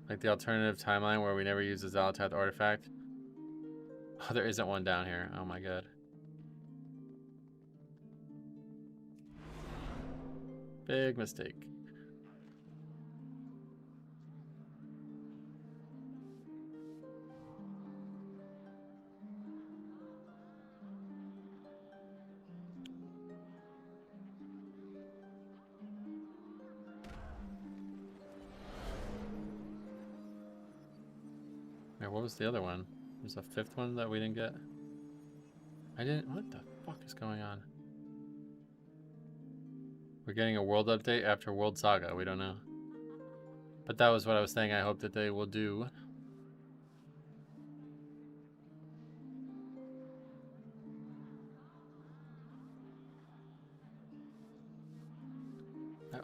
Speaker 1: Like the alternative timeline where we never use the Xalatath artifact. Oh, there isn't one down here. Oh my god. Big mistake. Wait, what was the other one? There's a 5th one that we didn't get. What the fuck is going on? We're getting a world update after World Saga. We don't know. But that was what I was saying. I hope that they will do.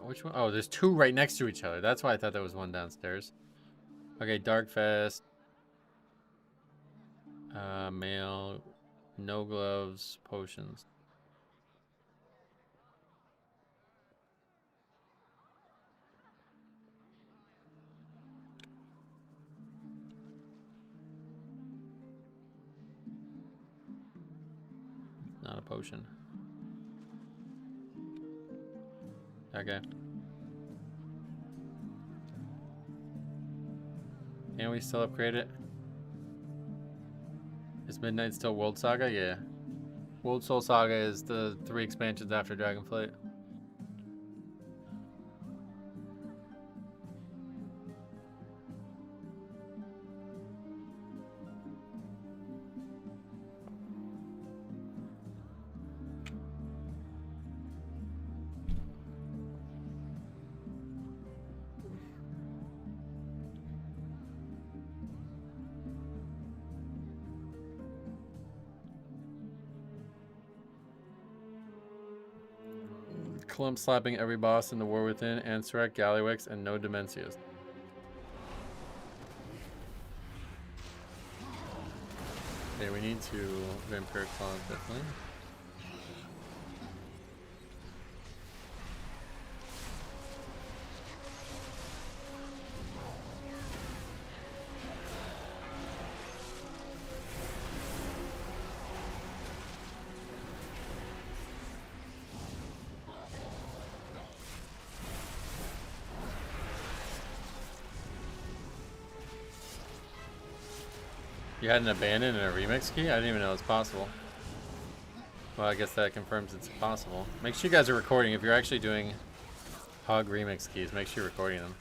Speaker 1: Which one? Oh, there's 2 right next to each other. That's why I thought there was one downstairs. Okay, Darkfest. Male. No gloves. Potions. Not a potion. Okay. Can we still upgrade it? Is Midnight still World Saga? Yeah. World Soul Saga is the 3 expansions after Dragonflight. Clump slapping every boss in the War Within, Ansarak, Gallywix, and no Demencias. Okay, we need to Vampiric Claw, definitely. You had an abandon and a remix key? I didn't even know it was possible. Well, I guess that confirms it's possible. Make sure you guys are recording. If you're actually doing Hog remix keys, make sure you're recording them.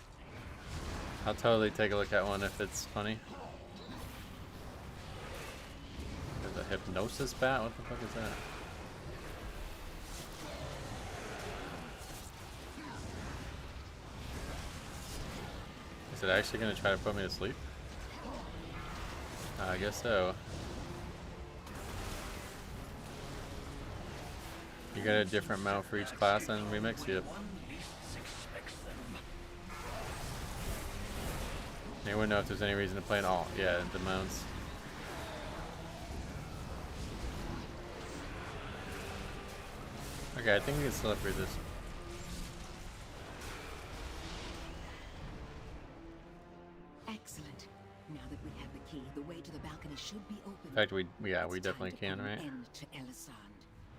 Speaker 1: I'll totally take a look at one if it's funny. There's a hypnosis bat? What the fuck is that? Is it actually going to try to put me to sleep? I guess so. You got a different mount for each class and remix? Yep. You wouldn't know if there's any reason to play in all. Yeah, the mounts. Okay, I think we can still upgrade this.
Speaker 14: Excellent. Now that we have the key, the way to the balcony should be open.
Speaker 1: In fact, we definitely can, right?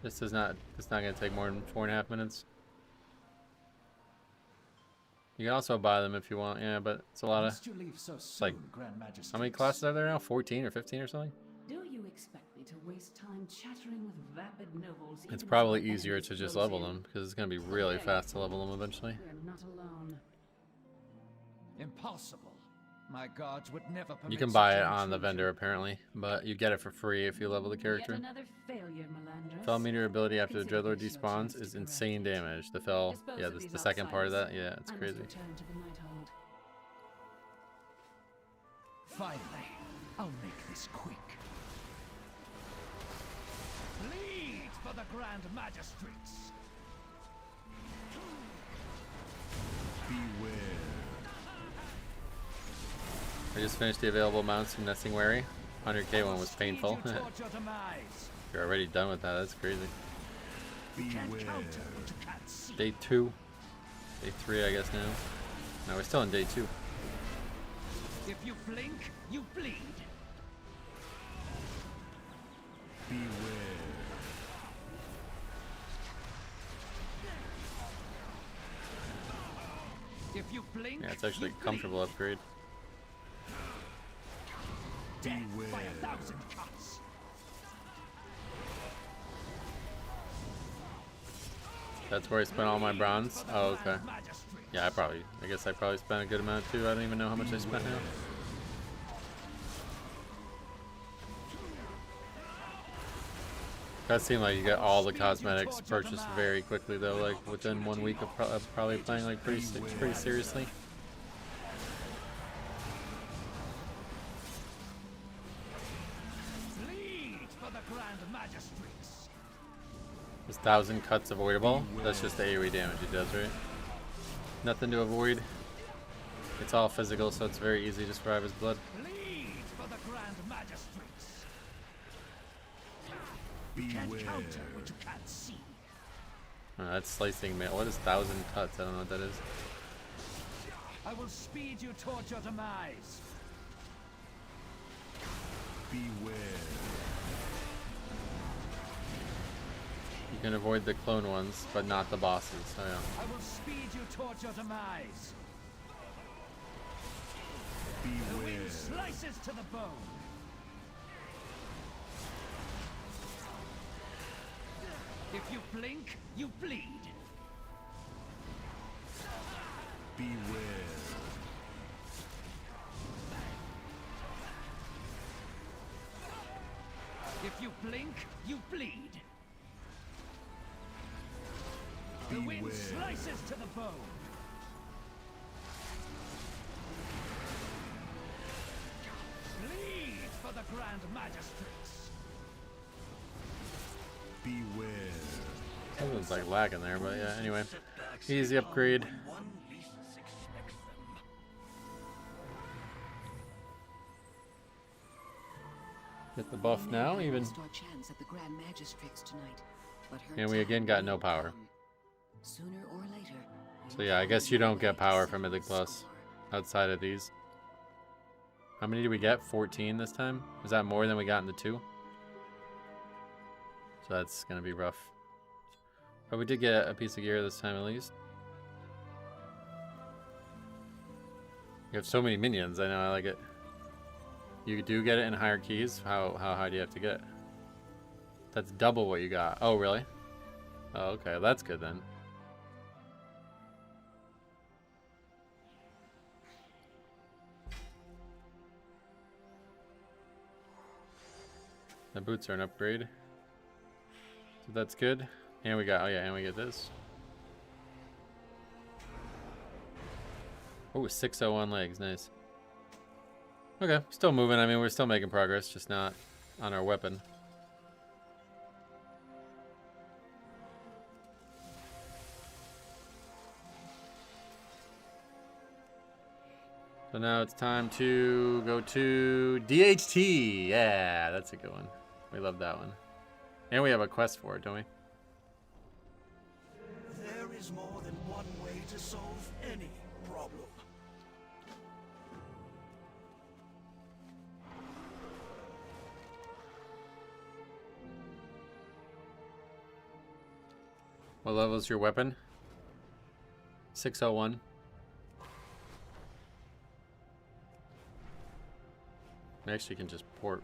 Speaker 1: This is not. It's not going to take more than 4.5 minutes. You can also buy them if you want, yeah, but it's a lot of. It's like, how many classes are there now? 14 or 15 or something?
Speaker 6: Do you expect me to waste time chattering with vapid nobles?
Speaker 1: It's probably easier to just level them because it's going to be really fast to level them eventually.
Speaker 6: We're not alone.
Speaker 10: Impossible. My guards would never permit.
Speaker 1: You can buy it on the vendor apparently, but you get it for free if you level the character.
Speaker 6: Yet another failure, Melandris.
Speaker 1: Fell meter ability after the Dreadlord despawns is insane damage. The fell, yeah, this, the second part of that, yeah, it's crazy.
Speaker 10: Finally, I'll make this quick. Bleed for the Grand Magistrates. Beware.
Speaker 1: I just finished the available mounts from Nesting Wary. 100k one was painful. You're already done with that, that's crazy. Day 2. Day 3 I guess now. No, we're still in day 2.
Speaker 10: If you blink, you bleed. Beware. If you blink,
Speaker 1: yeah, it's actually a comfortable upgrade.
Speaker 10: Death by 1,000 cuts.
Speaker 1: That's where I spent all my bronze? Oh, okay. Yeah, I guess I probably spent a good amount too. I don't even know how much I spent now. That seemed like you get all the cosmetics purchased very quickly though, like within 1 week of probably playing like pretty seriously. Is 1,000 cuts avoidable? That's just the AoE damage it does, right? Nothing to avoid. It's all physical, so it's very easy to survive his blood. Oh, that's slicing mail. What is 1,000 cuts? I don't know what that is.
Speaker 10: I will speed you towards your demise. Beware.
Speaker 1: You can avoid the clone ones, but not the bosses. Oh, yeah.
Speaker 10: I will speed you towards your demise. Beware. The wind slices to the bone. If you blink, you bleed. Beware. If you blink, you bleed. The wind slices to the bone. Bleed for the Grand Magistrates. Beware.
Speaker 1: Something's like lagging there, but yeah, anyway. Easy upgrade. Get the buff now, even. And we again got no power. So yeah, I guess you don't get power from Mythic Plus outside of these. How many did we get? 14 this time? Was that more than we got in the 2? So that's gonna be rough. But we did get a piece of gear this time at least. You have so many minions, I know, I like it. You do get it in higher keys. How high do you have to get? That's double what you got. Oh, really? Oh, okay, that's good then. The boots are an upgrade. So that's good. And we got, oh yeah, and we get this. Oh, 601 legs, nice. Okay, still moving. I mean, we're still making progress, just not on our weapon. So now it's time to go to DHT. Yeah, that's a good one. We love that one. And we have a quest for it, don't we?
Speaker 8: There is more than one way to solve any problem.
Speaker 1: What level is your weapon? 601. We actually can just port.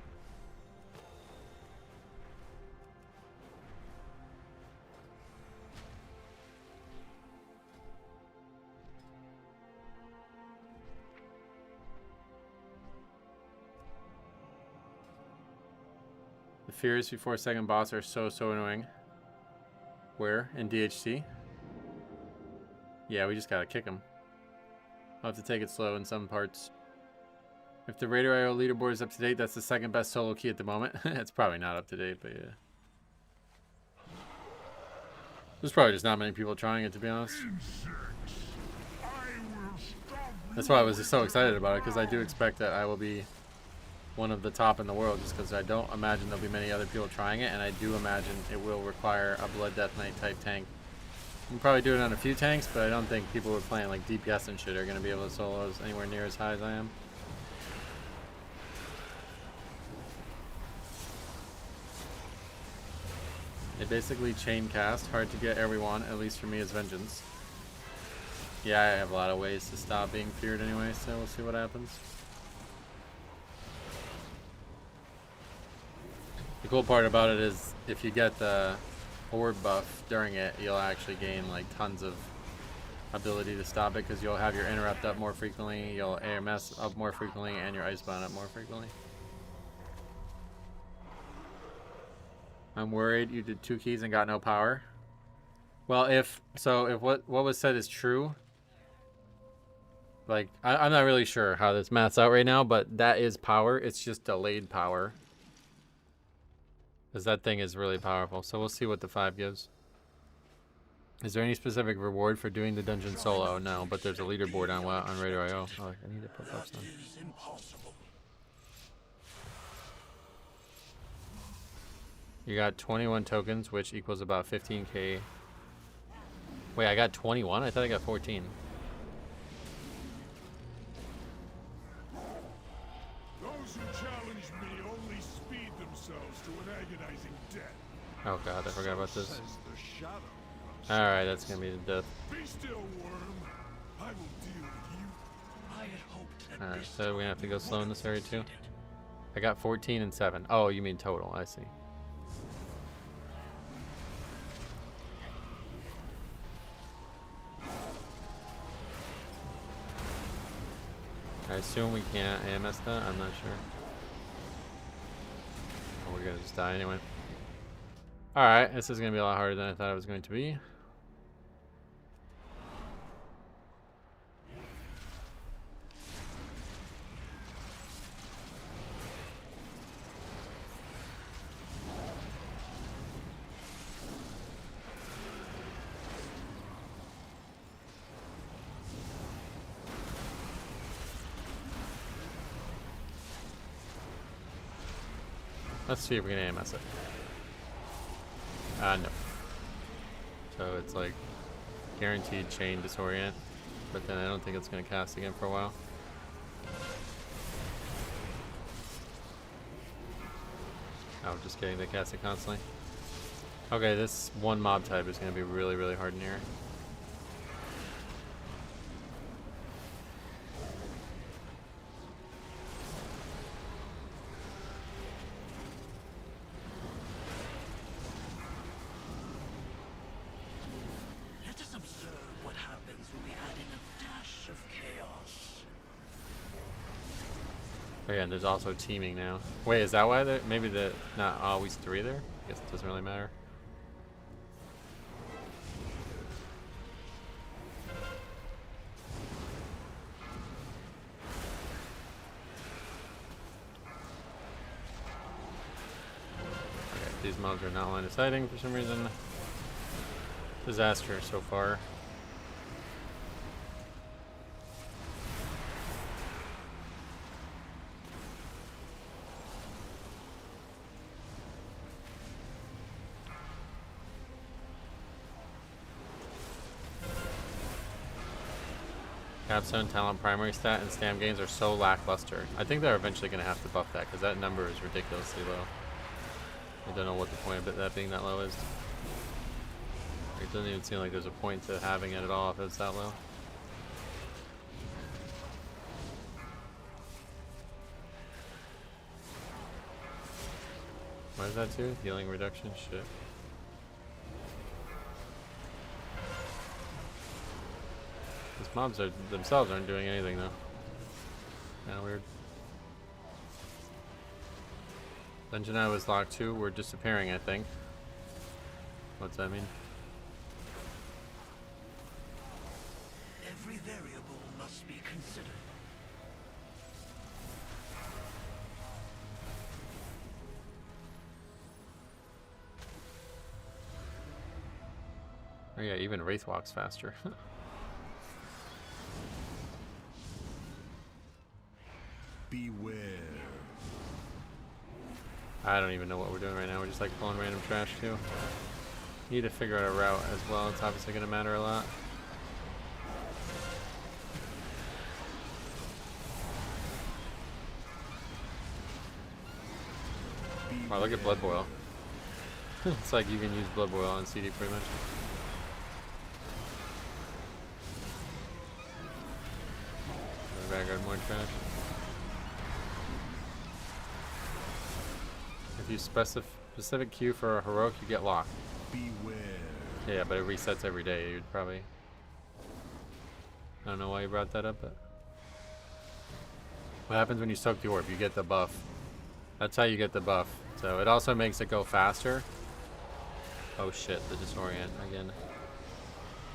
Speaker 1: The fears before second boss are so annoying. Where? In DHC? Yeah, we just gotta kick him. I'll have to take it slow in some parts. If the Raider IO leaderboard is up to date, that's the second best solo key at the moment. It's probably not up to date, but yeah. There's probably just not many people trying it, to be honest. That's why I was just so excited about it, because I do expect that I will be one of the top in the world, just because I don't imagine there'll be many other people trying it, and I do imagine it will require a Blood Death Knight type tank. You can probably do it on a few tanks, but I don't think people who are playing like DPS and shit are going to be able to solo anywhere near as high as I am. It basically chain cast, hard to get everyone, at least for me as Vengeance. Yeah, I have a lot of ways to stop being feared anyway, so we'll see what happens. The cool part about it is if you get the Horde buff during it, you'll actually gain like tons of ability to stop it, because you'll have your Interrupt up more frequently, you'll AMS up more frequently, and your Icebound up more frequently. I'm worried you did 2 keys and got no power. Well, if what was said is true, like I'm not really sure how this maths out right now, but that is power. It's just delayed power. Because that thing is really powerful. So we'll see what the 5 gives. Is there any specific reward for doing the dungeon solo? No, but there's a leaderboard on Radar.io. Oh, I need to put up some. You got 21 tokens, which equals about 15k. Wait, I got 21? I thought I got 14.
Speaker 10: Those who challenge me only speed themselves to an agonizing death.
Speaker 1: Oh god, I forgot about this.
Speaker 10: Says the shadow.
Speaker 1: Alright, that's gonna be the death.
Speaker 10: Be still, worm. I will deal with you.
Speaker 8: I had hoped that
Speaker 1: Alright, so we're gonna have to go slow in this area too. I got 14 and 7. Oh, you mean total, I see. I assume we can't AMS that, I'm not sure. Oh, we're gonna just die anyway. Alright, this is gonna be a lot harder than I thought it was going to be. Let's see if we can AMS it. No. So it's like guaranteed chain disorient, but then I don't think it's going to cast again for a while. Oh, just kidding, they cast it constantly. Okay, this one mob type is going to be really, really hard in here. Oh yeah, and there's also teaming now. Wait, is that why maybe not always 3 there? I guess it doesn't really matter. Okay, these mobs are not line of sighting for some reason. Disaster so far. Capstone, talent, primary stat, and stam gains are so lackluster. I think they're eventually going to have to buff that because that number is ridiculously low. I don't know what the point of that being that low is. It doesn't even seem like there's a point to having it at all if it's that low. What is that too? Healing reduction? Shit. These mobs themselves aren't doing anything though. Kinda weird. Dungeon I was locked too. We're disappearing, I think. What's that mean?
Speaker 8: Every variable must be considered.
Speaker 1: Oh yeah, even Wraith walks faster.
Speaker 10: Beware.
Speaker 1: I don't even know what we're doing right now. We're just like pulling random trash too. Need to figure out a route as well. It's obviously going to matter a lot. Wow, look at Blood Boil. It's like you can use Blood Boil on CD pretty much. Vanguard, more trash. If you specific queue for a heroic, you get locked.
Speaker 10: Beware.
Speaker 1: Yeah, but it resets every day. You'd probably. I don't know why you brought that up, but. What happens when you soak the orb? You get the buff. That's how you get the buff. So it also makes it go faster. Oh shit, the disorient again.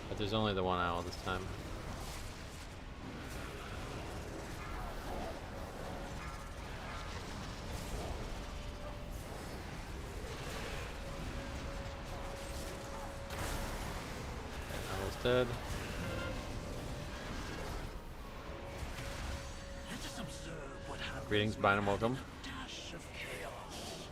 Speaker 1: But there's only the one owl this time. Owl's dead.
Speaker 8: Let us observe what happens.
Speaker 1: Greetings, Bynum, welcome.
Speaker 8: Dash of chaos.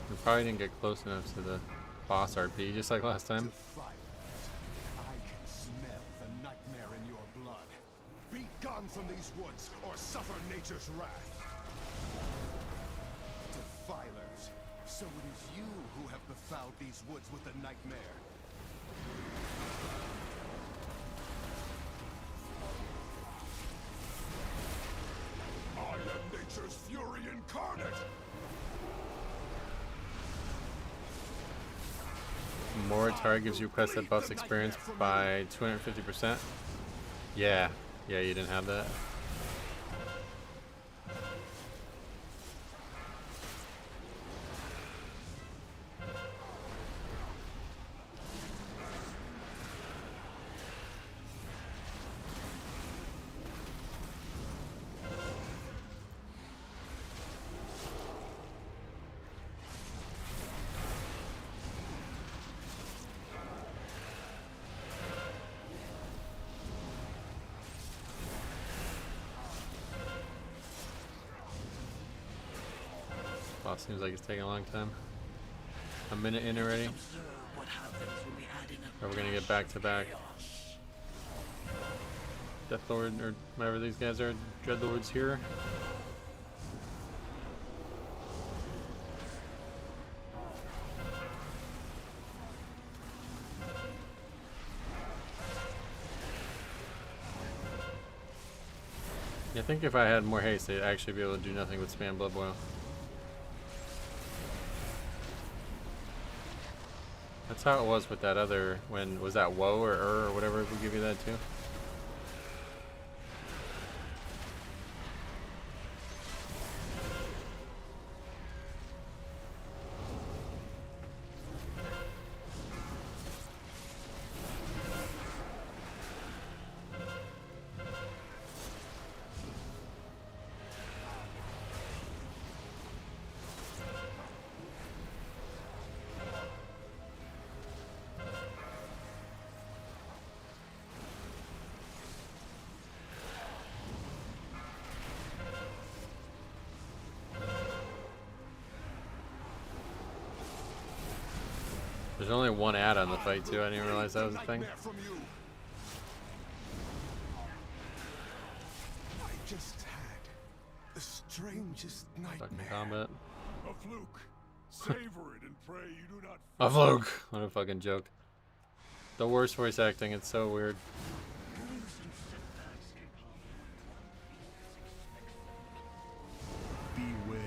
Speaker 1: We probably didn't get close enough to the boss RP, just like last time.
Speaker 4: I can smell the nightmare in your blood. Be gone from these woods, or suffer nature's wrath. Defilers. So it is you who have befouled these woods with the nightmare. I am nature's fury incarnate!
Speaker 1: Moratar gives you quest that buffs experience by 250%. Yeah, you didn't have that. Boss seems like it's taking a long time. A minute in already. Are we gonna get back to back? Deathlord or whatever these guys are, Dreadlords here. I think if I had more haste, I'd actually be able to do nothing but spam Blood Boil. That's how it was with that other, when, was that Woe or whatever would give you that too? There's only one ad on the fight too, I didn't realize that was a thing.
Speaker 4: I just had the strangest nightmare.
Speaker 1: Fucking combat.
Speaker 4: A fluke. Savor it and pray you do not.
Speaker 1: A fluke! What a fucking joke. The worst voice acting, it's so weird.
Speaker 4: Beware.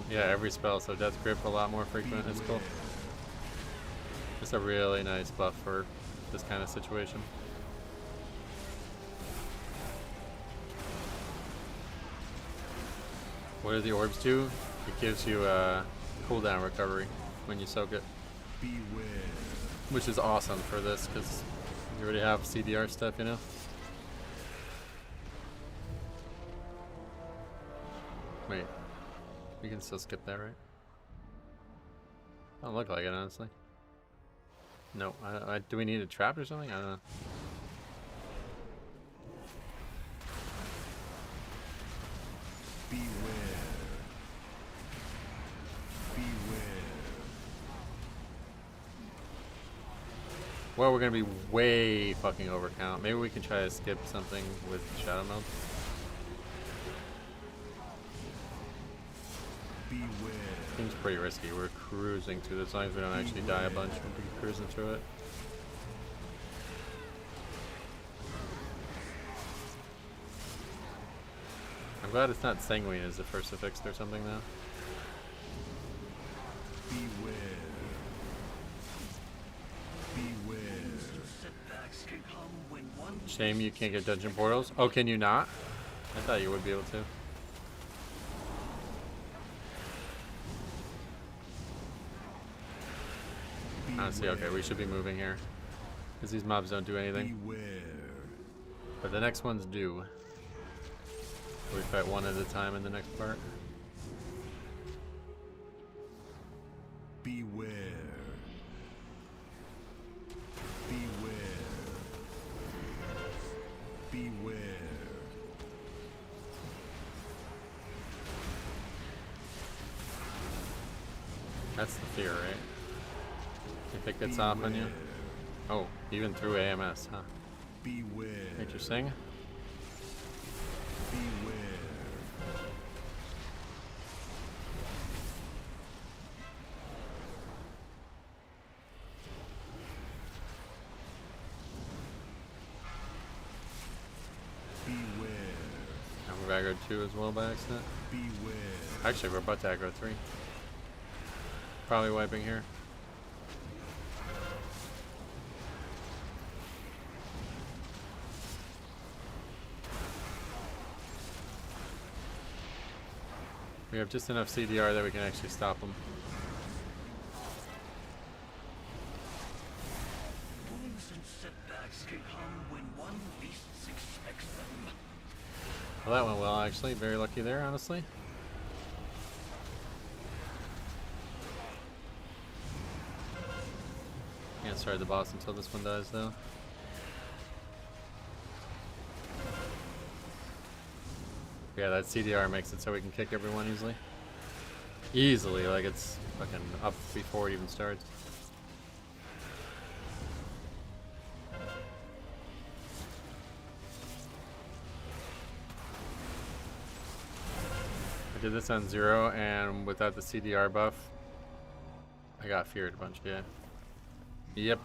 Speaker 1: Yeah, every spell, so Death Grip a lot more frequent, it's cool. It's a really nice buff for this kind of situation. What do the orbs do? It gives you a cooldown recovery when you soak it.
Speaker 4: Beware.
Speaker 1: Which is awesome for this, because you already have CDR stuff, you know? Wait. We can still skip that, right? Don't look like it, honestly. No, do we need a trap or something? I don't know.
Speaker 4: Beware. Beware.
Speaker 1: Well, we're gonna be way fucking overcount. Maybe we can try to skip something with Shadow Meld.
Speaker 4: Beware.
Speaker 1: Seems pretty risky. We're cruising through this. As long as we don't actually die a bunch, we'll be cruising through it. I'm glad it's not Sanguine as the first affixed or something though.
Speaker 10: Beware. Beware.
Speaker 8: Setbacks can come when one
Speaker 1: Shame you can't get dungeon portals. Oh, can you not? I thought you would be able to. Honestly, okay, we should be moving here. Because these mobs don't do anything.
Speaker 10: Beware.
Speaker 1: But the next ones do. We fight one at a time in the next part.
Speaker 10: Beware. Beware. Beware.
Speaker 1: That's the fear, right? If it gets off on you. Oh, even through AMS, huh?
Speaker 10: Beware.
Speaker 1: Interesting.
Speaker 10: Beware. Beware.
Speaker 1: And we've aggroed 2 as well by accident.
Speaker 10: Beware.
Speaker 1: Actually, we're about to aggro 3. Probably wiping here. We have just enough CDR that we can actually stop them.
Speaker 8: wounds and setbacks can come when one least expects them.
Speaker 1: Well, that went well, actually. Very lucky there, honestly. Can't start the boss until this one dies, though. Yeah, that CDR makes it so we can kick everyone easily. Easily, like it's fucking up before it even starts. I did this on 0, and without the CDR buff, I got feared a bunch, yeah. Yep.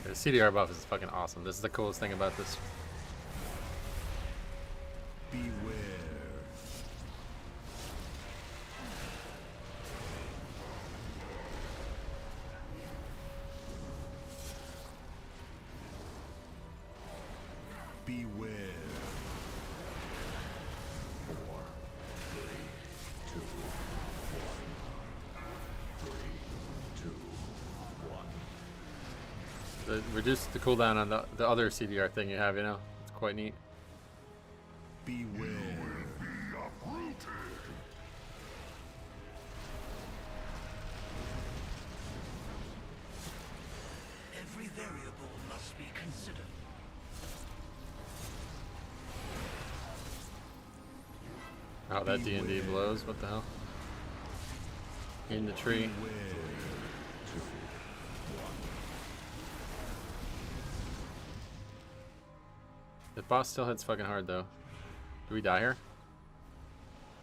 Speaker 1: The CDR buff is fucking awesome. This is the coolest thing about this.
Speaker 10: Beware. Beware.
Speaker 4: 4, 3, 2, 1. 3, 2, 1.
Speaker 1: Reduce the cooldown on the other CDR thing you have, you know? It's quite neat.
Speaker 10: Beware.
Speaker 8: Every variable must be considered.
Speaker 1: Oh, that D&D blows. What the hell? In the tree. The boss still hits fucking hard, though. Do we die here?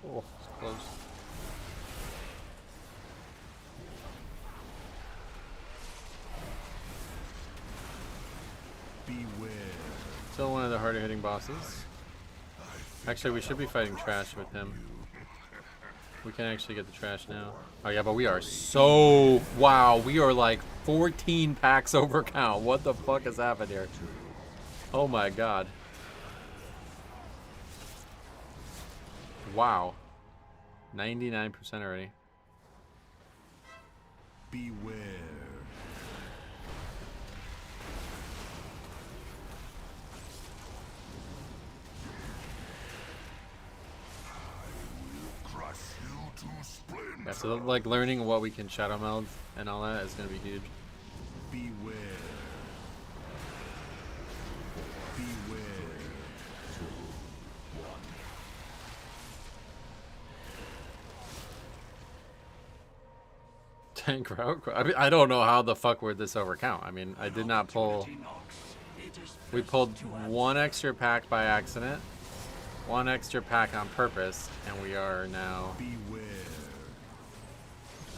Speaker 1: Oh, it's close.
Speaker 10: Beware.
Speaker 1: Still one of the harder hitting bosses. Actually, we should be fighting trash with him. We can actually get the trash now. Oh yeah, but we are so... Wow, we are like 14 packs over count. What the fuck has happened here? Oh my god. Wow. 99% already.
Speaker 10: Beware.
Speaker 1: Yeah, so like learning what we can shadow meld and all that is gonna be huge.
Speaker 10: Beware. Beware.
Speaker 4: 2, 1.
Speaker 1: Tank route? I mean, I don't know how the fuck we're this overcount. I mean, I did not pull... We pulled one extra pack by accident, one extra pack on purpose, and we are now...
Speaker 10: Beware.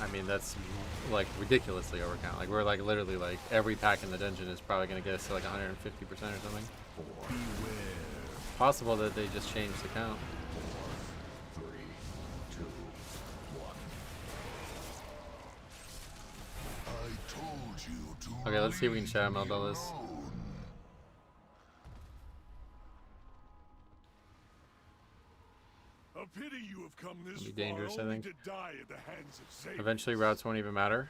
Speaker 1: I mean, that's like ridiculously overcount. Like, we're like literally like every pack in the dungeon is probably going to get us to like 150% or something. Possible that they just changed the count.
Speaker 4: 4, 3, 2, 1. I told you to.
Speaker 1: Okay, let's see if we can shadow meld all this.
Speaker 10: A pity you have come this
Speaker 1: It'll be dangerous, I think.
Speaker 10: to die at the hands of Xavier.
Speaker 1: Eventually, routes won't even matter.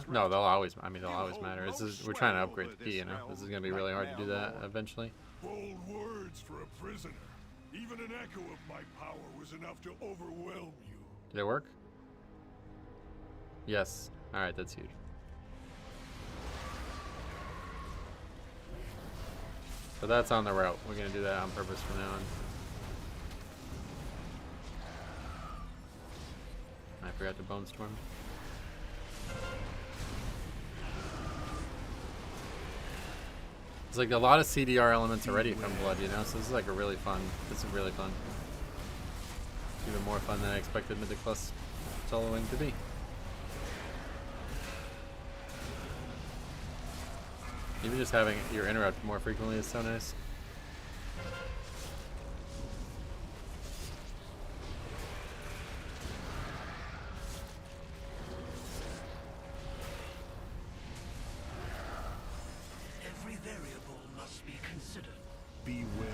Speaker 1: No, they'll always. I mean, they'll always matter. We're trying to upgrade the key. You know, this is gonna be really hard to do that eventually.
Speaker 10: Bold words for a prisoner. Even an echo of my power was enough to overwhelm you.
Speaker 1: Did it work? Yes. All right, that's huge. So that's on the route. We're gonna do that on purpose from now on. I forgot to bone storm. It's like a lot of CDR elements already from blood, you know. So this is like a really fun. This is really fun. Even more fun than I expected Mythic Plus soloing to be. Even just having your interrupt more frequently is so nice.
Speaker 8: Every variable must be considered.
Speaker 10: Beware.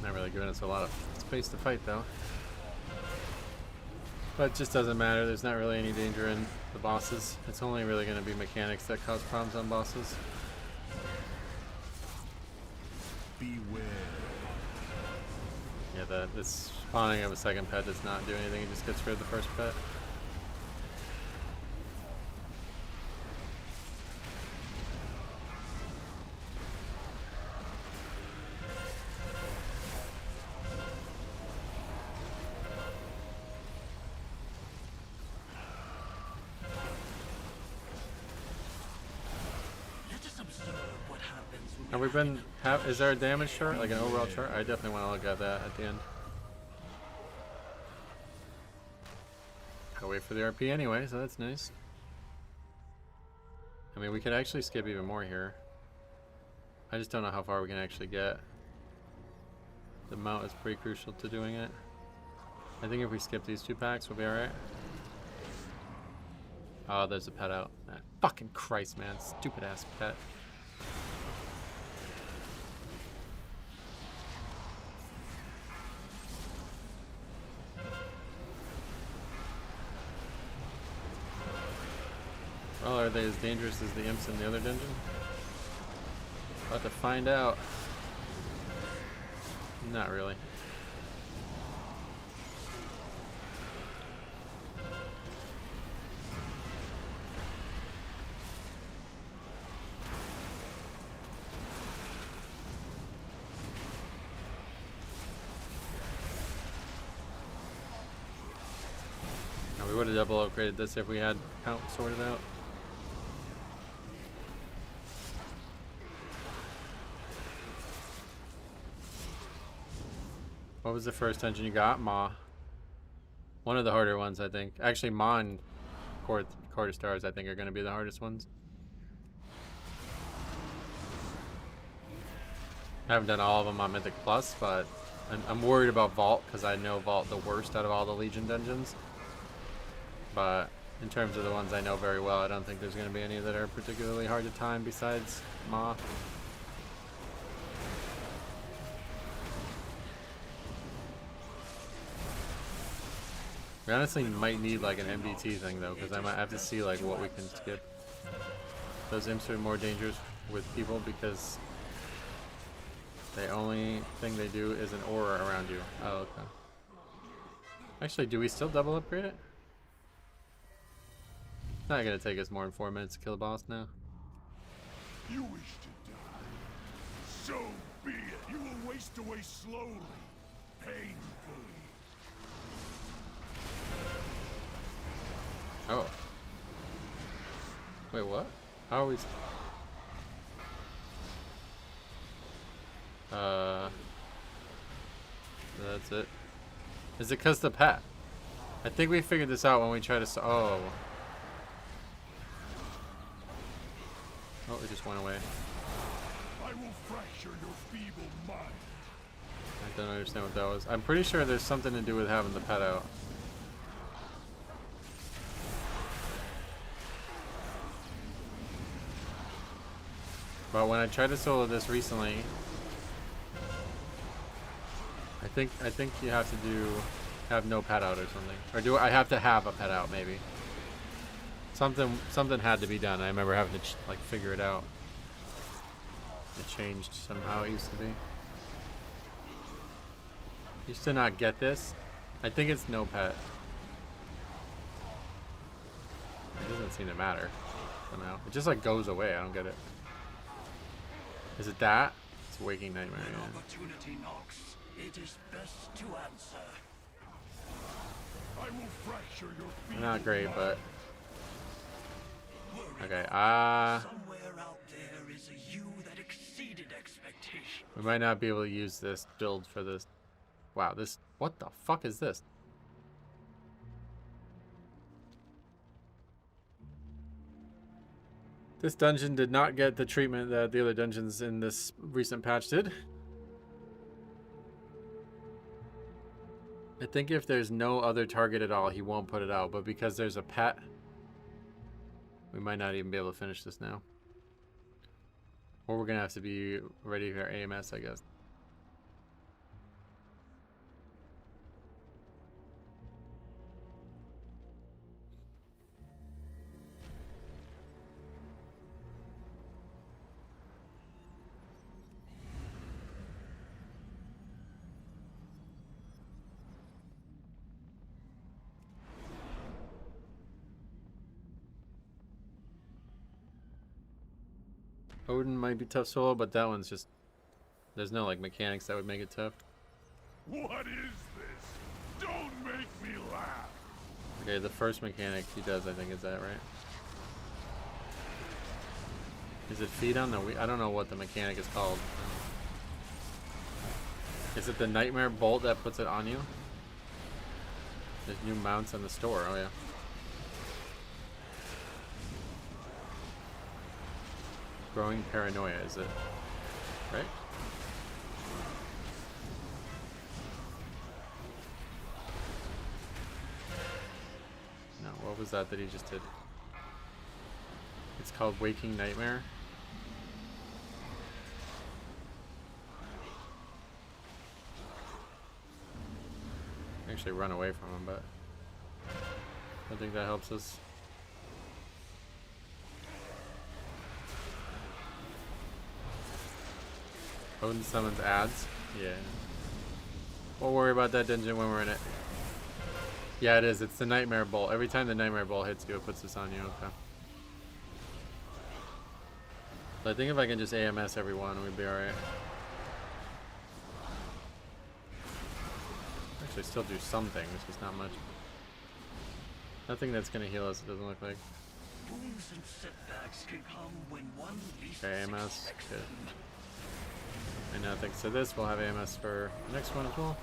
Speaker 1: Not really giving us a lot of space to fight though. But it just doesn't matter. There's not really any danger in the bosses. It's only really going to be mechanics that cause problems on bosses.
Speaker 10: Beware.
Speaker 1: Yeah, the spawning of a second pet does not do anything. It just gets rid of the first pet. Have we been, is there a damage chart, like an overall chart? I definitely want to look at that at the end. Gotta wait for the RP anyway, so that's nice. I mean, we could actually skip even more here. I just don't know how far we can actually get. The mount is pretty crucial to doing it. I think if we skip these 2 packs, we'll be alright. Oh, there's a pet out. Ah, fucking Christ, man. Stupid ass pet. Well, are they as dangerous as the imps in the other dungeon? About to find out. Not really. Now, we would have double upgraded this if we had count sorted out. What was the first dungeon you got? Maw. One of the harder ones, I think. Actually, Maw and Court of Stars, I think, are going to be the hardest ones. I haven't done all of them on Mythic Plus, but I'm worried about Vault, because I know Vault the worst out of all the Legion dungeons. But in terms of the ones I know very well, I don't think there's going to be any that are particularly hard to time besides Maw. We honestly might need like an MDT thing though, because I might have to see like what we can skip. Those imps are more dangerous with people because The only thing they do is an aura around you. Oh, okay. Actually, do we still double upgrade it? It's not gonna take us more than 4 minutes to kill the boss now.
Speaker 4: You wish to die. So be it. You will waste away slowly, painfully.
Speaker 1: Oh. Wait, what? How are we... That's it. Is it because the pet? I think we figured this out when we tried to... Oh. Oh, it just went away.
Speaker 4: I will fracture your feeble mind.
Speaker 1: I don't understand what that was. I'm pretty sure there's something to do with having the pet out. But when I tried to solo this recently, I think you have to have no pet out or something. Or do I have to have a pet out maybe? Something had to be done. I remember having to like figure it out. It changed somehow. It used to be. Used to not get this. I think it's no pet. It doesn't seem to matter somehow. It just like goes away. I don't get it. Is it that? It's Waking Nightmare.
Speaker 8: When
Speaker 1: Yeah.
Speaker 8: opportunity knocks, it is best to answer.
Speaker 4: I will fracture your feeble
Speaker 1: Not great,
Speaker 4: mind.
Speaker 1: but okay.
Speaker 8: Somewhere out there is a you that exceeded expectation.
Speaker 1: We might not be able to use this build for this. Wow, this. What the fuck is this? This dungeon did not get the treatment that the other dungeons in this recent patch did. I think if there's no other target at all, he won't put it out. But because there's a pet, we might not even be able to finish this now. Or we're going to have to be ready for AMS, I guess. Odin might be tough solo, but that one's just... There's no, like, mechanics that would make it tough.
Speaker 4: What is this? Don't make me laugh.
Speaker 1: Okay, the first mechanic he does, I think, is that, right? Is it feed on the... I don't know what the mechanic is called. Is it the Nightmare Bolt that puts it on you? There's new mounts in the store, oh yeah. Growing Paranoia, is it? Right? No, what was that he just did? It's called Waking Nightmare. Actually run away from him, but I don't think that helps us. Odin summons ads? Yeah. We'll worry about that dungeon when we're in it. Yeah, it is. It's the Nightmare Bolt. Every time the Nightmare Bolt hits you, it puts this on you. Okay. But I think if I can just AMS everyone, we'd be alright. Actually, still do some things, just not much. Nothing that's going to heal us, it doesn't look like.
Speaker 8: Wounds and setbacks can come when one least
Speaker 1: Okay, AMS.
Speaker 8: expects
Speaker 1: Good.
Speaker 8: them.
Speaker 1: And now thanks to this, we'll have AMS for the next one as well.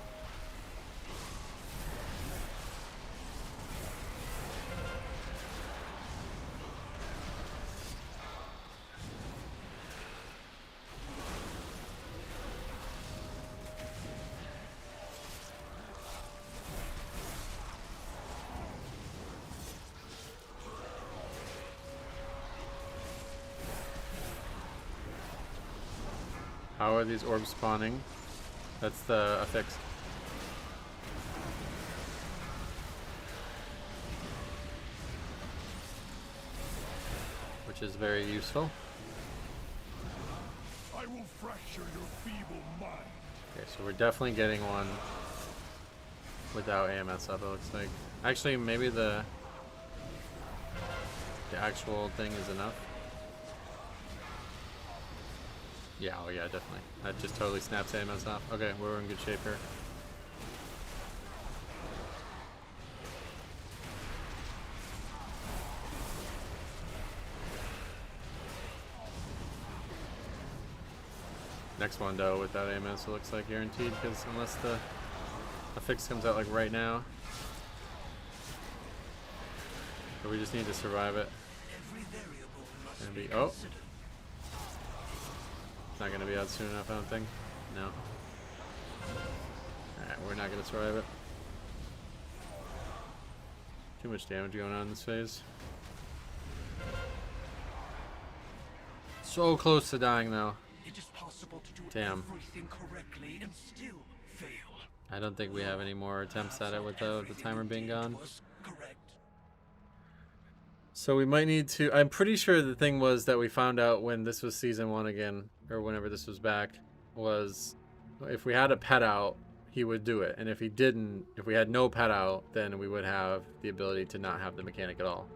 Speaker 1: How are these orbs spawning? That's the affix. Which is very useful.
Speaker 4: I will fracture your feeble mind.
Speaker 1: Okay, so we're definitely getting one without AMS up, it looks like. Actually, maybe the actual thing is enough. Yeah, oh yeah, definitely. That just totally snaps AMS off. Okay, we're in good shape here. Next one though, without AMS, it looks like guaranteed, because unless the fix comes out like right now. So we just need to survive it. And be, oh! It's not going to be out soon enough, I don't think. No. Alright, we're not going to survive it. Too much damage going on in this phase. So close to dying though.
Speaker 8: It is possible to do
Speaker 1: Damn.
Speaker 8: everything correctly and still fail.
Speaker 1: I don't think we have any more attempts at it without the timer being gone. So we might need to... I'm pretty sure the thing was that we found out when this was season 1 again, or whenever this was back, was if we had a pet out, he would do it. And if he didn't, if we had no pet out, then we would have the ability to not have the mechanic at all.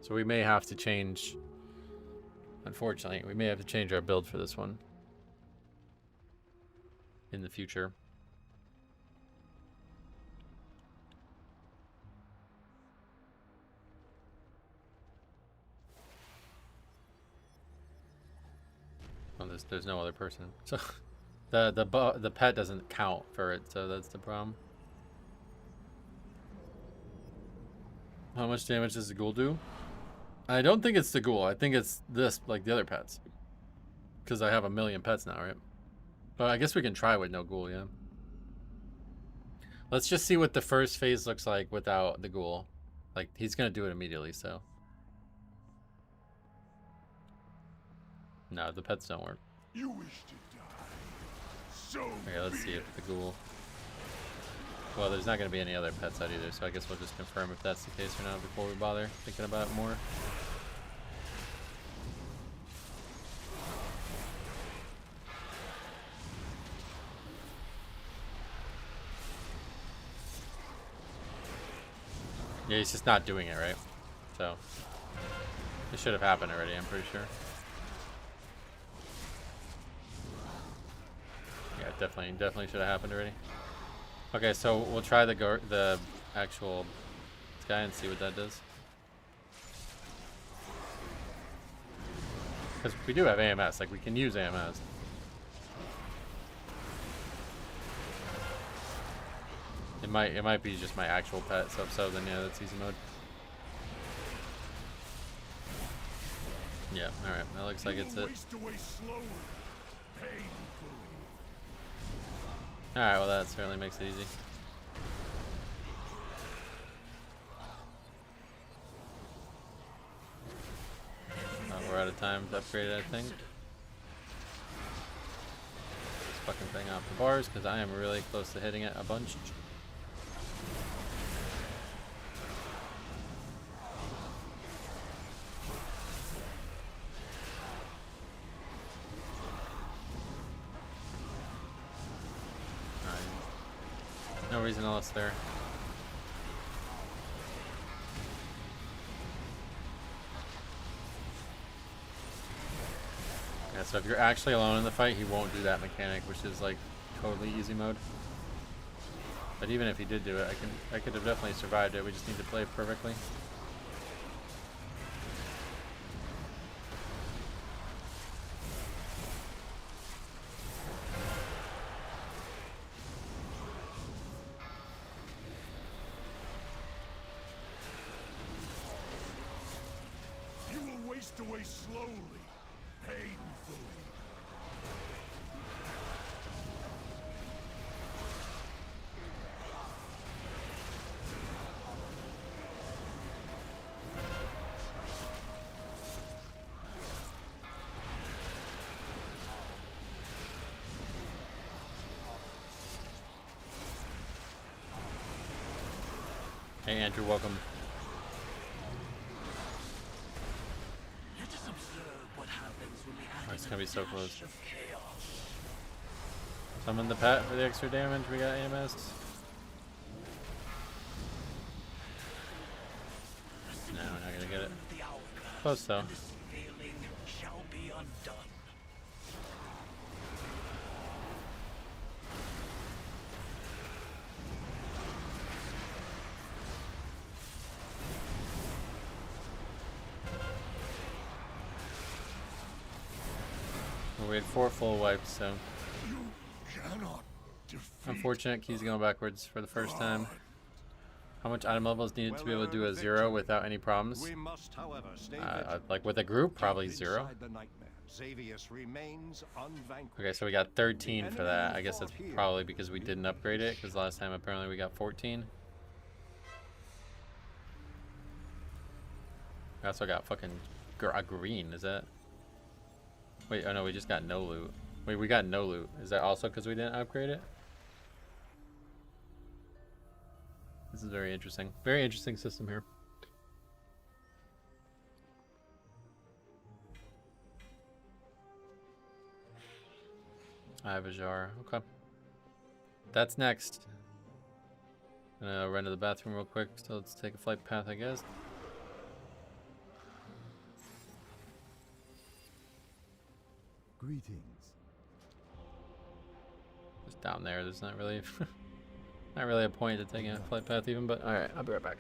Speaker 1: So we may have to change... Unfortunately, we may have to change our build for this one in the future. Well, there's no other person, so the pet doesn't count for it, so that's the problem. How much damage does the ghoul do? I don't think it's the ghoul. I think it's this, like the other pets, because I have 1 million pets now, right? But I guess we can try with no ghoul, yeah. Let's just see what the first phase looks like without the ghoul. Like, he's gonna do it immediately, so. No, the pets don't work.
Speaker 4: You wish to die. So
Speaker 1: okay, let's see if the ghoul... Well, there's not going to be any other pets out either, so I guess we'll just confirm if that's the case or not before we bother thinking about it more. Yeah, he's just not doing it, right? So, it should have happened already, I'm pretty sure. Yeah, definitely should have happened already. Okay, so we'll try the actual guy and see what that does. Because we do have AMS, like we can use AMS. It might be just my actual pet, so then yeah, that's easy mode. Yeah, alright, that looks like it's it. Alright, well that certainly makes it easy. We're out of time to upgrade it, I think. This fucking thing off the bars, because I am really close to hitting it a bunch. No reason else there. Yeah, so if you're actually alone in the fight, he won't do that mechanic, which is like totally easy mode. But even if he did do it, I could have definitely survived it. We just need to play it perfectly.
Speaker 4: Away slowly, painfully.
Speaker 1: Hey Andrew, welcome. It's gonna be so close. Summon the pet for the extra damage. We got AMS. No, we're not gonna get it. Close though. Well, we had 4 full wipes, so unfortunate. Key's going backwards for the first time. How much item level is needed to be able to do a 0 without any problems? Like with a group, probably 0. Okay, so we got 13 for that. I guess that's probably because we didn't upgrade it, because last time apparently we got 14. We also got fucking green, is that? Wait, oh no, we just got no loot. Wait, we got no loot. Is that also because we didn't upgrade it? This is very interesting. Very interesting system here. I have a jar. Okay. That's next. I'm gonna run to the bathroom real quick, so let's take a flight path, I guess.
Speaker 15: Greetings.
Speaker 1: Just down there. There's not really, not really a point to taking a flight path even. But all right, I'll be right back.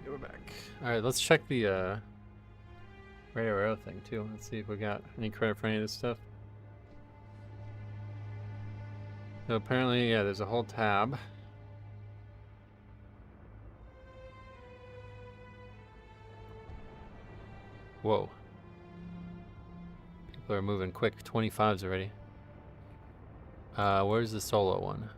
Speaker 1: We're back. All right, let's check the radio arrow thing too. Let's see if we got any credit for any of this stuff. So apparently, yeah, there's a whole tab. Whoa. People are moving quick. 25s already. Where's the solo one?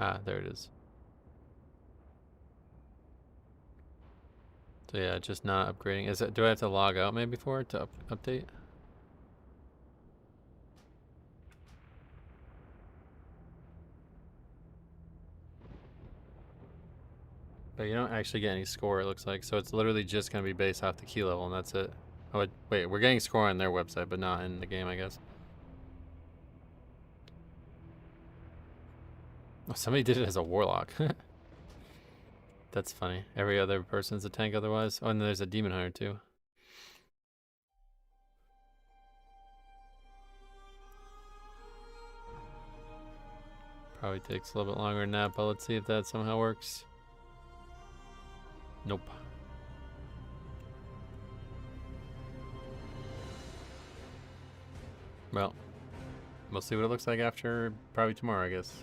Speaker 1: Ah, there it is. So yeah, just not upgrading. Is it? Do I have to log out maybe for it to update? But you don't actually get any score, it looks like. So it's literally just going to be based off the key level, and that's it. Oh, wait, we're getting score on their website, but not in the game, I guess. Oh, somebody did it as a warlock. That's funny. Every other person's a tank otherwise. Oh, and there's a demon hunter too. Probably takes a little bit longer than that, but let's see if that somehow works. Nope. Well, we'll see what it looks like after, probably tomorrow, I guess.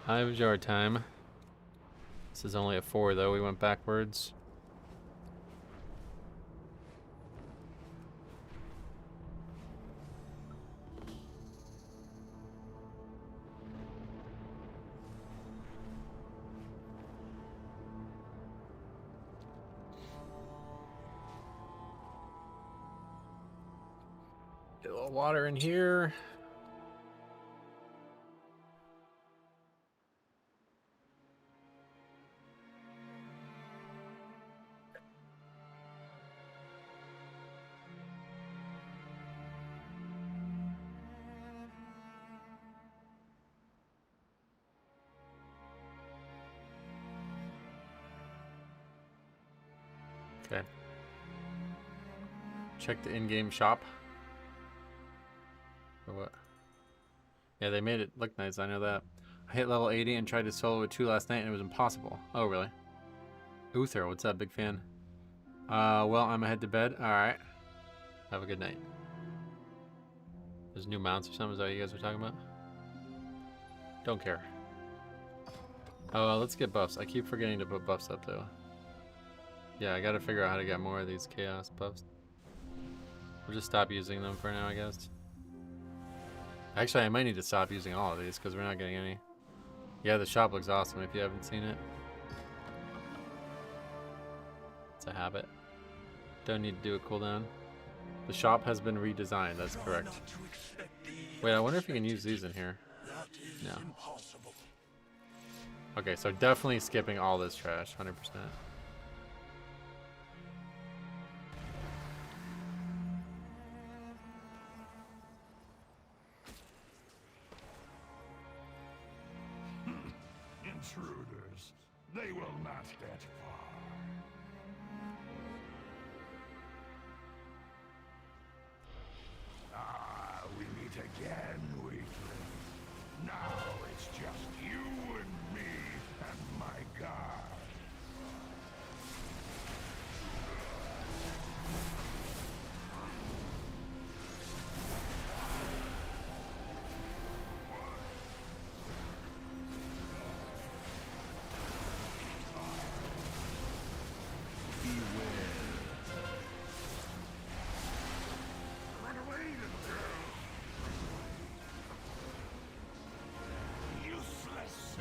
Speaker 1: Hive jar time. This is only a 4 though, we went backwards. Get a little water in here. Okay. Check the in-game shop. Or what? Yeah, they made it look nice. I know that. I hit level 80 and tried to solo with 2 last night and it was impossible. Oh, really? Uther, what's up, big fan? Well, I'm gonna head to bed. Alright. Have a good night. There's new mounts or something? Is that what you guys were talking about? Don't care. Oh, let's get buffs. I keep forgetting to put buffs up, though. Yeah, I gotta figure out how to get more of these chaos buffs. We'll just stop using them for now, I guess. Actually, I might need to stop using all of these because we're not getting any. Yeah, the shop looks awesome if you haven't seen it. It's a habit. Don't need to do a cooldown. The shop has been redesigned, that's correct. Wait, I wonder if you can use these in here. No. Okay, so definitely skipping all this trash, 100%.
Speaker 4: Intruders, they will not get far. Ah, we meet again, weakling. Now it's just you and me and my god.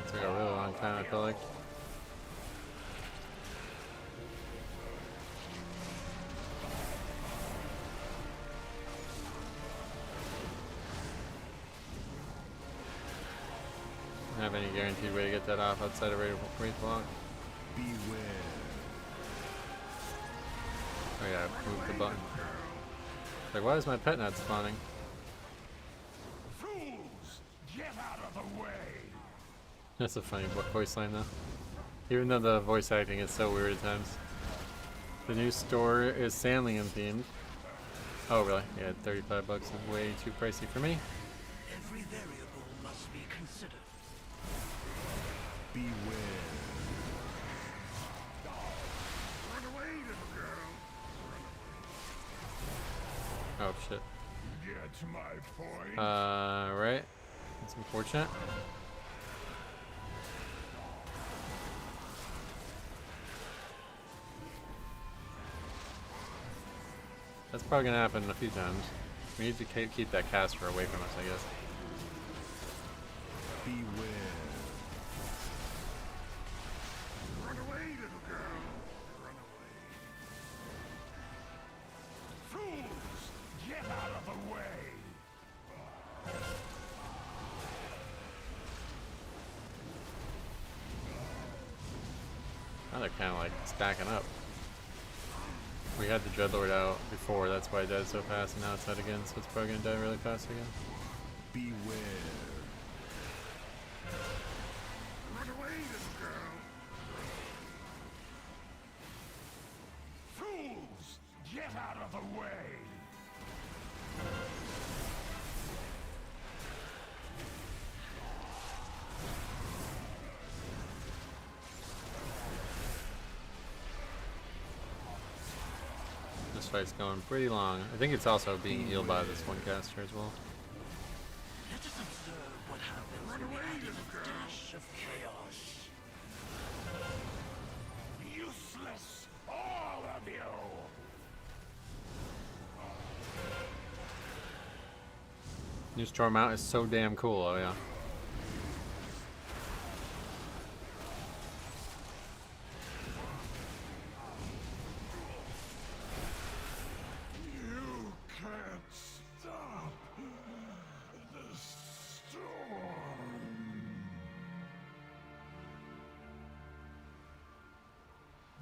Speaker 1: It's like a really long time, I feel like. Don't have any guaranteed way to get that off outside of Wraith Block.
Speaker 4: Beware.
Speaker 1: Oh yeah, move the button. Like, why is my pet not spawning?
Speaker 4: Fools, get out of the way.
Speaker 1: That's a funny voice line though. Even though the voice acting is so weird at times. The new store is Sandlingham themed. Oh really? Yeah, 35 bucks is way too pricey for me.
Speaker 8: Every variable must be considered.
Speaker 4: Beware. Run away, little girl.
Speaker 1: Oh shit.
Speaker 4: Get my point.
Speaker 1: Right. That's unfortunate. That's probably gonna happen a few times. We need to keep that caster away from us, I guess.
Speaker 4: Beware. Run away, little girl. Run away. Fools, get out of the way.
Speaker 1: Now they're kind of like stacking up. We had the Dreadlord out before, that's why it died so fast, and now it's out again, so it's probably gonna die really fast again.
Speaker 4: Beware. Run away, little girl. Fools, get out of the way.
Speaker 1: This fight's going pretty long. I think it's also being healed by this one caster as well.
Speaker 8: Let us observe what happens when we add in a dash of chaos.
Speaker 4: Useless, all of you.
Speaker 1: New Storm Mount is so damn cool, oh yeah.
Speaker 4: You can't stop the storm.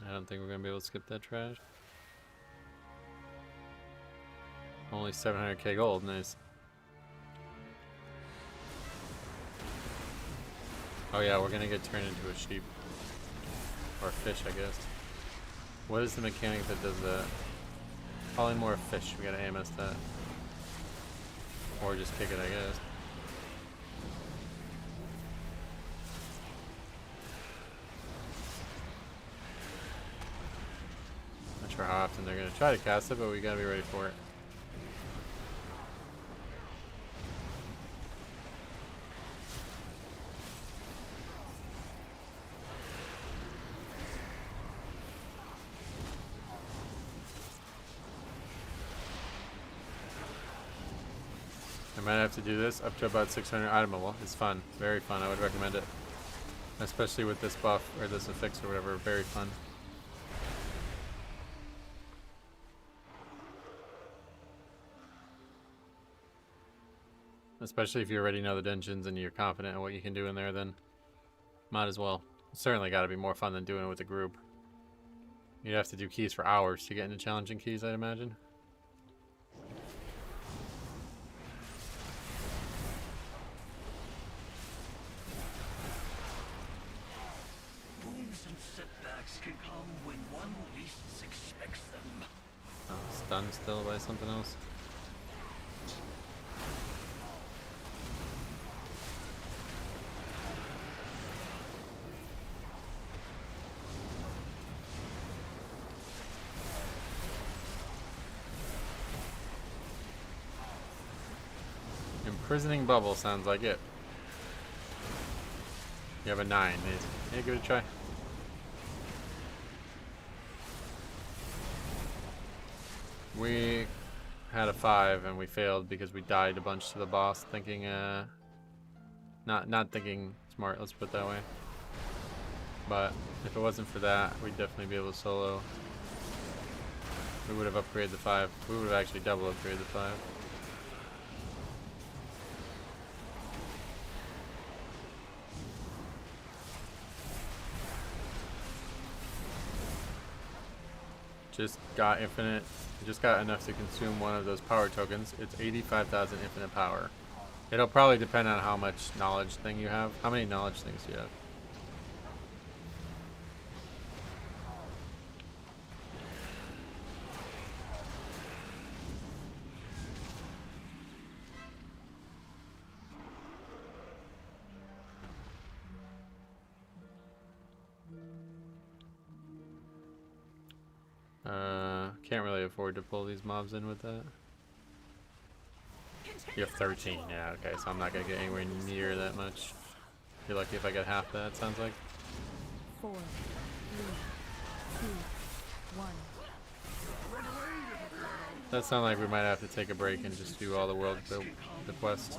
Speaker 1: I don't think we're gonna be able to skip that trash. Only 700k gold, nice. Oh yeah, we're gonna get turned into a sheep. Or a fish, I guess. What is the mechanic that does that? Polymorph fish. We gotta AMS that. Or just kick it, I guess. Not sure how often they're gonna try to cast it, but we gotta be ready for it. I might have to do this up to about 600 item level. It's fun. Very fun. I would recommend it. Especially with this buff or this affix or whatever. Very fun. Especially if you already know the dungeons and you're confident in what you can do in there, then might as well. It's certainly got to be more fun than doing it with a group. You'd have to do keys for hours to get into challenging keys, I'd imagine.
Speaker 8: Can come when one least expects them.
Speaker 1: Oh, stunned still by something else. Imprisoning bubble sounds like it. You have a 9. Yeah, give it a try. We had a 5 and we failed because we died a bunch to the boss thinking not thinking smart, let's put it that way. But if it wasn't for that, we'd definitely be able to solo. We would have upgraded the 5. We would have actually double upgraded the 5. Just got infinite. Just got enough to consume one of those power tokens. It's 85,000 infinite power. It'll probably depend on how much knowledge thing you have. How many knowledge things do you have? Can't really afford to pull these mobs in with that. You have 13, yeah, okay, so I'm not gonna get anywhere near that much. You're lucky if I get half that, it sounds like.
Speaker 3: 4, 3, 2, 1.
Speaker 1: That sounds like we might have to take a break and just do all the world the quest.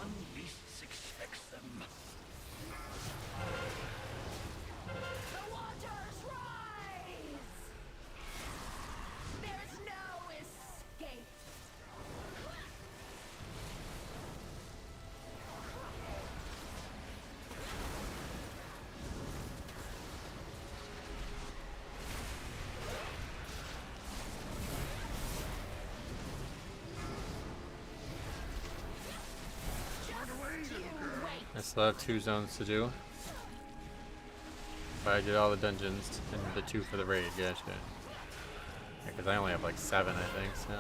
Speaker 1: I still have 2 zones to do. But I did all the dungeons and the 2 for the raid, gotcha. Yeah, because I only have like 7, I think, so.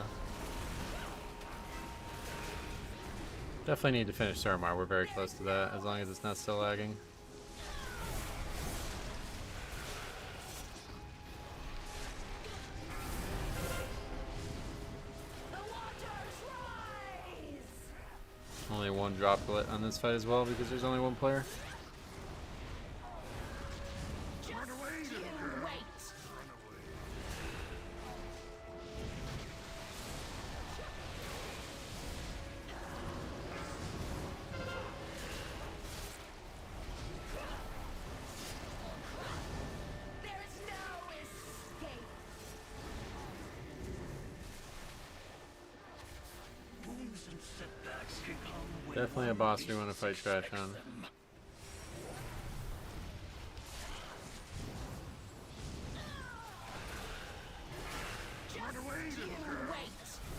Speaker 1: Definitely need to finish Suramar, we're very close to that, as long as it's not still lagging. Only 1 droplet on this fight as well because there's only 1 player. Definitely a boss we want to fight trash on.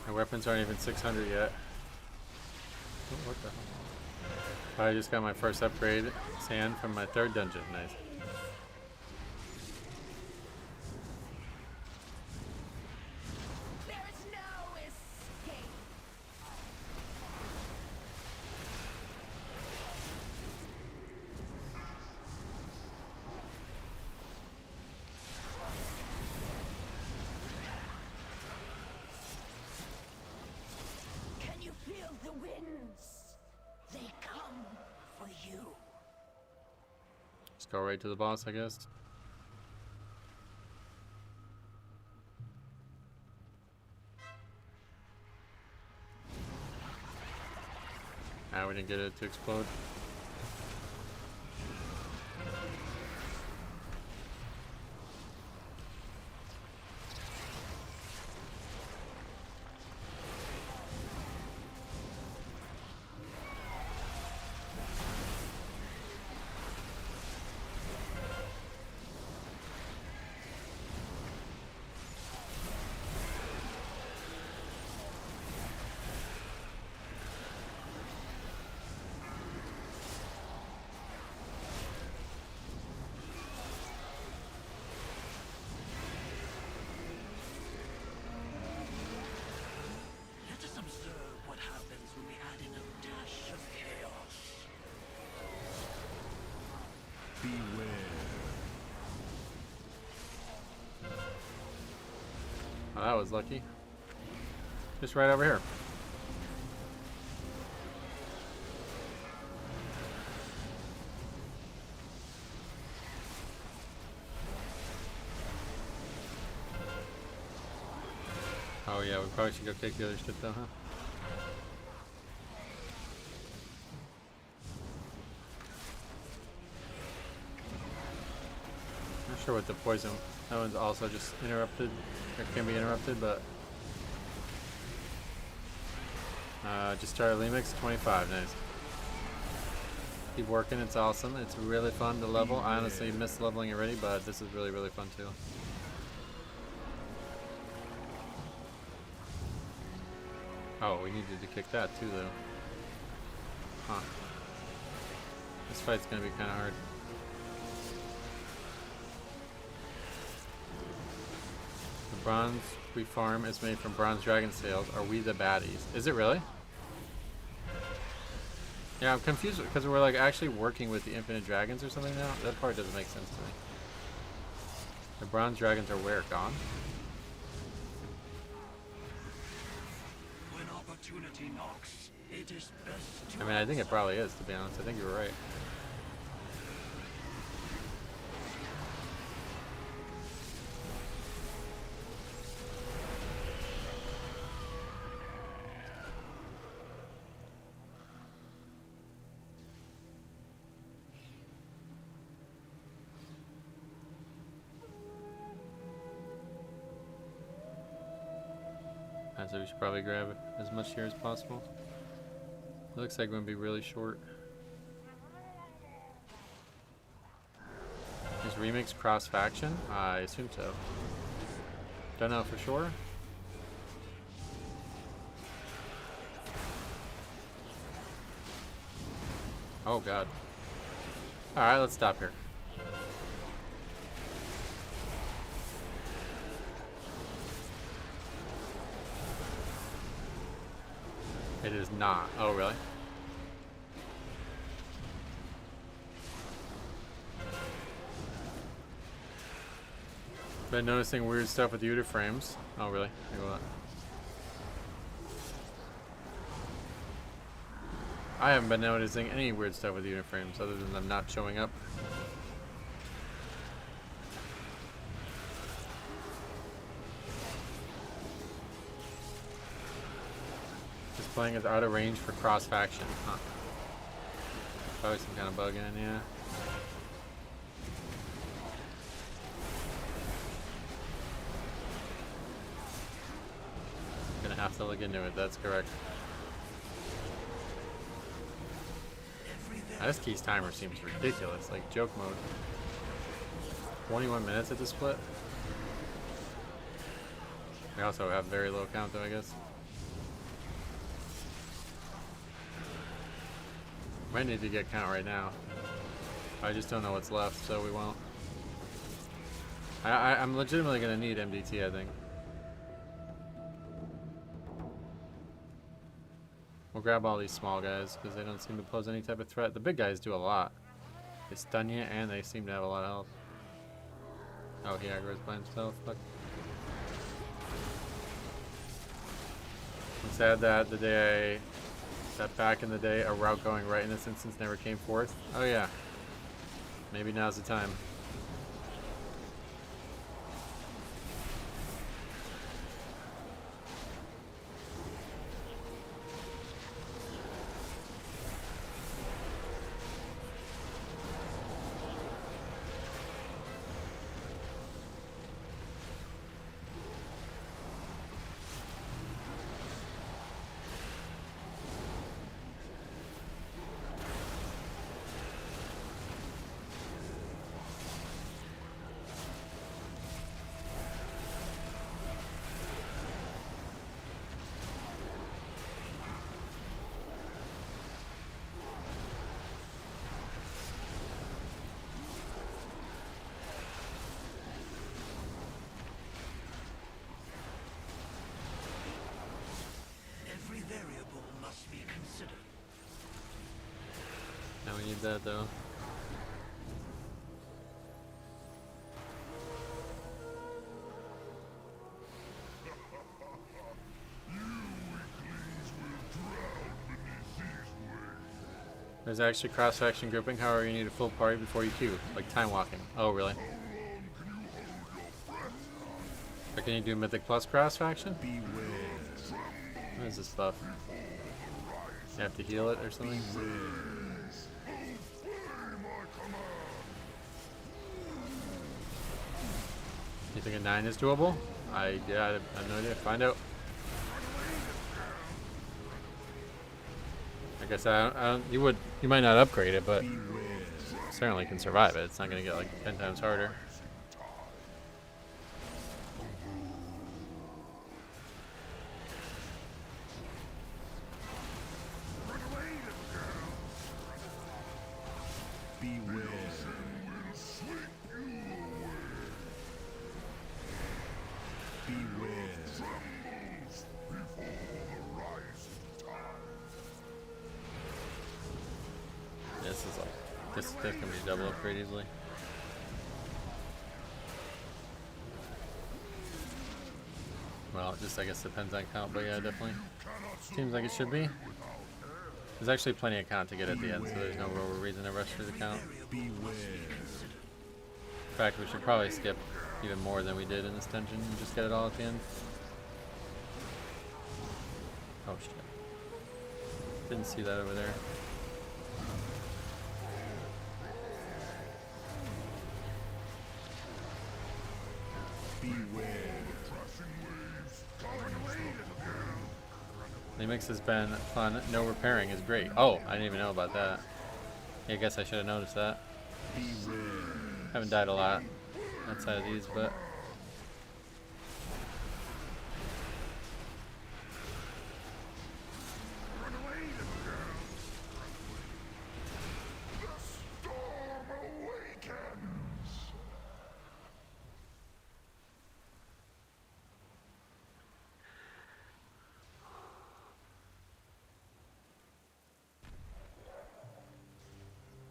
Speaker 1: My weapons aren't even 600 yet. Oh, what the hell? I just got my first upgrade, sand, from my 3rd dungeon. Nice. go right to the boss, I guess. Ah, we didn't get it to explode.
Speaker 8: Let us observe what happens when we add in a dash of chaos.
Speaker 10: Beware.
Speaker 1: Oh, that was lucky. Just right over here. Oh yeah, we probably should go take the other shit though, huh? Not sure what the poison. That one's also just interrupted. It can be interrupted, but just started Lemix 25. Nice. Keep working. It's awesome. It's really fun to level. I honestly missed leveling already, but this is really fun too. Oh, we needed to kick that too, though. Huh. This fight's gonna be kind of hard. The bronze we farm is made from bronze dragon scales. Are we the baddies? Is it really? Yeah, I'm confused because we're like actually working with the infinite dragons or something now. That part doesn't make sense to me. The bronze dragons are where? Gone?
Speaker 8: When opportunity knocks, it is best to
Speaker 1: I mean, I think it probably is, to be honest. I think you were right. So we should probably grab as much here as possible. It looks like we're gonna be really short. Is Remix cross faction? I assume so. Don't know for sure. Oh god. Alright, let's stop here. It is not. Oh, really? Been noticing weird stuff with Uta frames. Oh, really? I haven't been noticing any weird stuff with Uta frames other than them not showing up. Playing is out of range for cross faction. Huh. Probably some kind of bug in, yeah. Gonna have to look into it, that's correct. This key's timer seems ridiculous, like joke mode. 21 minutes at the split. We also have very low count though, I guess. Might need to get count right now. I just don't know what's left, so we won't. I'm legitimately gonna need MDT, I think. We'll grab all these small guys because they don't seem to pose any type of threat. The big guys do a lot. They stun you and they seem to have a lot of health. Oh, he aggro's by himself. Fuck. I'm sad that the day that back in the day a route going right in this instance never came forth. Oh yeah. Maybe now's the time.
Speaker 8: Every variable must be considered.
Speaker 1: Now we need that though. There's actually cross-faction grouping. However, you need a full party before you queue, like time walking. Oh, really? Or can you do Mythic Plus cross-faction? What is this stuff? You have to heal it or something? You think a 9 is doable? Yeah, I have no idea. Find out. I guess you might not upgrade it, but certainly can survive it. It's not gonna get like 10 times harder. This can be double upgrade easily. Well, it just I guess depends on count, but yeah, definitely seems like it should be. There's actually plenty of count to get at the end, so there's no real reason to rush through the count. In fact, we should probably skip even more than we did in this dungeon and just get it all at the end. Oh shit. Didn't see that over there. The mix has been fun. No repairing is great. Oh, I didn't even know about that. Yeah, I guess I should have noticed that. Haven't died a lot outside of these, but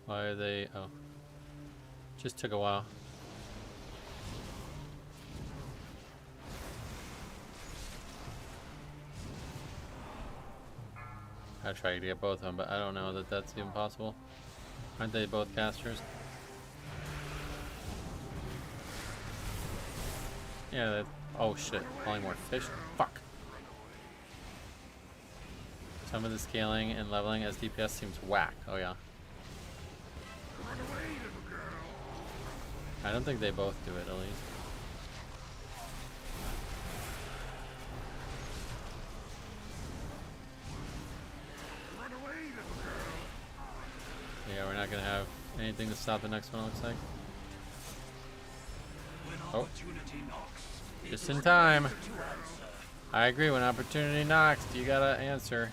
Speaker 1: why are they? Oh, just took a while. I tried to get both of them, but I don't know that that's even possible. Aren't they both casters? Yeah. Oh shit! Polymorph fish. Fuck. Some of the scaling and leveling as DPS seems whack. Oh yeah. I don't think they both do it, at least. Yeah, we're not gonna have anything to stop the next one, looks like. Oh. Just in time. I agree, when opportunity knocks, you gotta answer.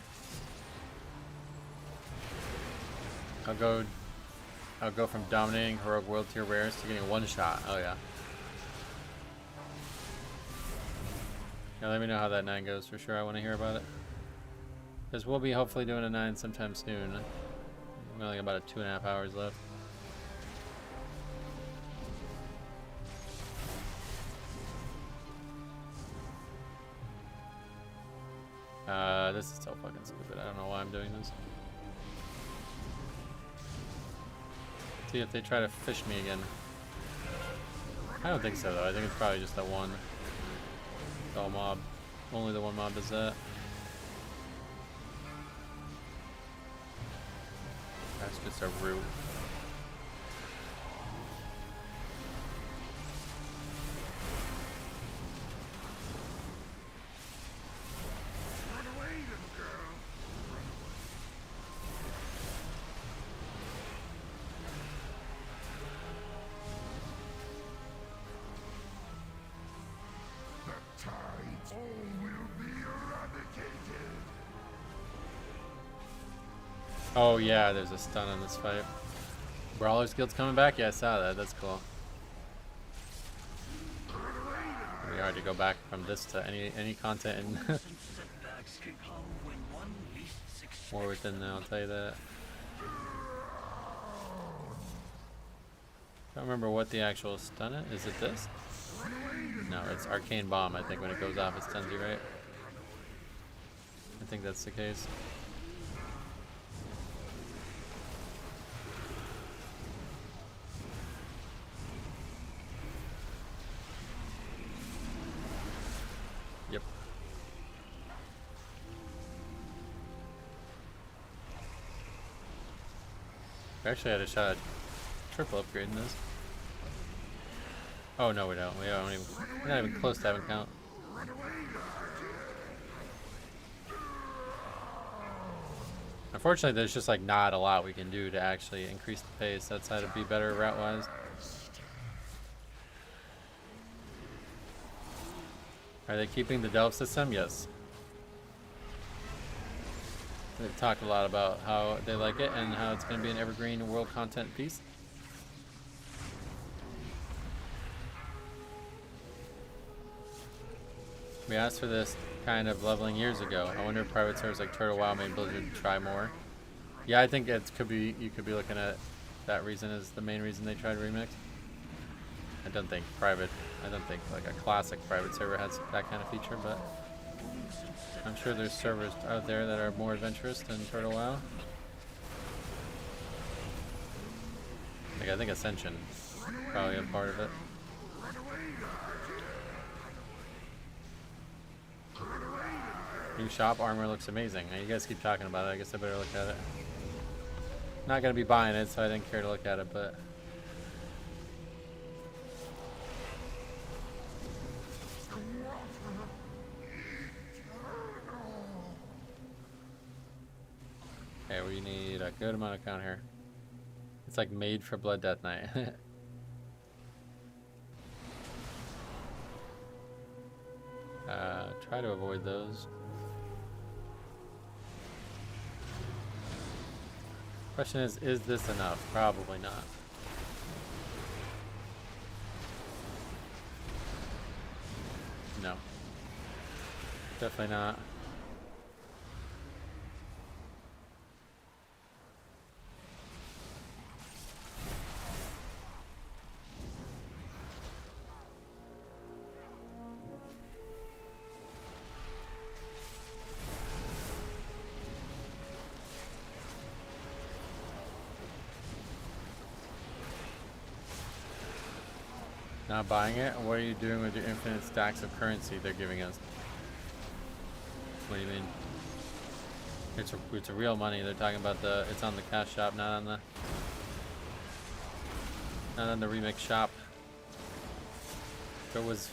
Speaker 1: I'll go from dominating heroic world tier rares to getting one shot. Oh yeah. Yeah, let me know how that 9 goes for sure. I want to hear about it. Because we'll be hopefully doing a 9 sometime soon. We only got about 2.5 hours left. This is so fucking stupid. I don't know why I'm doing this. See if they try to fish me again. I don't think so though. I think it's probably just that one. All mob. Only the one mob does that. That's just a root. Oh yeah, there's a stun on this fight. Brawler's Guild's coming back? Yeah, I saw that. That's cool. Pretty hard to go back from this to any content in more within now, I'll tell you that. I don't remember what the actual stun is. Is it this? No, it's Arcane Bomb. I think when it goes off it stuns you, right? I think that's the case. Yep. We actually had a shot at triple upgrade in this. Oh no, we don't. We're not even close to having count. Unfortunately, there's just like not a lot we can do to actually increase the pace. That's how to be better route-wise. Are they keeping the delve system? Yes. They've talked a lot about how they like it and how it's going to be an evergreen world content piece. We asked for this kind of leveling years ago. I wonder if private servers like Turtle WoW made Blizzard try more. Yeah, I think it could be. You could be looking at that reason as the main reason they tried Remix. I don't think like a classic private server has that kind of feature, but I'm sure there's servers out there that are more adventurous than Turtle WoW. Like I think Ascension probably a part of it. New shop armor looks amazing. You guys keep talking about it. I guess I better look at it. Not gonna be buying it, so I didn't care to look at it, but okay, we need a good amount of count here. It's like made for Blood Death Knight. Try to avoid those. Question is this enough? Probably not. No. Definitely not. Not buying it? What are you doing with your infinite stacks of currency they're giving us? What do you mean? It's a real money. They're talking about it's on the cash shop, not on the remix shop. If it was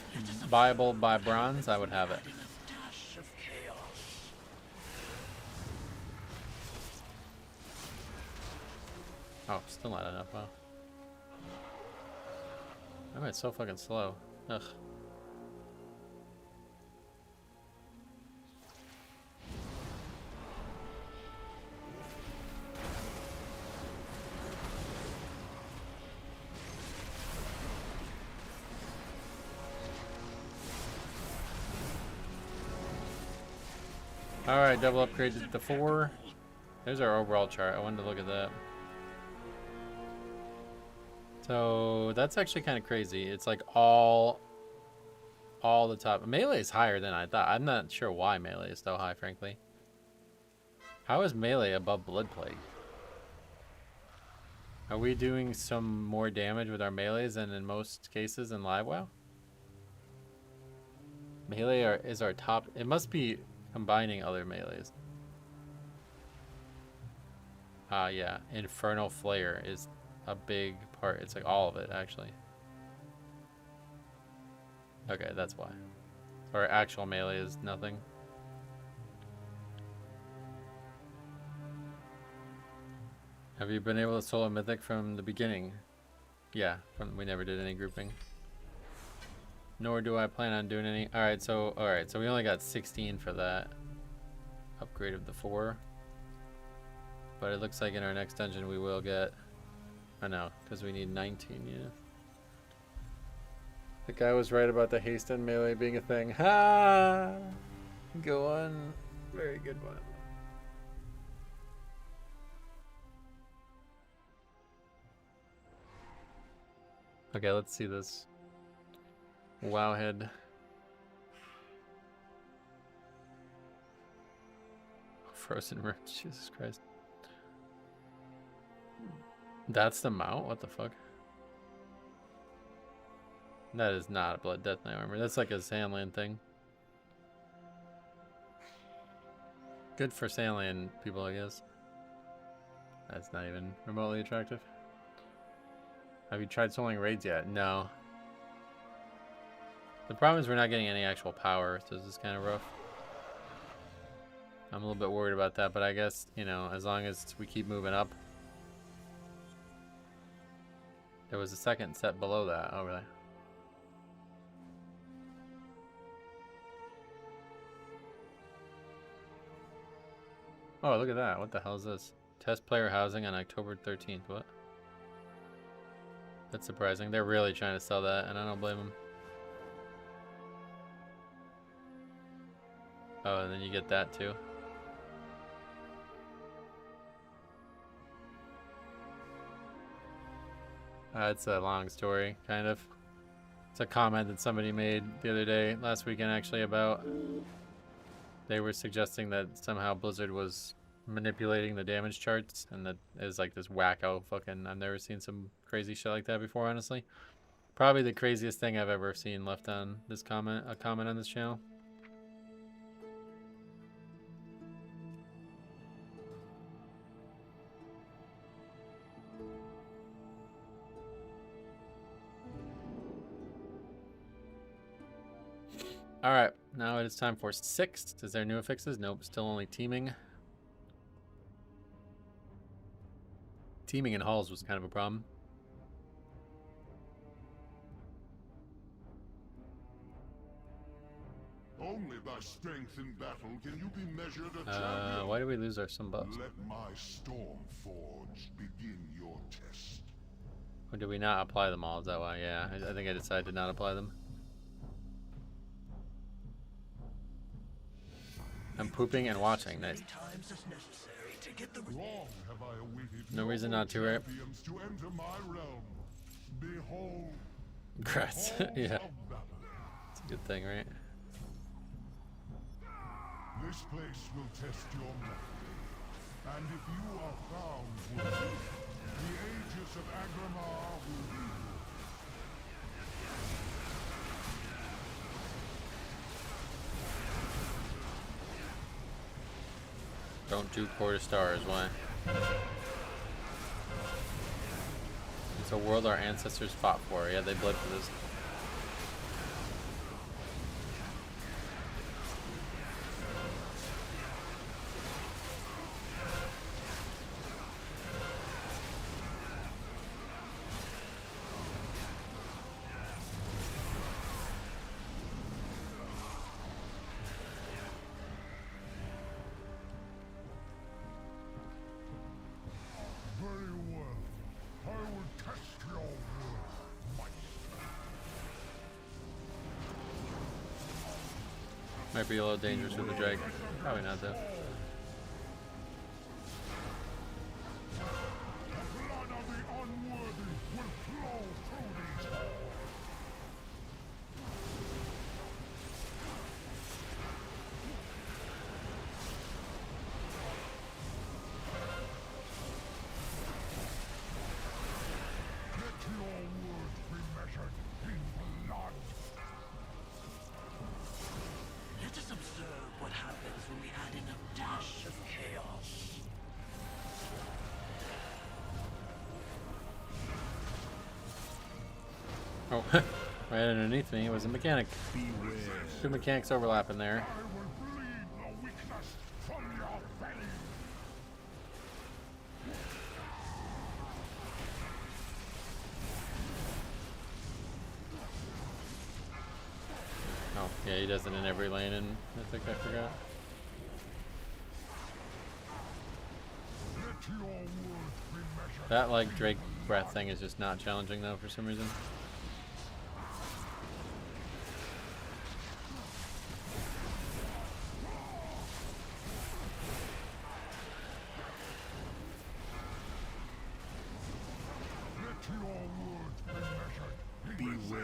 Speaker 1: buyable by bronze, I would have it. Oh, still not enough, wow. I mean, it's so fucking slow. Ugh. Alright, double upgrade to 4. There's our overall chart. I wanted to look at that. So that's actually kind of crazy. It's like all the top. Melee is higher than I thought. I'm not sure why melee is so high, frankly. How is melee above Blood Plague? Are we doing some more damage with our melees than in most cases in live WoW? Melee is our top. It must be combining other melees. Yeah. Infernal Flare is a big part. It's like all of it, actually. Okay, that's why. So our actual melee is nothing. Have you been able to solo Mythic from the beginning? Yeah, we never did any grouping. Nor do I plan on doing any. Alright, so we only got 16 for that upgrade of the 4. But it looks like in our next dungeon we will get, I know, because we need 19, yeah. The guy was right about the haste and melee being a thing. Ha! Go on. Very good one. Okay, let's see this. Wowhead. Frozen Rift, Jesus Christ. That's the mount? What the fuck? That is not a Blood Death Knight armor. That's like a Sandland thing. Good for Sandland people, I guess. That's not even remotely attractive. Have you tried soloing raids yet? No. The problem is we're not getting any actual power, so this is kind of rough. I'm a little bit worried about that, but I guess, you know, as long as we keep moving up. There was a second set below that. Oh, really? Oh, look at that. What the hell is this? Test player housing on October 13th. What? That's surprising. They're really trying to sell that, and I don't blame them. Oh, and then you get that too. It's a long story, kind of. It's a comment that somebody made the other day, last weekend actually, about they were suggesting that somehow Blizzard was manipulating the damage charts, and that is like this wacko fucking, I've never seen some crazy shit like that before, honestly. Probably the craziest thing I've ever seen left on this comment, a comment on this channel. Alright, now it is time for 6th. Is there new affixes? Nope, still only teaming. Teaming in halls was kind of a problem.
Speaker 4: Only by strength in battle can you be measured a champion.
Speaker 1: Why do we lose our some buffs?
Speaker 4: Let my Stormforge begin your test.
Speaker 1: Or did we not apply them all? Is that why? Yeah, I think I decided to not apply them. I'm pooping and watching. Nice. No reason not to, right? Grass. Yeah. It's a good thing, right?
Speaker 4: This place will test your metal. And if you are found worthy, the Aegis of Agramar will be yours.
Speaker 1: Don't do Quarter Stars, why? It's a world our ancestors fought for. Yeah, they bled for this. Might be a little dangerous with the drag. Probably not though. Oh, right underneath me was a mechanic. Two mechanics overlapping there. Oh, yeah, he does it in every lane in Mythic, I forgot. That, like, Drake breath thing is just not challenging, though, for some reason.
Speaker 4: Beware.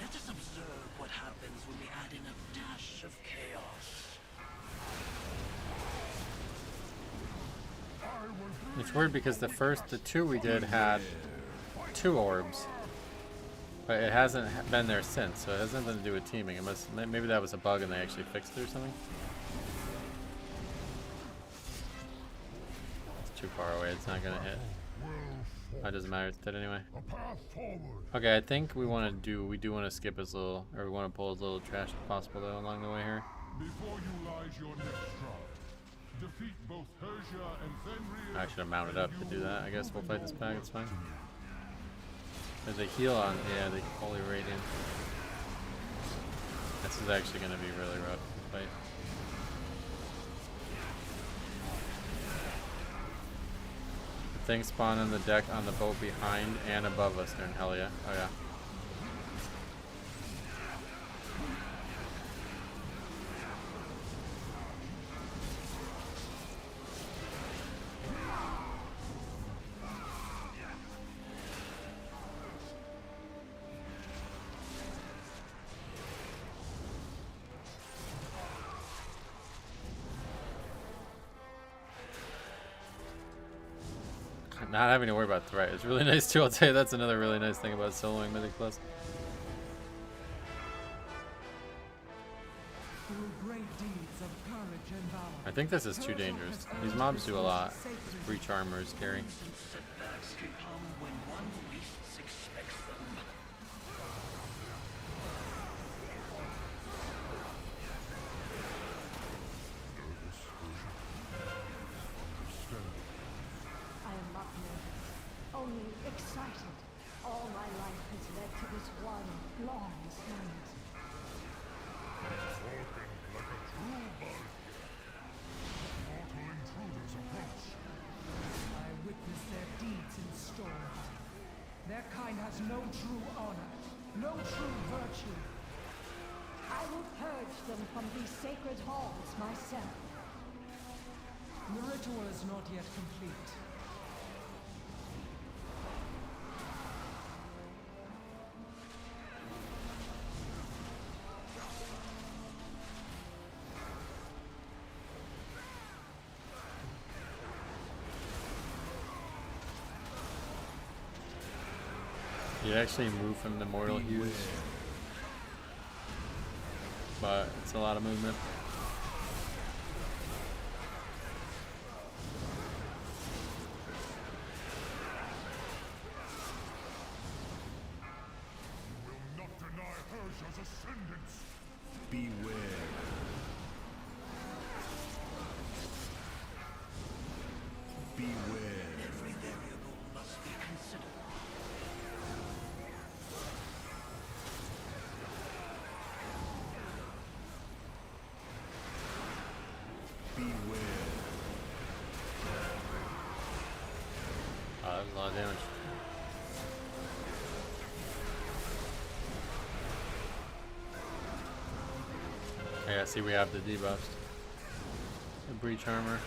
Speaker 8: Let us observe what happens when we add in a dash of chaos.
Speaker 1: It's weird because the two we did had 2 orbs, but it hasn't been there since, so it has nothing to do with teaming. It must, maybe that was a bug and they actually fixed it or something. It's too far away, it's not gonna hit. That doesn't matter, it's dead anyway. Okay, I think we do want to skip his little, or we want to pull his little trash if possible though along the way here.
Speaker 4: Before you lies your next trial. Defeat both Persia and Fenrir.
Speaker 1: I should have mounted up to do that. I guess we'll fight this back, it's fine. There's a heal on, yeah, the Holy Radiant. This is actually going to be really rough to fight. The things spawn on the deck on the boat behind and above us. They're in hell yeah. Oh yeah. Not having to worry about threat is really nice too. I'll tell you, that's another really nice thing about soloing Mythic Plus.
Speaker 6: Through great deeds of courage and valor,
Speaker 1: I think this is too dangerous. These mobs do a lot. Breach armor is scary.
Speaker 8: Setbacks can come when one least expects them.
Speaker 3: I am not nervous, only excited. All my life has led to this one glorious moment.
Speaker 4: Spoken like a true bard. Mortal intruders approach.
Speaker 6: I witness their deeds in Stormheim. Their kind has no true honor, no true virtue.
Speaker 3: I will purge them from these sacred halls myself.
Speaker 6: The ritual is not yet complete.
Speaker 1: You actually move from the mortal hues, but it's a lot of movement.
Speaker 4: Will not deny Persia's ascendance.
Speaker 2: Beware.
Speaker 8: Beware. Every variable must be considered.
Speaker 2: Beware.
Speaker 1: Oh, that was a lot of damage. Yeah, see, we have the debuffs. The breach armor.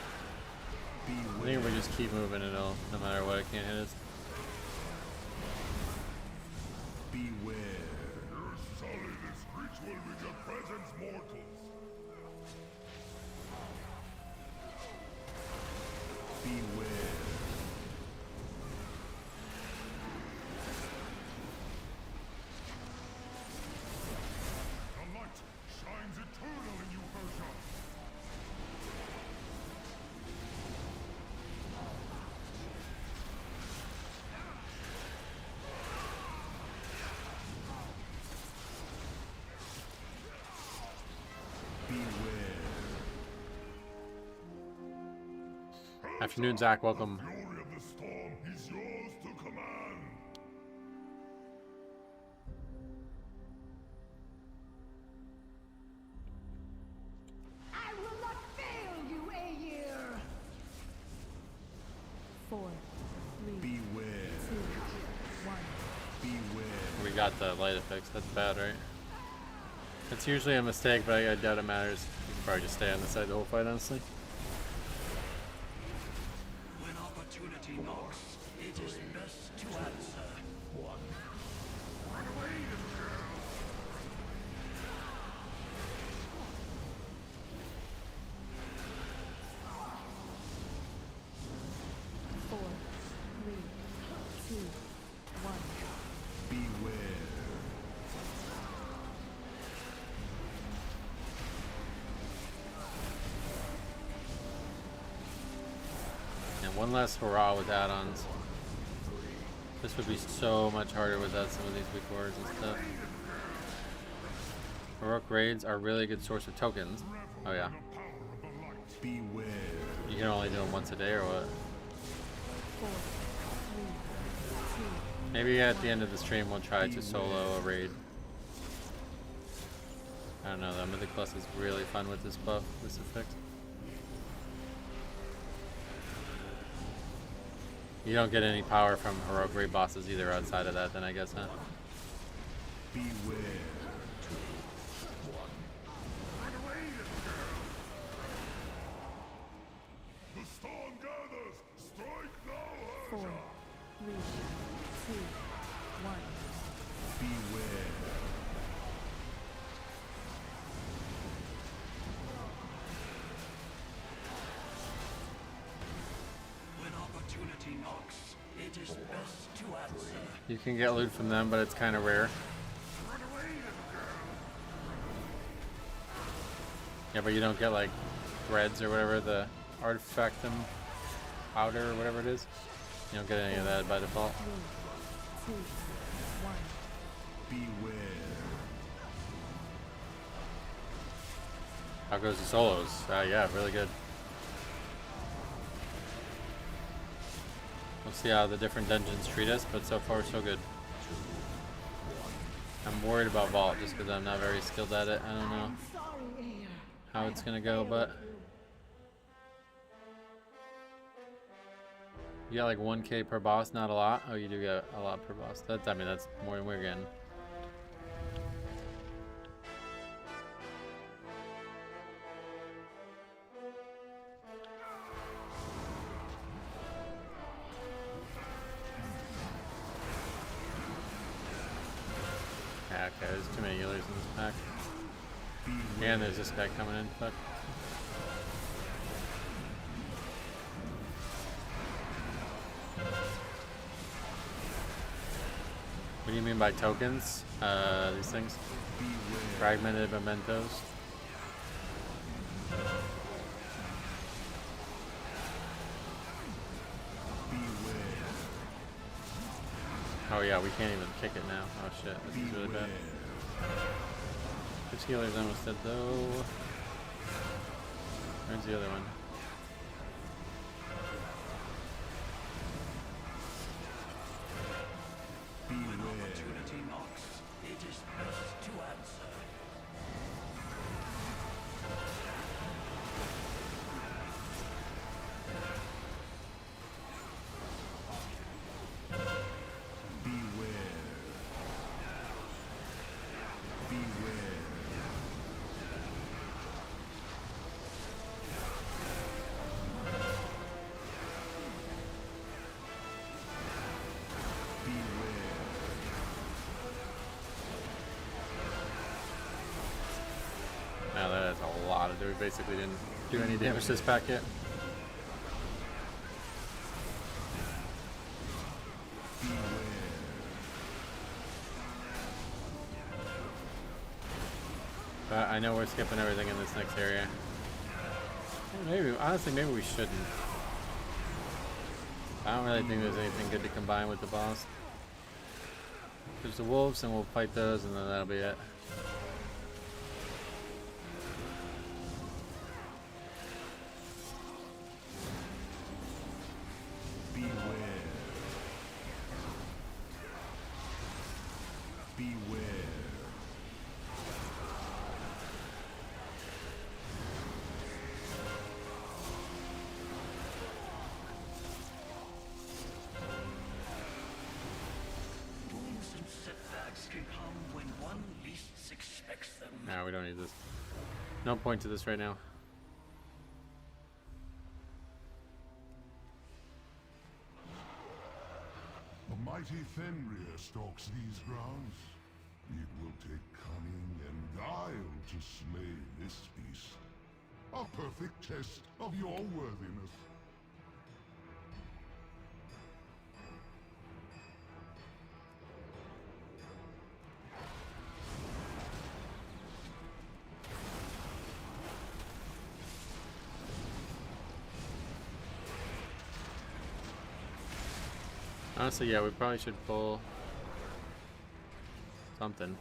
Speaker 1: I think if we just keep moving, it'll, no matter what, it can't hit us. Afternoon, Zach. Welcome.
Speaker 4: Fury of the storm is yours to command.
Speaker 3: I will not fail you, Aegir! 4, 3,
Speaker 10: Beware.
Speaker 3: 2, 1.
Speaker 10: Beware.
Speaker 1: We got the light effects. That's bad, right? It's usually a mistake, but I doubt it matters. You can probably just stay on the side the whole fight, honestly.
Speaker 8: When opportunity knocks, it is best to answer.
Speaker 4: Run away, little girl.
Speaker 3: 4, 3, 2, 1.
Speaker 10: Beware.
Speaker 1: And one less hurrah with add-ons. This would be so much harder without some of these big words and stuff. Heroic raids are a really good source of tokens. Oh yeah.
Speaker 10: Beware.
Speaker 1: You can only do them once a day or what?
Speaker 3: 4, 3, 2.
Speaker 1: Maybe at the end of the stream we'll try to solo a raid. I don't know, the Mythic Plus is really fun with this buff, this effect. You don't get any power from heroic raid bosses either outside of that then I guess, huh?
Speaker 10: Beware.
Speaker 4: Run away, little girl. The storm gathers. Strike now,
Speaker 3: 4, 3, 2, 1.
Speaker 10: Beware.
Speaker 8: When opportunity knocks, it is best to answer.
Speaker 1: You can get loot from them, but it's kind of rare.
Speaker 4: Run away, little girl.
Speaker 1: Yeah, but you don't get like threads or whatever, the artifactum powder or whatever it is. You don't get any of that by default.
Speaker 3: 3, 2, 1.
Speaker 10: Beware.
Speaker 1: How goes the solos? Yeah, really good. We'll see how the different dungeons treat us, but so far so good. I'm worried about Vault just because I'm not very skilled at it. I don't know how it's gonna go, but you got like 1k per boss, not a lot. Oh, you do get a lot per boss. I mean, that's more than we're getting. Yeah, okay, there's too many healers in this pack. And there's this guy coming in. Fuck. What do you mean by tokens? These things? Fragmented mementos. Oh yeah, we can't even kick it now. Oh shit, this is really bad. Which healer's almost dead though? Where's the other one?
Speaker 8: When opportunity knocks, it is best to answer.
Speaker 1: Now that is a lot of damage. We basically didn't do any damage this pack yet. But I know we're skipping everything in this next area. Maybe, honestly, maybe we shouldn't. I don't really think there's anything good to combine with the boss. There's the wolves, and we'll fight those, and then that'll be it.
Speaker 8: setbacks can come when one least expects them.
Speaker 1: No, we don't need this. No point to this right now.
Speaker 4: The mighty Fenrir stalks these grounds. It will take cunning and guile to slay this beast. A perfect test of your worthiness.
Speaker 1: Honestly, yeah, we probably should pull something.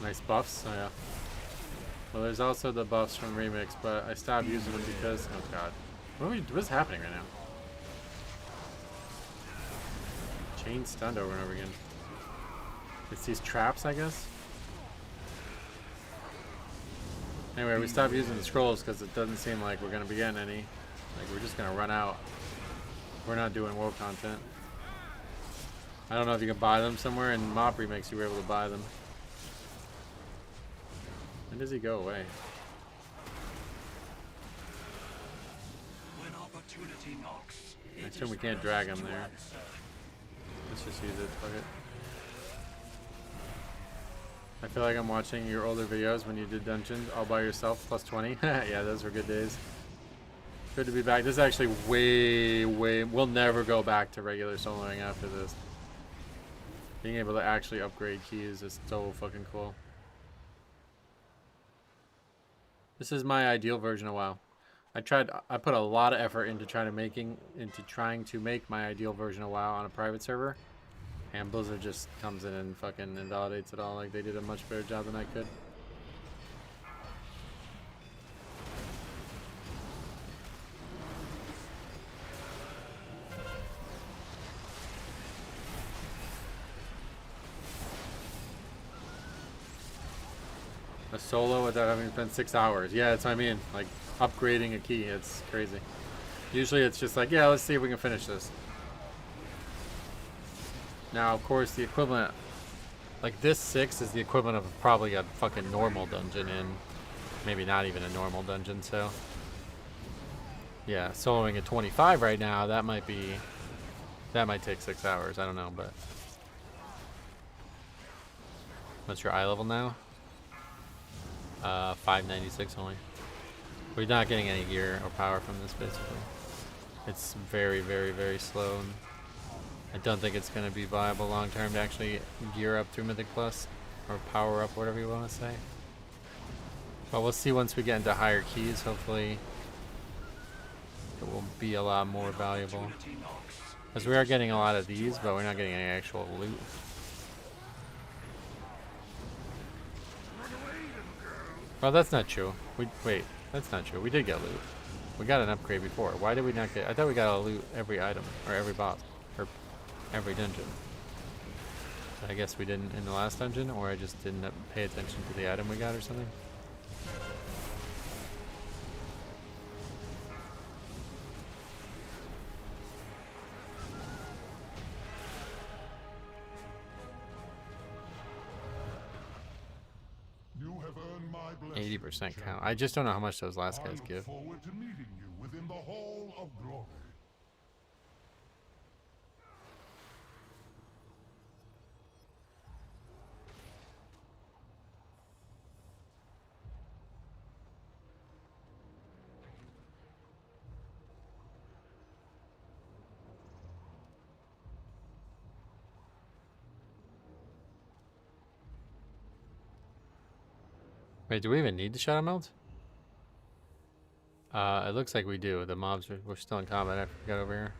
Speaker 1: Nice buffs, oh yeah. Well, there's also the buffs from Remix, but I stopped using them because, oh god. What's happening right now? Chain stunned over and over again. It's these traps, I guess? Anyway, we stopped using the scrolls because it doesn't seem like we're going to be getting any. Like, we're just going to run out. We're not doing world content. I don't know if you can buy them somewhere. In Mop Remix, you were able to buy them. When does he go away?
Speaker 8: When opportunity knocks,
Speaker 1: I assume we can't drag him there. Let's just use it. Fuck it. I feel like I'm watching your older videos when you did dungeons all by yourself, plus 20. Yeah, those were good days. Good to be back. This is actually way... We'll never go back to regular soloing after this. Being able to actually upgrade keys is so fucking cool. This is my ideal version of WoW. I put a lot of effort into trying to make my ideal version of WoW on a private server. And Blizzard just comes in and fucking invalidates it all. Like, they did a much better job than I could. A solo without having spent 6 hours. Yeah, that's what I mean. Like, upgrading a key. It's crazy. Usually it's just like, yeah, let's see if we can finish this. Now, of course, the equivalent, like this 6 is the equivalent of probably a fucking normal dungeon in, maybe not even a normal dungeon, so. Yeah, soloing at 25 right now, that might take 6 hours, I don't know, but. What's your eye level now? 596 only. We're not getting any gear or power from this, basically. It's very, very, very slow. And I don't think it's going to be viable long term to actually gear up through Mythic Plus or power up, whatever you want to say. But we'll see once we get into higher keys. Hopefully it will be a lot more valuable. Because we are getting a lot of these, but we're not getting any actual loot. Well, that's not true. Wait, that's not true. We did get loot. We got an upgrade before. Why did we not get... I thought we got a loot every item, or every boss, or every dungeon. I guess we didn't in the last dungeon, or I just didn't pay attention to the item we got or something. 80% count. I just don't know how much those last guys give.
Speaker 4: Forward to meeting you within the Hall of Glory.
Speaker 1: Wait, do we even need the Shadow Melt? It looks like we do. The mobs we're still in combat after we got over here.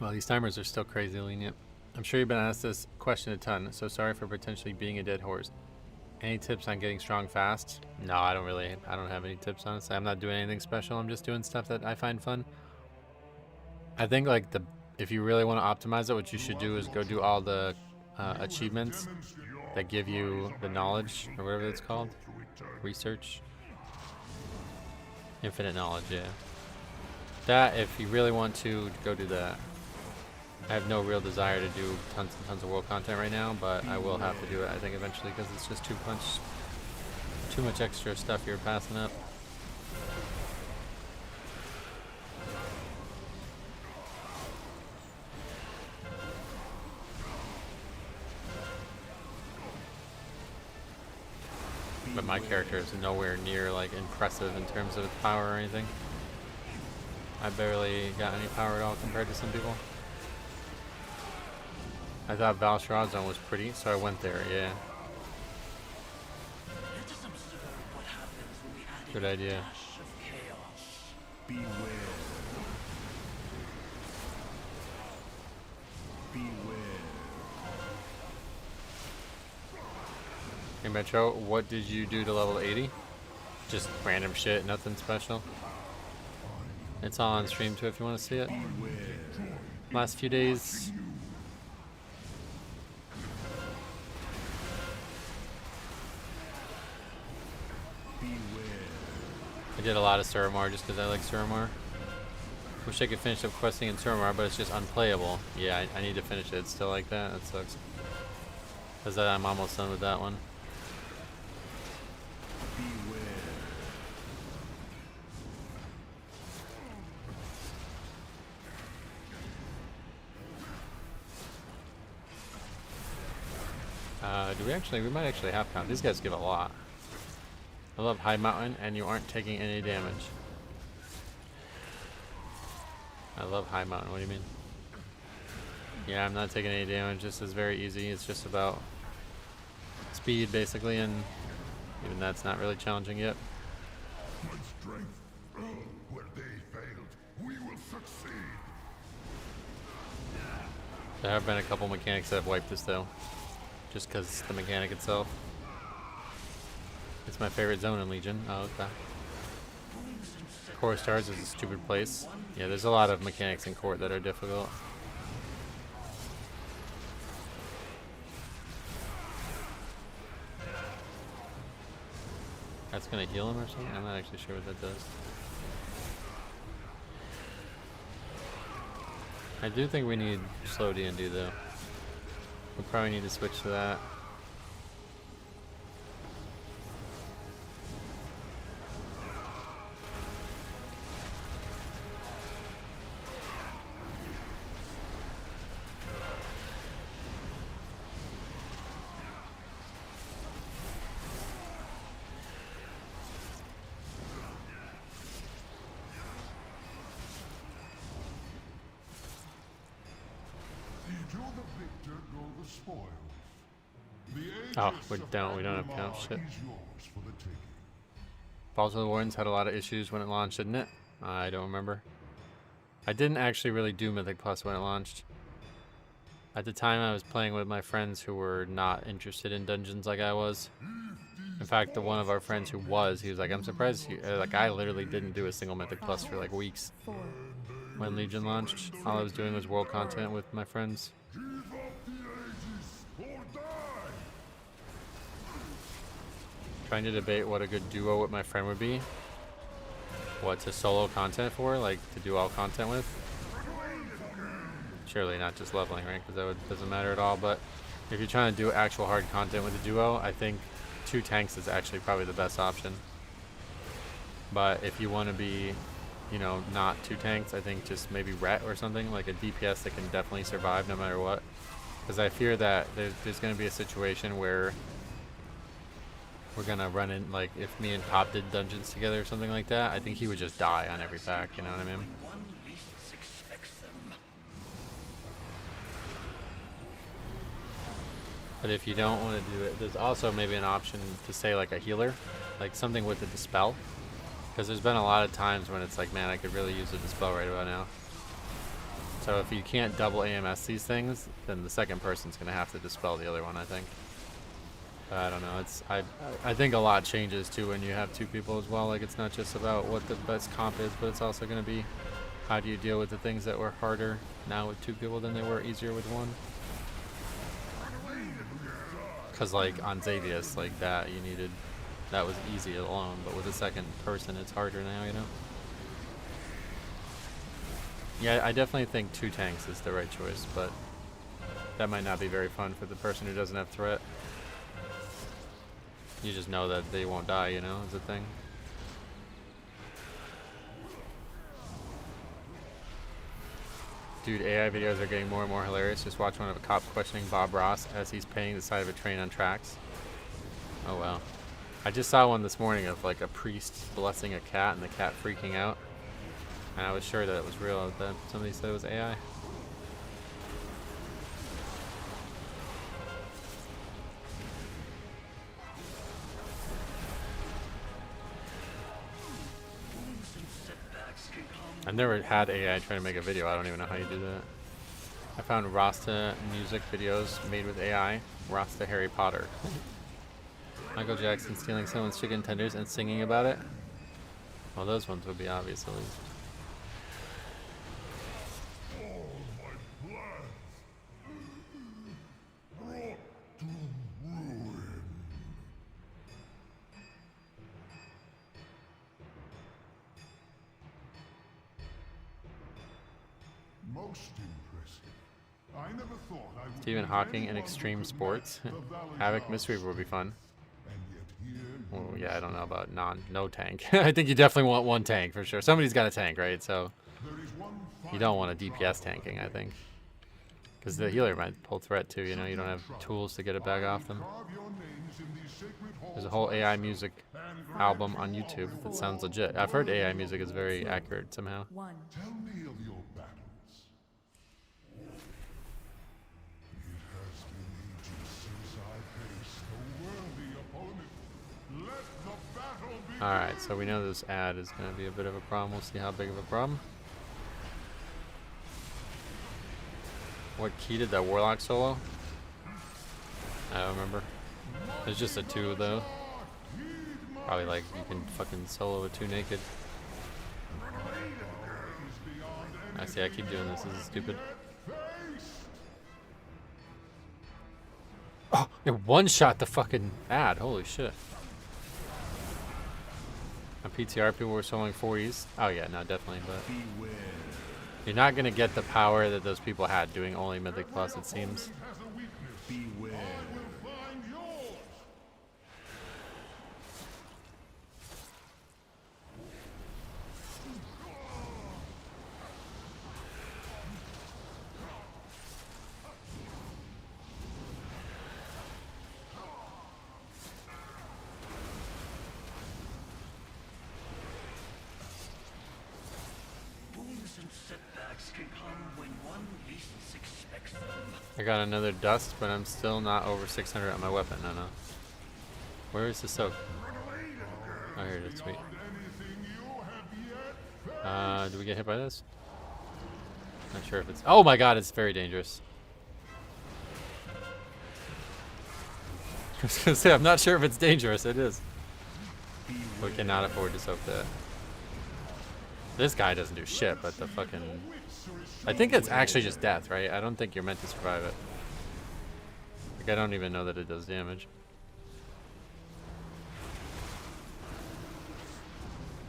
Speaker 1: Well, these timers are still crazy lenient. I'm sure you've been asked this question a ton, so sorry for potentially being a dead horse. Any tips on getting strong fast? No, I don't have any tips, honestly. I'm not doing anything special. I'm just doing stuff that I find fun. I think like if you really want to optimize it, what you should do is go do all the achievements that give you the knowledge, or whatever it's called. Research. Infinite knowledge, yeah. That, if you really want to, go do that. I have no real desire to do tons and tons of world content right now, but I will have to do it, I think, eventually, because it's just too much extra stuff you're passing up. But my character is nowhere near like impressive in terms of its power or anything. I barely got any power at all compared to some people. I thought Valor zone was pretty, so I went there, yeah. Good idea.
Speaker 10: Beware. Beware.
Speaker 1: Hey Metro, what did you do to level 80? Just random shit, nothing special. It's all on stream too if you want to see it. Last few days. I did a lot of Suramar just because I like Suramar. Wish I could finish up questing in Suramar, but it's just unplayable. Yeah, I need to finish it. It's still like that. That sucks. Because I'm almost done with that one. We might actually half count. These guys give a lot. I love High Mountain, and you aren't taking any damage. I love High Mountain, what do you mean? Yeah, I'm not taking any damage. This is very easy. It's just about speed, basically, and even that's not really challenging yet.
Speaker 4: My strength, where they failed, we will succeed.
Speaker 1: There have been a couple mechanics that have wiped this, though. Just because the mechanic itself. It's my favorite zone in Legion. Oh, okay. Core Stars is a stupid place. Yeah, there's a lot of mechanics in Court that are difficult. That's gonna heal him or something? I'm not actually sure what that does. I do think we need slow D&D though. We probably need to switch to that. Oh, we don't have count shit. Balls of the Wardens had a lot of issues when it launched, didn't it? I don't remember. I didn't actually really do Mythic Plus when it launched. At the time, I was playing with my friends who were not interested in dungeons like I was. In fact, the one of our friends who was, he was like, I'm surprised you, like I literally didn't do a single Mythic Plus for like weeks. When Legion launched, all I was doing was world content with my friends. Trying to debate what a good duo with my friend would be. What to solo content for, like to do all content with. Surely not just leveling, right? Because that doesn't matter at all. But if you're trying to do actual hard content with a duo, I think 2 tanks is actually probably the best option. But if you want to be, you know, not 2 tanks, I think just maybe Ret or something, like a DPS that can definitely survive no matter what. Because I fear that there's going to be a situation where we're gonna run in, like, if me and Pop did dungeons together or something like that, I think he would just die on every pack, you know what I mean? But if you don't want to do it, there's also maybe an option to say like a healer, like something with a dispel. Because there's been a lot of times when it's like, man, I could really use a dispel right about now. So if you can't double AMS these things, then the second person's going to have to dispel the other one, I think. But I don't know. It's I think a lot changes too when you have two people as well. Like, it's not just about what the best comp is, but it's also going to be how do you deal with the things that were harder now with two people than they were easier with one. Because like on Xavius, like that that was easy alone, but with a second person it's harder now, you know? Yeah, I definitely think 2 tanks is the right choice, but that might not be very fun for the person who doesn't have threat. You just know that they won't die, you know, is the thing. Dude, AI videos are getting more and more hilarious. Just watch one of a cop questioning Bob Ross as he's painting the side of a train on tracks. Oh wow. I just saw one this morning of like a priest blessing a cat and the cat freaking out. And I was sure that it was real, that somebody said it was AI. I've never had AI trying to make a video. I don't even know how you do that. I found Rasta music videos made with AI. Rasta Harry Potter. Michael Jackson stealing someone's chicken tenders and singing about it. Well, those ones would be obvious at least.
Speaker 4: Most impressive. I never thought I would
Speaker 1: Stephen Hawking in extreme sports. Havoc Mystery would be fun. Well, yeah, I don't know about no tank. I think you definitely want one tank for sure. Somebody's got a tank, right? So you don't want a DPS tanking, I think. Because the healer might pull threat too, you know, you don't have tools to get it back off them. There's a whole AI music album on YouTube that sounds legit. I've heard AI music is very accurate somehow.
Speaker 4: Tell me of your battles. It has been ages since I faced a worthy opponent. Let the battle begin.
Speaker 1: Alright, so we know this ad is going to be a bit of a problem. We'll see how big of a problem. What key did that Warlock solo? I don't remember. There's just a 2 though. Probably like you can fucking solo a 2 naked. I see, I keep doing this. This is stupid. Oh, it one-shot the fucking ad. Holy shit. On PTR, people were soloing 4Es. Oh yeah, no, definitely, but you're not gonna get the power that those people had doing only Mythic Plus, it seems.
Speaker 4: Beware.
Speaker 1: I got another dust, but I'm still not over 600 on my weapon. No. Where is the soak? Oh, here it is. Sweet. Do we get hit by this? Not sure if it's... Oh my god, it's very dangerous. I was gonna say, I'm not sure if it's dangerous. It is. We cannot afford to soak that. This guy doesn't do shit, but the fucking... I think it's actually just death, right? I don't think you're meant to survive it. Like, I don't even know that it does damage.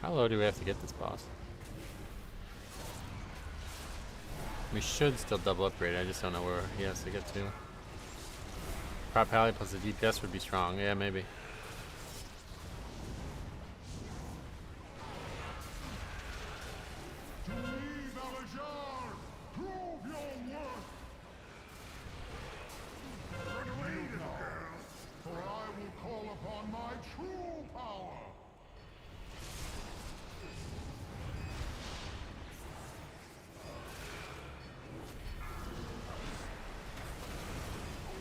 Speaker 1: How low do we have to get this boss? We should still double upgrade. I just don't know where he has to get to. Prop Pally plus the DPS would be strong. Yeah, maybe.
Speaker 4: For I will call upon my true power.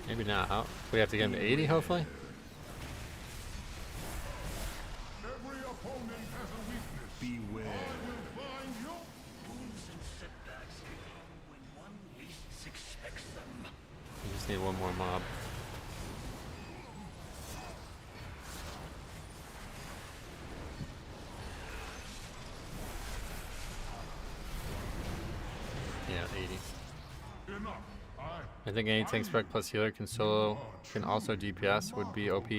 Speaker 1: Maybe not. Oh, we have to get him to 80, hopefully.
Speaker 4: Every opponent has a weakness.
Speaker 2: Beware.
Speaker 4: I will find you.
Speaker 8: Wounds and setbacks come when one least expects them.
Speaker 1: We just need one more mob. Yeah, 80.
Speaker 4: Enough.
Speaker 1: I think any tank spec plus healer can also DPS would be OP.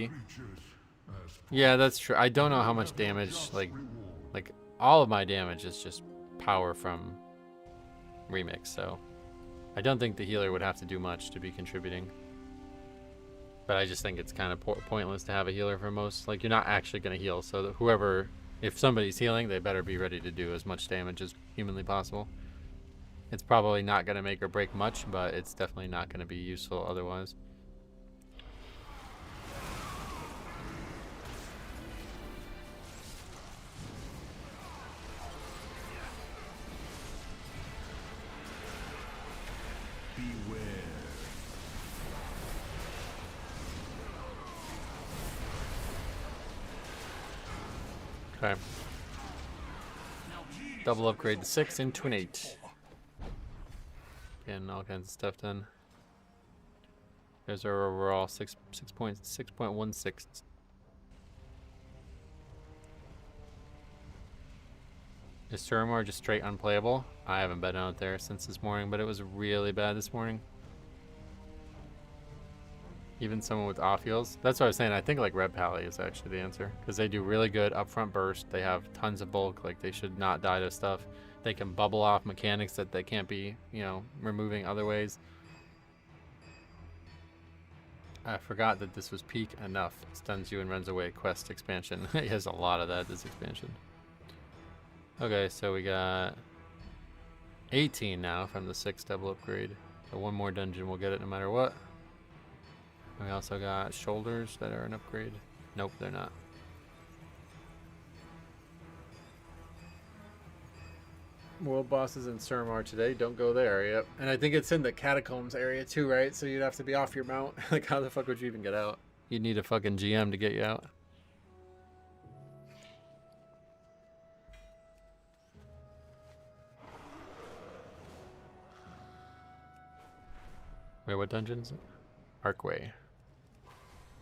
Speaker 1: Yeah, that's true. I don't know how much damage, like all of my damage is just power from remix, so I don't think the healer would have to do much to be contributing. But I just think it's kind of pointless to have a healer for most. Like, you're not actually going to heal, so that whoever, if somebody's healing, they better be ready to do as much damage as humanly possible. It's probably not going to make or break much, but it's definitely not going to be useful otherwise.
Speaker 2: Beware.
Speaker 1: Okay. Double upgrade to 6 into an 8. Getting all kinds of stuff done. There's our overall 6.16. Is Suramar just straight unplayable? I haven't been out there since this morning, but it was really bad this morning. Even someone with off heals. That's what I was saying. I think like Red Pally is actually the answer, because they do really good upfront burst. They have tons of bulk. Like, they should not die to stuff. They can bubble off mechanics that they can't be, you know, removing other ways. I forgot that this was peak enough. Stuns you and runs away quest expansion. He has a lot of that this expansion. Okay, so we got 18 now from the 6 double upgrade. So one more dungeon, we'll get it no matter what. And we also got shoulders that are an upgrade. Nope, they're not. World bosses in Suramar today. Don't go there. Yep. And I think it's in the catacombs area too, right? So you'd have to be off your mount. Like, how the fuck would you even get out? You'd need a fucking GM to get you out. Wait, what dungeon is it? Arkway.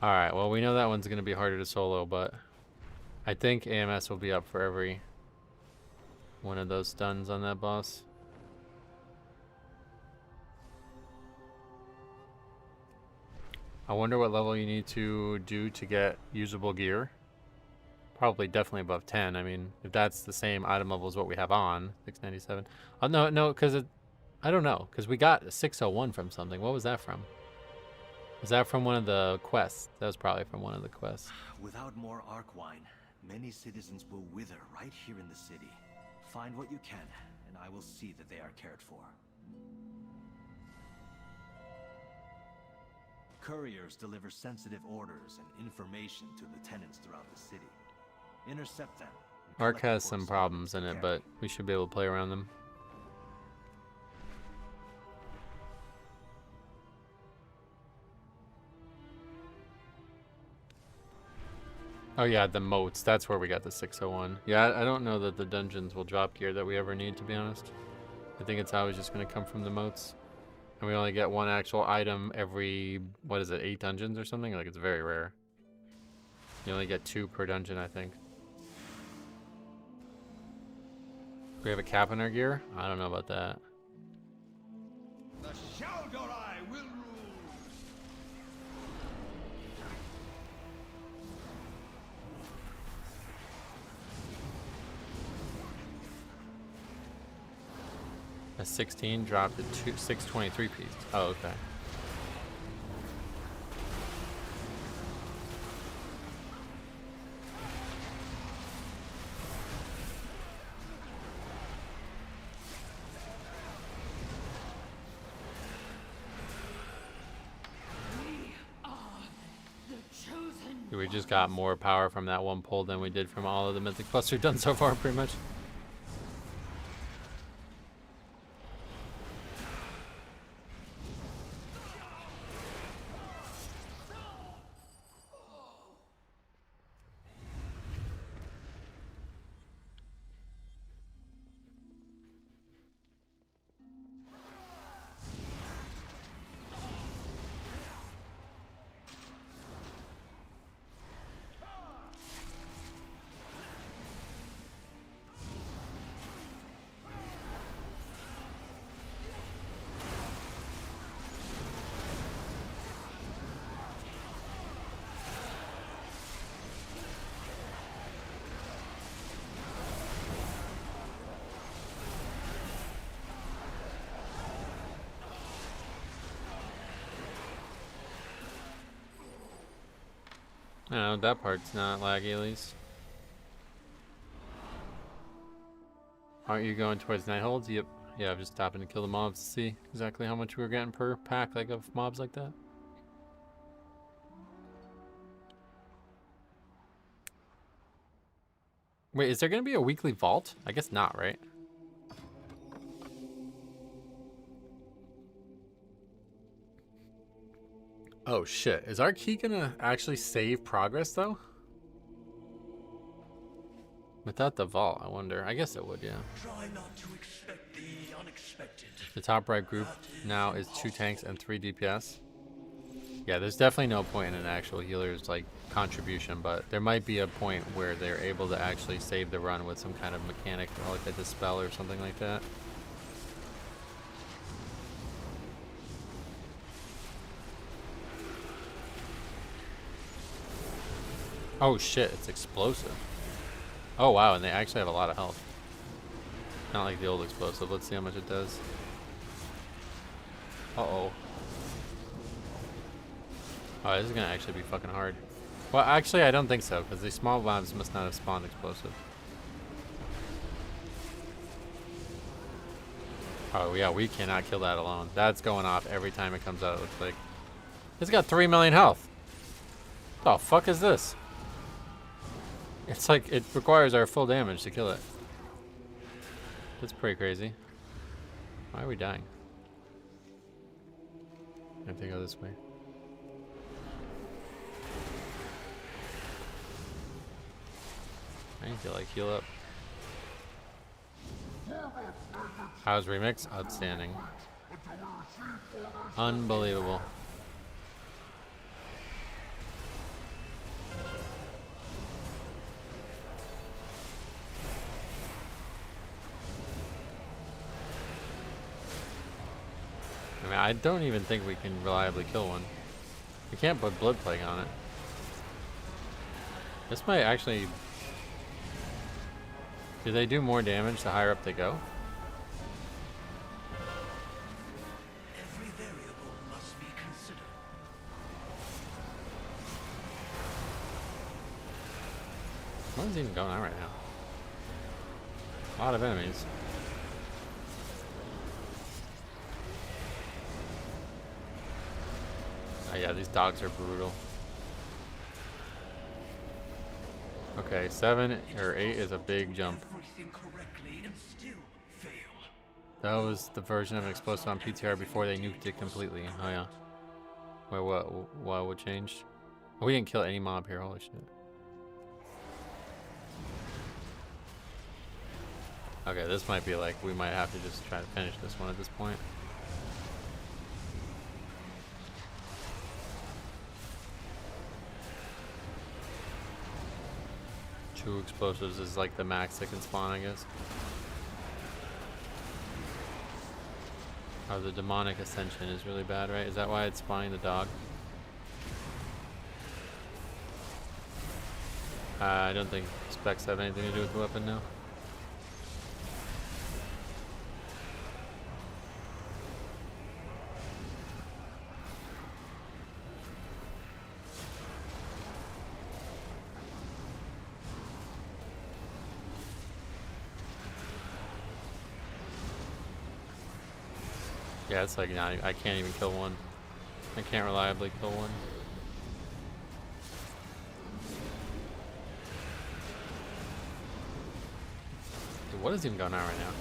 Speaker 1: Alright, well, we know that one's going to be harder to solo, but I think AMS will be up for every one of those stuns on that boss. I wonder what level you need to do to get usable gear. Probably definitely above 10. I mean, if that's the same item level as what we have on 697. Oh, no, because I don't know, because we got a 601 from something. What was that from? Was that from one of the quests? That was probably from one of the quests.
Speaker 2: Without more Arkwine, many citizens will wither right here in the city. Find what you can, and I will see that they are cared for. Couriers deliver sensitive orders and information to the tenants throughout the city. Intercept them.
Speaker 1: Ark has some problems in it, but we should be able to play around them. Oh yeah, the moats. That's where we got the 601. Yeah, I don't know that the dungeons will drop gear that we ever need, to be honest. I think it's always just going to come from the moats. And we only get one actual item every, what is it, 8 dungeons or something? Like, it's very rare. You only get 2 per dungeon, I think. We have a cap in our gear? I don't know about that.
Speaker 10: The Shaldorai will rule.
Speaker 1: A 16 dropped to 623 piece. Oh, okay. So we just got more power from that one pull than we did from all of the Mythic Plus we've done so far, pretty much. I don't know, that part's not laggy at least. Aren't you going towards night holds? Yep. Yeah, I'm just stopping to kill the mobs to see exactly how much we were getting per pack, like, of mobs like that. Wait, is there gonna be a weekly vault? I guess not, right? Oh shit, is our key gonna actually save progress though? Without the vault, I wonder. I guess it would, yeah.
Speaker 8: Try not to expect the unexpected.
Speaker 1: The top right group now is 2 tanks and 3 DPS. Yeah, there's definitely no point in an actual healer's like contribution, but there might be a point where they're able to actually save the run with some kind of mechanic, or like a dispel or something like that. Oh shit, it's explosive. Oh wow, and they actually have a lot of health. Not like the old explosive. Let's see how much it does. Uh-oh. Oh, this is gonna actually be fucking hard. Well, actually, I don't think so, because these small mobs must not have spawned explosive. Oh yeah, we cannot kill that alone. That's going off every time it comes out, it looks like. It's got 3 million health. What the fuck is this? It's like, it requires our full damage to kill it. That's pretty crazy. Why are we dying? I have to go this way. I need to like heal up. How's Remix? Outstanding. Unbelievable. I mean, I don't even think we can reliably kill one. We can't put Blood Plague on it. This might actually... Do they do more damage the higher up they go?
Speaker 8: Every variable must be considered.
Speaker 1: What is even going on right now? A lot of enemies. Oh yeah, these dogs are brutal. Okay, 7 or 8 is a big jump.
Speaker 8: Everything correctly and still fail.
Speaker 1: That was the version of an explosive on PTR before they nuked it completely. Oh yeah. Wait, what would change? Oh, we didn't kill any mob here, holy shit. Okay, this might be like, we might have to just try to finish this one at this point. Two explosives is like the max that can spawn, I guess. Oh, the demonic ascension is really bad, right? Is that why it's spawning the dog? I don't think specs have anything to do with the weapon now. Yeah, it's like not, I can't even kill one. I can't reliably kill one. Dude, what is even going on right now?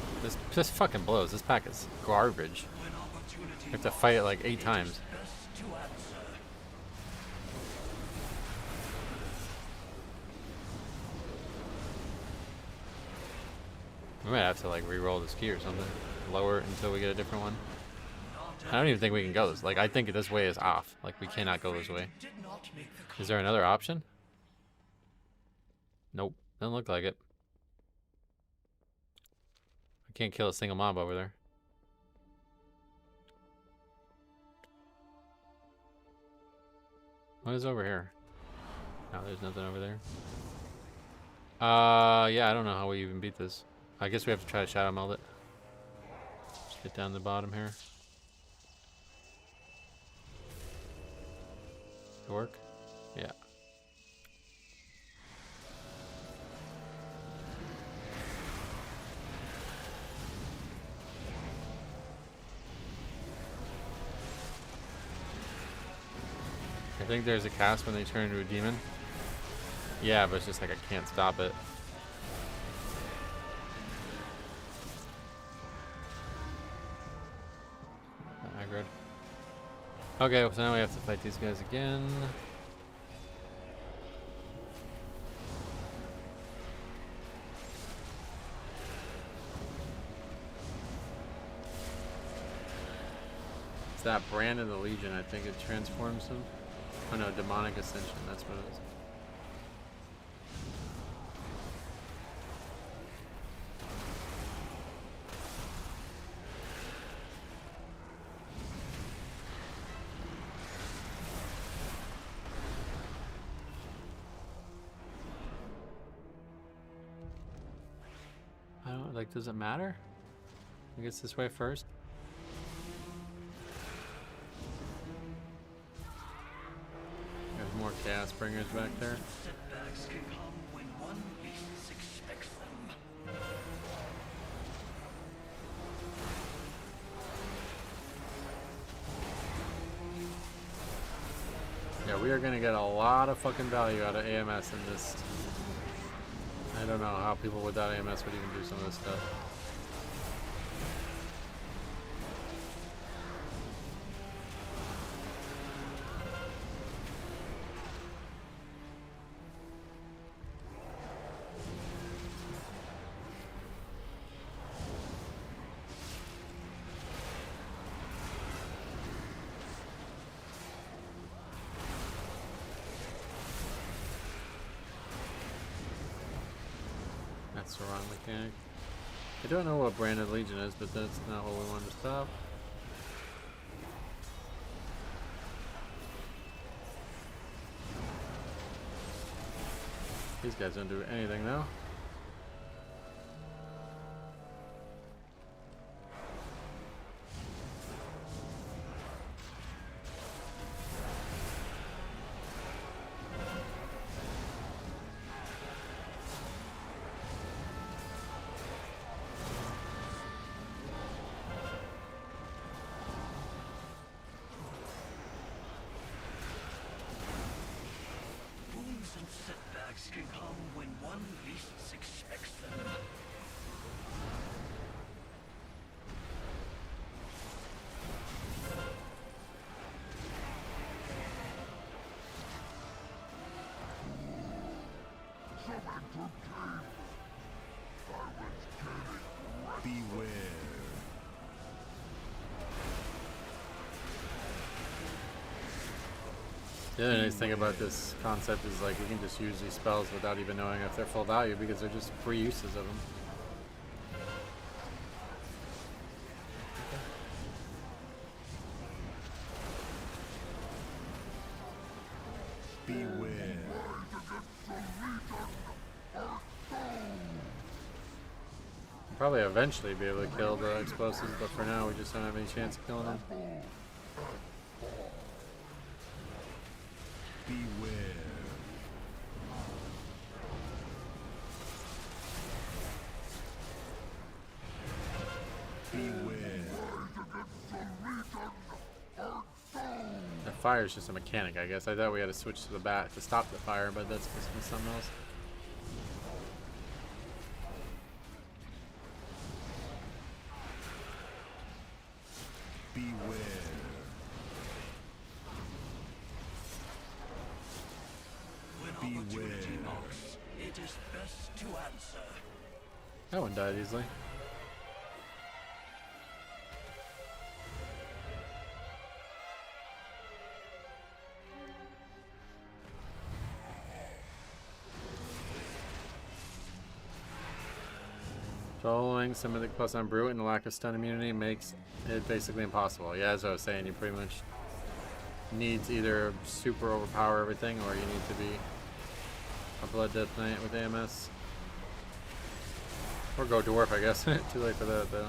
Speaker 1: This fucking blows. This pack is garbage. You have to fight it like 8 times. We might have to like re-roll this key or something. Lower it until we get a different one. I don't even think we can go this. Like, I think this way is off. Like, we cannot go this way. Is there another option? Nope. Doesn't look like it. I can't kill a single mob over there. What is over here? No, there's nothing over there. Yeah, I don't know how we even beat this. I guess we have to try to shadow meld it. Just get down the bottom here. Does it work? Yeah. I think there's a cast when they turn into a demon. Yeah, but it's just like I can't stop it. Aggroed. Okay, so now we have to fight these guys again. It's that brand of the Legion, I think it transforms him. Oh no, Demonic Ascension, that's what it is. I don't, like, does it matter? I guess this way first. More Chaos Bringers back there.
Speaker 8: Setbacks can come when one least expects them.
Speaker 1: Yeah, we are gonna get a lot of fucking value out of AMS in this. I don't know how people without AMS would even do some of this stuff. That's the wrong mechanic. I don't know what branded Legion is, but that's not what we want to stop. These guys don't do anything though.
Speaker 8: Setbacks can come when one least expects them.
Speaker 10: Beware.
Speaker 1: The other nice thing about this concept is like we can just use these spells without even knowing if they're full value because they're just free uses of them.
Speaker 10: Beware.
Speaker 1: We'll probably eventually be able to kill the explosives, but for now we just don't have any chance of killing them.
Speaker 10: Beware. Beware.
Speaker 1: The fire is just a mechanic, I guess. I thought we had to switch to the bat to stop the fire, but that's just something else.
Speaker 10: Beware.
Speaker 8: When opportunity knocks, it is best to answer.
Speaker 1: That one died easily. Soloing some Mythic Plus on Brute and the lack of stun immunity makes it basically impossible. Yeah, as I was saying, you pretty much needs either super overpower everything or you need to be a Blood Death Knight with AMS. Or go Dwarf, I guess. Too late for that though.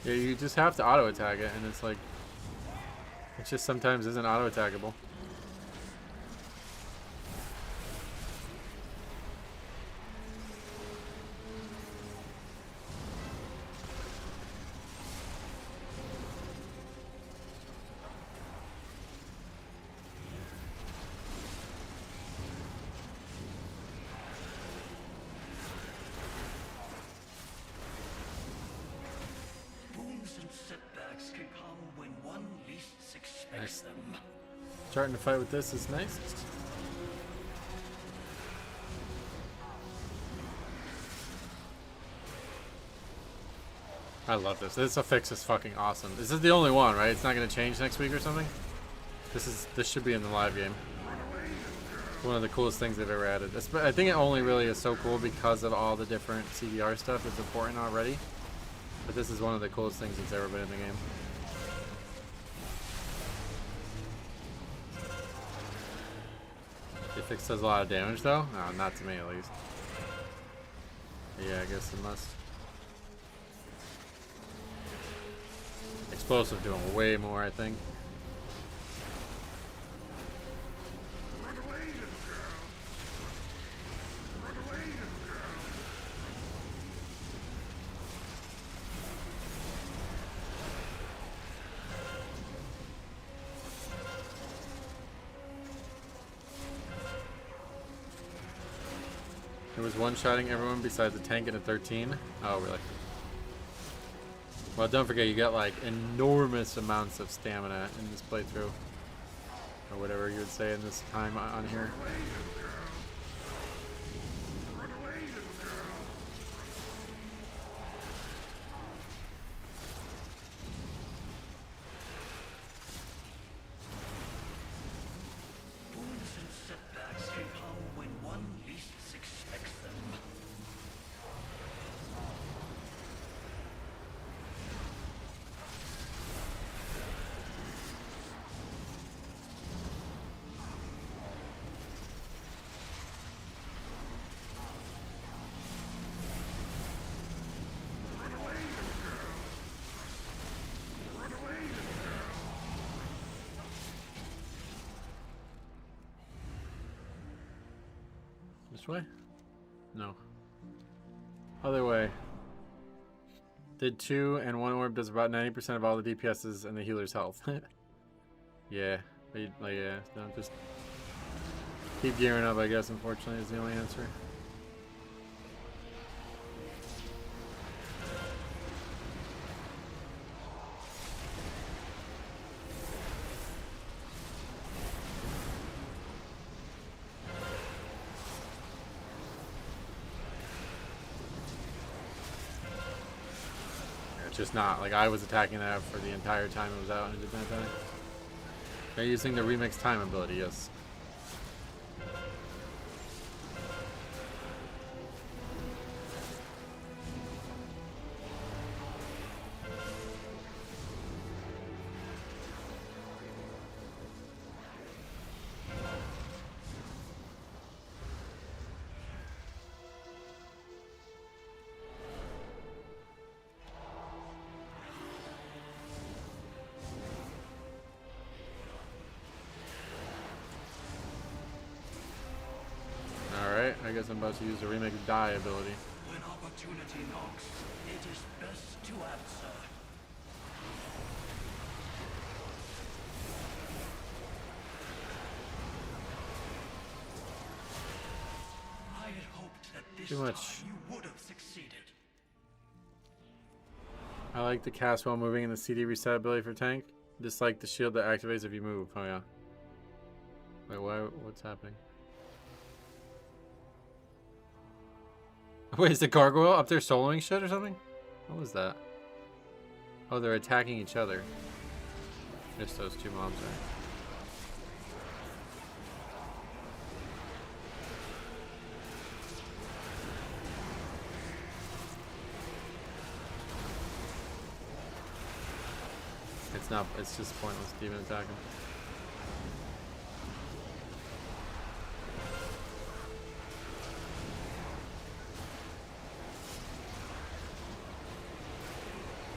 Speaker 1: Yeah, you just have to auto attack it, and it's like, it just sometimes isn't auto attackable. Starting to fight with this is nice. I love this. This affix is fucking awesome. This is the only one, right? It's not going to change next week or something? This should be in the live game. One of the coolest things they've ever added. I think it only really is so cool because of all the different CDR stuff that's important already. But this is one of the coolest things that's ever been in the game. The fix does a lot of damage though? No, not to me at least. Yeah, I guess it must. Explosive doing way more, I think. It was one-shotting everyone besides the tank at a 13. Oh, really? Well, don't forget, you got like enormous amounts of stamina in this playthrough. Or whatever you would say in this time on here. This way? No. Other way. Did 2 and 1 orb does about 90% of all the DPS's and the healer's health. Yeah. Yeah. Don't just keep gearing up, I guess, unfortunately, is the only answer. Just not like I was attacking that for the entire time it was out and it did not die. They're using the remix time ability, yes. I guess I'm about to use the remake die ability.
Speaker 8: When opportunity knocks, it is best to answer. I had hoped that this
Speaker 1: Too much.
Speaker 8: time you would have succeeded.
Speaker 1: I like the cast while moving and the CD reset ability for tank. Dislike the shield that activates if you move. Oh yeah. Wait, what's happening? Wait, is the gargoyle up there soloing shit or something? What was that? Oh, they're attacking each other. Just those two mobs, right? It's just pointless to even attack him.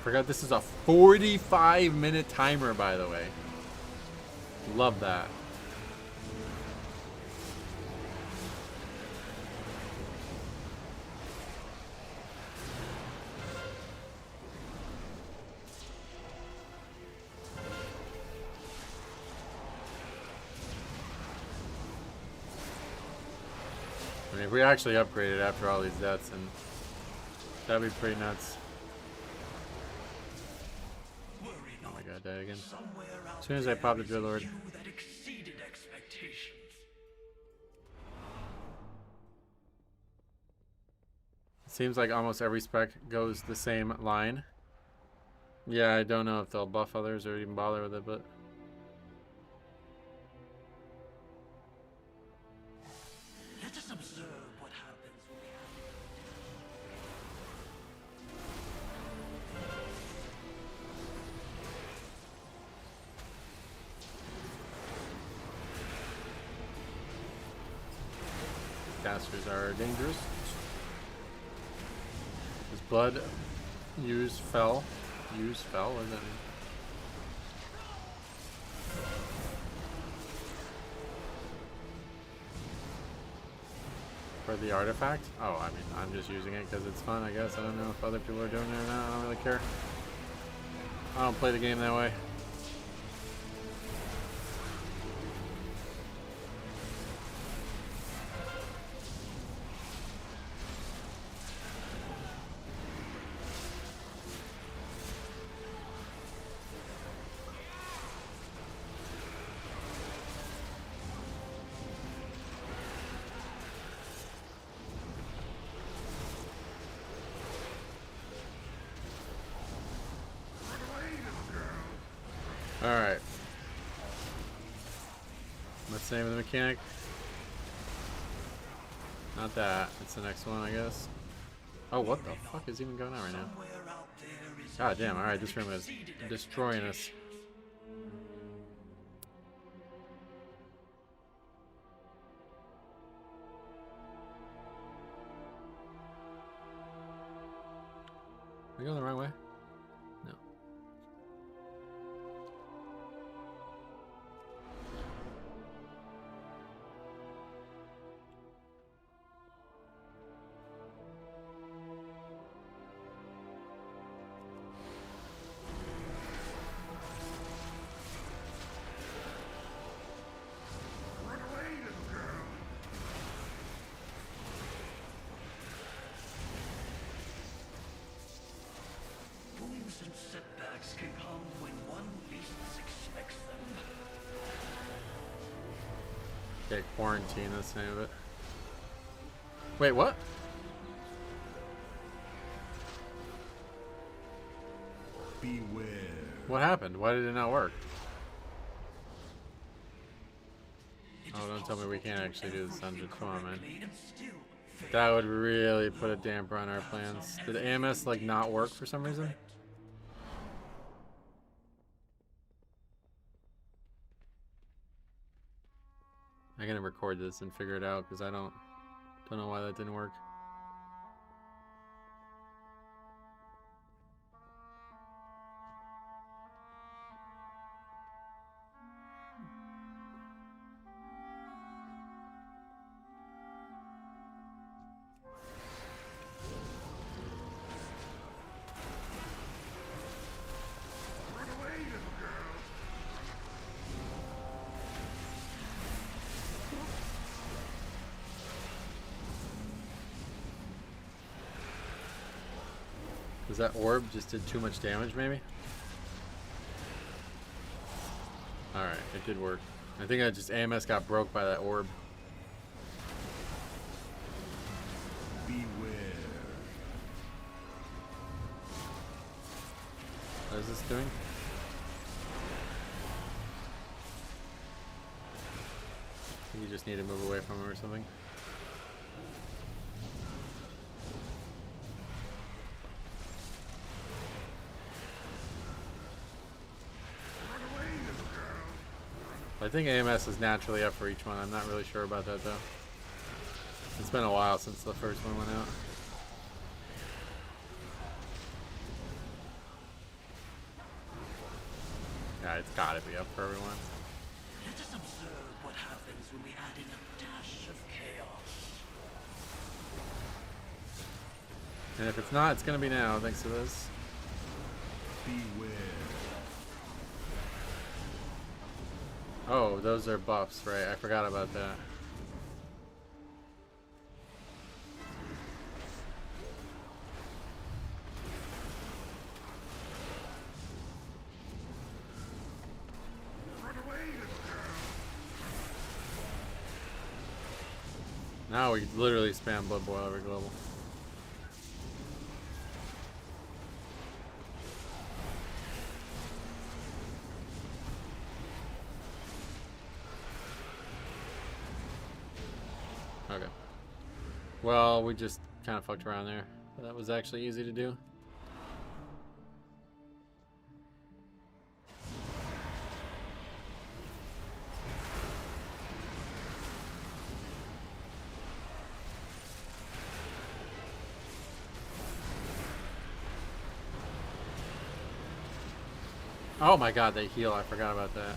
Speaker 1: Forgot this is a 45-minute timer, by the way. Love that. I mean, if we actually upgraded after all these deaths, and that'd be pretty nuts. Oh my god, I died again. As soon as I pop the Dreadlord. It seems like almost every spec goes the same line. Yeah, I don't know if they'll buff others or even bother with it, but...
Speaker 8: Let us observe what happens when we
Speaker 1: Casters are dangerous. His blood use fell. Use fell? What does that mean? For the artifact? Oh, I mean, I'm just using it because it's fun, I guess. I don't know if other people are doing it or not. I don't really care. I don't play the game that way. Alright. What's the name of the mechanic? Not that. It's the next one, I guess. Oh, what the fuck is even going on right now? God damn, alright, this room is destroying us. Are we going the wrong way? No.
Speaker 8: and setbacks can come when one least expects them.
Speaker 1: Okay, quarantine, that's the name of it. Wait, what?
Speaker 2: Beware.
Speaker 1: What happened? Why did it not work? Oh, don't tell me we can't actually do this dungeon. Come on, man. That would really put a damper on our plans. Did AMS, like, not work for some reason? I'm gonna record this and figure it out, because I don't know why that didn't work. Does that orb just did too much damage, maybe? Alright, it did work. I think I just AMS got broke by that orb.
Speaker 10: Beware.
Speaker 1: What is this doing? I think you just need to move away from him or something. I think AMS is naturally up for each one. I'm not really sure about that though. It's been a while since the first one went out. Yeah, it's gotta be up for everyone.
Speaker 8: Let us observe what happens when we add in a dash of chaos.
Speaker 1: And if it's not, it's gonna be now, thanks to this.
Speaker 10: Beware.
Speaker 1: Oh, those are buffs, right? I forgot about that. Now we literally spam Blood Boil every global. Okay. Well, we just kind of fucked around there. That was actually easy to do. Oh my god, they heal. I forgot about that.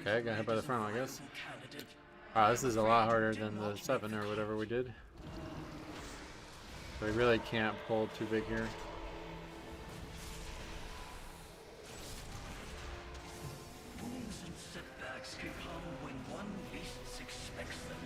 Speaker 1: Okay, got hit by the front, I guess. Wow, this is a lot harder than the 7 or whatever we did. So we really can't pull too big here.
Speaker 8: Wounds and setbacks can come when one least expects them.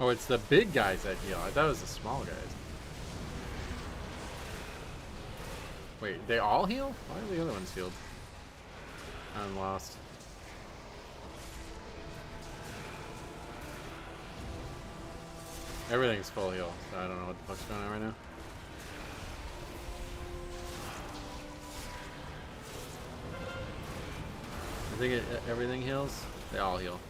Speaker 1: Oh, it's the big guys that heal. I thought it was the small guys. Wait, they all heal? Why are the other ones healed? I'm lost. Everything's full heal, so I don't know what the fuck's going on right now. I think everything heals. They all heal.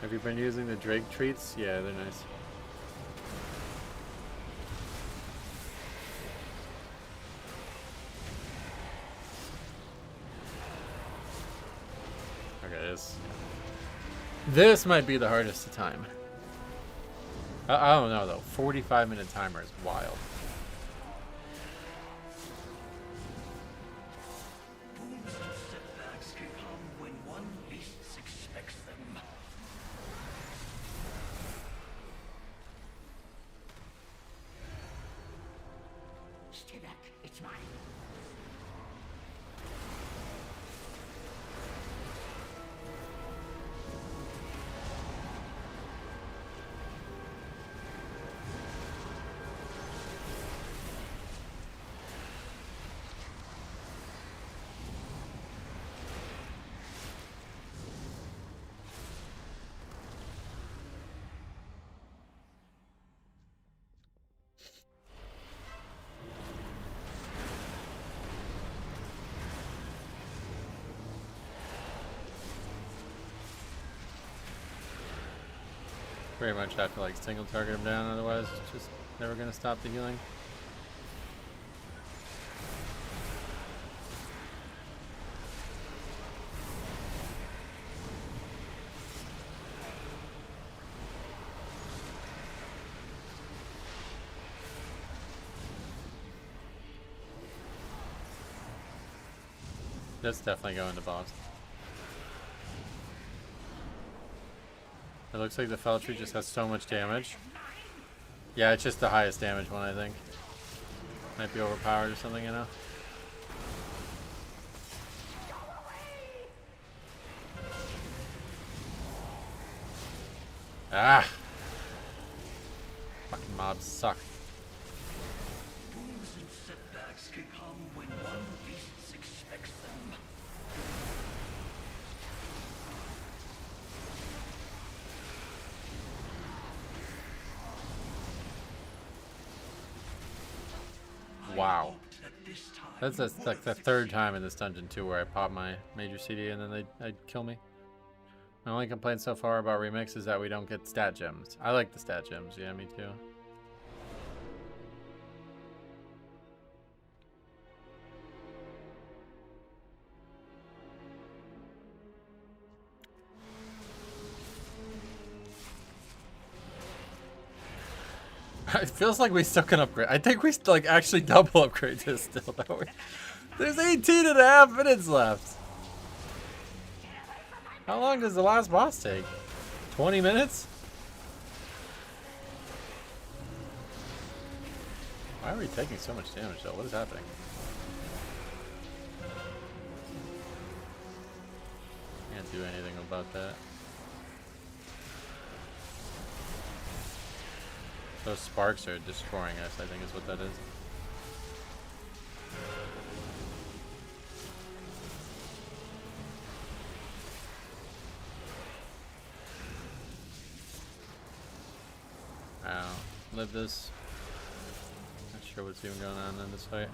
Speaker 1: Have you been using the Drake treats? Yeah, they're nice. Okay, this might be the hardest to time. I don't know though. 45-minute timer is wild.
Speaker 8: Setbacks can come when one least expects them.
Speaker 9: Stay back. It's mine.
Speaker 1: Pretty much have to like single target him down, otherwise it's just never gonna stop the healing. That's definitely going to boss. It looks like the Feltry just has so much damage. Yeah, it's just the highest damage one, I think. Might be overpowered or something, you know? Ah! Fucking mobs suck.
Speaker 8: Wounds and setbacks can come when one least expects them.
Speaker 1: Wow. That's like the third time in this dungeon too where I pop my major CD and then they'd kill me. My only complaint so far about Remix is that we don't get stat gems. I like the stat gems, yeah, me too. It feels like we still can upgrade. I think we like actually double upgrade this still, don't we? There's 18.5 minutes left. How long does the last boss take? 20 minutes? Why are we taking so much damage though? What is happening? Can't do anything about that. Those sparks are destroying us, I think is what that is. Wow. Live this. Not sure what's even going on in this fight.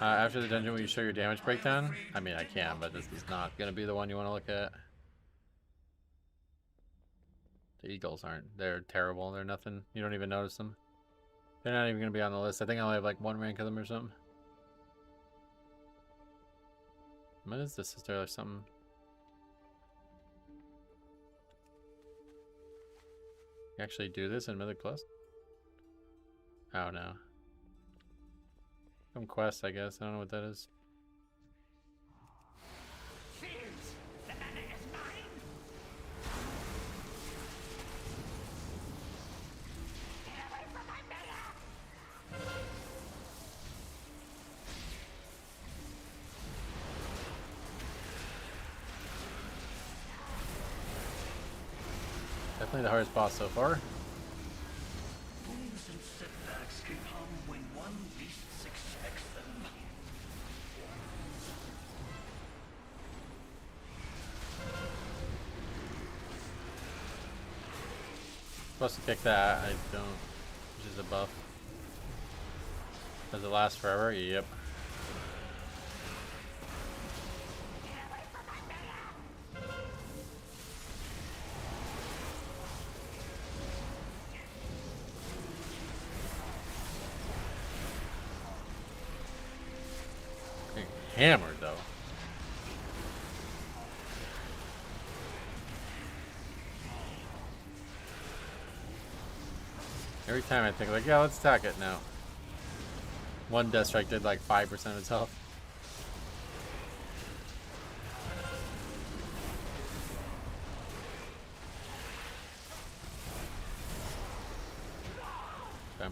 Speaker 1: After the dungeon, will you show your damage breakdown? I mean, I can, but this is not going to be the one you want to look at. The eagles aren't. They're terrible. They're nothing. You don't even notice them. They're not even going to be on the list. I think I only have like one rank of them or something. What is this? Is there like something? You actually do this in Mythic Plus? Oh no. Some quest, I guess. I don't know what that is. Definitely the hardest boss so far.
Speaker 8: Wounds and setbacks can come when one least expects them.
Speaker 1: Supposed to kick that. I don't. Which is a buff. Does it last forever? Yep. Hammered though. Every time I think like, yeah, let's attack it now. One death strike did like 5% of its health. Okay.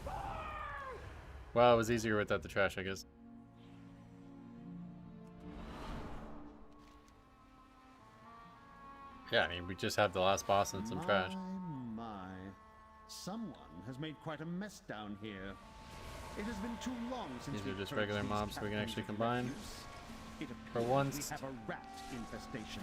Speaker 1: Well, it was easier without the trash, I guess. Yeah, I mean, we just have the last boss and some trash.
Speaker 13: My. Someone has made quite a mess down here. It has been too long since
Speaker 1: these are just regular mobs, so we can actually combine. For once.
Speaker 13: We have a rat infestation.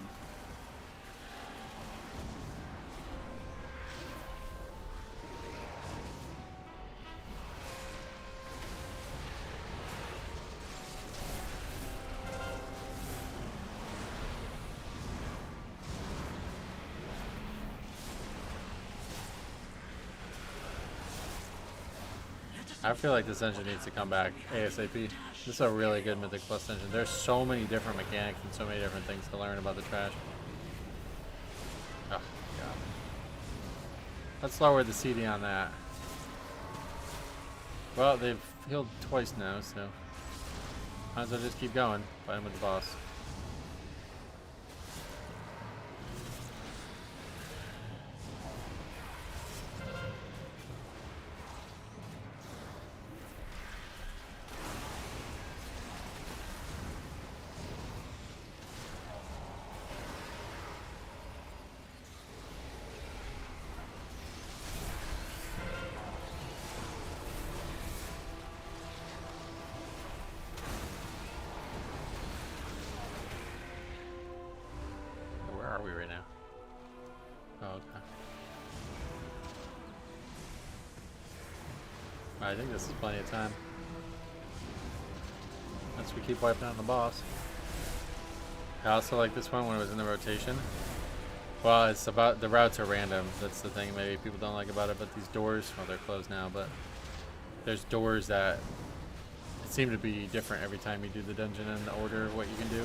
Speaker 1: I feel like this engine needs to come back ASAP. This is a really good Mythic Plus engine. There's so many different mechanics and so many different things to learn about the trash. Oh, God. Let's lower the CD on that. Well, they've healed twice now, so might as well just keep going. Fight him with the boss. Where are we right now? Oh, okay. I think this is plenty of time. Unless we keep wiping out the boss. I also like this one when it was in the rotation. Well, it's about the routes are random. That's the thing maybe people don't like about it. But these doors, well, they're closed now, but there's doors that seem to be different every time you do the dungeon and the order of what you can do.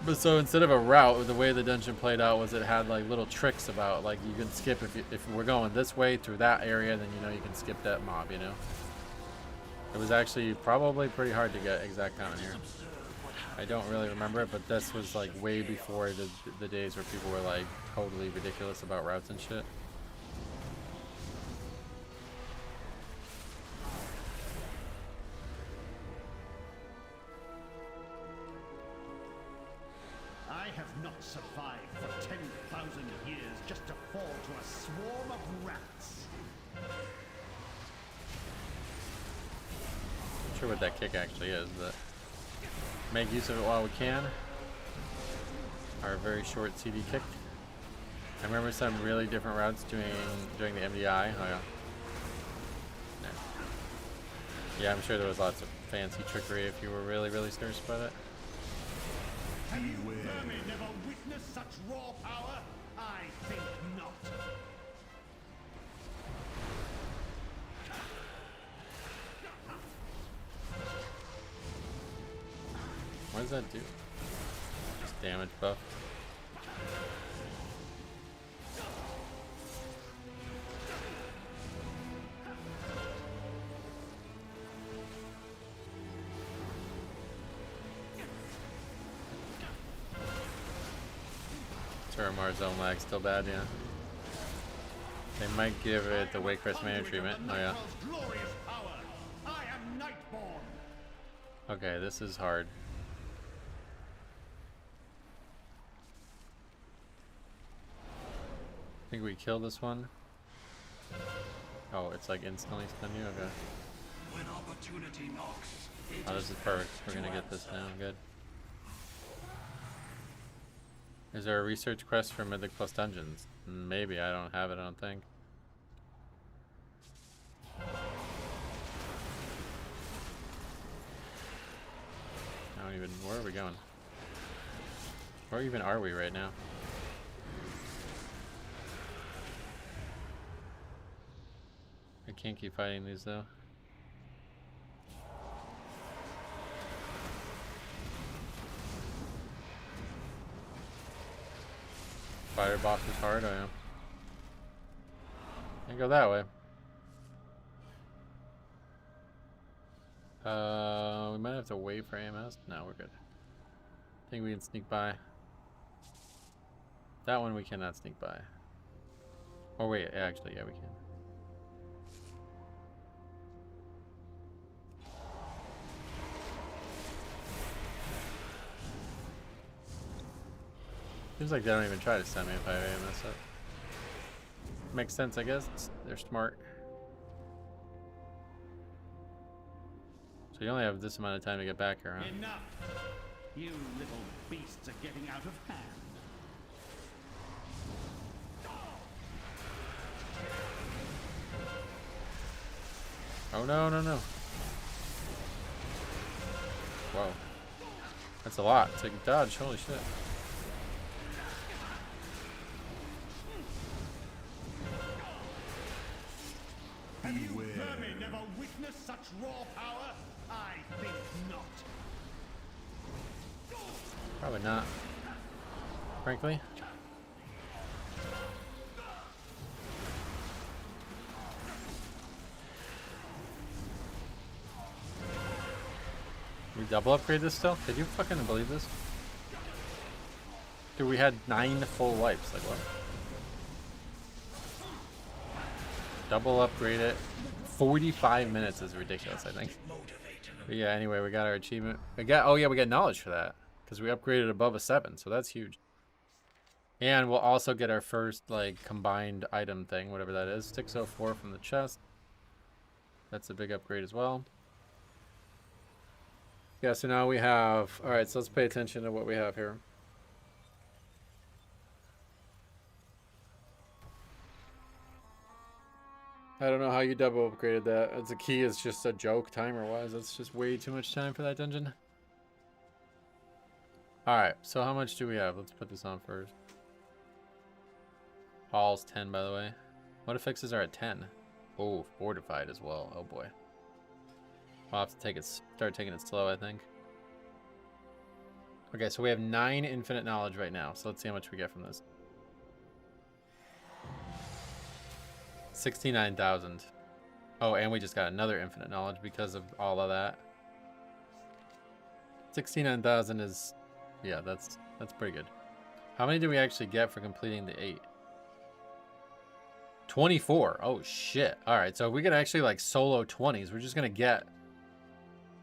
Speaker 1: But so instead of a route, the way the dungeon played out was it had like little tricks about like you can skip if we're going this way through that area, then you know you can skip that mob, you know. It was actually probably pretty hard to get exact count here. I don't really remember it, but this was like way before the days where people were like totally ridiculous about routes and shit.
Speaker 13: I have not survived for 10,000 years just to fall to a swarm of rats.
Speaker 1: Not sure what that kick actually is, but make use of it while we can. Our very short CD kick. I remember some really different routes during the MDI. Oh yeah. Yeah, I'm sure there was lots of fancy trickery if you were really, really serious about it.
Speaker 13: Have you vermin never witnessed such raw power? I think not.
Speaker 1: What does that do? Just damage buff. Suramar's own lag still bad, yeah. They might give it the Waycrest Manor treatment. Oh yeah. Okay, this is hard. I think we kill this one. Oh, it's like instantly stun you? Okay.
Speaker 8: When opportunity knocks,
Speaker 1: oh, this is perfect. We're gonna get this now. Good. Is there a research quest for Mythic Plus Dungeons? Maybe. I don't have it, I don't think. I don't even... Where are we going? Where even are we right now? I can't keep fighting these though. Fighter boss is hard, I am. Can't go that way. We might have to wait for AMS. No, we're good. I think we can sneak by. That one we cannot sneak by. Oh wait, actually, yeah, we can. Seems like they don't even try to stun me if I AMS up. Makes sense, I guess. They're smart. So you only have this amount of time to get back here, huh?
Speaker 13: Enough! You little beasts are getting out of hand.
Speaker 1: Oh no, no, no. Whoa. That's a lot to dodge, holy shit.
Speaker 13: Have you such raw power? I think not.
Speaker 1: Probably not. Frankly. We double upgrade this still? Did you fucking believe this? Dude, we had 9 full wipes. Like what? Double upgrade it. 45 minutes is ridiculous, I think. But yeah, anyway, we got our achievement. We got, oh yeah, we got knowledge for that. Because we upgraded above a 7, so that's huge. And we'll also get our first, like, combined item thing, whatever that is. 604 from the chest. That's a big upgrade as well. Yeah, so now we have... Alright, so let's pay attention to what we have here. I don't know how you double upgraded that. As a key is just a joke timer-wise. That's just way too much time for that dungeon. Alright, so how much do we have? Let's put this on first. All's 10, by the way. What affixes are at 10? Oh, fortified as well. Oh boy. I'll have to take it, start taking it slow, I think. Okay, so we have 9 infinite knowledge right now. So let's see how much we get from this. 69,000. Oh, and we just got another infinite knowledge because of all of that. 69,000 is, yeah, that's pretty good. How many do we actually get for completing the 8? 24. Oh shit. All right, so if we could actually like solo 20s, we're just gonna get.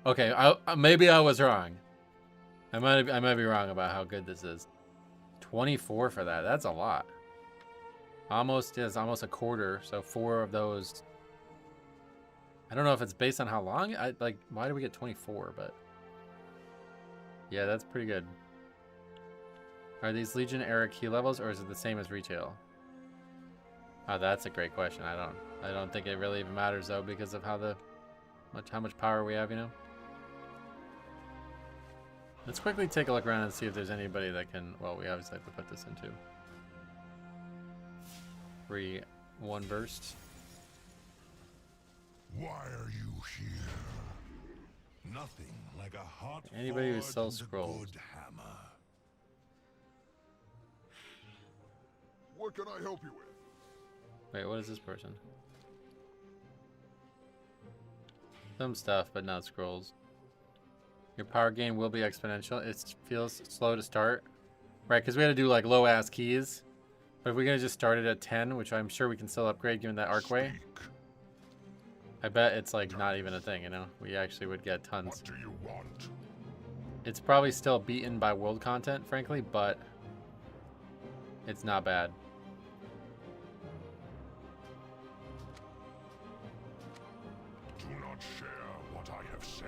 Speaker 1: Okay, maybe I was wrong. I might be wrong about how good this is. 24 for that. That's a lot. Almost is almost a quarter. So 4 of those. I don't know if it's based on how long. I like. Why do we get 24? But yeah, that's pretty good. Are these Legion era key levels, or is it the same as retail? Oh, that's a great question. I don't think it really even matters though, because of how much power we have, you know. Let's quickly take a look around and see if there's anybody that can. Well, we obviously have to put this into. Free 1 burst.
Speaker 4: Why are you here? Nothing like a hot
Speaker 1: Anybody who
Speaker 4: forge
Speaker 1: sells
Speaker 4: and a
Speaker 1: scrolls.
Speaker 4: good hammer. What can I help you with?
Speaker 1: Wait, what is this person? Some stuff, but not scrolls. Your power gain will be exponential. It feels slow to start. Right, because we had to do like low ass keys. But if we're going to just start it at 10, which I'm sure we can still upgrade given that Arkway. I bet it's like not even a thing, you know? We actually would get tons.
Speaker 4: What do you want?
Speaker 1: It's probably still beaten by world content, frankly, but it's not bad.
Speaker 4: Do not share what I have said.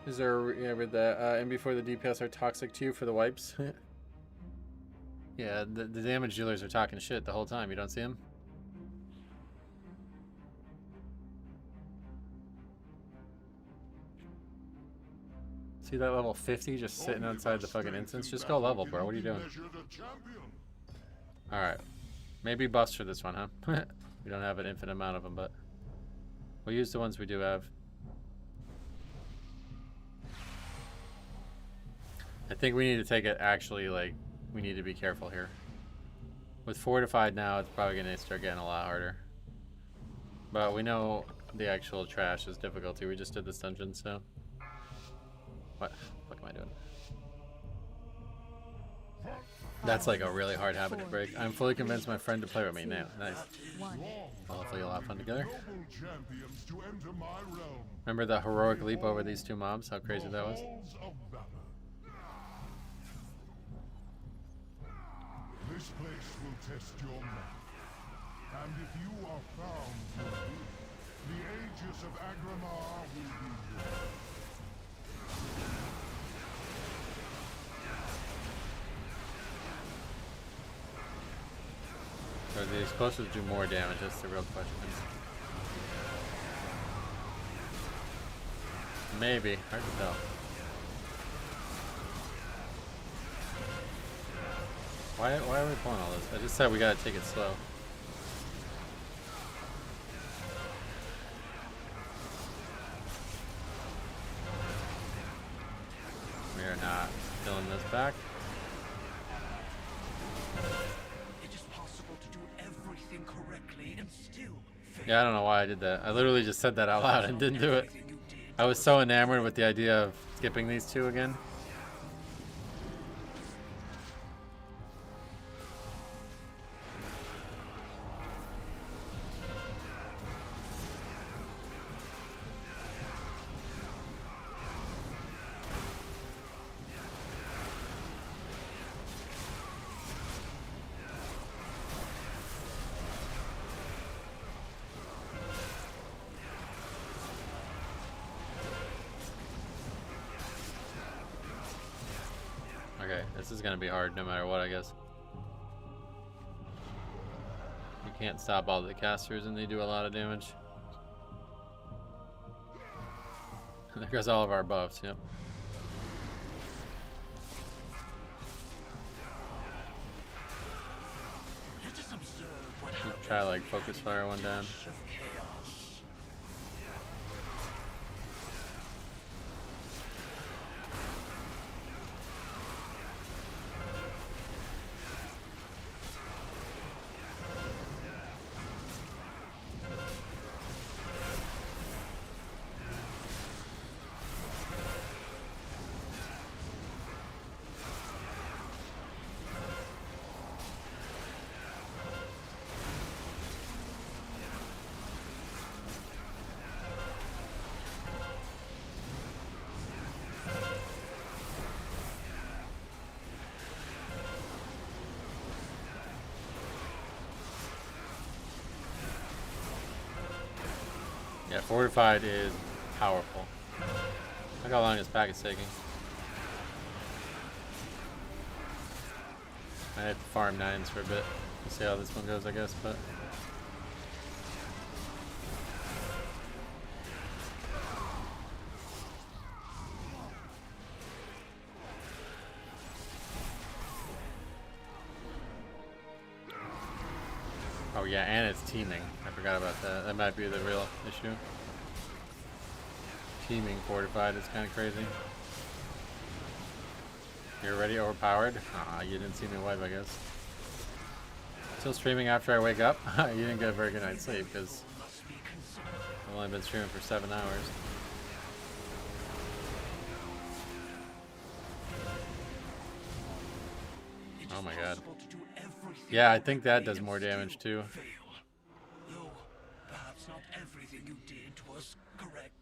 Speaker 1: Is there, yeah, with that, and before the DPS are toxic to you for the wipes? Yeah, the damage dealers are talking shit the whole time. You don't see them? See that level 50 just sitting outside the fucking instance? Just go level, bro. What are you doing? Alright. Maybe buffs for this one, huh? We don't have an infinite amount of them, but we'll use the ones we do have. I think we need to take it actually, like, we need to be careful here. With fortified now, it's probably going to start getting a lot harder. But we know the actual trash is difficulty. We just did this dungeon, so. What the fuck am I doing? That's like a really hard habit to break. I'm fully convinced my friend to play with me now. Nice. Well, hopefully you'll have fun together. Remember the heroic leap over these 2 mobs? How crazy that was?
Speaker 4: This place will test your might. And if you are found worthy, the Aegis of Agramar will be yours.
Speaker 1: Or the explosives do more damage? That's the real question. Maybe. Hard to tell. Why are we pulling all this? I just said we gotta take it slow. We are not filling this back.
Speaker 8: It is possible to do everything correctly and still fail.
Speaker 1: Yeah, I don't know why I did that. I literally just said that out loud and didn't do it. I was so enamored with the idea of skipping these two again. Okay, this is gonna be hard no matter what, I guess. You can't stop all the casters and they do a lot of damage. There goes all of our buffs, yep. Try like focus fire one down. Yeah, fortified is powerful. Look how long this pack is taking. I have to farm 9s for a bit. We'll see how this one goes, I guess, but... Oh yeah, and it's teaming. I forgot about that. That might be the real issue. Teaming fortified is kind of crazy. You're already overpowered? Ah, you didn't see me wipe, I guess. Still streaming after I wake up? You didn't get a very good night's sleep because I've only been streaming for 7 hours. Oh my god. Yeah, I think that does more damage too.
Speaker 8: Though perhaps not everything you did was correct.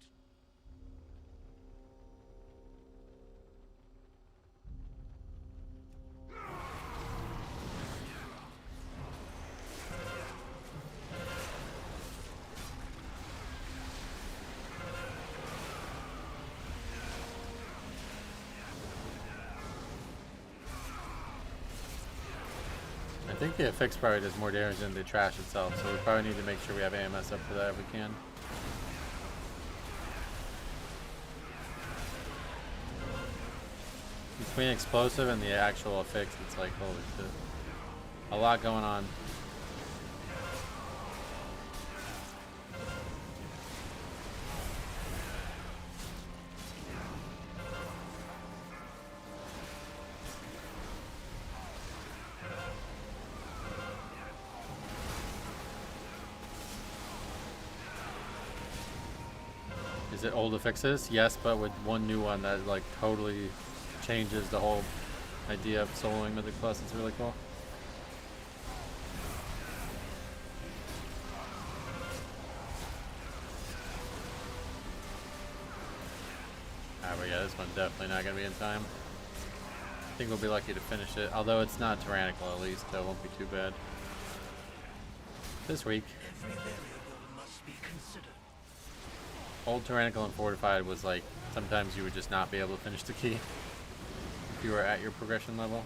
Speaker 1: I think the affix probably does more damage than the trash itself, so we probably need to make sure we have AMS up for that if we can. Between explosive and the actual affix, it's like, holy shit. A lot going on. Is it old affixes? Yes, but with one new one that like totally changes the whole idea of soloing Mythic Plus. It's really cool. Ah, but yeah, this one's definitely not going to be in time. I think we'll be lucky to finish it. Although it's not tyrannical, at least, so it won't be too bad. This week. Old tyrannical and fortified was like, sometimes you would just not be able to finish the key if you were at your progression level.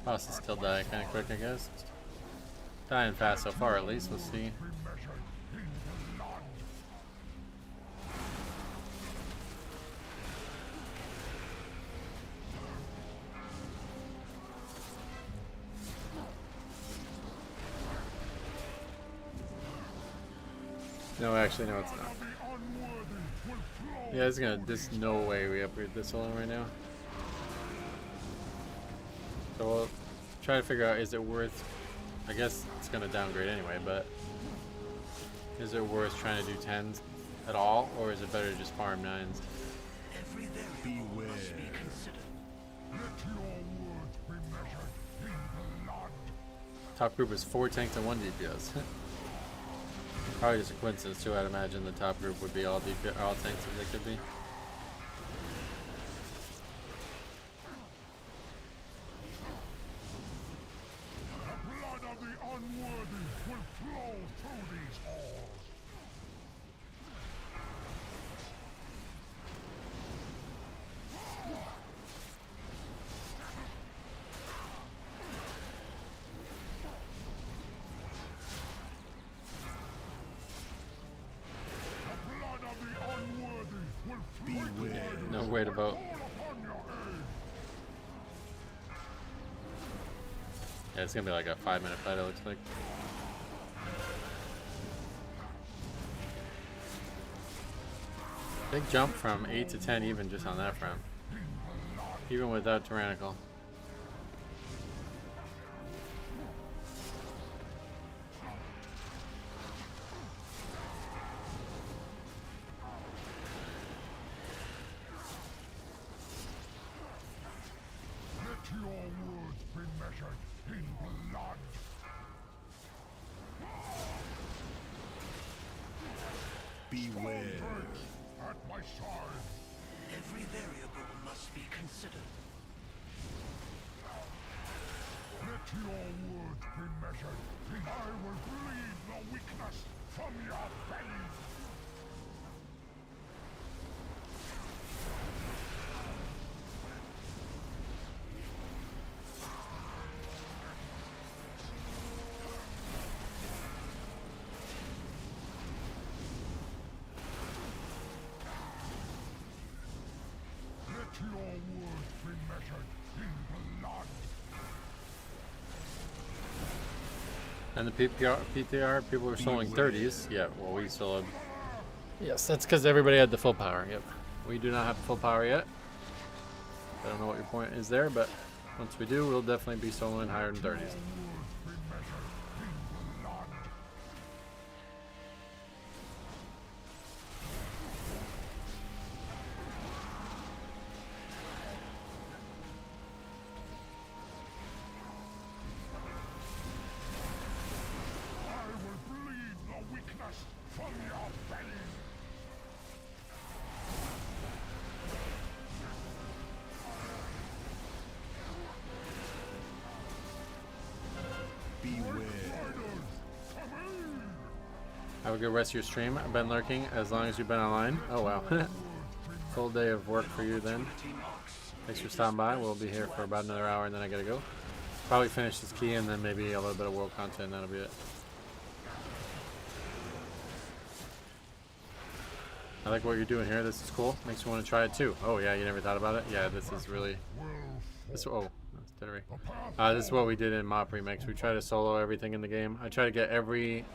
Speaker 1: Boss is still dying kind of quick, I guess. Dying fast so far, at least. We'll see. No, actually, no, it's not. Yeah, it's gonna. There's no way we upgrade this alone right now. So we'll try to figure out, is it worth, I guess it's going to downgrade anyway, but is it worth trying to do 10s at all, or is it better to just farm 9s?
Speaker 8: Every variable must be considered.
Speaker 4: Let your words be measured in blood.
Speaker 1: Top group is 4 tanks and 1 DPS. Probably just a coincidence too. I'd imagine the top group would be all DPS, all tanks as they could be. No way to vote. Yeah, it's gonna be like a 5-minute fight, it looks like. Big jump from 8 to 10 even just on that front. Even without Tyrannical.
Speaker 8: Every variable must be considered.
Speaker 4: Let your words be measured. I will bleed the weakness from your belly. Your words be measured in blood.
Speaker 1: And the PTR, people were soloing 30s. Yeah, well, we soloed. Yes, that's because everybody had the full power. Yep. We do not have full power yet. I don't know what your point is there, but once we do, we'll definitely be soloing higher than 30s. Have a good rest of your stream. I've been lurking as long as you've been online. Oh wow. Full day of work for you then. Thanks for stopping by. We'll be here for about another hour and then I gotta go. Probably finish this key and then maybe a little bit of world content and that'll be it. I like what you're doing here. This is cool. Makes me want to try it too. Oh yeah, you never thought about it? Yeah, this is really... This is what we did in Maw Remix. We try to solo everything in the game. I try to get every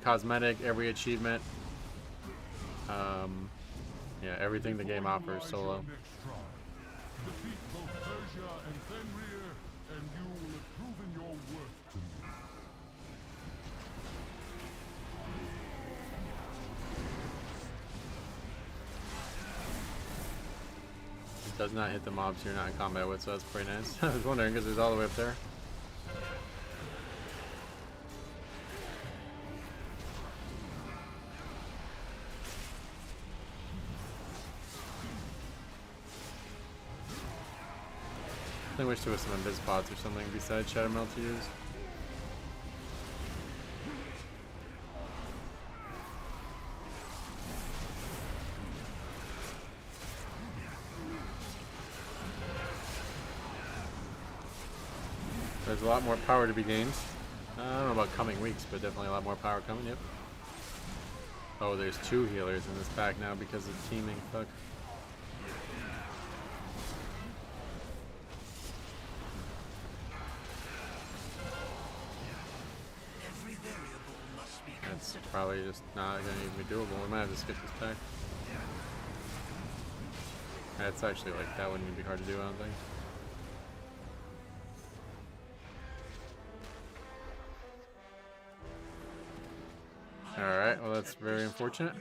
Speaker 1: cosmetic, every achievement, yeah, everything the game offers solo. It does not hit the mobs you're not in combat with, so that's pretty nice. I was wondering because it's all the way up there. I wish there was some invis pods or something besides Shadow Melt to use. There's a lot more power to be gained. I don't know about coming weeks, but definitely a lot more power coming, yep. Oh, there's 2 healers in this pack now because of teaming. Fuck. That's probably just not going to even be doable. We might have to skip this pack. That's actually like, that wouldn't even be hard to do, I don't think. Alright, well that's very unfortunate.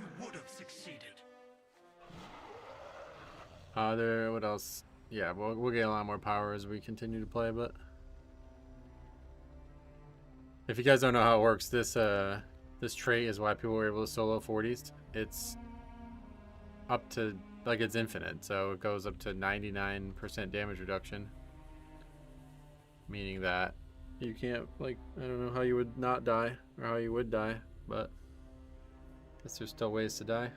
Speaker 1: What else? Yeah, we'll get a lot more power as we continue to play, but if you guys don't know how it works, this trait is why people were able to solo 40s. It's up to, like, it's infinite, so it goes up to 99% damage reduction, meaning that you can't, like, I don't know how you would not die or how you would die, but I guess there's still ways to die.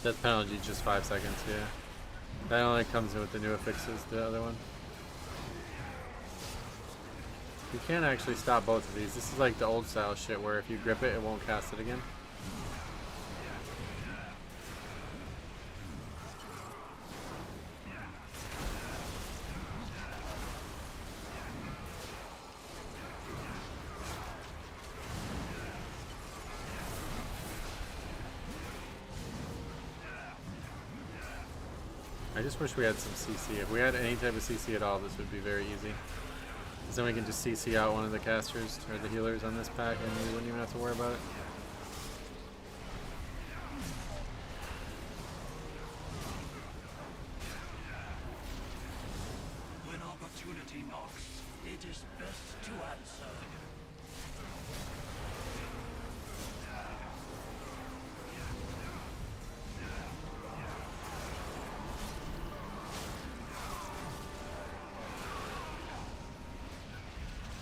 Speaker 1: Death penalty just 5 seconds, yeah. That only comes in with the new affixes, the other one. You can't actually stop both of these. This is like the old style shit where if you grip it, it won't cast it again. I just wish we had some CC. If we had any type of CC at all, this would be very easy. Because then we can just CC out one of the casters or the healers on this pack and we wouldn't even have to worry about it.
Speaker 8: When opportunity knocks, it is best to answer.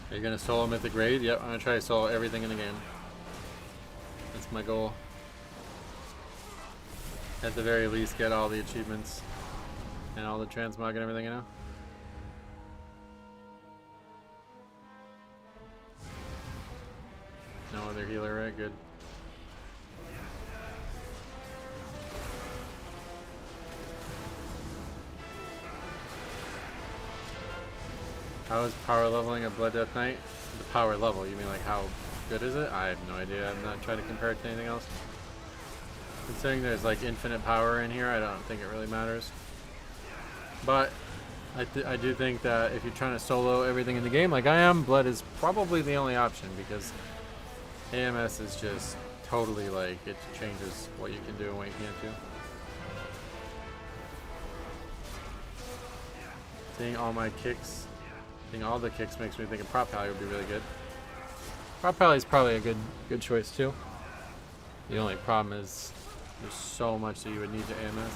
Speaker 1: Are you gonna solo Mythic Raid? Yep, I'm gonna try to solo everything in the game. That's my goal. At the very least, get all the achievements and all the transmog and everything, you know? No other healer, right? Good. How is power leveling a Blood Death Knight? The power level, you mean like how good is it? I have no idea. I'm not trying to compare it to anything else. Considering there's like infinite power in here, I don't think it really matters. But I do think that if you're trying to solo everything in the game like I am, Blood is probably the only option because AMS is just totally like, it changes what you can do and what you can't do. Seeing all my kicks, seeing all the kicks makes me think a Prop Pally would be really good. Prop Pally is probably a good choice too. The only problem is there's so much that you would need to AMS.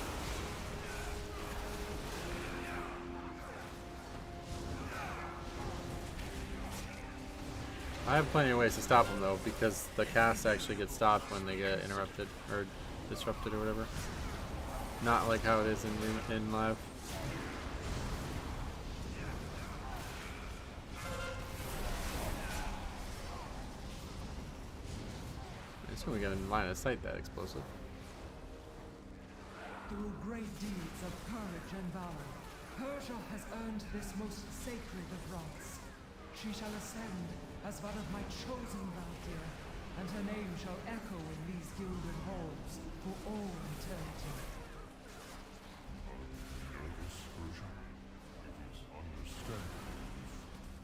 Speaker 1: I have plenty of ways to stop them though, because the cast actually gets stopped when they get interrupted or disrupted or whatever. Not like how it is in live. We got in line of sight that explosive.
Speaker 6: Through great deeds of courage and valor, Persia has earned this most sacred of rights. She shall ascend as one of my chosen Valkyr, and her name shall echo in these gilded halls for all eternity.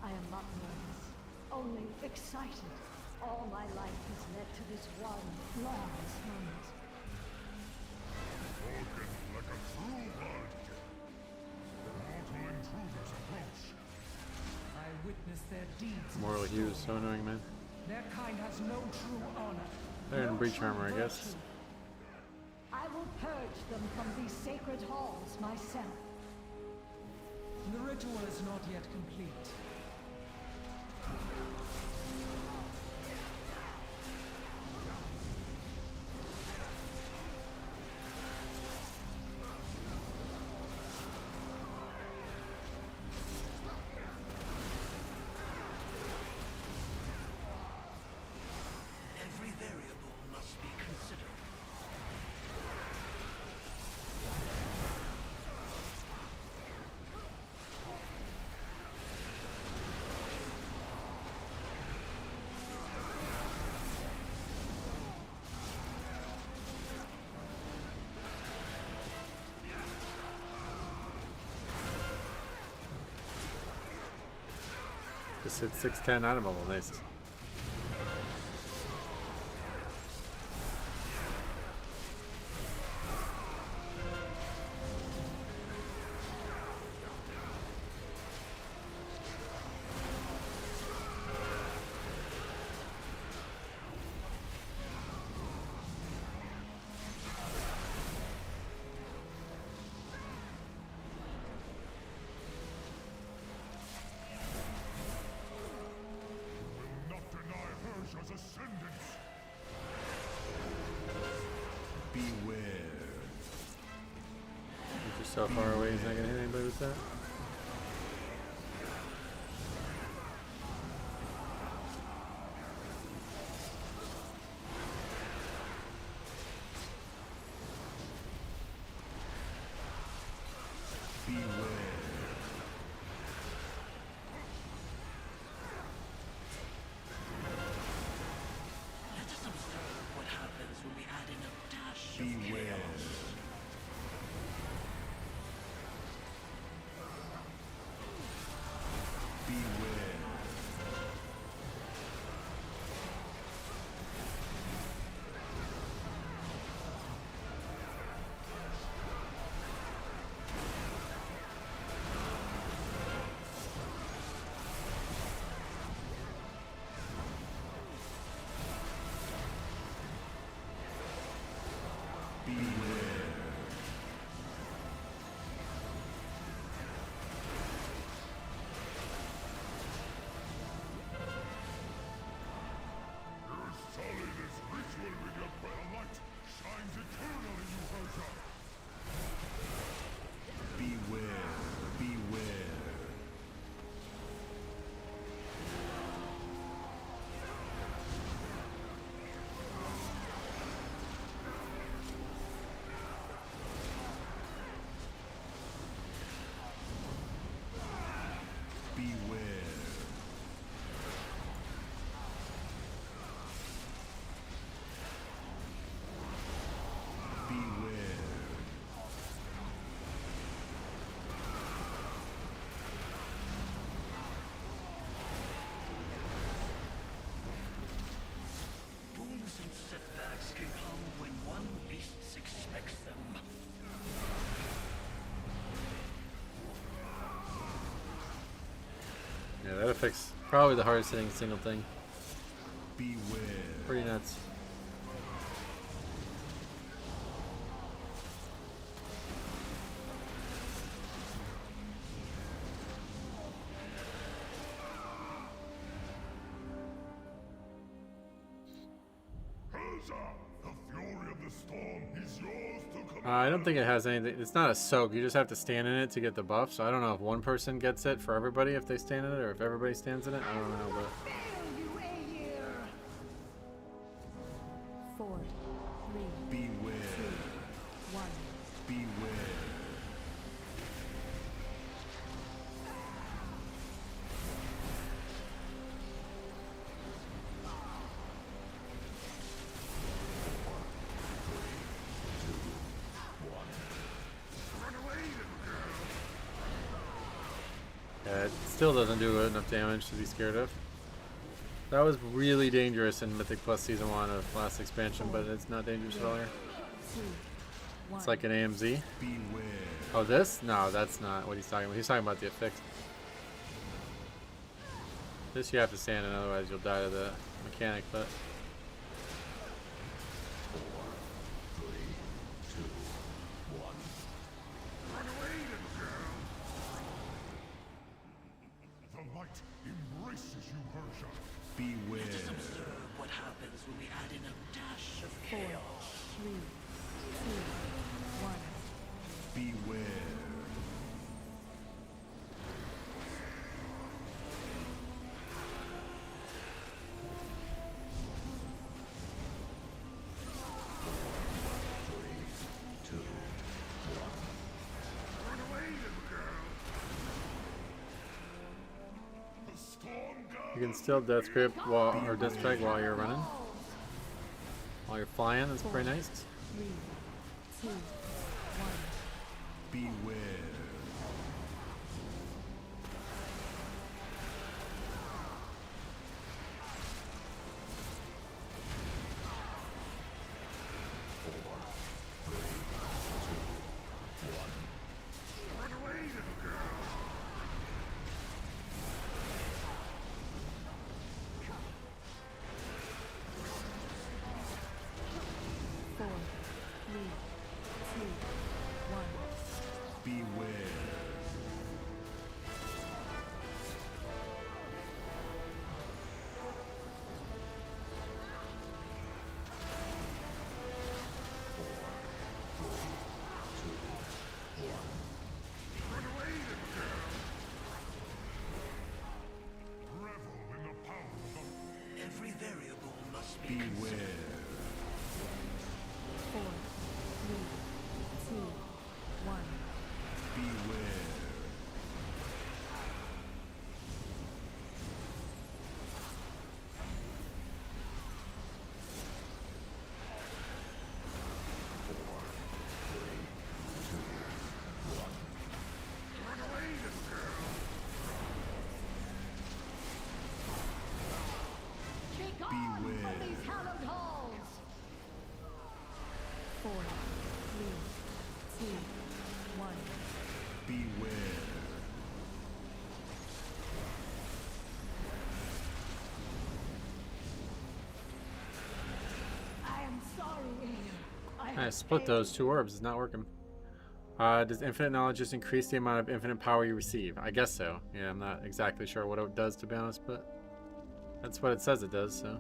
Speaker 3: I am not nervous, only excited. All my life has led to this one glorious moment.
Speaker 4: Spoken like a true blood. Mortal intruders approach.
Speaker 6: their deeds.
Speaker 1: Moral Hue is so annoying, man.
Speaker 6: Their kind has no true honor.
Speaker 1: They're in
Speaker 6: no
Speaker 1: breach
Speaker 6: true
Speaker 1: armor, I guess.
Speaker 6: virtue.
Speaker 3: I will purge them from these sacred halls myself.
Speaker 6: The ritual is not yet complete.
Speaker 8: Every variable must be considered.
Speaker 1: Just hit 610 item level, nice.
Speaker 4: Not deny Persia's ascendance.
Speaker 2: Beware.
Speaker 1: You're just so far away, he's not gonna hit anybody with that.
Speaker 8: Let us observe what happens when we add in a dash of
Speaker 2: Beware.
Speaker 8: chaos.
Speaker 2: Beware. Beware.
Speaker 4: You sully this ritual with your bright light shines eternally, you Persia.
Speaker 2: Beware. Beware. Beware. Beware.
Speaker 8: Wounds and setbacks can come when one least expects them.
Speaker 1: Yeah, that affects probably the hardest hitting single thing.
Speaker 2: Beware.
Speaker 1: Pretty nuts.
Speaker 4: Persia, the fury of the storm is yours to command.
Speaker 1: I don't think it has anything. It's not a soak. You just have to stand in it to get the buff. So I don't know if one person gets it for everybody if they stand in it, or if everybody stands in it. I don't know, but
Speaker 3: 4, 3,
Speaker 2: Beware.
Speaker 3: 1.
Speaker 2: Beware.
Speaker 1: yeah, it still doesn't do enough damage to be scared of. That was really dangerous in Mythic Plus Season 1 of last expansion, but it's not dangerous at all here.
Speaker 3: 2, 1.
Speaker 1: It's like an AMZ.
Speaker 2: Beware.
Speaker 1: Oh, this? No, that's not what he's talking about. He's talking about the affix. This you have to stand in, otherwise you'll die to the mechanic, but...
Speaker 4: 4, 3, 2, 1. Run away, little girl! The light embraces you, Persia. Beware.
Speaker 8: Let us observe what happens when we add in a dash of
Speaker 3: 4,
Speaker 8: chaos.
Speaker 3: 3, 2, 1.
Speaker 4: Beware.
Speaker 1: You can still death grip while, or death strike while you're running. While you're flying, that's pretty nice.
Speaker 3: 3, 2, 1.
Speaker 4: Beware.
Speaker 8: Every variable must be
Speaker 4: Beware.
Speaker 8: considered.
Speaker 3: 4, 3, 2, 1.
Speaker 4: Beware.
Speaker 3: Take on from these hallowed halls! 4, 3, 2, 1.
Speaker 4: Beware.
Speaker 3: I am sorry.
Speaker 1: I split those two orbs. It's not working. Does infinite knowledge just increase the amount of infinite power you receive? I guess so. Yeah, I'm not exactly sure what it does, to be honest, but that's what it says it does, so.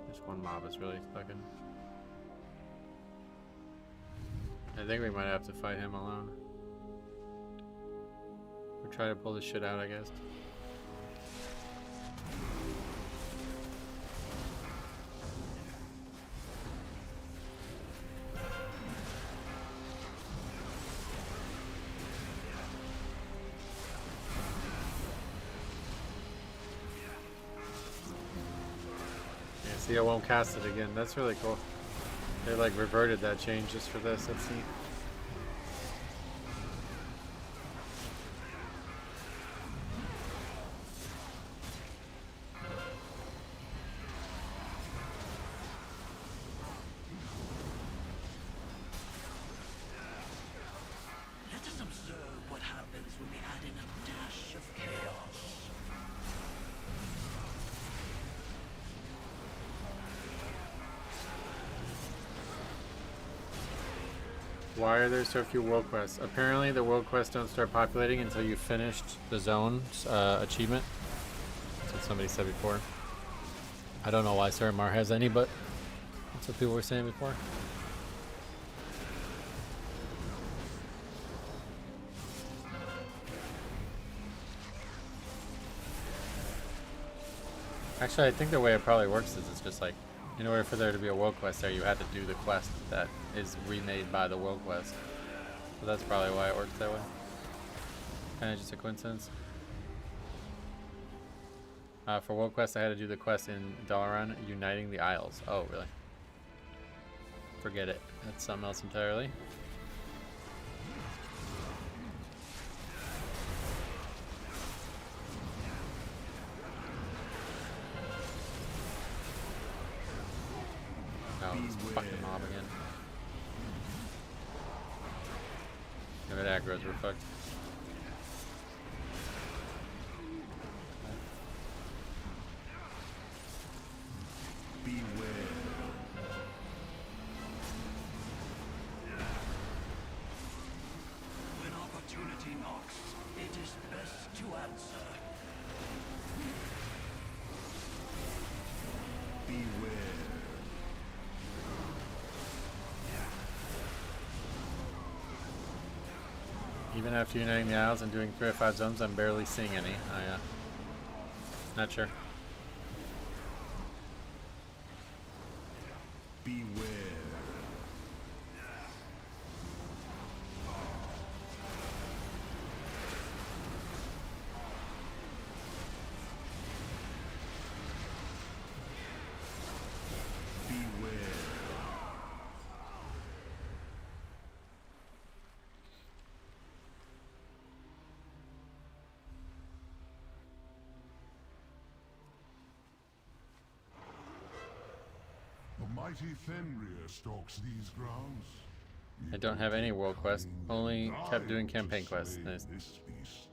Speaker 1: Just one mob is really fucking... I think we might have to fight him alone. Or try to pull this shit out, I guess. Yeah, see, I won't cast it again. That's really cool. They like reverted that change just for this. Let's see.
Speaker 8: Let us observe what happens when we add in a dash of chaos.
Speaker 1: Why are there so few world quests? Apparently the world quests don't start populating until you finished the zone's achievement. That's what somebody said before. I don't know why Suramar has any, but that's what people were saying before. Actually, I think the way it probably works is it's just like, in order for there to be a world quest there, you had to do the quest that is remade by the world quest. So that's probably why it works that way. Kind of just a coincidence. For world quest, I had to do the quest in Dalaran, uniting the Isles. Oh, really? Forget it. That's something else entirely. Oh, this fucking mob again. it aggro's, we're fucked.
Speaker 4: Beware.
Speaker 8: When opportunity knocks, it is best to answer.
Speaker 4: Beware.
Speaker 1: Even after uniting the Isles and doing 3 or 5 zones, I'm barely seeing any. Not sure.
Speaker 4: Beware. Mighty Fenrir stalks these grounds.
Speaker 1: I don't have any world quests, only kept doing campaign quests. Nice.
Speaker 4: This beast.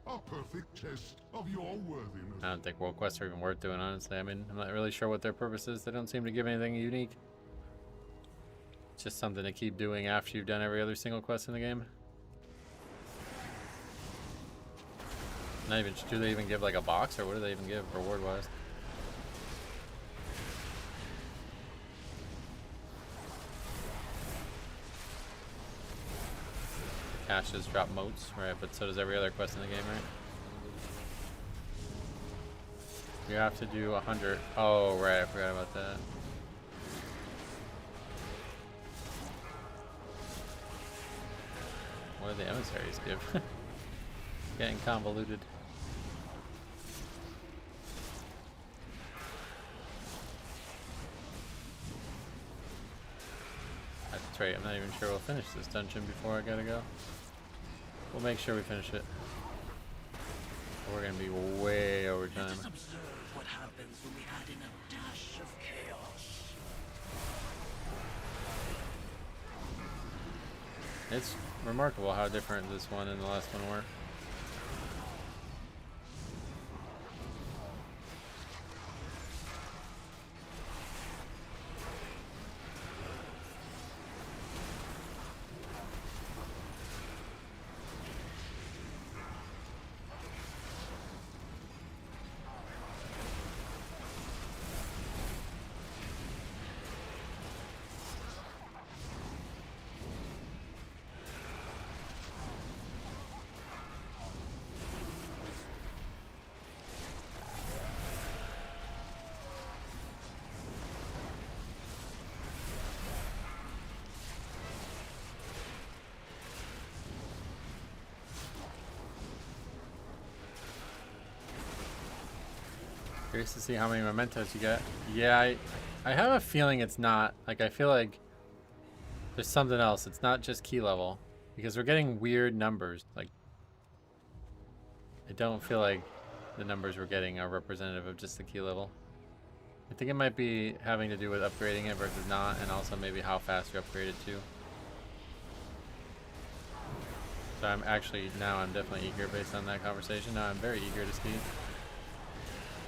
Speaker 4: A perfect test of your worthiness.
Speaker 1: I don't think world quests are even worth doing, honestly. I mean, I'm not really sure what their purpose is. They don't seem to give anything unique. It's just something to keep doing after you've done every other single quest in the game. Not even, do they even give like a box, or what do they even give reward-wise? Caches drop motes, right? But so does every other quest in the game, right? You have to do 100. Oh, right, I forgot about that. What do the emissaries give? Getting convoluted. That's right, I'm not even sure we'll finish this dungeon before I gotta go. We'll make sure we finish it. We're gonna be way over time.
Speaker 8: Let us observe what happens when we add in a dash of chaos.
Speaker 1: It's remarkable how different this one and the last one were. Curious to see how many mementos you get. Yeah, I have a feeling it's not. Like, I feel like there's something else. It's not just key level. Because we're getting weird numbers. Like, I don't feel like the numbers we're getting are representative of just the key level. I think it might be having to do with upgrading it versus not, and also maybe how fast you're upgraded to. So I'm actually, now I'm definitely eager based on that conversation. Now I'm very eager to see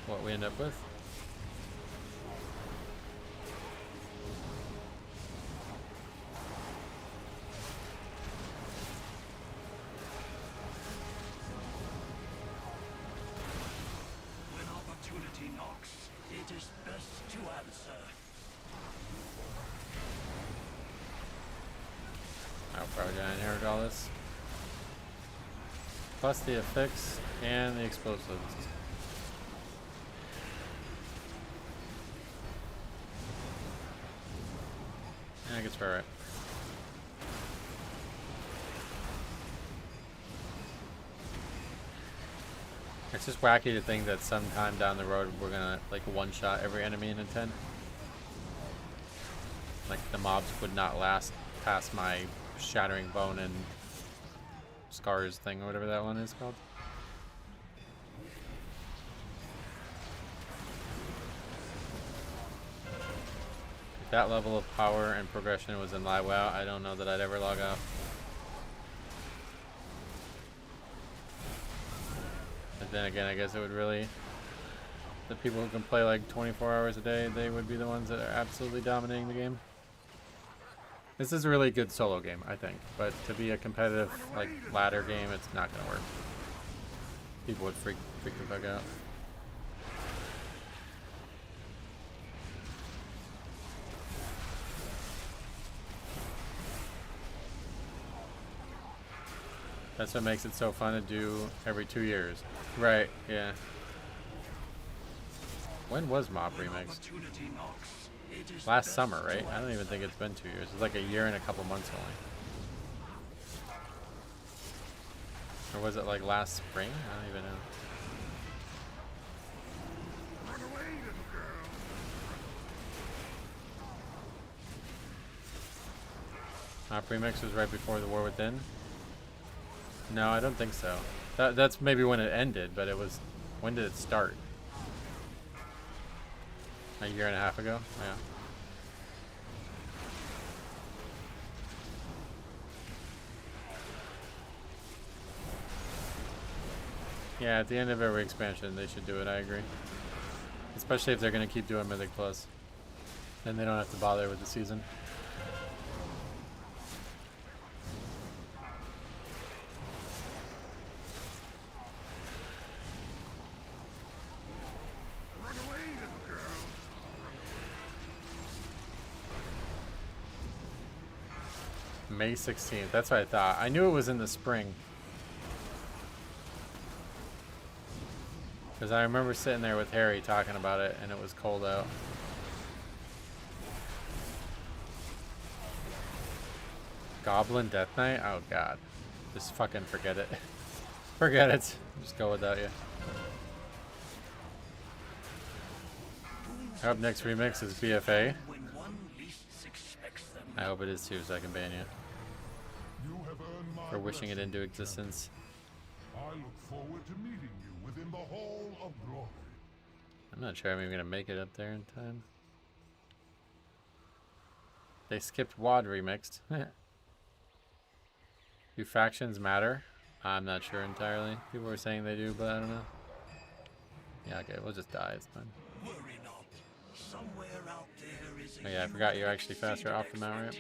Speaker 1: what we end up with.
Speaker 8: When opportunity knocks, it is best to answer.
Speaker 1: I'll probably gonna inherit all this. Plus the effects and the explosives. I guess we're right. It's just wacky to think that sometime down the road we're gonna like one-shot every enemy in a 10. Like the mobs would not last past my shattering bone and scars thing or whatever that one is called. If that level of power and progression was in live WoW, I don't know that I'd ever log off. But then again, I guess it would really, the people who can play like 24 hours a day, they would be the ones that are absolutely dominating the game. This is a really good solo game, I think, but to be a competitive like ladder game, it's not gonna work. People would freak the fuck out. That's what makes it so fun to do every 2 years. Right, yeah. When was Mob Remix? Last summer, right? I don't even think it's been 2 years. It's like a year and a couple months only. Or was it like last spring? I don't even know. Mob Remix was right before the War Within? No, I don't think so. That's maybe when it ended, but it was... When did it start? A year and a half ago? Yeah. Yeah, at the end of every expansion, they should do it, I agree. Especially if they're going to keep doing Mythic Plus. Then they don't have to bother with the season. May 16th, that's what I thought. I knew it was in the spring. Because I remember sitting there with Harry talking about it and it was cold out. Goblin Death Knight? Oh god. Just fucking forget it. Forget it. Just go without you. Up next remix is BFA. I hope it is too, so I can ban you. For wishing it into existence.
Speaker 4: I look forward to meeting you within the Hall of Glory.
Speaker 1: I'm not sure I'm even gonna make it up there in time. They skipped WoD remixed. Do factions matter? I'm not sure entirely. People were saying they do, but I don't know. Yeah, okay, we'll just die, it's fine.
Speaker 8: Worry not. Somewhere out there is
Speaker 1: Oh yeah, I forgot you're actually faster off the mount, right?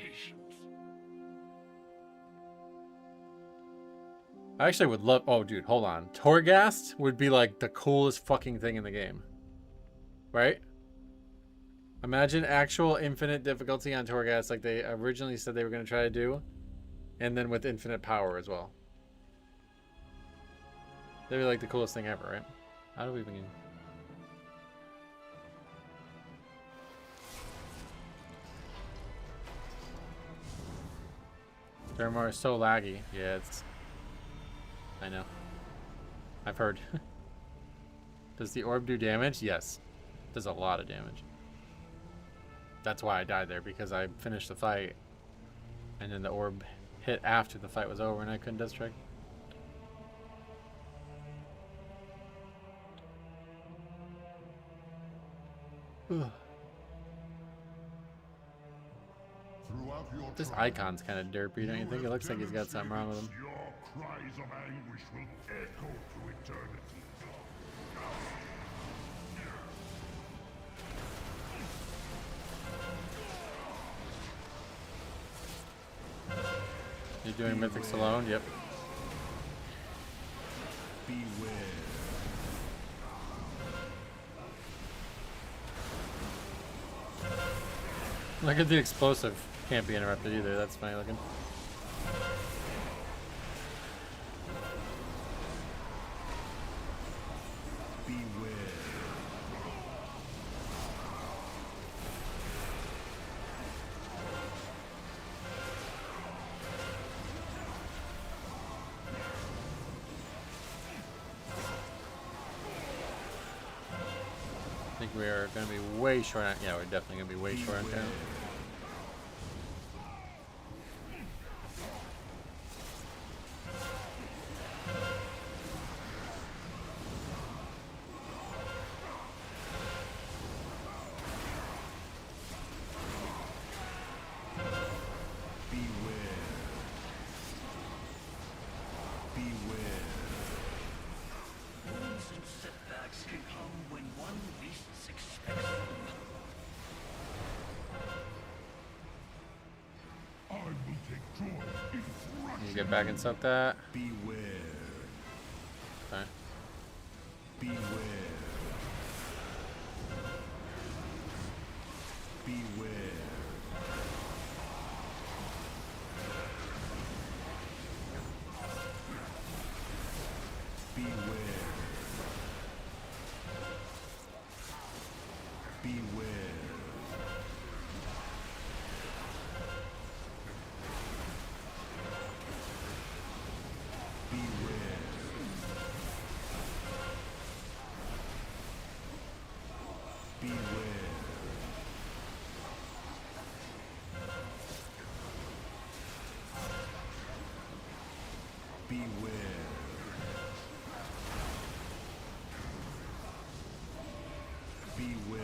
Speaker 1: I actually would love... Oh, dude, hold on. Torghast would be, like, the coolest fucking thing in the game. Right? Imagine actual infinite difficulty on Torghast like they originally said they were going to try to do. And then with infinite power as well. That'd be, like, the coolest thing ever, right? How do we begin? Suramar is so laggy. Yeah, it's... I know. I've heard. Does the orb do damage? Yes. It does a lot of damage. That's why I died there, because I finished the fight. And then the orb hit after the fight was over and I couldn't death strike. This icon's kind of derpy, don't you think? It looks like he's got something wrong with him.
Speaker 4: Your cries of anguish will echo to eternity.
Speaker 1: You're doing Mythics alone? Yep.
Speaker 10: Beware.
Speaker 1: Look at the explosive. Can't be interrupted either. That's funny looking.
Speaker 10: Beware.
Speaker 1: I think we are going to be way short on... Yeah, we're definitely going to be way short on time. You get back and set that.
Speaker 10: Beware.
Speaker 1: Okay.
Speaker 10: Beware. Beware. Beware. Beware.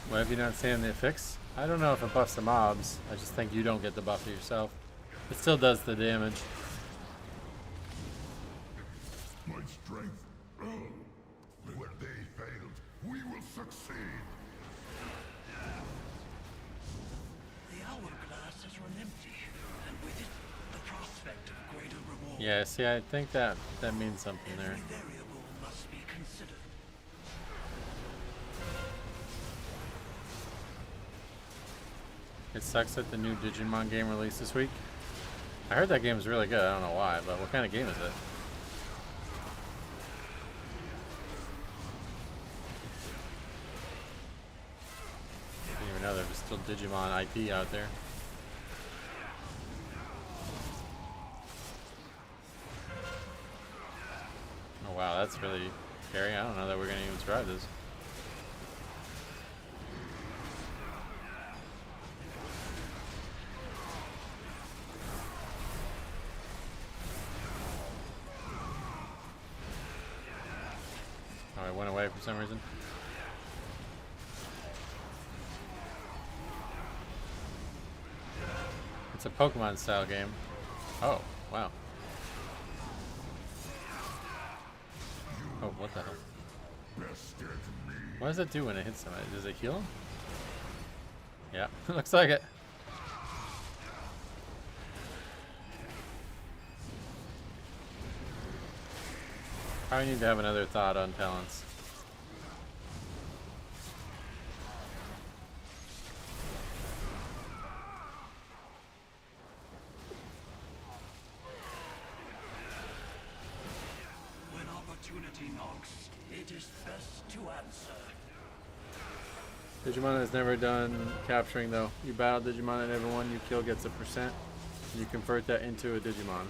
Speaker 1: Why have you not seen the fix? I don't know if it buffs the mobs. I just think you don't get the buff yourself. It still does the damage.
Speaker 4: My strength. Where they failed, we will succeed.
Speaker 8: The hourglass has run empty, and with it, the prospect of greater reward.
Speaker 1: Yeah, see, I think that means something there.
Speaker 8: Every variable must be considered.
Speaker 1: It sucks that the new Digimon game released this week. I heard that game is really good. I don't know why, but what kind of game is it? I didn't even know there was still Digimon IP out there. Oh wow, that's really scary. I don't know that we're gonna even survive this. Oh, it went away for some reason. It's a Pokemon style game. Oh, wow. Oh, what the hell? What does it do when it hits somebody? Does it heal them? Yeah, looks like it. Probably need to have another thought on talents.
Speaker 8: When opportunity knocks, it is best to answer.
Speaker 1: Digimon has never done capturing though. You battle Digimon and everyone you kill gets a %. And you convert that into a Digimon.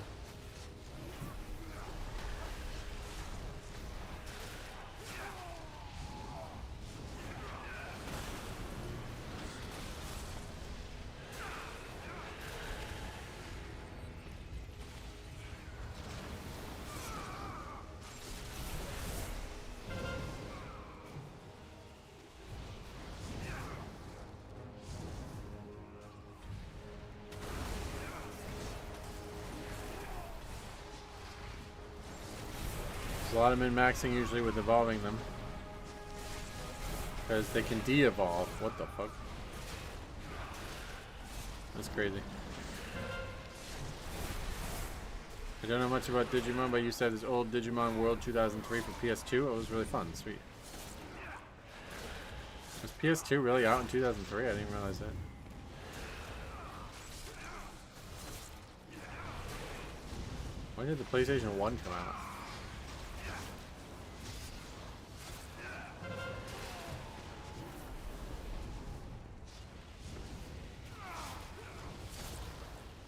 Speaker 1: A lot of min-maxing usually with evolving them. Because they can de-evolve. What the fuck? That's crazy. I don't know much about Digimon, but you said this old Digimon World 2003 for PS2. It was really fun. Sweet. Was PS2 really out in 2003? I didn't realize that. When did the PlayStation 1 come out?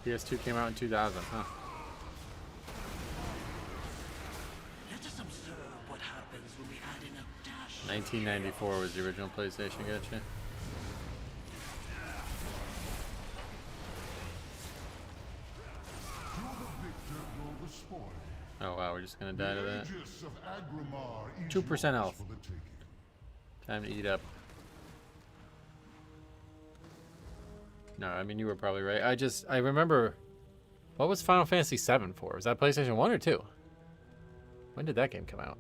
Speaker 1: PS2 came out in 2000, huh?
Speaker 8: Let us observe what happens when we add in a dash.
Speaker 1: 1994 was the original PlayStation, gotcha. Oh wow, we're just gonna die to that. 2% health. Time to eat up. No, I mean, you were probably right. I remember, what was Final Fantasy VII for? Was that PlayStation 1 or 2? When did that game come out?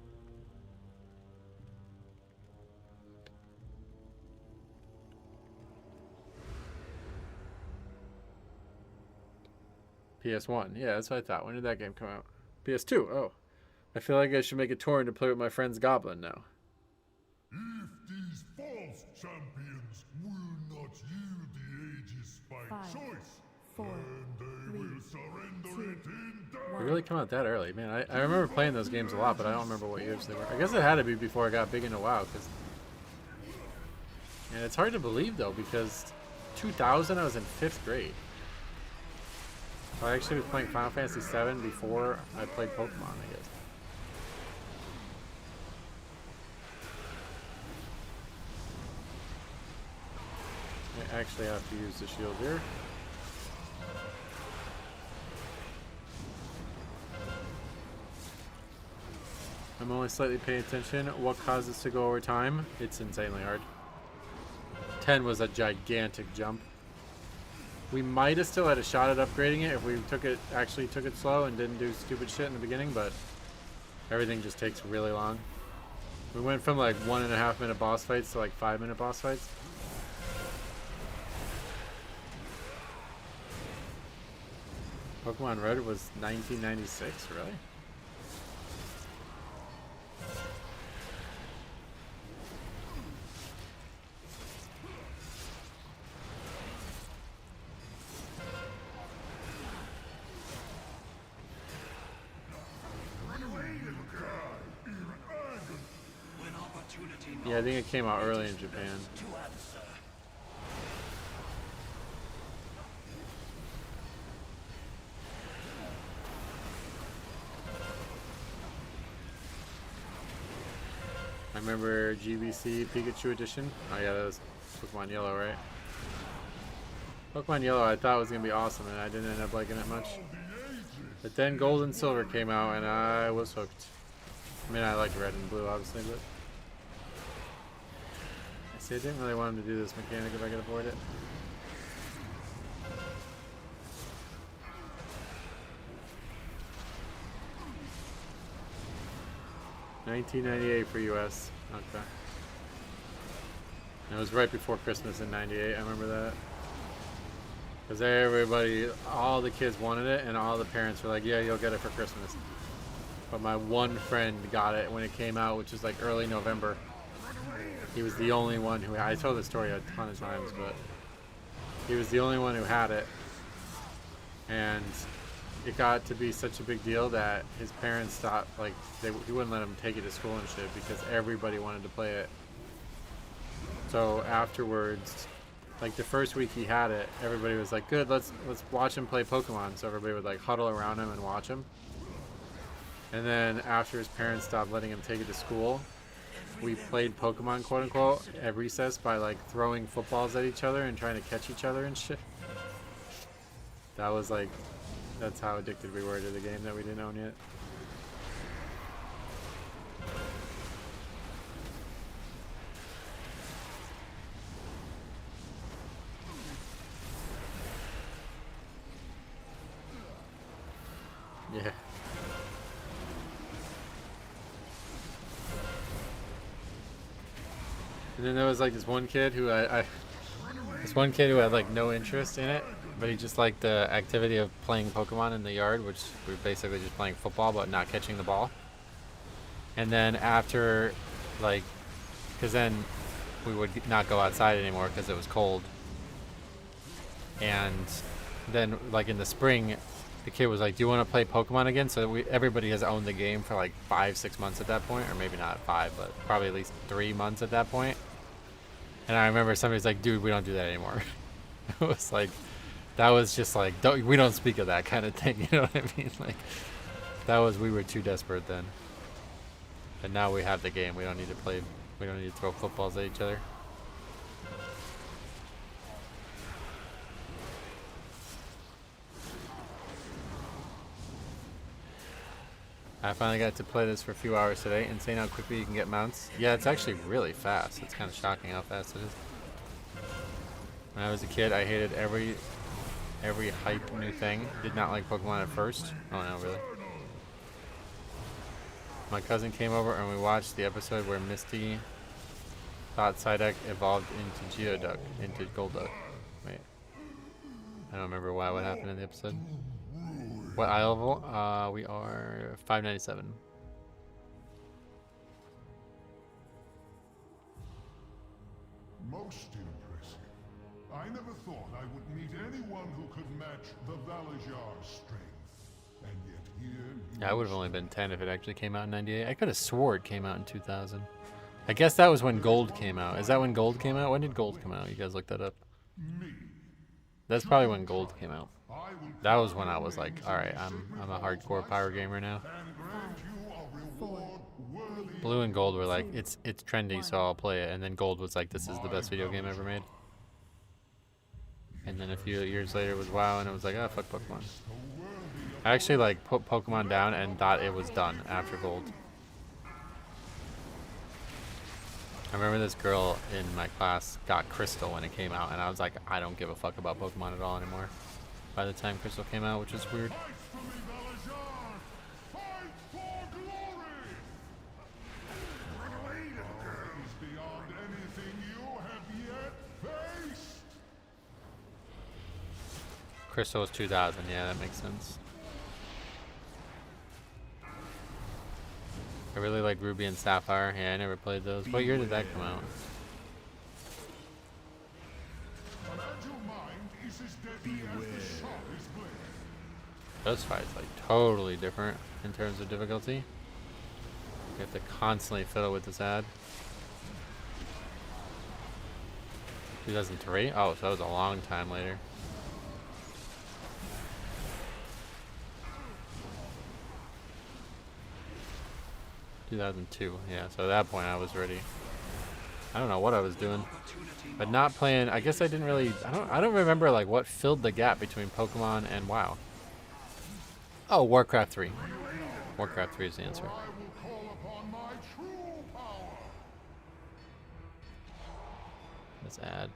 Speaker 1: PS1. Yeah, that's what I thought. When did that game come out? PS2. Oh. I feel like I should make a tour to play with my friend's Goblin now.
Speaker 4: If these false champions will not yield the Aegis by choice, then they will surrender it in death.
Speaker 1: They really come out that early. Man, I remember playing those games a lot, but I don't remember what years they were. I guess it had to be before I got big into WoW, because... And it's hard to believe, though, because 2000, I was in 5th grade. So I actually was playing Final Fantasy VII before I played Pokemon, I guess. I actually have to use the shield here. I'm only slightly paying attention. What caused us to go over time? It's insanely hard. 10 was a gigantic jump. We might have still had a shot at upgrading it if we actually took it slow and didn't do stupid shit in the beginning, but everything just takes really long. We went from like 1.5 minute boss fights to like 5 minute boss fights. Pokemon Red was 1996, really? Yeah, I think it came out early in Japan. I remember GBC Pikachu Edition. Oh yeah, that was Pokemon Yellow, right? Pokemon Yellow I thought was going to be awesome, and I didn't end up liking it much. But then Gold and Silver came out, and I was hooked. I mean, I liked Red and Blue, obviously, but... See, I didn't really want him to do this mechanic if I could avoid it. $19.98 for US. Okay. And it was right before Christmas in '98. I remember that. Because everybody, all the kids wanted it, and all the parents were like, yeah, you'll get it for Christmas. But my one friend got it when it came out, which was like early November. He was the only one who, I told this story a ton of times, but he was the only one who had it. And it got to be such a big deal that his parents stopped, like, he wouldn't let him take it to school and shit because everybody wanted to play it. So afterwards, like the first week he had it, everybody was like, good, let's watch him play Pokemon. So everybody would like huddle around him and watch him. And then after his parents stopped letting him take it to school, we played Pokemon, quote unquote, at recess by like throwing footballs at each other and trying to catch each other and shit. That was like, that's how addicted we were to the game that we didn't own yet. Yeah. And then there was like this one kid who had like no interest in it, but he just liked the activity of playing Pokemon in the yard, which we were basically just playing football but not catching the ball. And then after, like, because then we would not go outside anymore because it was cold. And then like in the spring, the kid was like, do you want to play Pokemon again? So everybody has owned the game for like 5-6 months at that point, or maybe not 5, but probably at least 3 months at that point. And I remember somebody's like, dude, we don't do that anymore. It was like, that was just like, we don't speak of that kind of thing, you know what I mean? Like, we were too desperate then. And now we have the game, we don't need to play, we don't need to throw footballs at each other. I finally got to play this for a few hours today. Insane how quickly you can get mounts. Yeah, it's actually really fast. It's kind of shocking how fast it is. When I was a kid, I hated every hype new thing. Did not like Pokemon at first. Oh no, really? My cousin came over and we watched the episode where Misty thought Psyduck evolved into Geoduck, into Golduck. Wait. I don't remember what happened in the episode. What eye level? We are 597.
Speaker 4: Most impressive. I never thought I would meet anyone who could match the Valajar's strength. And yet here
Speaker 1: Yeah, I would have only been 10 if it actually came out in 98. I could have swore it came out in 2000. I guess that was when Gold came out. Is that when Gold came out? When did Gold come out? You guys looked that up. That's probably when Gold came out. That was when I was like, alright, I'm a hardcore power gamer now. Blue and Gold were like, it's trendy, so I'll play it. And then Gold was like, this is the best video game ever made. And then a few years later it was WoW, and it was like, oh, fuck Pokemon. I actually like put Pokemon down and thought it was done after Gold. I remember this girl in my class got Crystal when it came out, and I was like, I don't give a fuck about Pokemon at all anymore. By the time Crystal came out, which is weird. Crystal was 2000, yeah, that makes sense. I really like Ruby and Sapphire. Yeah, I never played those. What year did that come out? Those fights like totally different in terms of difficulty. You have to constantly fiddle with this ad. 2003? Oh, so that was a long time later. (2002), yeah, so at that point I was ready. I don't know what I was doing, but not playing. I guess I didn't really. I don't remember like what filled the gap between Pokemon and WoW. Oh, Warcraft 3. Warcraft 3 is the answer. This ad.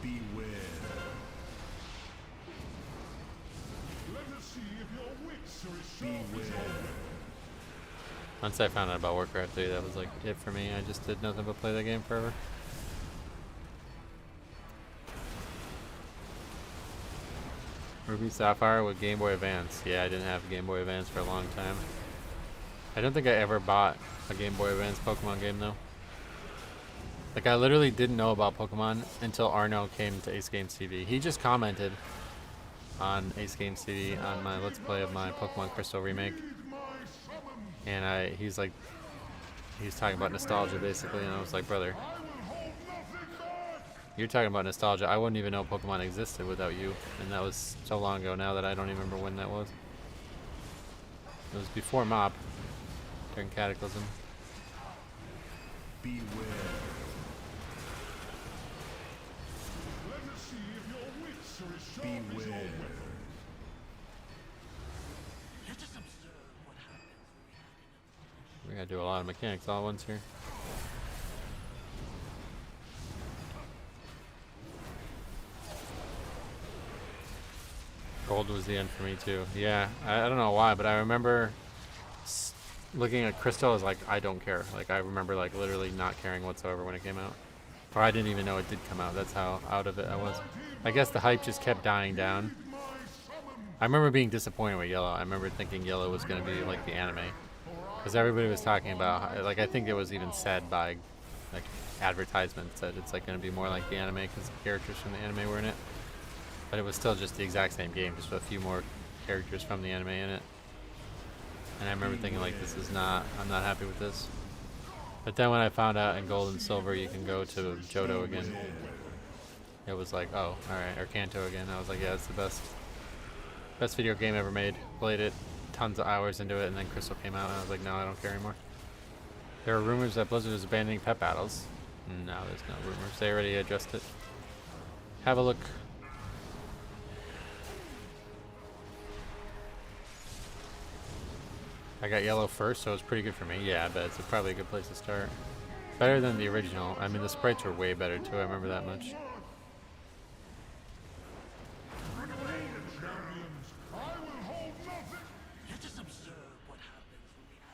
Speaker 4: Beware. Let us see if your wits are as sharp as your wits.
Speaker 1: Once I found out about Warcraft 3, that was like it for me. I just did nothing but play that game forever. Ruby Sapphire with Game Boy Advance. Yeah, I didn't have a Game Boy Advance for a long time. I don't think I ever bought a Game Boy Advance Pokemon game though. Like I literally didn't know about Pokemon until Arno came to Ace Games TV. He just commented on Ace Games TV on my Let's Play of my Pokemon Crystal remake. And he's talking about nostalgia basically, and I was like, brother, you're talking about nostalgia. I wouldn't even know Pokemon existed without you. And that was so long ago now that I don't even remember when that was. It was before Mob, during Cataclysm.
Speaker 4: Beware. Let us see if your wits are as sharp as your wits.
Speaker 8: Let us observe what happens.
Speaker 1: We gotta do a lot of mechanics all at once here. Gold was the end for me too. Yeah, I don't know why, but I remember looking at Crystal as like, I don't care. Like I remember like literally not caring whatsoever when it came out. Or I didn't even know it did come out. That's how out of it I was. I guess the hype just kept dying down. I remember being disappointed with Yellow. I remember thinking Yellow was going to be like the anime. Because everybody was talking about, like I think it was even said by like advertisements that it's like going to be more like the anime because the characters from the anime were in it. But it was still just the exact same game, just with a few more characters from the anime in it. And I remember thinking like, I'm not happy with this. But then when I found out in Gold and Silver you can go to Johto again, it was like, oh, alright, or Kanto again. I was like, yeah, it's the best video game ever made. Played it, tons of hours into it, and then Crystal came out and I was like, no, I don't care anymore. There are rumors that Blizzard is abandoning pet battles. No, there's no rumors. They already addressed it. Have a look. I got Yellow first, so it was pretty good for me. Yeah, I bet it's probably a good place to start. Better than the original. I mean, the sprites were way better too. I remember that much.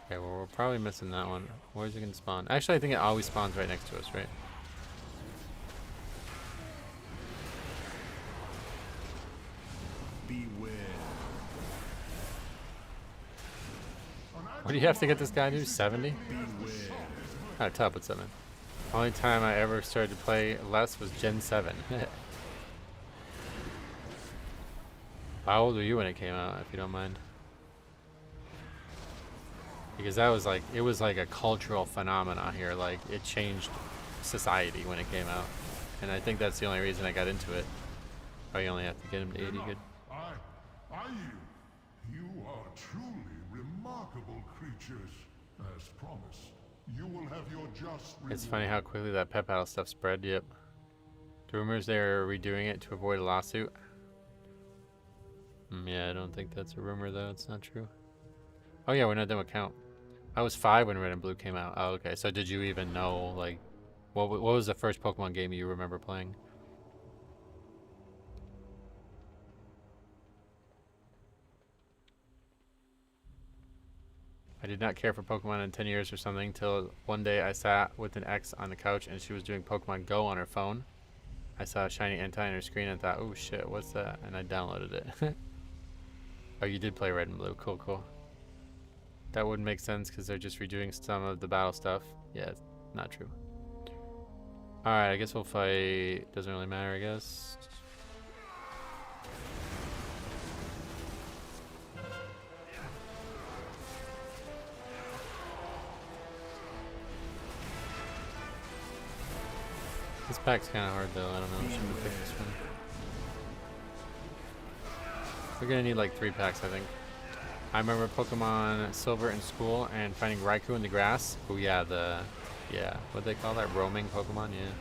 Speaker 1: Okay, well, we're probably missing that one. Where's it going to spawn? Actually, I think it always spawns right next to us, right? What do you have to get this guy to? 70? Not top with 7. Only time I ever started to play less was Gen 7. How old were you when it came out, if you don't mind? Because that was like, it was like a cultural phenomenon here. Like, it changed society when it came out. And I think that's the only reason I got into it. Oh, you only have to get him to 80, good.
Speaker 4: You are truly remarkable creatures. As promised, you will have your just reward.
Speaker 1: It's funny how quickly that pet battle stuff spread, yep. The rumors they're redoing it to avoid a lawsuit. Yeah, I don't think that's a rumor though, it's not true. Oh yeah, we're not done with count. I was 5 when Red and Blue came out. Oh, okay, so did you even know, like, what was the first Pokemon game you remember playing? I did not care for Pokemon in 10 years or something till one day I sat with an ex on the couch and she was doing Pokemon Go on her phone. I saw a shiny Entei on her screen and thought, oh shit, what's that? And I downloaded it. Oh, you did play Red and Blue. Cool, cool. That wouldn't make sense because they're just redoing some of the battle stuff. Yeah, it's not true. Alright, I guess we'll fight. Doesn't really matter, I guess. This pack's kind of hard though. I don't know. Should we pick this one? We're gonna need like 3 packs, I think. I remember Pokemon Silver in school and finding Raikou in the grass. Oh yeah, what they call that? Roaming Pokemon, yeah.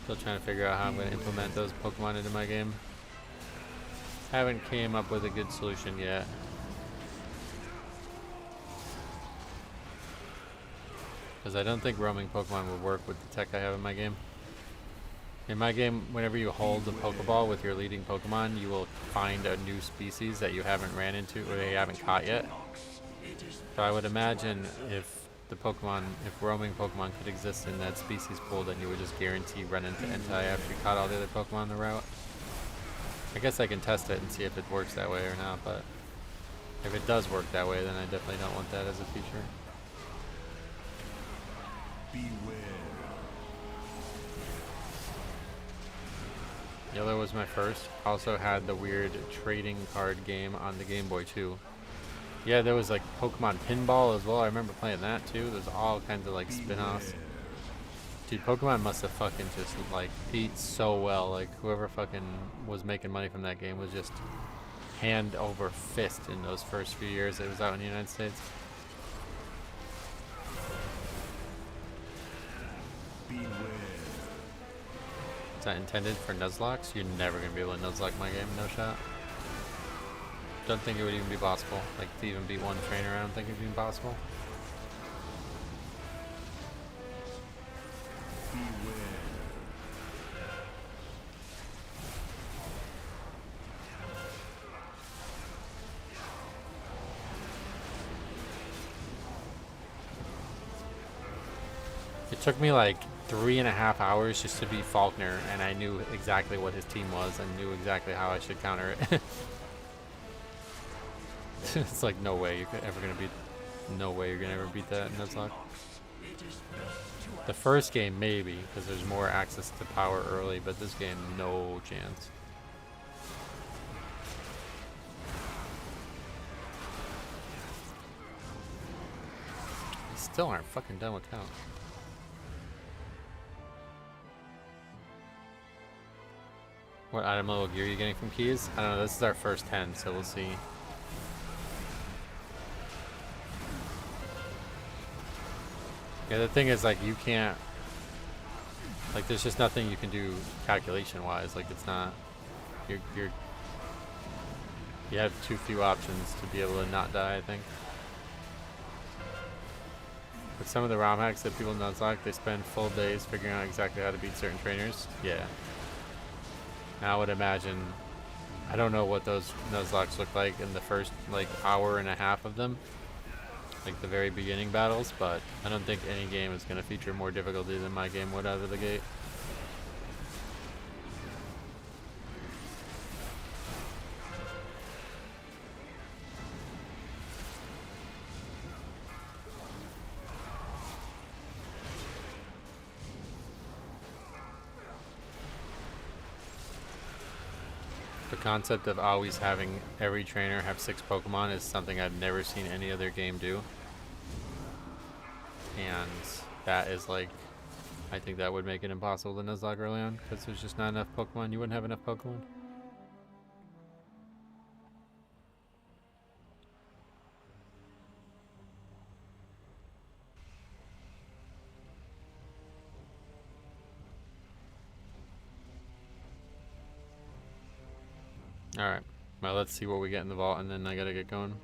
Speaker 1: Still trying to figure out how I'm gonna implement those Pokemon into my game. Haven't came up with a good solution yet. Because I don't think roaming Pokemon will work with the tech I have in my game. In my game, whenever you hold the Pokeball with your leading Pokemon, you will find a new species that you haven't ran into or you haven't caught yet. So I would imagine if roaming Pokemon could exist in that species pool, then you would just guarantee run into Entei after you caught all the other Pokemon on the route. I guess I can test it and see if it works that way or not, but if it does work that way, then I definitely don't want that as a feature.
Speaker 2: Beware.
Speaker 1: Yellow was my first. Also had the weird trading card game on the Game Boy too. Yeah, there was like Pokemon Pinball as well. I remember playing that too. There's all kinds of like spin-offs. Dude, Pokemon must have fucking just like beat so well. Like whoever fucking was making money from that game was just hand over fist in those first few years it was out in the United States.
Speaker 2: Beware.
Speaker 1: Is that intended for Nuzlocke? You're never going to be able to Nuzlocke my game, no shot. Don't think it would even be possible. Like, to even beat one trainer, I don't think it would be possible.
Speaker 2: Beware.
Speaker 1: It took me like 3.5 hours just to beat Faulkner, and I knew exactly what his team was and knew exactly how I should counter it. It's like no way you're ever gonna beat that in Nuzlocke. The first game maybe, because there's more access to power early, but this game no chance. They still aren't fucking done with count. What item level gear are you getting from keys? I don't know, this is our first 10, so we'll see. Yeah, the thing is, like, you can't, like, there's just nothing you can do calculation-wise. Like, it's not, you have too few options to be able to not die, I think. With some of the ROM hacks that people Nuzlocke, they spend full days figuring out exactly how to beat certain trainers. Yeah. And I would imagine, I don't know what those Nuzlocks look like in the first, like, hour and a half of them. Like the very beginning battles, but I don't think any game is going to feature more difficulty than my game would out of the gate. The concept of always having every trainer have 6 Pokemon is something I've never seen any other game do. And that is like, I think that would make it impossible to Nuzlocke early on, because there's just not enough Pokemon. You wouldn't have enough Pokemon. Alright, well, let's see what we get in the vault, and then I gotta get going.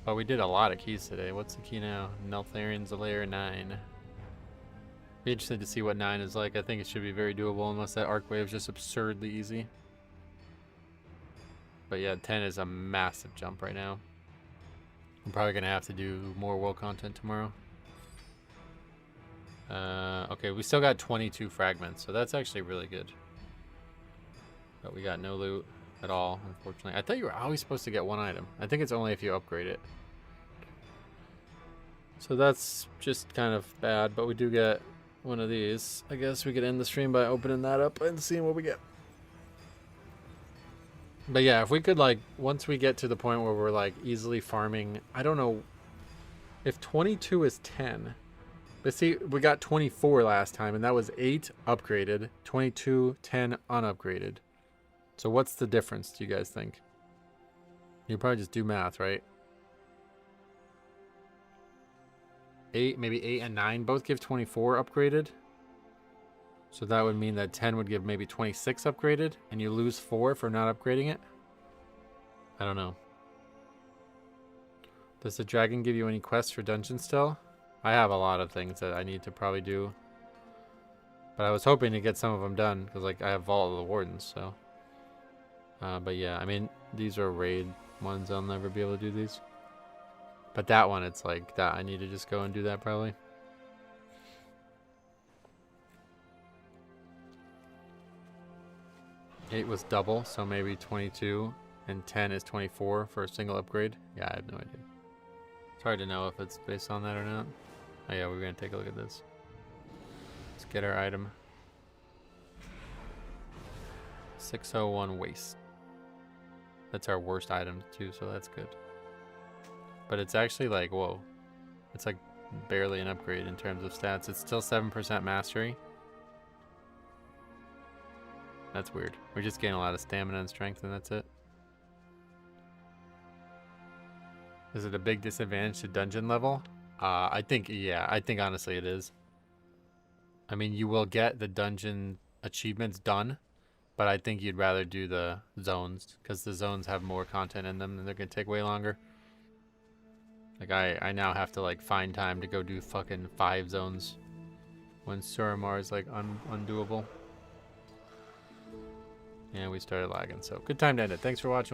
Speaker 1: Oh, we did a lot of keys today. What's the key now? Neltharian's layer 9. Be interested to see what 9 is like. I think it should be very doable, unless that Arkway is just absurdly easy. But yeah, 10 is a massive jump right now. I'm probably gonna have to do more world content tomorrow. Okay, we still got 22 fragments, so that's actually really good. But we got no loot at all, unfortunately. I thought you were always supposed to get 1 item. I think it's only if you upgrade it. So that's just kind of bad, but we do get one of these. I guess we could end the stream by opening that up and seeing what we get. But yeah, if we could, like, once we get to the point where we're, like, easily farming, I don't know if 22 is 10. But see, we got 24 last time, and that was 8 upgraded, 22, 10 unupgraded. So what's the difference, do you guys think? You probably just do math, right? 8, maybe 8 and 9 both give 24 upgraded. So that would mean that 10 would give maybe 26 upgraded, and you lose 4 for not upgrading it? I don't know. Does the dragon give you any quests for dungeons still? I have a lot of things that I need to probably do. But I was hoping to get some of them done, because like I have Vault of the Wardens, so. But yeah, I mean, these are raid ones. I'll never be able to do these. But that one, it's like that. I need to just go and do that probably. Eight was double, so maybe 22, and 10 is 24 for a single upgrade. Yeah, I have no idea. It's hard to know if it's based on that or not. Oh yeah, we're gonna take a look at this. Let's get our item. 601 waste. That's our worst item too, so that's good. But it's actually like, whoa. It's like barely an upgrade in terms of stats. It's still 7% mastery. That's weird. We just gain a lot of stamina and strength, and that's it. Is it a big disadvantage to dungeon level? I think, yeah. I think honestly it is. I mean, you will get the dungeon achievements done, but I think you'd rather do the zones, because the zones have more content in them and they're going to take way longer. Like, I now have to, like, find time to go do fucking 5 zones when Suramar is, like, undoable. And we started lagging, so good time to end it. Thanks for watching.